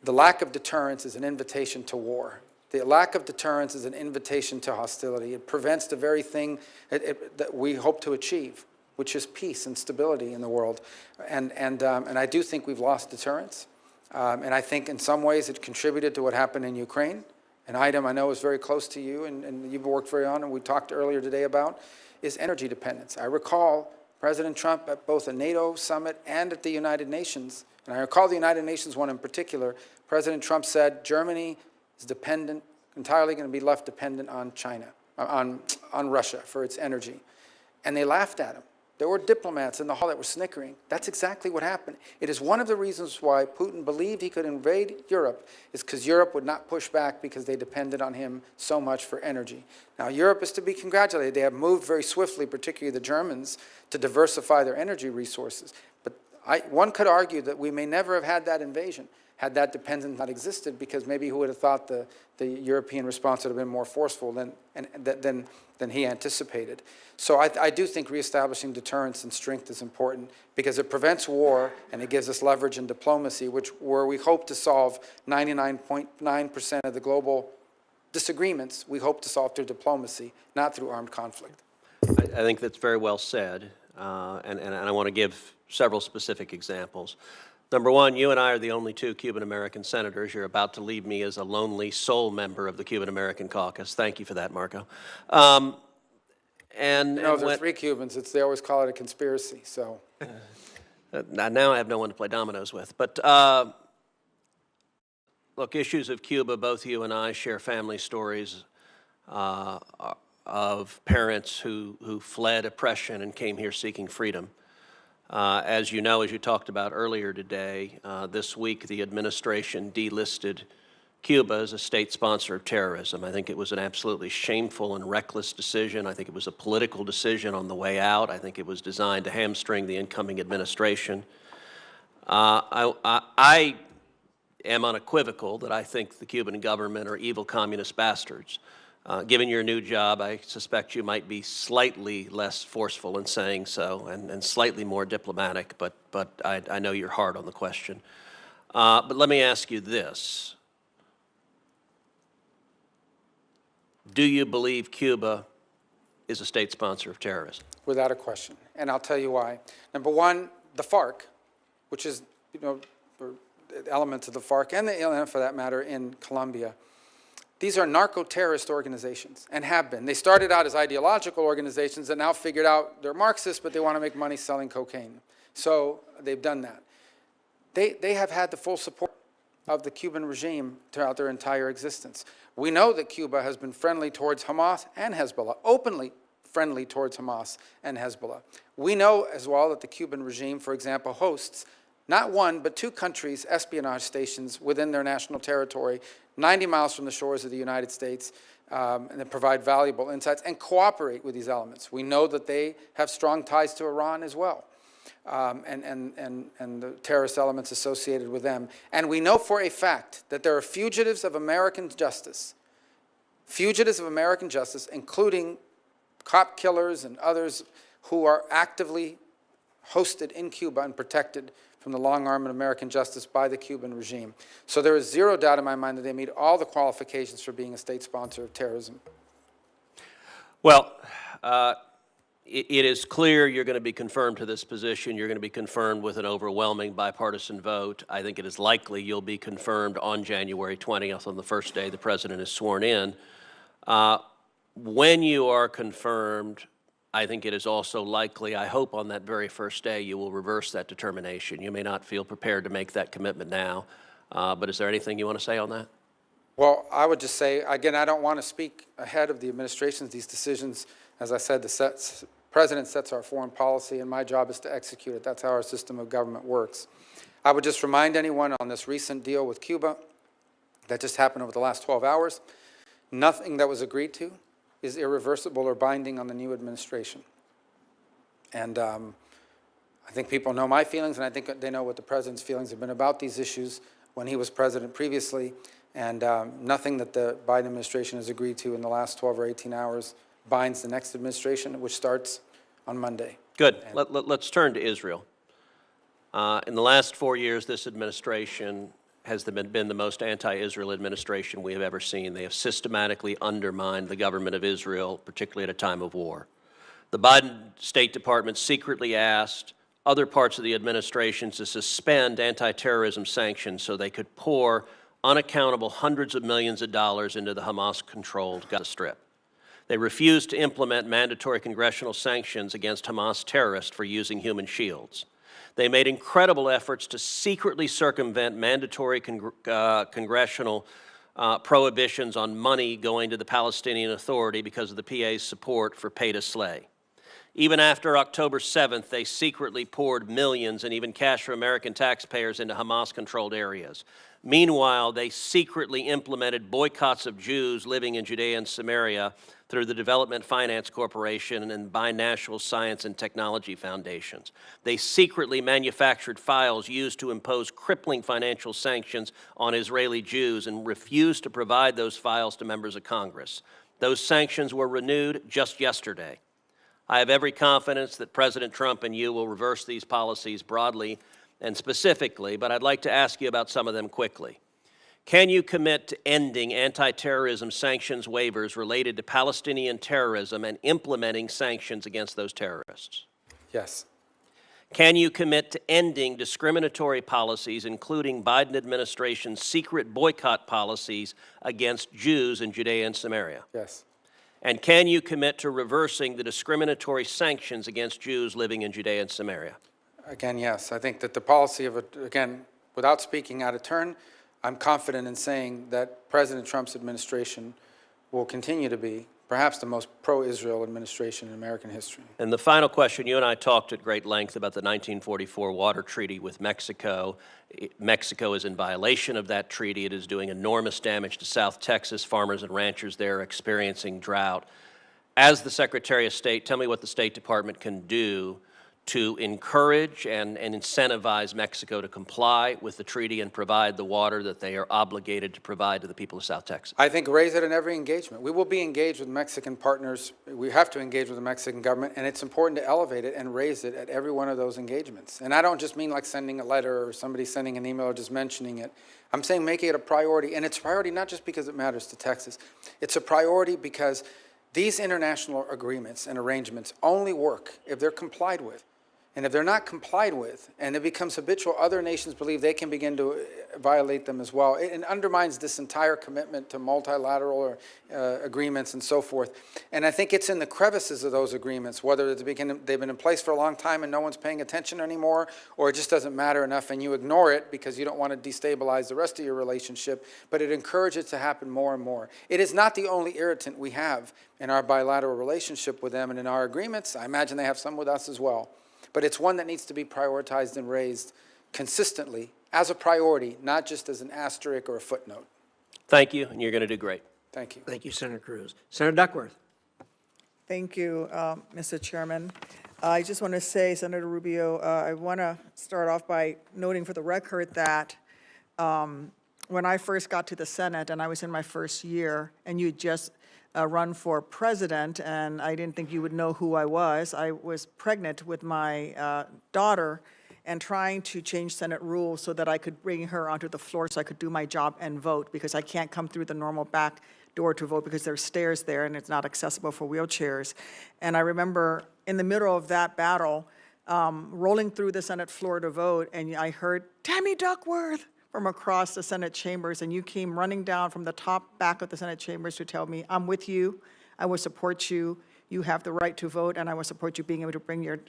the lack of deterrence is an invitation to war. The lack of deterrence is an invitation to hostility. It prevents the very thing that we hope to achieve, which is peace and stability in the world. And I do think we've lost deterrence. And I think in some ways it contributed to what happened in Ukraine. An item I know is very close to you and you've worked very on and we talked earlier today about is energy dependence. I recall President Trump at both a NATO summit and at the United Nations, and I recall the United Nations one in particular, President Trump said Germany is dependent, entirely going to be left dependent on China, on Russia for its energy. And they laughed at him. There were diplomats in the hall that were snickering. That's exactly what happened. It is one of the reasons why Putin believed he could invade Europe, is because Europe would not push back because they depended on him so much for energy. Now, Europe is to be congratulated. They have moved very swiftly, particularly the Germans, to diversify their energy resources. But one could argue that we may never have had that invasion had that dependence not existed, because maybe who would have thought the European response would have been more forceful than he anticipated. So I do think reestablishing deterrence and strength is important, because it prevents war and it gives us leverage in diplomacy, where we hope to solve 99.9% of the global disagreements, we hope to solve through diplomacy, not through armed conflict. I think that's very well said, and I want to give several specific examples. Number one, you and I are the only two Cuban-American senators. You're about to leave me as a lonely sole member of the Cuban-American caucus. Thank you for that, Marco. There are 3 Cubans. They always call it a conspiracy, so. Now I have no one to play dominoes with. But look, issues of Cuba, both you and I share family stories of parents who fled oppression and came here seeking freedom. As you know, as you talked about earlier today, this week the administration delisted Cuba as a state sponsor of terrorism. I think it was an absolutely shameful and reckless decision. I think it was a political decision on the way out. I think it was designed to hamstring the incoming administration. I am unequivocal that I think the Cuban government are evil communist bastards. Given your new job, I suspect you might be slightly less forceful in saying so and slightly more diplomatic, but I know you're hard on the question. But let me ask you this. Do you believe Cuba is a state sponsor of terrorism? Without a question, and I'll tell you why. Number one, the FARC, which is, elements of the FARC and the ALN for that matter in Colombia. These are narco-terrorist organizations, and have been. They started out as ideological organizations and now figured out they're Marxists, but they want to make money selling cocaine. So they've done that. They have had the full support of the Cuban regime throughout their entire existence. We know that Cuba has been friendly towards Hamas and Hezbollah, openly friendly towards Hamas and Hezbollah. We know as well that the Cuban regime, for example, hosts not one, but 2 countries' espionage stations within their national territory, 90 miles from the shores of the United States, and that provide valuable insights and cooperate with these elements. We know that they have strong ties to Iran as well, and the terrorist elements associated with them. And we know for a fact that there are fugitives of American justice, including cop killers and others who are actively hosted in Cuba and protected from the long arm of American justice by the Cuban regime. So there is zero doubt in my mind that they meet all the qualifications for being a state sponsor of terrorism. Well, it is clear you're going to be confirmed to this position. You're going to be confirmed with an overwhelming bipartisan vote. I think it is likely you'll be confirmed on January 20th, on the first day the president is sworn in. When you are confirmed, I think it is also likely, I hope on that very first day, you will reverse that determination. You may not feel prepared to make that commitment now, but is there anything you want to say on that? Well, I would just say, again, I don't want to speak ahead of the administrations. These decisions, as I said, the president sets our foreign policy, and my job is to execute it. That's how our system of government works. I would just remind anyone on this recent deal with Cuba that just happened over the last 12 hours, nothing that was agreed to is irreversible or binding on the new administration. And I think people know my feelings, and I think they know what the president's feelings have been about these issues when he was president previously. And nothing that the Biden administration has agreed to in the last 12 or 18 hours binds the next administration, which starts on Monday. Good. Let's turn to Israel. In the last 4 years, this administration has been the most anti-Israel administration we have ever seen. They have systematically undermined the government of Israel, particularly at a time of war. The Biden State Department secretly asked other parts of the administration to suspend anti-terrorism sanctions so they could pour unaccountable hundreds of millions of dollars into the Hamas-controlled Gaza Strip. They refused to implement mandatory congressional sanctions against Hamas terrorists for using human shields. They made incredible efforts to secretly circumvent mandatory congressional prohibitions on money going to the Palestinian Authority because of the PA's support for pay to slay. Even after October 7th, they secretly poured millions and even cash from American taxpayers into Hamas-controlled areas. Meanwhile, they secretly implemented boycotts of Jews living in Judea and Samaria through the Development Finance Corporation and binational science and technology foundations. They secretly manufactured files used to impose crippling financial sanctions on Israeli Jews and refused to provide those files to members of Congress. Those sanctions were renewed just yesterday. I have every confidence that President Trump and you will reverse these policies broadly and specifically, but I'd like to ask you about some of them quickly. Can you commit to ending anti-terrorism sanctions waivers related to Palestinian terrorism and implementing sanctions against those terrorists? Yes. Can you commit to ending discriminatory policies, including Biden administration's secret boycott policies against Jews in Judea and Samaria? Yes. And can you commit to reversing the discriminatory sanctions against Jews living in Judea and Samaria? Again, yes. I think that the policy of, again, without speaking out of turn, I'm confident in saying that President Trump's administration will continue to be perhaps the most pro-Israel administration in American history. And the final question, you and I talked at great length about the 1944 water treaty with Mexico. Mexico is in violation of that treaty. It is doing enormous damage to South Texas. Farmers and ranchers there are experiencing drought. As the Secretary of State, tell me what the State Department can do to encourage and incentivize Mexico to comply with the treaty and provide the water that they are obligated to provide to the people of South Texas. I think raise it in every engagement. We will be engaged with Mexican partners. We have to engage with the Mexican government, and it's important to elevate it and raise it at every one of those engagements. And I don't just mean like sending a letter or somebody sending an email or just mentioning it. I'm saying making it a priority, and it's a priority not just because it matters to Texas. It's a priority because these international agreements and arrangements only work if they're complied with. And if they're not complied with, and it becomes habitual, other nations believe they can begin to violate them as well. It undermines this entire commitment to multilateral agreements and so forth. And I think it's in the crevices of those agreements, whether they've been in place for a long time and no one's paying attention anymore, or it just doesn't matter enough and you ignore it because you don't want to destabilize the rest of your relationship, but it encourages it to happen more and more. It is not the only irritant we have in our bilateral relationship with them and in our agreements. I imagine they have some with us as well. But it's one that needs to be prioritized and raised consistently as a priority, not just as an asterisk or a footnote. Thank you, and you're going to do great. Thank you. Thank you, Senator Cruz. Senator Duckworth. Thank you, Mr. Chairman. I just want to say, Senator Rubio, I want to start off by noting for the record that when I first got to the Senate and I was in my first year and you just run for president, and I didn't think you would know who I was. I was pregnant with my daughter and trying to change Senate rules so that I could bring her onto the floor so I could do my job and vote, because I can't come through the normal back door to vote because there's stairs there and it's not accessible for wheelchairs. And I remember in the middle of that battle, rolling through the Senate floor to vote, and I heard, "Tammy Duckworth," from across the Senate chambers, and you came running down from the top back of the Senate chambers to tell me, "I'm with you, I will support you, you have the right to vote, and I will support you being able to bring your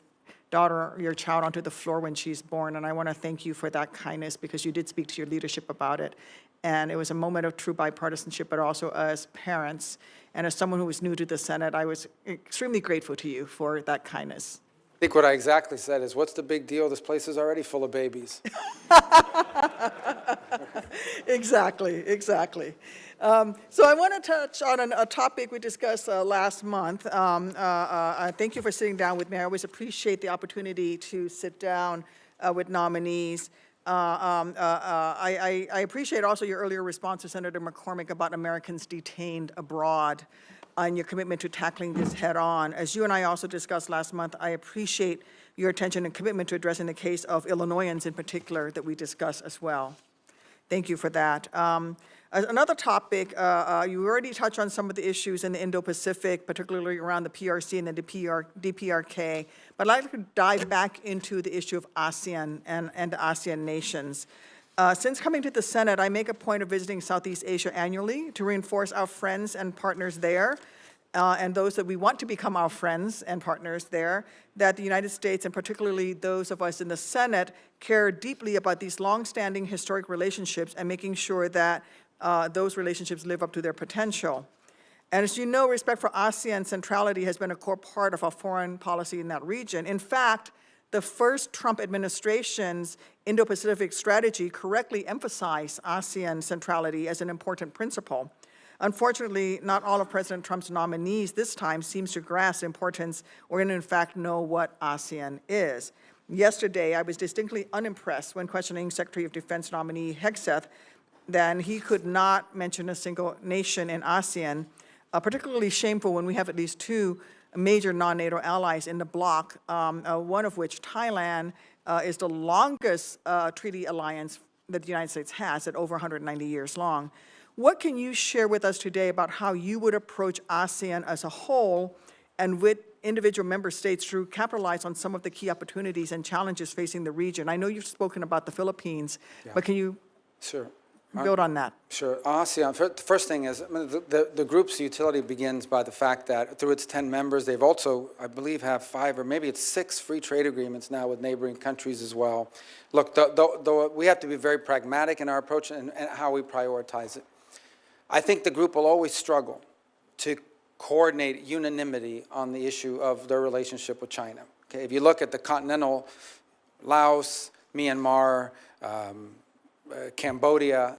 daughter, your child onto the floor when she's born." And I want to thank you for that kindness, because you did speak to your leadership about it. And it was a moment of true bipartisanship, but also as parents. And as someone who was new to the Senate, I was extremely grateful to you for that kindness. I think what I exactly said is, what's the big deal? This place is already full of babies. Exactly. So I want to touch on a topic we discussed last month. Thank you for sitting down with me. I always appreciate the opportunity to sit down with nominees. I appreciate also your earlier response to Senator McCormick about Americans detained abroad and your commitment to tackling this head on. As you and I also discussed last month, I appreciate your attention and commitment to addressing the case of Illinoisans in particular that we discussed as well. Thank you for that. Another topic, you already touched on some of the issues in the Indo-Pacific, particularly around the PRC and the DPRK, but I'd like to dive back into the issue of ASEAN and the ASEAN nations. Since coming to the Senate, I make a point of visiting Southeast Asia annually to reinforce our friends and partners there and those that we want to become our friends and partners there, that the United States, and particularly those of us in the Senate, care deeply about these longstanding historic relationships and making sure that those relationships live up to their potential. And as you know, respect for ASEAN centrality has been a core part of our foreign policy in that region. In fact, the first Trump administration's Indo-Pacific strategy correctly emphasized ASEAN centrality as an important principle. Unfortunately, not all of President Trump's nominees this time seems to grasp the importance or in fact know what ASEAN is. Yesterday, I was distinctly unimpressed when questioning Secretary of Defense nominee Hegseth that he could not mention a single nation in ASEAN, particularly shameful when we have at least two major non-NATO allies in the bloc, one of which, Thailand, is the longest treaty alliance that the United States has at over 190 years long. What can you share with us today about how you would approach ASEAN as a whole and with individual member states to capitalize on some of the key opportunities and challenges facing the region? I know you've spoken about the Philippines, but can you build on that? Sure. ASEAN, the first thing is, I mean, the group's utility begins by the fact that through its 10 members, they've also, I believe, have 5 or maybe it's 6 free trade agreements now with neighboring countries as well. Look, though we have to be very pragmatic in our approach and how we prioritize it. I think the group will always struggle to coordinate unanimity on the issue of their relationship with China. Okay, if you look at the continental, Laos, Myanmar, Cambodia,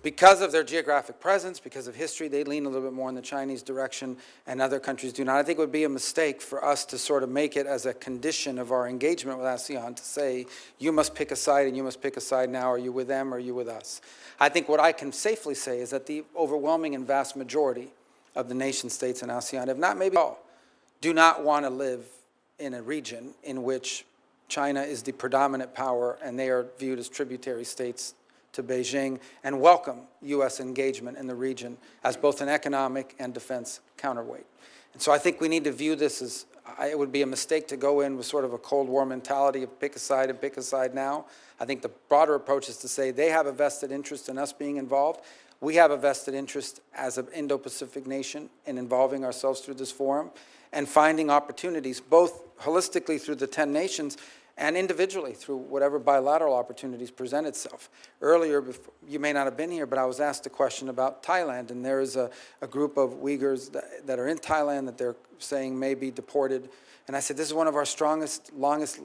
because of their geographic presence, because of history, they lean a little bit more in the Chinese direction, and other countries do not. I think it would be a mistake for us to sort of make it as a condition of our engagement with ASEAN to say, you must pick a side, and you must pick a side now. Are you with them, or are you with us? I think what I can safely say is that the overwhelming and vast majority of the nation states in ASEAN, if not maybe all, do not want to live in a region in which China is the predominant power and they are viewed as tributary states to Beijing, and welcome U.S. engagement in the region as both an economic and defense counterweight. And so I think we need to view this as, it would be a mistake to go in with sort of a Cold War mentality of pick a side and pick a side now. I think the broader approach is to say they have a vested interest in us being involved. We have a vested interest as an Indo-Pacific nation in involving ourselves through this forum and finding opportunities, both holistically through the 10 nations and individually through whatever bilateral opportunities present itself. Earlier, you may not have been here, but I was asked a question about Thailand, and there is a group of Uyghurs that are in Thailand that they're saying may be deported. And I said, this is one of our strongest, longest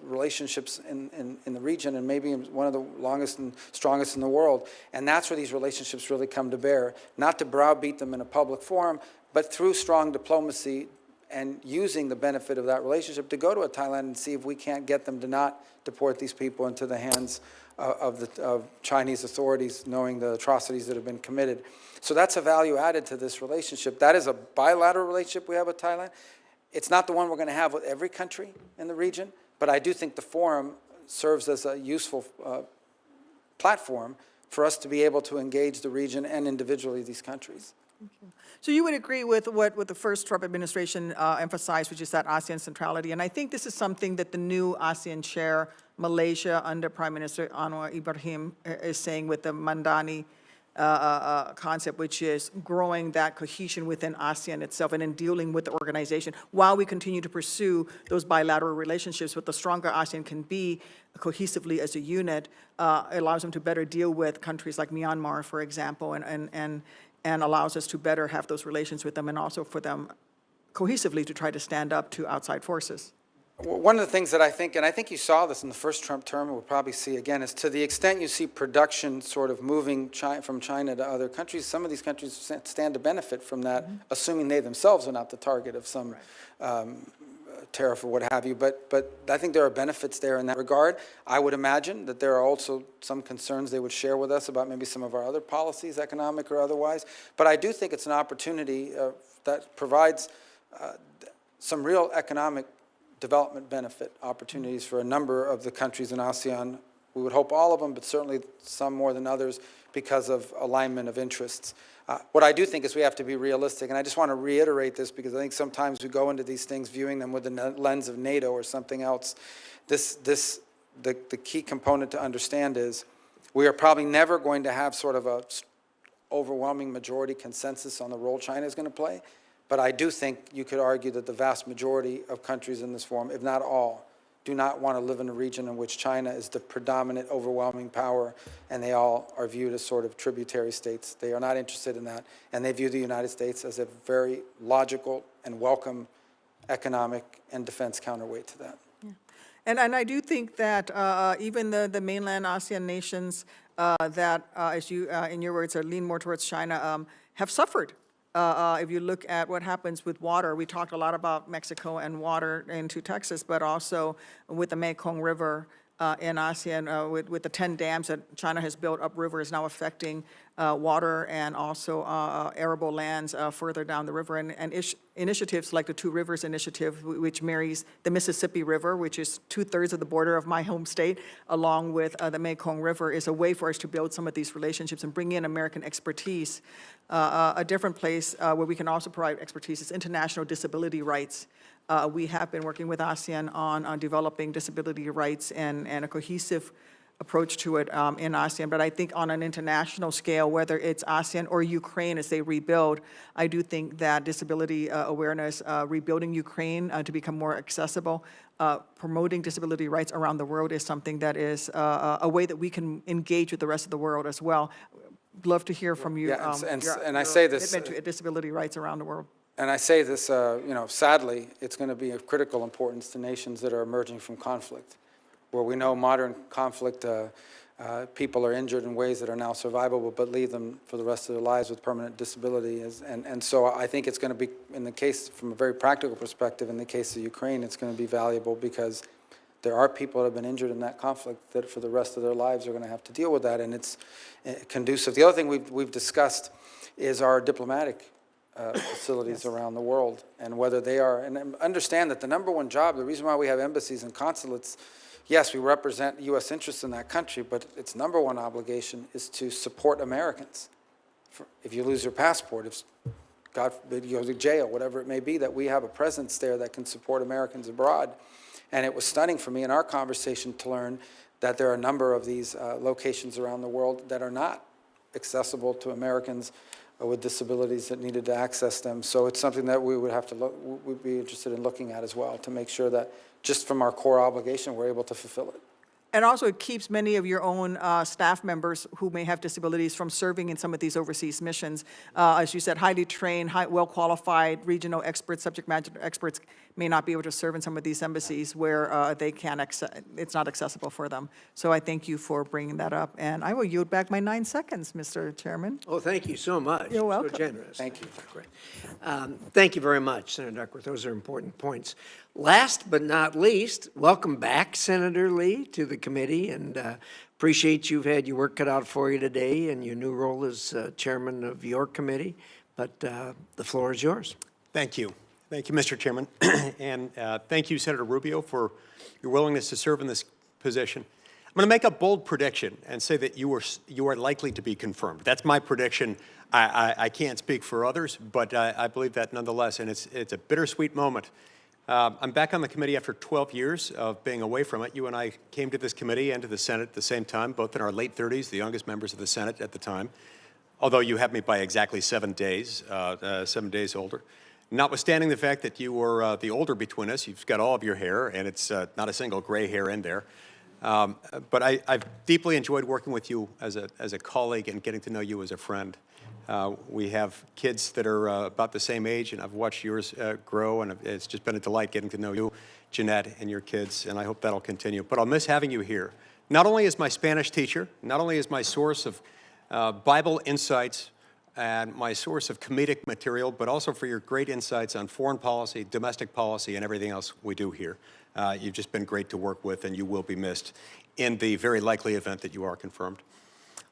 relationships in the region, and maybe one of the longest and strongest in the world. And that's where these relationships really come to bear, not to browbeat them in a public forum, but through strong diplomacy and using the benefit of that relationship to go to Thailand and see if we can't get them to not deport these people into the hands of Chinese authorities, knowing the atrocities that have been committed. So that's a value added to this relationship. That is a bilateral relationship we have with Thailand. It's not the one we're going to have with every country in the region, but I do think the forum serves as a useful platform for us to be able to engage the region and individually these countries. So you would agree with what the first Trump administration emphasized, which is that ASEAN centrality. And I think this is something that the new ASEAN chair, Malaysia, under Prime Minister Anwar Ibrahim, is saying with the Mandani concept, which is growing that cohesion within ASEAN itself and in dealing with the organization while we continue to pursue those bilateral relationships. But the stronger ASEAN can be cohesively as a unit, allows them to better deal with countries like Myanmar, for example, and allows us to better have those relations with them, and also for them cohesively to try to stand up to outside forces. One of the things that I think, and I think you saw this in the first Trump term, and we'll probably see again, is to the extent you see production sort of moving from China to other countries, some of these countries stand to benefit from that, assuming they themselves are not the target of some tariff or what have you. But I think there are benefits there in that regard. I would imagine that there are also some concerns they would share with us about maybe some of our other policies, economic or otherwise. But I do think it's an opportunity that provides some real economic development benefit opportunities for a number of the countries in ASEAN. We would hope all of them, but certainly some more than others because of alignment of interests. What I do think is we have to be realistic, and I just want to reiterate this because I think sometimes we go into these things viewing them with the lens of NATO or something else. The key component to understand is we are probably never going to have sort of a overwhelming majority consensus on the role China is going to play. But I do think you could argue that the vast majority of countries in this forum, if not all, do not want to live in a region in which China is the predominant, overwhelming power, and they all are viewed as sort of tributary states. They are not interested in that, and they view the United States as a very logical and welcome economic and defense counterweight to that. And I do think that even the mainland ASEAN nations that, as you, in your words, are lean more towards China, have suffered. If you look at what happens with water, we talked a lot about Mexico and water into Texas, but also with the Mekong River in ASEAN, with the 10 dams that China has built upriver is now affecting water and also arable lands further down the river. And initiatives like the Two Rivers Initiative, which marries the Mississippi River, which is 2/3 of the border of my home state, along with the Mekong River, is a way for us to build some of these relationships and bring in American expertise. A different place where we can also provide expertise is international disability rights. We have been working with ASEAN on developing disability rights and a cohesive approach to it in ASEAN. But I think on an international scale, whether it's ASEAN or Ukraine as they rebuild, I do think that disability awareness, rebuilding Ukraine to become more accessible, promoting disability rights around the world is something that is a way that we can engage with the rest of the world as well. Love to hear from you. Yeah, and I your say this, commitment to disability rights around the world. and I say this, sadly, it's going to be of critical importance to nations that are emerging from conflict, where we know modern conflict, people are injured in ways that are now survivable, but leave them for the rest of their lives with permanent disability. And so I think it's going to be, in the case, from a very practical perspective, in the case of Ukraine, it's going to be valuable because there are people that have been injured in that conflict that for the rest of their lives are going to have to deal with that, and it's conducive. The other thing we've discussed is our diplomatic facilities around the world and whether they are, and understand that the number one job, the reason why we have embassies and consulates, yes, we represent U.S. interests in that country, but its number one obligation is to support Americans. If you lose your passport, if God forbid you go to jail, whatever it may be, that we have a presence there that can support Americans abroad. And it was stunning for me in our conversation to learn that there are a number of these locations around the world that are not accessible to Americans with disabilities that needed to access them. So it's something that we would have to look, we'd be interested in looking at as well to make sure that just from our core obligation, we're able to fulfill it. And also, it keeps many of your own staff members who may have disabilities from serving in some of these overseas missions. As you said, highly trained, well-qualified regional experts, subject matter experts may not be able to serve in some of these embassies where they can't it's not accessible for them. So I thank you for bringing that up. And I will yield back my 9 seconds, Mr. Chairman. Oh, thank you so much. You're welcome. So generous. Thank you. Great. Thank you very much, Senator Duckworth. Those are important points. Last but not least, welcome back, Senator Lee, to the committee, and appreciate you've had your work cut out for you today in your new role as chairman of your committee. But the floor is yours. Thank you. Thank you, Mr. Chairman. And thank you, Senator Rubio, for your willingness to serve in this position. I'm going to make a bold prediction and say that you are likely to be confirmed. That's my prediction. I can't speak for others, but I believe that nonetheless, and it's a bittersweet moment. I'm back on the committee after 12 years of being away from it. You and I came to this committee and to the Senate at the same time, both in our late 30s, the youngest members of the Senate at the time, although you have me by exactly 7 days, 7 days older. Notwithstanding the fact that you were the older between us, you've got all of your hair, and it's not a single gray hair in there. But I've deeply enjoyed working with you as a colleague and getting to know you as a friend. We have kids that are about the same age, and I've watched yours grow, and it's just been a delight getting to know you, Jeanette, and your kids, and I hope that'll continue. But I'll miss having you here, not only as my Spanish teacher, not only as my source of Bible insights and my source of comedic material, but also for your great insights on foreign policy, domestic policy, and everything else we do here. You've just been great to work with, and you will be missed in the very likely event that you are confirmed.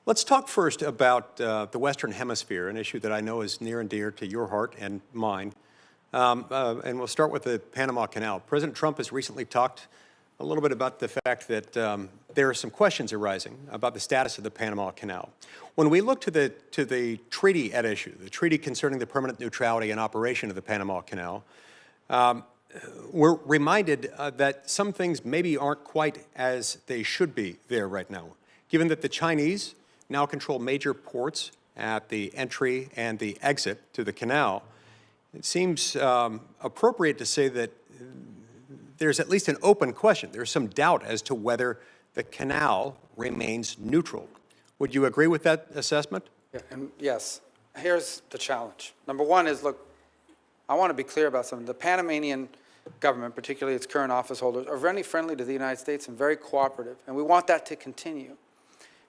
Let's talk first about the Western Hemisphere, an issue that I know is near and dear to your heart and mine. And we'll start with the Panama Canal. President Trump has recently talked a little bit about the fact that there are some questions arising about the status of the Panama Canal. When we look to the treaty at issue, the treaty concerning the permanent neutrality and operation of the Panama Canal, we're reminded that some things maybe aren't quite as they should be there right now, given that the Chinese now control major ports at the entry and the exit to the canal, it seems appropriate to say that there's at least an open question. There's some doubt as to whether the canal remains neutral. Would you agree with that assessment? Yeah, and yes, here's the challenge. Number one is, look, I want to be clear about something. The Panamanian government, particularly its current office holders, are very friendly to the United States and very cooperative, and we want that to continue.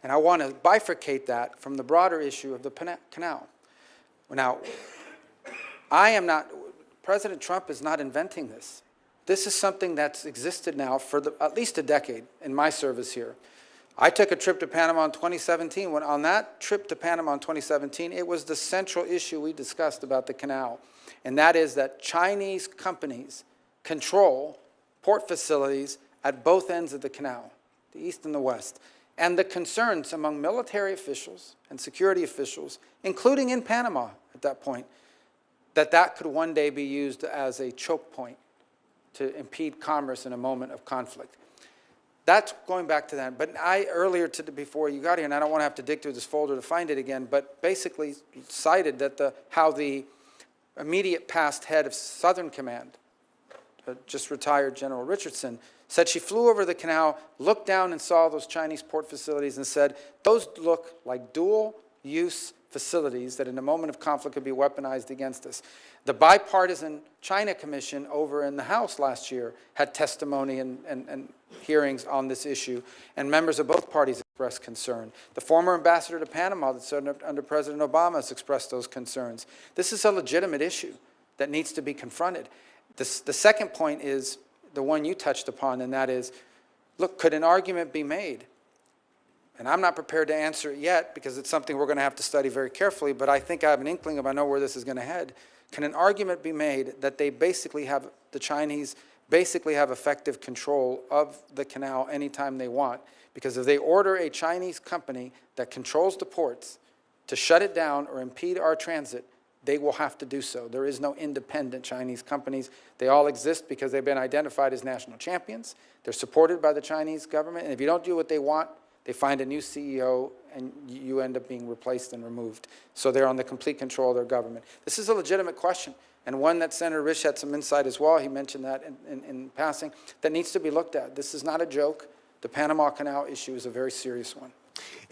And I want to bifurcate that from the broader issue of the canal. Now, President Trump is not inventing this. This is something that's existed now for at least a decade in my service here. I took a trip to Panama in 2017. When on that trip to Panama in 2017, it was the central issue we discussed about the canal, and that is that Chinese companies control port facilities at both ends of the canal, the east and the west, and the concerns among military officials and security officials, including in Panama at that point, that that could one day be used as a choke point to impede commerce in a moment of conflict. That's going back to that. But before you got here, and I don't want to have to dig through this folder to find it again, but basically cited that how the immediate past head of Southern Command, just retired General Richardson, said she flew over the canal, looked down and saw those Chinese port facilities and said, those look like dual-use facilities that in a moment of conflict could be weaponized against us. The bipartisan China Commission over in the House last year had testimony and hearings on this issue, and members of both parties expressed concern. The former ambassador to Panama that served under President Obama has expressed those concerns. This is a legitimate issue that needs to be confronted. The second point is the one you touched upon, and that is, look, could an argument be made? And I'm not prepared to answer it yet because it's something we're going to have to study very carefully, but I think I have an inkling of I know where this is going to head. Can an argument be made that the Chinese basically have effective control of the canal anytime they want? Because if they order a Chinese company that controls the ports to shut it down or impede our transit, they will have to do so. There is no independent Chinese companies. They all exist because they've been identified as national champions. They're supported by the Chinese government, and if you don't do what they want, they find a new CEO, and you end up being replaced and removed. So they're on the complete control of their government. This is a legitimate question, and one that Senator Risch had some insight as well. He mentioned that in passing, that needs to be looked at. This is not a joke. The Panama Canal issue is a very serious one.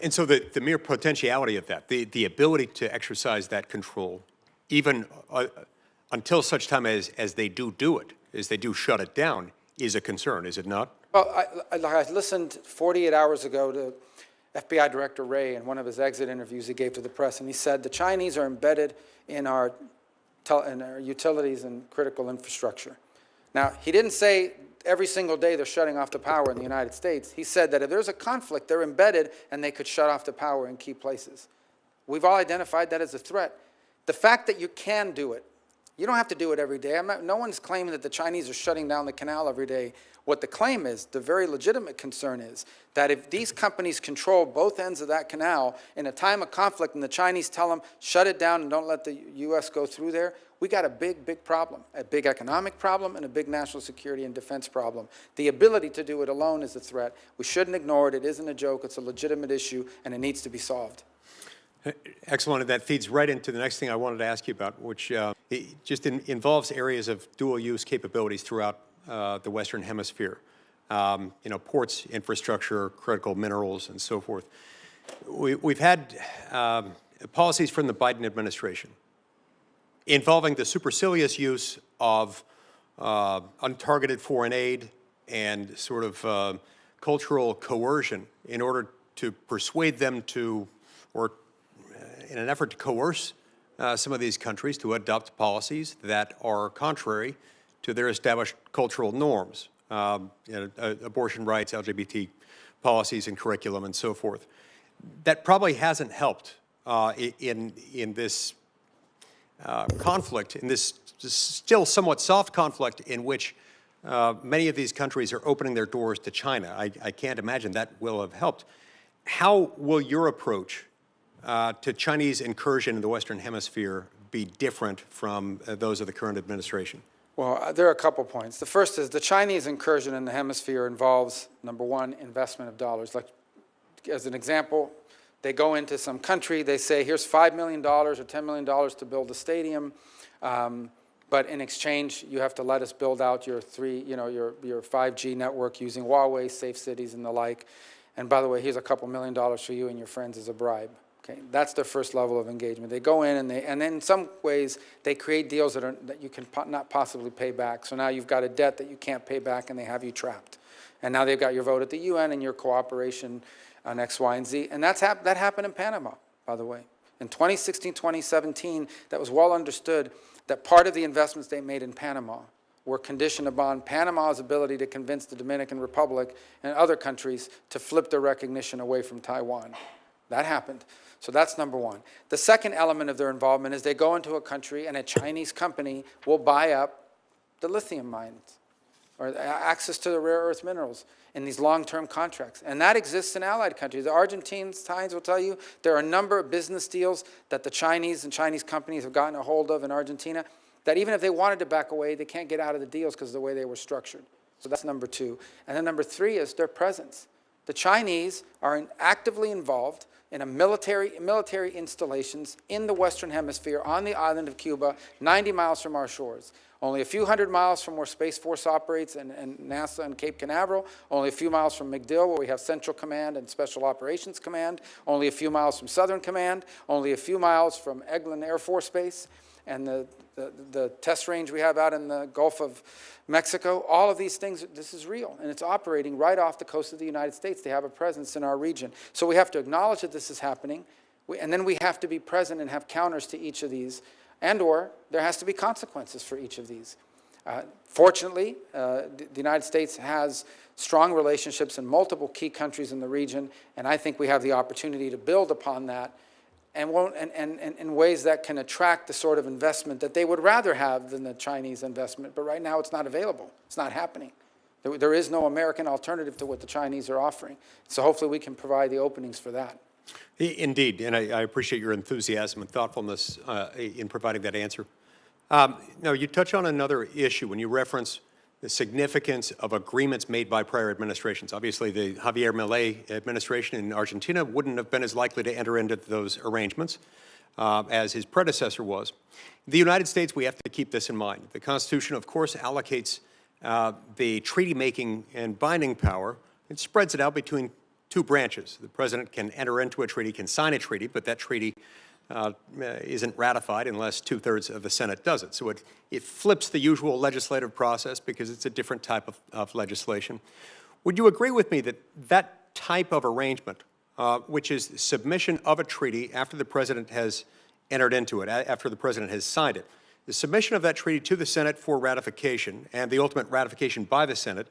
And so the mere potentiality of that, the ability to exercise that control, even until such time as they do it, as they do shut it down, is a concern, is it not? Well, I listened 48 hours ago to FBI Director Wray in one of his exit interviews he gave to the press, and he said the Chinese are embedded in our utilities and critical infrastructure. Now, he didn't say every single day they're shutting off the power in the United States. He said that if there's a conflict, they're embedded and they could shut off the power in key places. We've all identified that as a threat. The fact that you can do it, you don't have to do it every day. No one's claiming that the Chinese are shutting down the canal every day. What the claim is, the very legitimate concern is, that if these companies control both ends of that canal in a time of conflict and the Chinese tell them, shut it down and don't let the U.S. go through there, we got a big, big problem, a big economic problem and a big national security and defense problem. The ability to do it alone is a threat. We shouldn't ignore it. It isn't a joke. It's a legitimate issue, and it needs to be solved. Excellent, and that feeds right into the next thing I wanted to ask you about, which just involves areas of dual-use capabilities throughout the Western Hemisphere. Ports, infrastructure, critical minerals, and so forth. We've had policies from the Biden administration involving the supercilious use of untargeted foreign aid and sort of cultural coercion in order to persuade them to, or in an effort to coerce some of these countries to adopt policies that are contrary to their established cultural norms, abortion rights, LGBT policies and curriculum, and so forth. That probably hasn't helped in this conflict, in this still somewhat soft conflict in which many of these countries are opening their doors to China. I can't imagine that will have helped. How will your approach to Chinese incursion in the Western Hemisphere be different from those of the current administration? Well, there are a couple points. The first is the Chinese incursion in the hemisphere involves, number one, investment of dollars. Like, as an example, They go into some country, they say, here's $5 million or $10 million to build a stadium, but in exchange, you have to let us build out your your 5G network using Huawei, safe cities, and the like. And by the way, here's a couple $1 million for you and your friends as a bribe. Okay, that's their first level of engagement. They go in and then in some ways they create deals that you can not possibly pay back. So now you've got a debt that you can't pay back, and they have you trapped. And now they've got your vote at the UN and your cooperation on X, Y, and Z. And that happened in Panama, by the way. In 2016, 2017, that was well understood that part of the investments they made in Panama were conditioned upon Panama's ability to convince the Dominican Republic and other countries to flip their recognition away from Taiwan. That happened. So that's number one. The second element of their involvement is they go into a country and a Chinese company will buy up the lithium mines or access to the rare earth minerals in these long-term contracts. And that exists in allied countries. The Argentines will tell you there are a number of business deals that the Chinese and Chinese companies have gotten a hold of in Argentina that even if they wanted to back away, they can't get out of the deals because of the way they were structured. So that's number two. And then number three is their presence. The Chinese are actively involved in military installations in the Western Hemisphere on the island of Cuba, 90 miles from our shores. Only a few hundred miles from where Space Force operates and NASA and Cape Canaveral. Only a few miles from MacDill, where we have Central Command and Special Operations Command. Only a few miles from Southern Command. Only a few miles from Eglin Air Force Base and the test range we have out in the Gulf of Mexico. All of these things, this is real, and it's operating right off the coast of the United States. They have a presence in our region. So we have to acknowledge that this is happening, and then we have to be present and have counters to each of these, and/or there has to be consequences for each of these. Fortunately, the United States has strong relationships in multiple key countries in the region, and I think we have the opportunity to build upon that and in ways that can attract the sort of investment that they would rather have than the Chinese investment. But right now it's not available. It's not happening. There is no American alternative to what the Chinese are offering. So hopefully we can provide the openings for that. Indeed, and I appreciate your enthusiasm and thoughtfulness in providing that answer. Now, you touch on another issue when you reference the significance of agreements made by prior administrations. Obviously, the Javier Milei administration in Argentina wouldn't have been as likely to enter into those arrangements as his predecessor was. In the United States, we have to keep this in mind. The Constitution, of course, allocates the treaty-making and binding power. It spreads it out between two branches. The president can enter into a treaty, can sign a treaty, but that treaty isn't ratified unless 2/3 of the Senate does it. So it flips the usual legislative process because it's a different type of legislation. Would you agree with me that that type of arrangement, which is submission of a treaty after the president has entered into it, after the president has signed it, the submission of that treaty to the Senate for ratification and the ultimate ratification by the Senate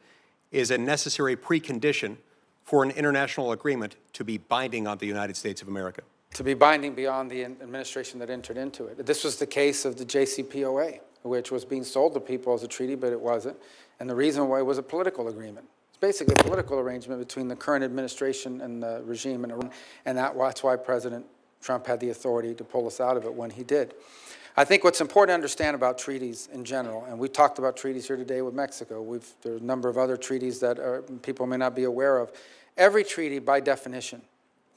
is a necessary precondition for an international agreement to be binding on the United States of America? To be binding beyond the administration that entered into it. This was the case of the JCPOA, which was being sold to people as a treaty, but it wasn't. And the reason why it was a political agreement. It's basically a political arrangement between the current administration and the regime in Iran, and that's why President Trump had the authority to pull us out of it when he did. I think what's important to understand about treaties in general, and we talked about treaties here today with Mexico. There are a number of other treaties that people may not be aware of. Every treaty, by definition,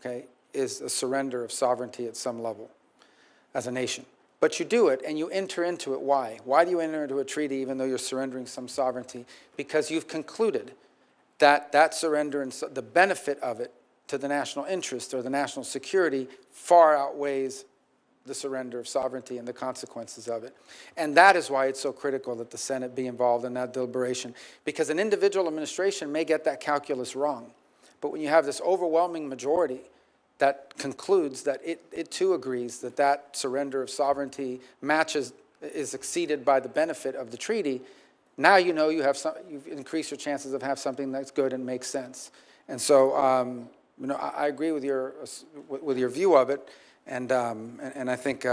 okay, is a surrender of sovereignty at some level as a nation. But you do it and you enter into it. Why? Why do you enter into a treaty even though you're surrendering some sovereignty? Because you've concluded that that surrender and the benefit of it to the national interest or the national security far outweighs the surrender of sovereignty and the consequences of it. And that is why it's so critical that the Senate be involved in that deliberation, because an individual administration may get that calculus wrong. But when you have this overwhelming majority that concludes that it too agrees that that surrender of sovereignty is exceeded by the benefit of the treaty, now you know you've increased your chances of having something that's good and makes sense. And so, I agree with your view of it, and I think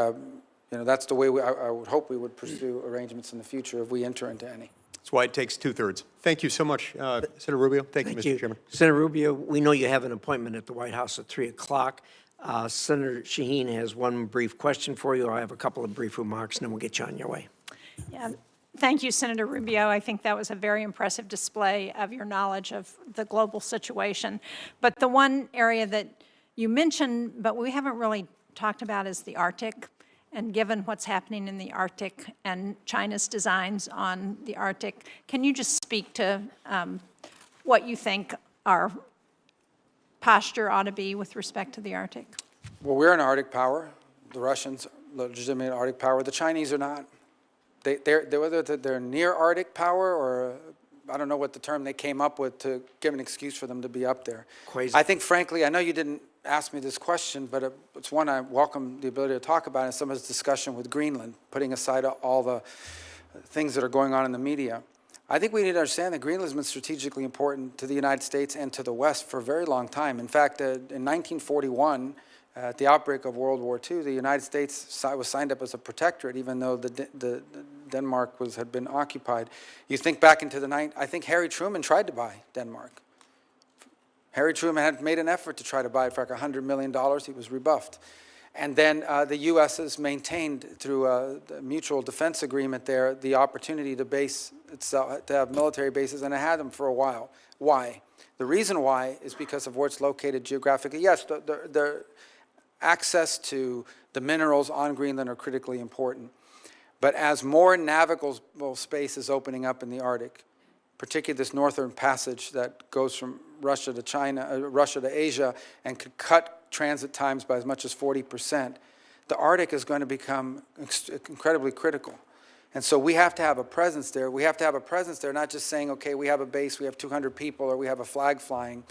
that's the way I would hope we would pursue arrangements in the future if we enter into any. That's why it takes 2/3. Thank you so much, Senator Rubio. Thank you, Mr. Chairman. Senator Rubio, we know you have an appointment at the White House at 3 o'clock. Senator Shaheen has one brief question for you. I have a couple of brief remarks, and then we'll get you on your way. Yeah. Thank you, Senator Rubio. I think that was a very impressive display of your knowledge of the global situation. But the one area that you mentioned, but we haven't really talked about, is the Arctic. And given what's happening in the Arctic and China's designs on the Arctic, can you just speak to what you think our posture ought to be with respect to the Arctic? Well, we're an Arctic power. The Russians are legitimate Arctic power. The Chinese are not. Whether they're near Arctic power or I don't know what the term they came up with to give an excuse for them to be up there. Quasi. I think, frankly, I know you didn't ask me this question, but it's one I welcome the ability to talk about in some of this discussion with Greenland, putting aside all the things that are going on in the media. I think we need to understand that Greenland has been strategically important to the United States and to the West for a very long time. In fact, in 1941, at the outbreak of World War II, the United States was signed up as a protectorate, even though the Denmark had been occupied. You think back into the night, I think Harry Truman tried to buy Denmark. Harry Truman had made an effort to try to buy it for like $100 million. He was rebuffed. And then the U.S. has maintained through a mutual defense agreement there the opportunity to base itself, to have military bases, and it had them for a while. Why? The reason why is because of where it's located geographically. Yes, the access to the minerals on Greenland are critically important. But as more navigable space is opening up in the Arctic, particularly this northern passage that goes from Russia to China, Russia to Asia, and could cut transit times by as much as 40%, the Arctic is going to become incredibly critical. And so we have to have a presence there. We have to have a presence there, not just saying, okay, we have a base, we have 200 people, or we have a flag flying.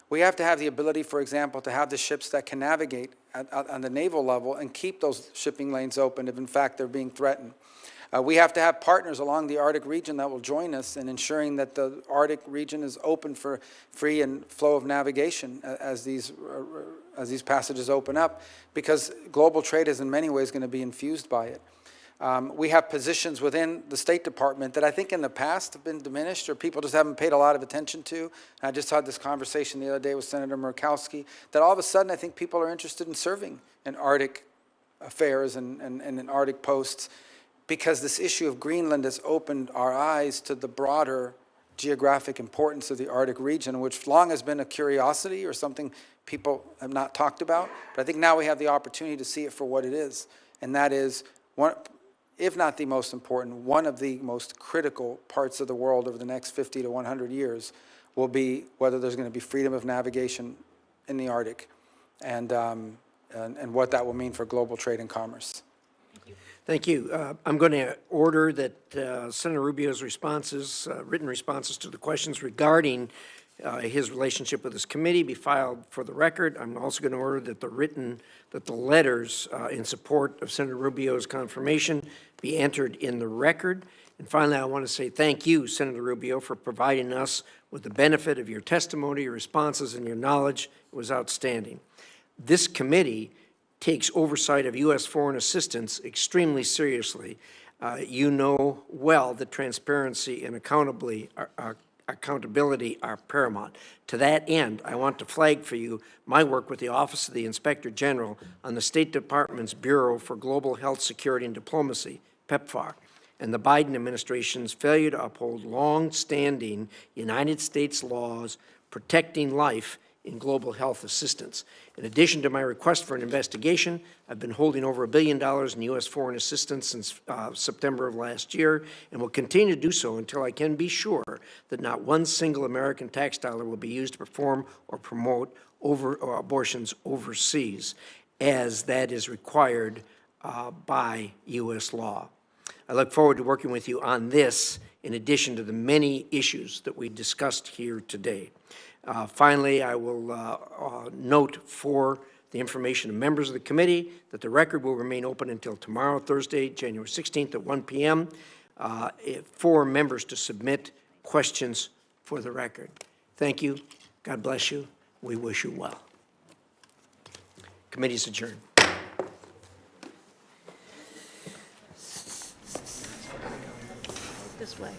We have to have the ability, for example, to have the ships that can navigate on the naval level and keep those shipping lanes open if, in fact, they're being threatened. We have to have partners along the Arctic region that will join us in ensuring that the Arctic region is open for free and flow of navigation as these passages open up, because global trade is in many ways going to be infused by it. We have positions within the State Department that I think in the past have been diminished or people just haven't paid a lot of attention to. And I just had this conversation the other day with Senator Murkowski that all of a sudden I think people are interested in serving in Arctic affairs and in Arctic posts, because this issue of Greenland has opened our eyes to the broader geographic importance of the Arctic region, which long has been a curiosity or something people have not talked about. But I think now we have the opportunity to see it for what it is. And that is, one, if not the most important, one of the most critical parts of the world over the next 50 to 100 years will be whether there's going to be freedom of navigation in the Arctic and what that will mean for global trade and commerce. Thank you. I'm going to order that Senator Rubio's responses, written responses to the questions regarding his relationship with this committee be filed for the record. I'm also going to order that the letters in support of Senator Rubio's confirmation be entered in the record. And finally, I want to say thank you, Senator Rubio, for providing us with the benefit of your testimony, your responses, and your knowledge. It was outstanding. This committee takes oversight of U.S. foreign assistance extremely seriously. You know well that transparency and accountability are paramount. To that end, I want to flag for you my work with the Office of the Inspector General on the State Department's Bureau for Global Health, Security, and Diplomacy, PEPFAR, and the Biden administration's failure to uphold long-standing United States laws protecting life in global health assistance. In addition to my request for an investigation, I've been holding over $1 billion in U.S. foreign assistance since September of last year, and will continue to do so until I can be sure that not one single American tax dollar will be used to perform or promote abortions overseas, as that is required by U.S. law. I look forward to working with you on this, in addition to the many issues that we discussed here today. Finally, I will note for the information of members of the committee that the record will remain open until tomorrow, Thursday, January 16th at 1 p.m. For members to submit questions for the record. Thank you. God bless you. We wish you well. Committee is adjourned. This way.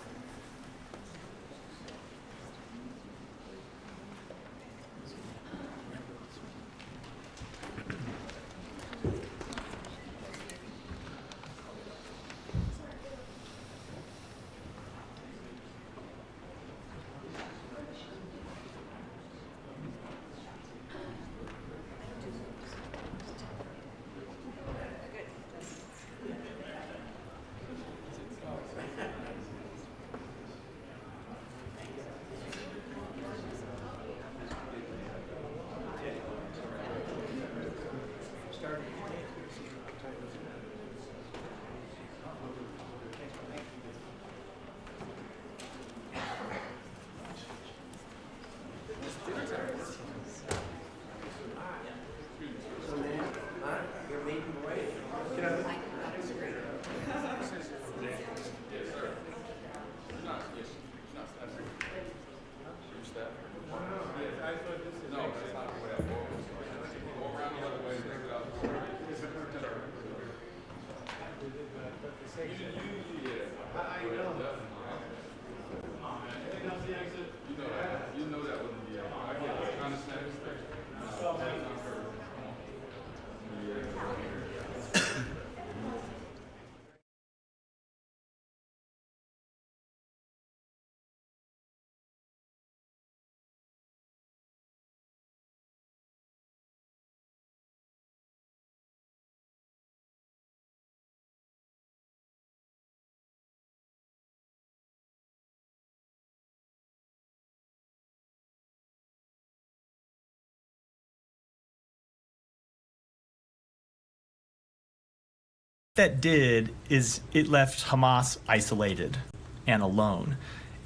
that did is it left Hamas isolated and alone.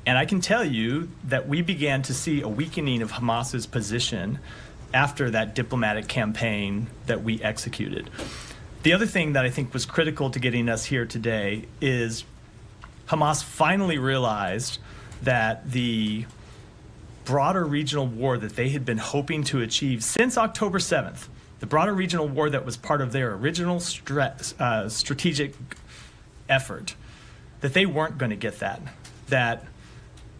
And I can tell you that we began to see a weakening of Hamas's position after that diplomatic campaign that we executed. The other thing that I think was critical to getting us here today is Hamas finally realized that the broader regional war that they had been hoping to achieve since October 7th, the broader regional war that was part of their original strategic effort, that they weren't going to get that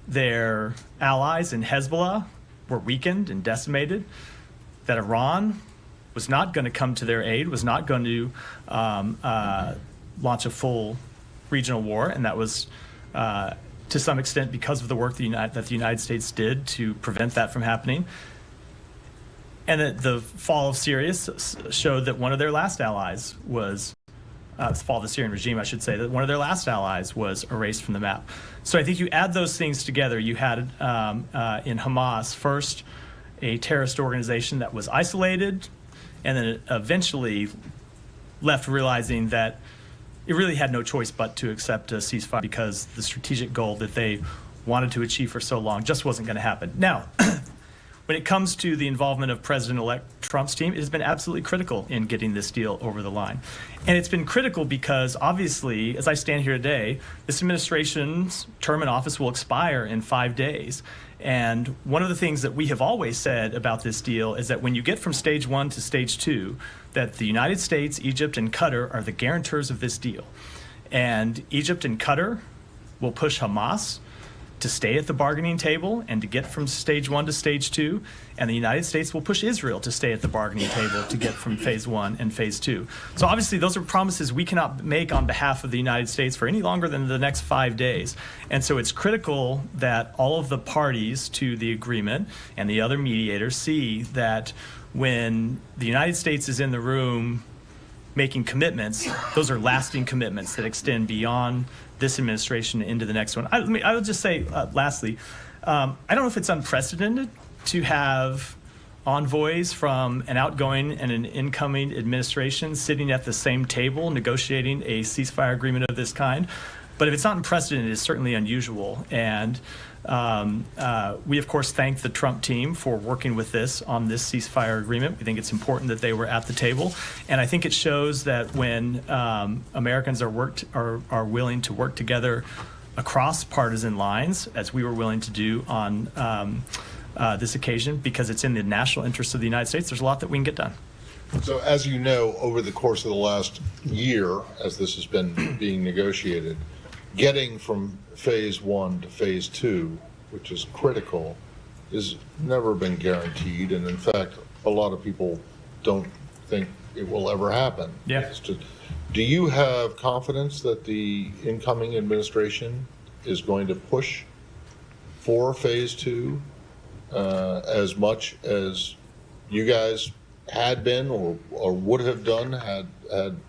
their allies in Hezbollah were weakened and decimated, that Iran was not going to come to their aid, was not going to launch a full regional war, and that was to some extent because of the work that the United States did to prevent that from happening. And that the fall of Syria showed that one of their last allies was, fall of the Syrian regime, I should say, that one of their last allies was erased from the map. So I think you add those things together, you had in Hamas, first, a terrorist organization that was isolated, and then eventually left realizing that it really had no choice but to accept a ceasefire because the strategic goal that they wanted to achieve for so long just wasn't going to happen. Now, when it comes to the involvement of President-elect Trump's team, it has been absolutely critical in getting this deal over the line. And it's been critical because, obviously, as I stand here today, this administration's term in office will expire in 5 days. And one of the things that we have always said about this deal is that when you get from stage 1 to stage 2, that the United States, Egypt, and Qatar are the guarantors of this deal. And Egypt and Qatar will push Hamas to stay at the bargaining table and to get from stage 1 to stage 2, and the United States will push Israel to stay at the bargaining table to get from phase 1 and phase 2. So obviously those are promises we cannot make on behalf of the United States for any longer than the next 5 days. And so it's critical that all of the parties to the agreement and the other mediators see that when the United States is in the room making commitments, those are lasting commitments that extend beyond this administration into the next one. I will just say, lastly, I don't know if it's unprecedented to have envoys from an outgoing and an incoming administration sitting at the same table negotiating a ceasefire agreement of this kind. But if it's not unprecedented, it's certainly unusual. And we, of course, thank the Trump team for working with this on this ceasefire agreement. We think it's important that they were at the table. And I think it shows that when Americans are willing to work together across partisan lines, as we were willing to do on this occasion, because it's in the national interest of the United States, there's a lot that we can get done. So as you know, over the course of the last year, as this has been being negotiated, getting from phase 1 to phase 2, which is critical, has never been guaranteed. And in fact, a lot of people don't think it will ever happen. Yeah. Do you have confidence that the incoming administration is going to push for phase 2 as much as you guys had been or would have done had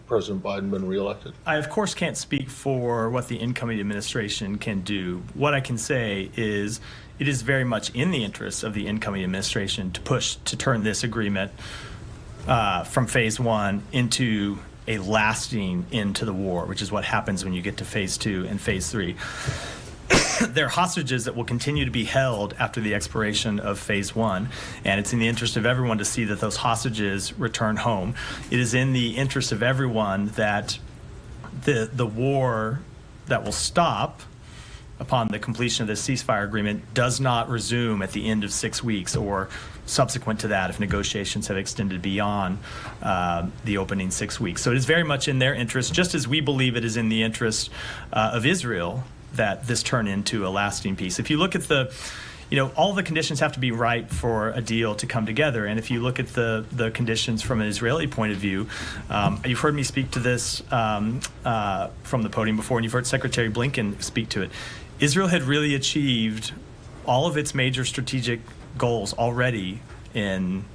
President Biden been reelected? I, of course, can't speak for what the incoming administration can do. What I can say is it is very much in the interest of the incoming administration to push to turn this agreement from phase 1 into a lasting end to the war, which is what happens when you get to phase 2 and phase 3. There are hostages that will continue to be held after the expiration of phase 1, and it's in the interest of everyone to see that those hostages return home. It is in the interest of everyone that the war that will stop upon the completion of this ceasefire agreement does not resume at the end of 6 weeks or subsequent to that if negotiations have extended beyond the opening 6 weeks. So it is very much in their interest, just as we believe it is in the interest of Israel that this turn into a lasting peace. If you look at the, all the conditions have to be right for a deal to come together. And if you look at the conditions from an Israeli point of view, you've heard me speak to this from the podium before, and you've heard Secretary Blinken speak to it. Israel had really achieved all of its major strategic goals already in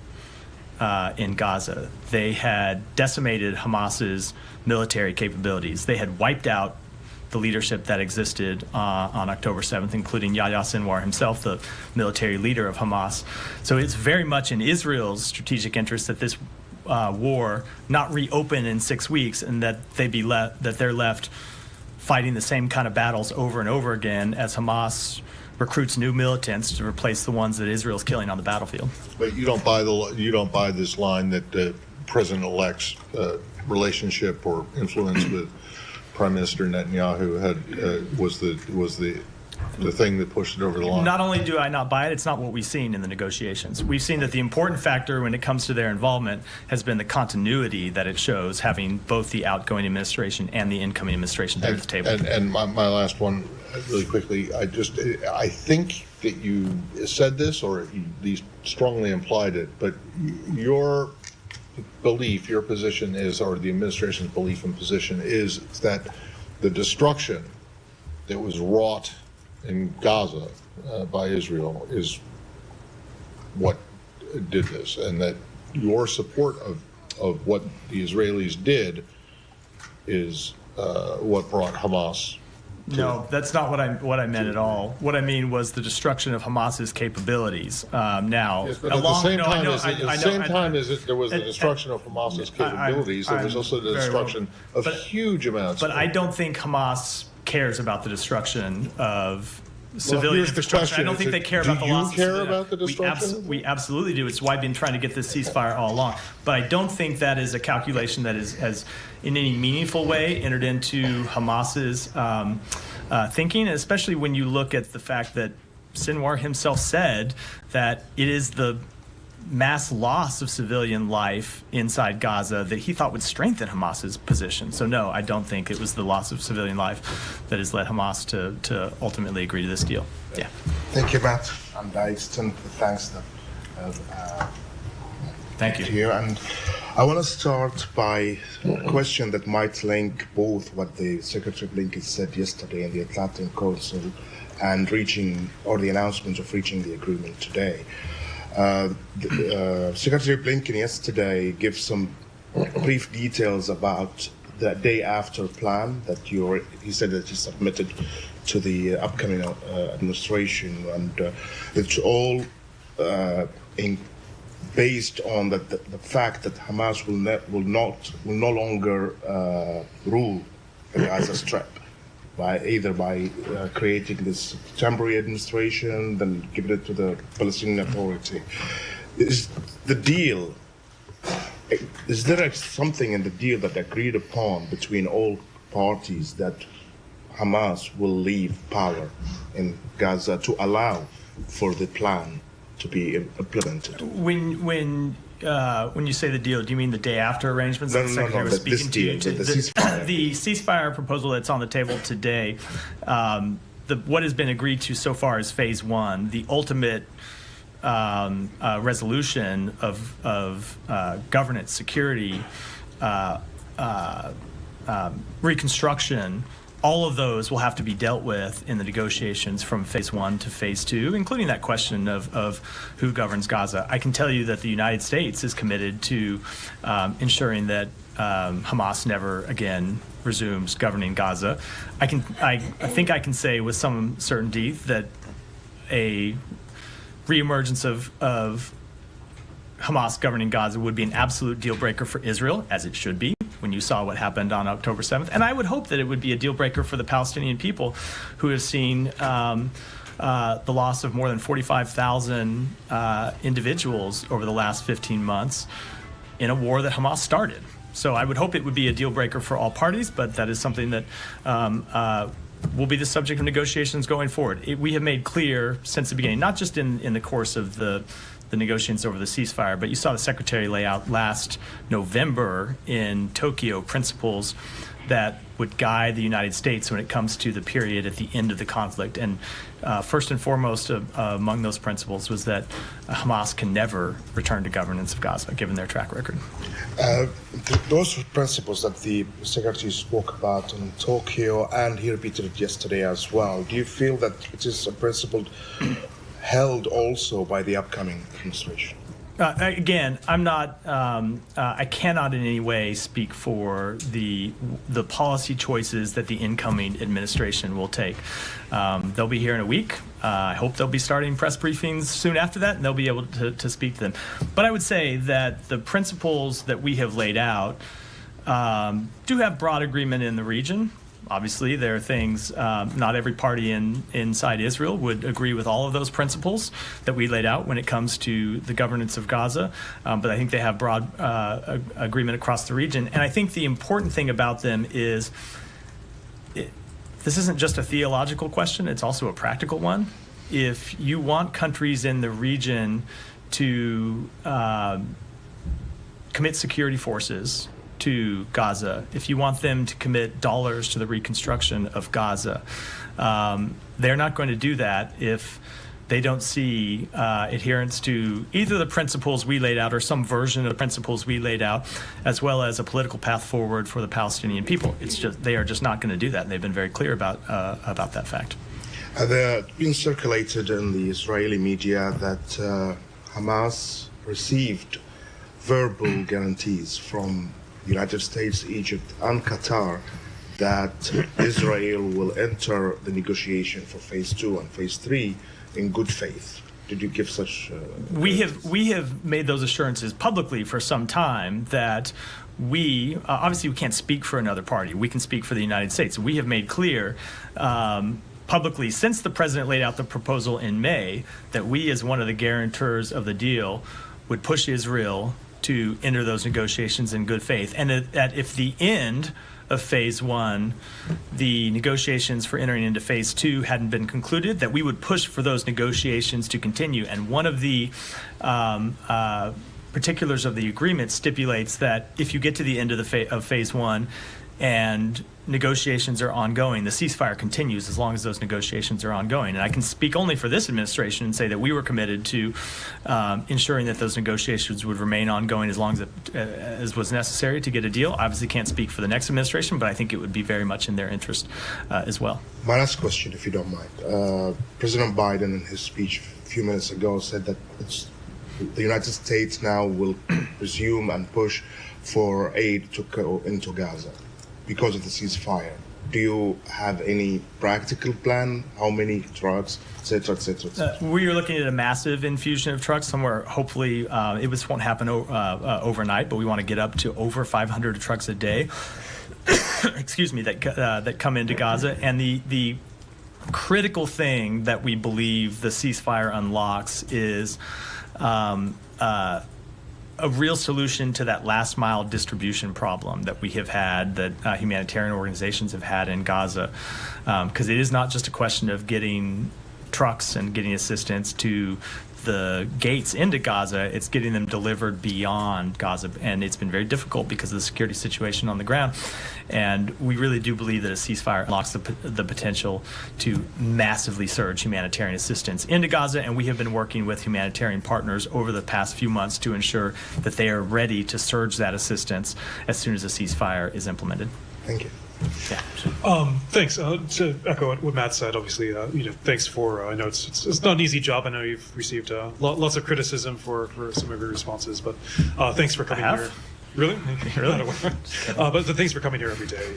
Gaza. They had decimated Hamas's military capabilities. They had wiped out the leadership that existed on October 7th, including Yahya Sinwar himself, the military leader of Hamas. So it's very much in Israel's strategic interest that this war not reopen in 6 weeks, and that they're left fighting the same kind of battles over and over again as Hamas recruits new militants to replace the ones that Israel's killing on the battlefield. But you don't buy this line that the president-elect's relationship or influence with Prime Minister Netanyahu was the thing that pushed it over the line. Not only do I not buy it, it's not what we've seen in the negotiations. We've seen that the important factor when it comes to their involvement has been the continuity that it shows, having both the outgoing administration and the incoming administration there at the table. And my last one, really quickly, I think that you said this, or you at least strongly implied it, but your belief, your position is, or the administration's belief and position is that the destruction that was wrought in Gaza by Israel is what did this, and that your support of what the Israelis did is what brought Hamas. No, that's not what I meant at all. What I mean was the destruction of Hamas's capabilities. Now, yes, but at the same time as there was the destruction of Hamas's capabilities, there was also the destruction of huge amounts. But I don't think Hamas cares about the destruction of civilian infrastructure. I don't think they care about the loss of civilians. Do you care about the destruction? We absolutely do. It's why I've been trying to get this ceasefire all along. But I don't think that is a calculation that has in any meaningful way entered into Hamas's thinking, especially when you look at the fact that Sinwar himself said that it is the mass loss of civilian life inside Gaza that he thought would strengthen Hamas's position. So no, I don't think it was the loss of civilian life that has led Hamas to ultimately agree to this deal. Yeah. Thank you, Matt. And I extend the thanks Thank you. to you. And I want to start by a question that might link both what the Secretary Blinken said yesterday in the Atlantic Council and the announcement of reaching the agreement today. Secretary Blinken yesterday gave some brief details about the day after plan that he said that he submitted to the upcoming administration, and it's all based on the fact that Hamas will no longer rule the Gaza Strip. By creating this temporary administration, then giving it to the Palestinian Authority. Is there something in the deal that agreed upon between all parties that Hamas will leave power in Gaza to allow for the plan to be implemented? When you say the deal, do you mean the day after arrangements that the Secretary was speaking to you? The ceasefire. The ceasefire proposal that's on the table today, what has been agreed to so far is phase one. The ultimate resolution of governance, security, reconstruction, all of those will have to be dealt with in the negotiations from phase one to phase two, including that question of who governs Gaza. I can tell you that the United States is committed to ensuring that Hamas never again resumes governing Gaza. I think I can say with some certainty that a reemergence of Hamas governing Gaza would be an absolute deal breaker for Israel, as it should be, when you saw what happened on October 7th. And I would hope that it would be a deal breaker for the Palestinian people, who have seen the loss of more than 45,000 individuals over the last 15 months in a war that Hamas started. So I would hope it would be a deal breaker for all parties, but that is something that will be the subject of negotiations going forward. We have made clear since the beginning, not just in the course of the negotiations over the ceasefire, but you saw the Secretary lay out last November in Tokyo principles that would guide the United States when it comes to the period at the end of the conflict. And first and foremost among those principles was that Hamas can never return to governance of Gaza, given their track record. Those principles that the Secretary spoke about in Tokyo, and he repeated it yesterday as well, do you feel that it is a principle held also by the upcoming administration? Again, I'm not. I cannot in any way speak for the policy choices that the incoming administration will take. They'll be here in a week. I hope they'll be starting press briefings soon after that, and they'll be able to speak to them. But I would say that the principles that we have laid out do have broad agreement in the region. Obviously, there are things, not every party inside Israel would agree with all of those principles that we laid out when it comes to the governance of Gaza, but I think they have broad agreement across the region. And I think the important thing about them is this isn't just a theological question, it's also a practical one. If you want countries in the region to commit security forces to Gaza, if you want them to commit dollars to the reconstruction of Gaza, they're not going to do that if they don't see adherence to either the principles we laid out or some version of the principles we laid out, as well as a political path forward for the Palestinian people. It's just they are just not going to do that, and they've been very clear about that fact. There been circulated in the Israeli media that Hamas received verbal guarantees from the United States, Egypt, and Qatar that Israel will enter the negotiation for phase 2 and phase 3 in good faith. Did you give such? We have made those assurances publicly for some time that we obviously we can't speak for another party. We can speak for the United States. We have made clear publicly since the president laid out the proposal in May that we, as one of the guarantors of the deal, would push Israel to enter those negotiations in good faith, and that if the end of phase 1, the negotiations for entering into phase 2 hadn't been concluded, that we would push for those negotiations to continue. And one of the particulars of the agreement stipulates that if you get to the end of phase 1 and negotiations are ongoing, the ceasefire continues as long as those negotiations are ongoing. And I can speak only for this administration and say that we were committed to ensuring that those negotiations would remain ongoing as long as was necessary to get a deal. Obviously can't speak for the next administration, but I think it would be very much in their interest as well. My last question, if you don't mind. President Biden, in his speech a few minutes ago, said that the United States now will resume and push for aid to go into Gaza because of the ceasefire. Do you have any practical plan? How many trucks, et cetera, et cetera, et cetera? We are looking at a massive infusion of trucks somewhere. Hopefully, this won't happen overnight, but we want to get up to over 500 trucks a day. Excuse me, that come into Gaza. And the critical thing that we believe the ceasefire unlocks is a real solution to that last mile distribution problem that we have had, that humanitarian organizations have had in Gaza. Because it is not just a question of getting trucks and getting assistance to the gates into Gaza, it's getting them delivered beyond Gaza. And it's been very difficult because of the security situation on the ground. And we really do believe that a ceasefire unlocks the potential to massively surge humanitarian assistance into Gaza. And we have been working with humanitarian partners over the past few months to ensure that they are ready to surge that assistance as soon as a ceasefire is implemented. Thank you. Yeah. Thanks. To echo what Matt said, obviously, thanks for. I know it's not an easy job. I know you've received lots of criticism for some of your responses, but thanks for coming here. Really? Really? But thanks for coming here every day.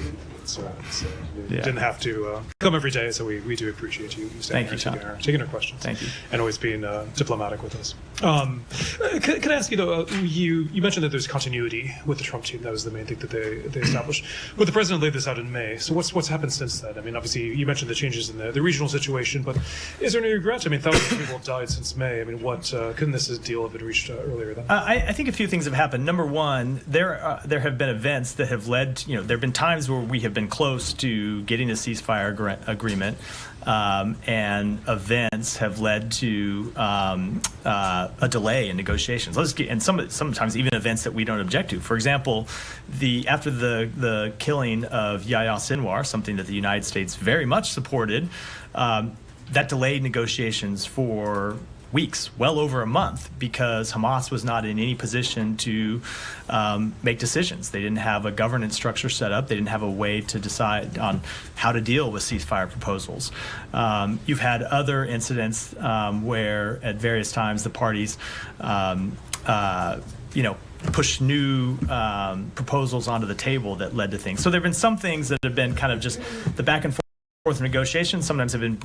You didn't have to come every day, so we do appreciate you staying here, taking our questions. Thank you. And always being diplomatic with us. Can I ask you, though, you mentioned that there's continuity with the Trump team. That was the main thing that they established. But the president laid this out in May. So what's happened since then? I mean, obviously, you mentioned the changes in the regional situation, but is there any regret? I mean, thousands of people have died since May. I mean, couldn't this deal have been reached earlier then? I think a few things have happened. Number one, there have been events that have led to, there have been times where we have been close to getting a ceasefire agreement, and events have led to a delay in negotiations. And sometimes even events that we don't object to. For example, after the killing of Yahya Sinwar, something that the United States very much supported, that delayed negotiations for weeks, well over a month, because Hamas was not in any position to make decisions. They didn't have a governance structure set up. They didn't have a way to decide on how to deal with ceasefire proposals. You've had other incidents where at various times the parties push new proposals onto the table that led to things. So there have been some things that have been kind of just the back and forth negotiations, sometimes have been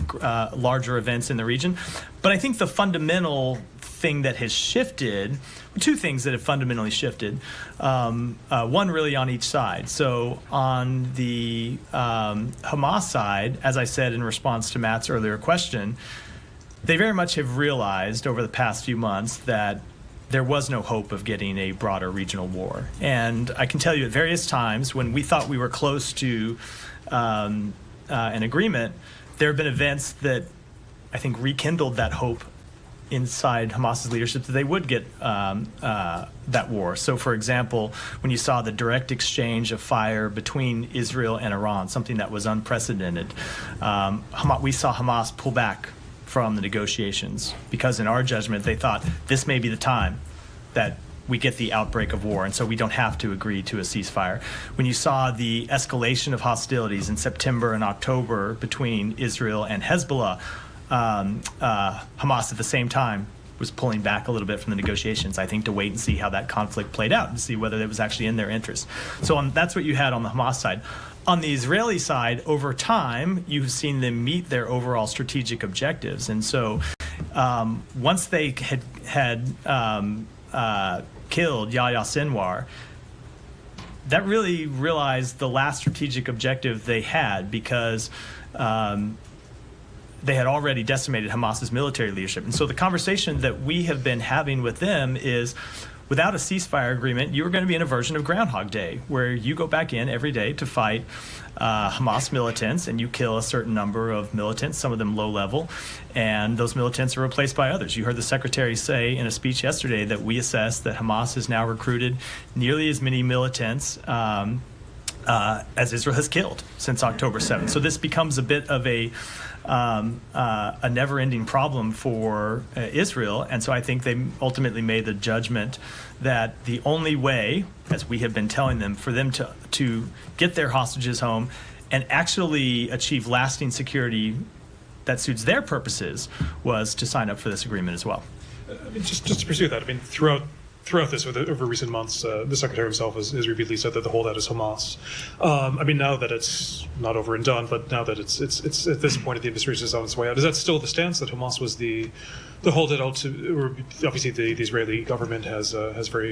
larger events in the region. But I think the fundamental thing that has shifted, two things that have fundamentally shifted, one really on each side. So on the Hamas side, as I said in response to Matt's earlier question, they very much have realized over the past few months that there was no hope of getting a broader regional war. And I can tell you at various times when we thought we were close to an agreement, there have been events that I think rekindled that hope inside Hamas's leadership that they would get that war. So, for example, when you saw the direct exchange of fire between Israel and Iran, something that was unprecedented, we saw Hamas pull back from the negotiations because, in our judgment, they thought this may be the time that we get the outbreak of war, and so we don't have to agree to a ceasefire. When you saw the escalation of hostilities in September and October between Israel and Hezbollah, Hamas at the same time was pulling back a little bit from the negotiations, I think, to wait and see how that conflict played out and see whether it was actually in their interest. So that's what you had on the Hamas side. On the Israeli side, over time, you've seen them meet their overall strategic objectives. And so once they had killed Yahya Sinwar, that really realized the last strategic objective they had, because they had already decimated Hamas's military leadership. And so the conversation that we have been having with them is, without a ceasefire agreement, you are going to be in a version of Groundhog Day, where you go back in every day to fight Hamas militants, and you kill a certain number of militants, some of them low level, and those militants are replaced by others. You heard the Secretary say in a speech yesterday that we assess that Hamas has now recruited nearly as many militants as Israel has killed since October 7th. So this becomes a bit of a never-ending problem for Israel, and so I think they ultimately made the judgment that the only way, as we have been telling them, for them to get their hostages home and actually achieve lasting security that suits their purposes was to sign up for this agreement as well. I mean, just to pursue that, I mean, throughout this, over recent months, the Secretary himself has repeatedly said that the holdout is Hamas. I mean, now that it's not over and done, but now that it's at this point, the administration is on its way out, is that still the stance, that Hamas was the holdout? Obviously, the Israeli government has very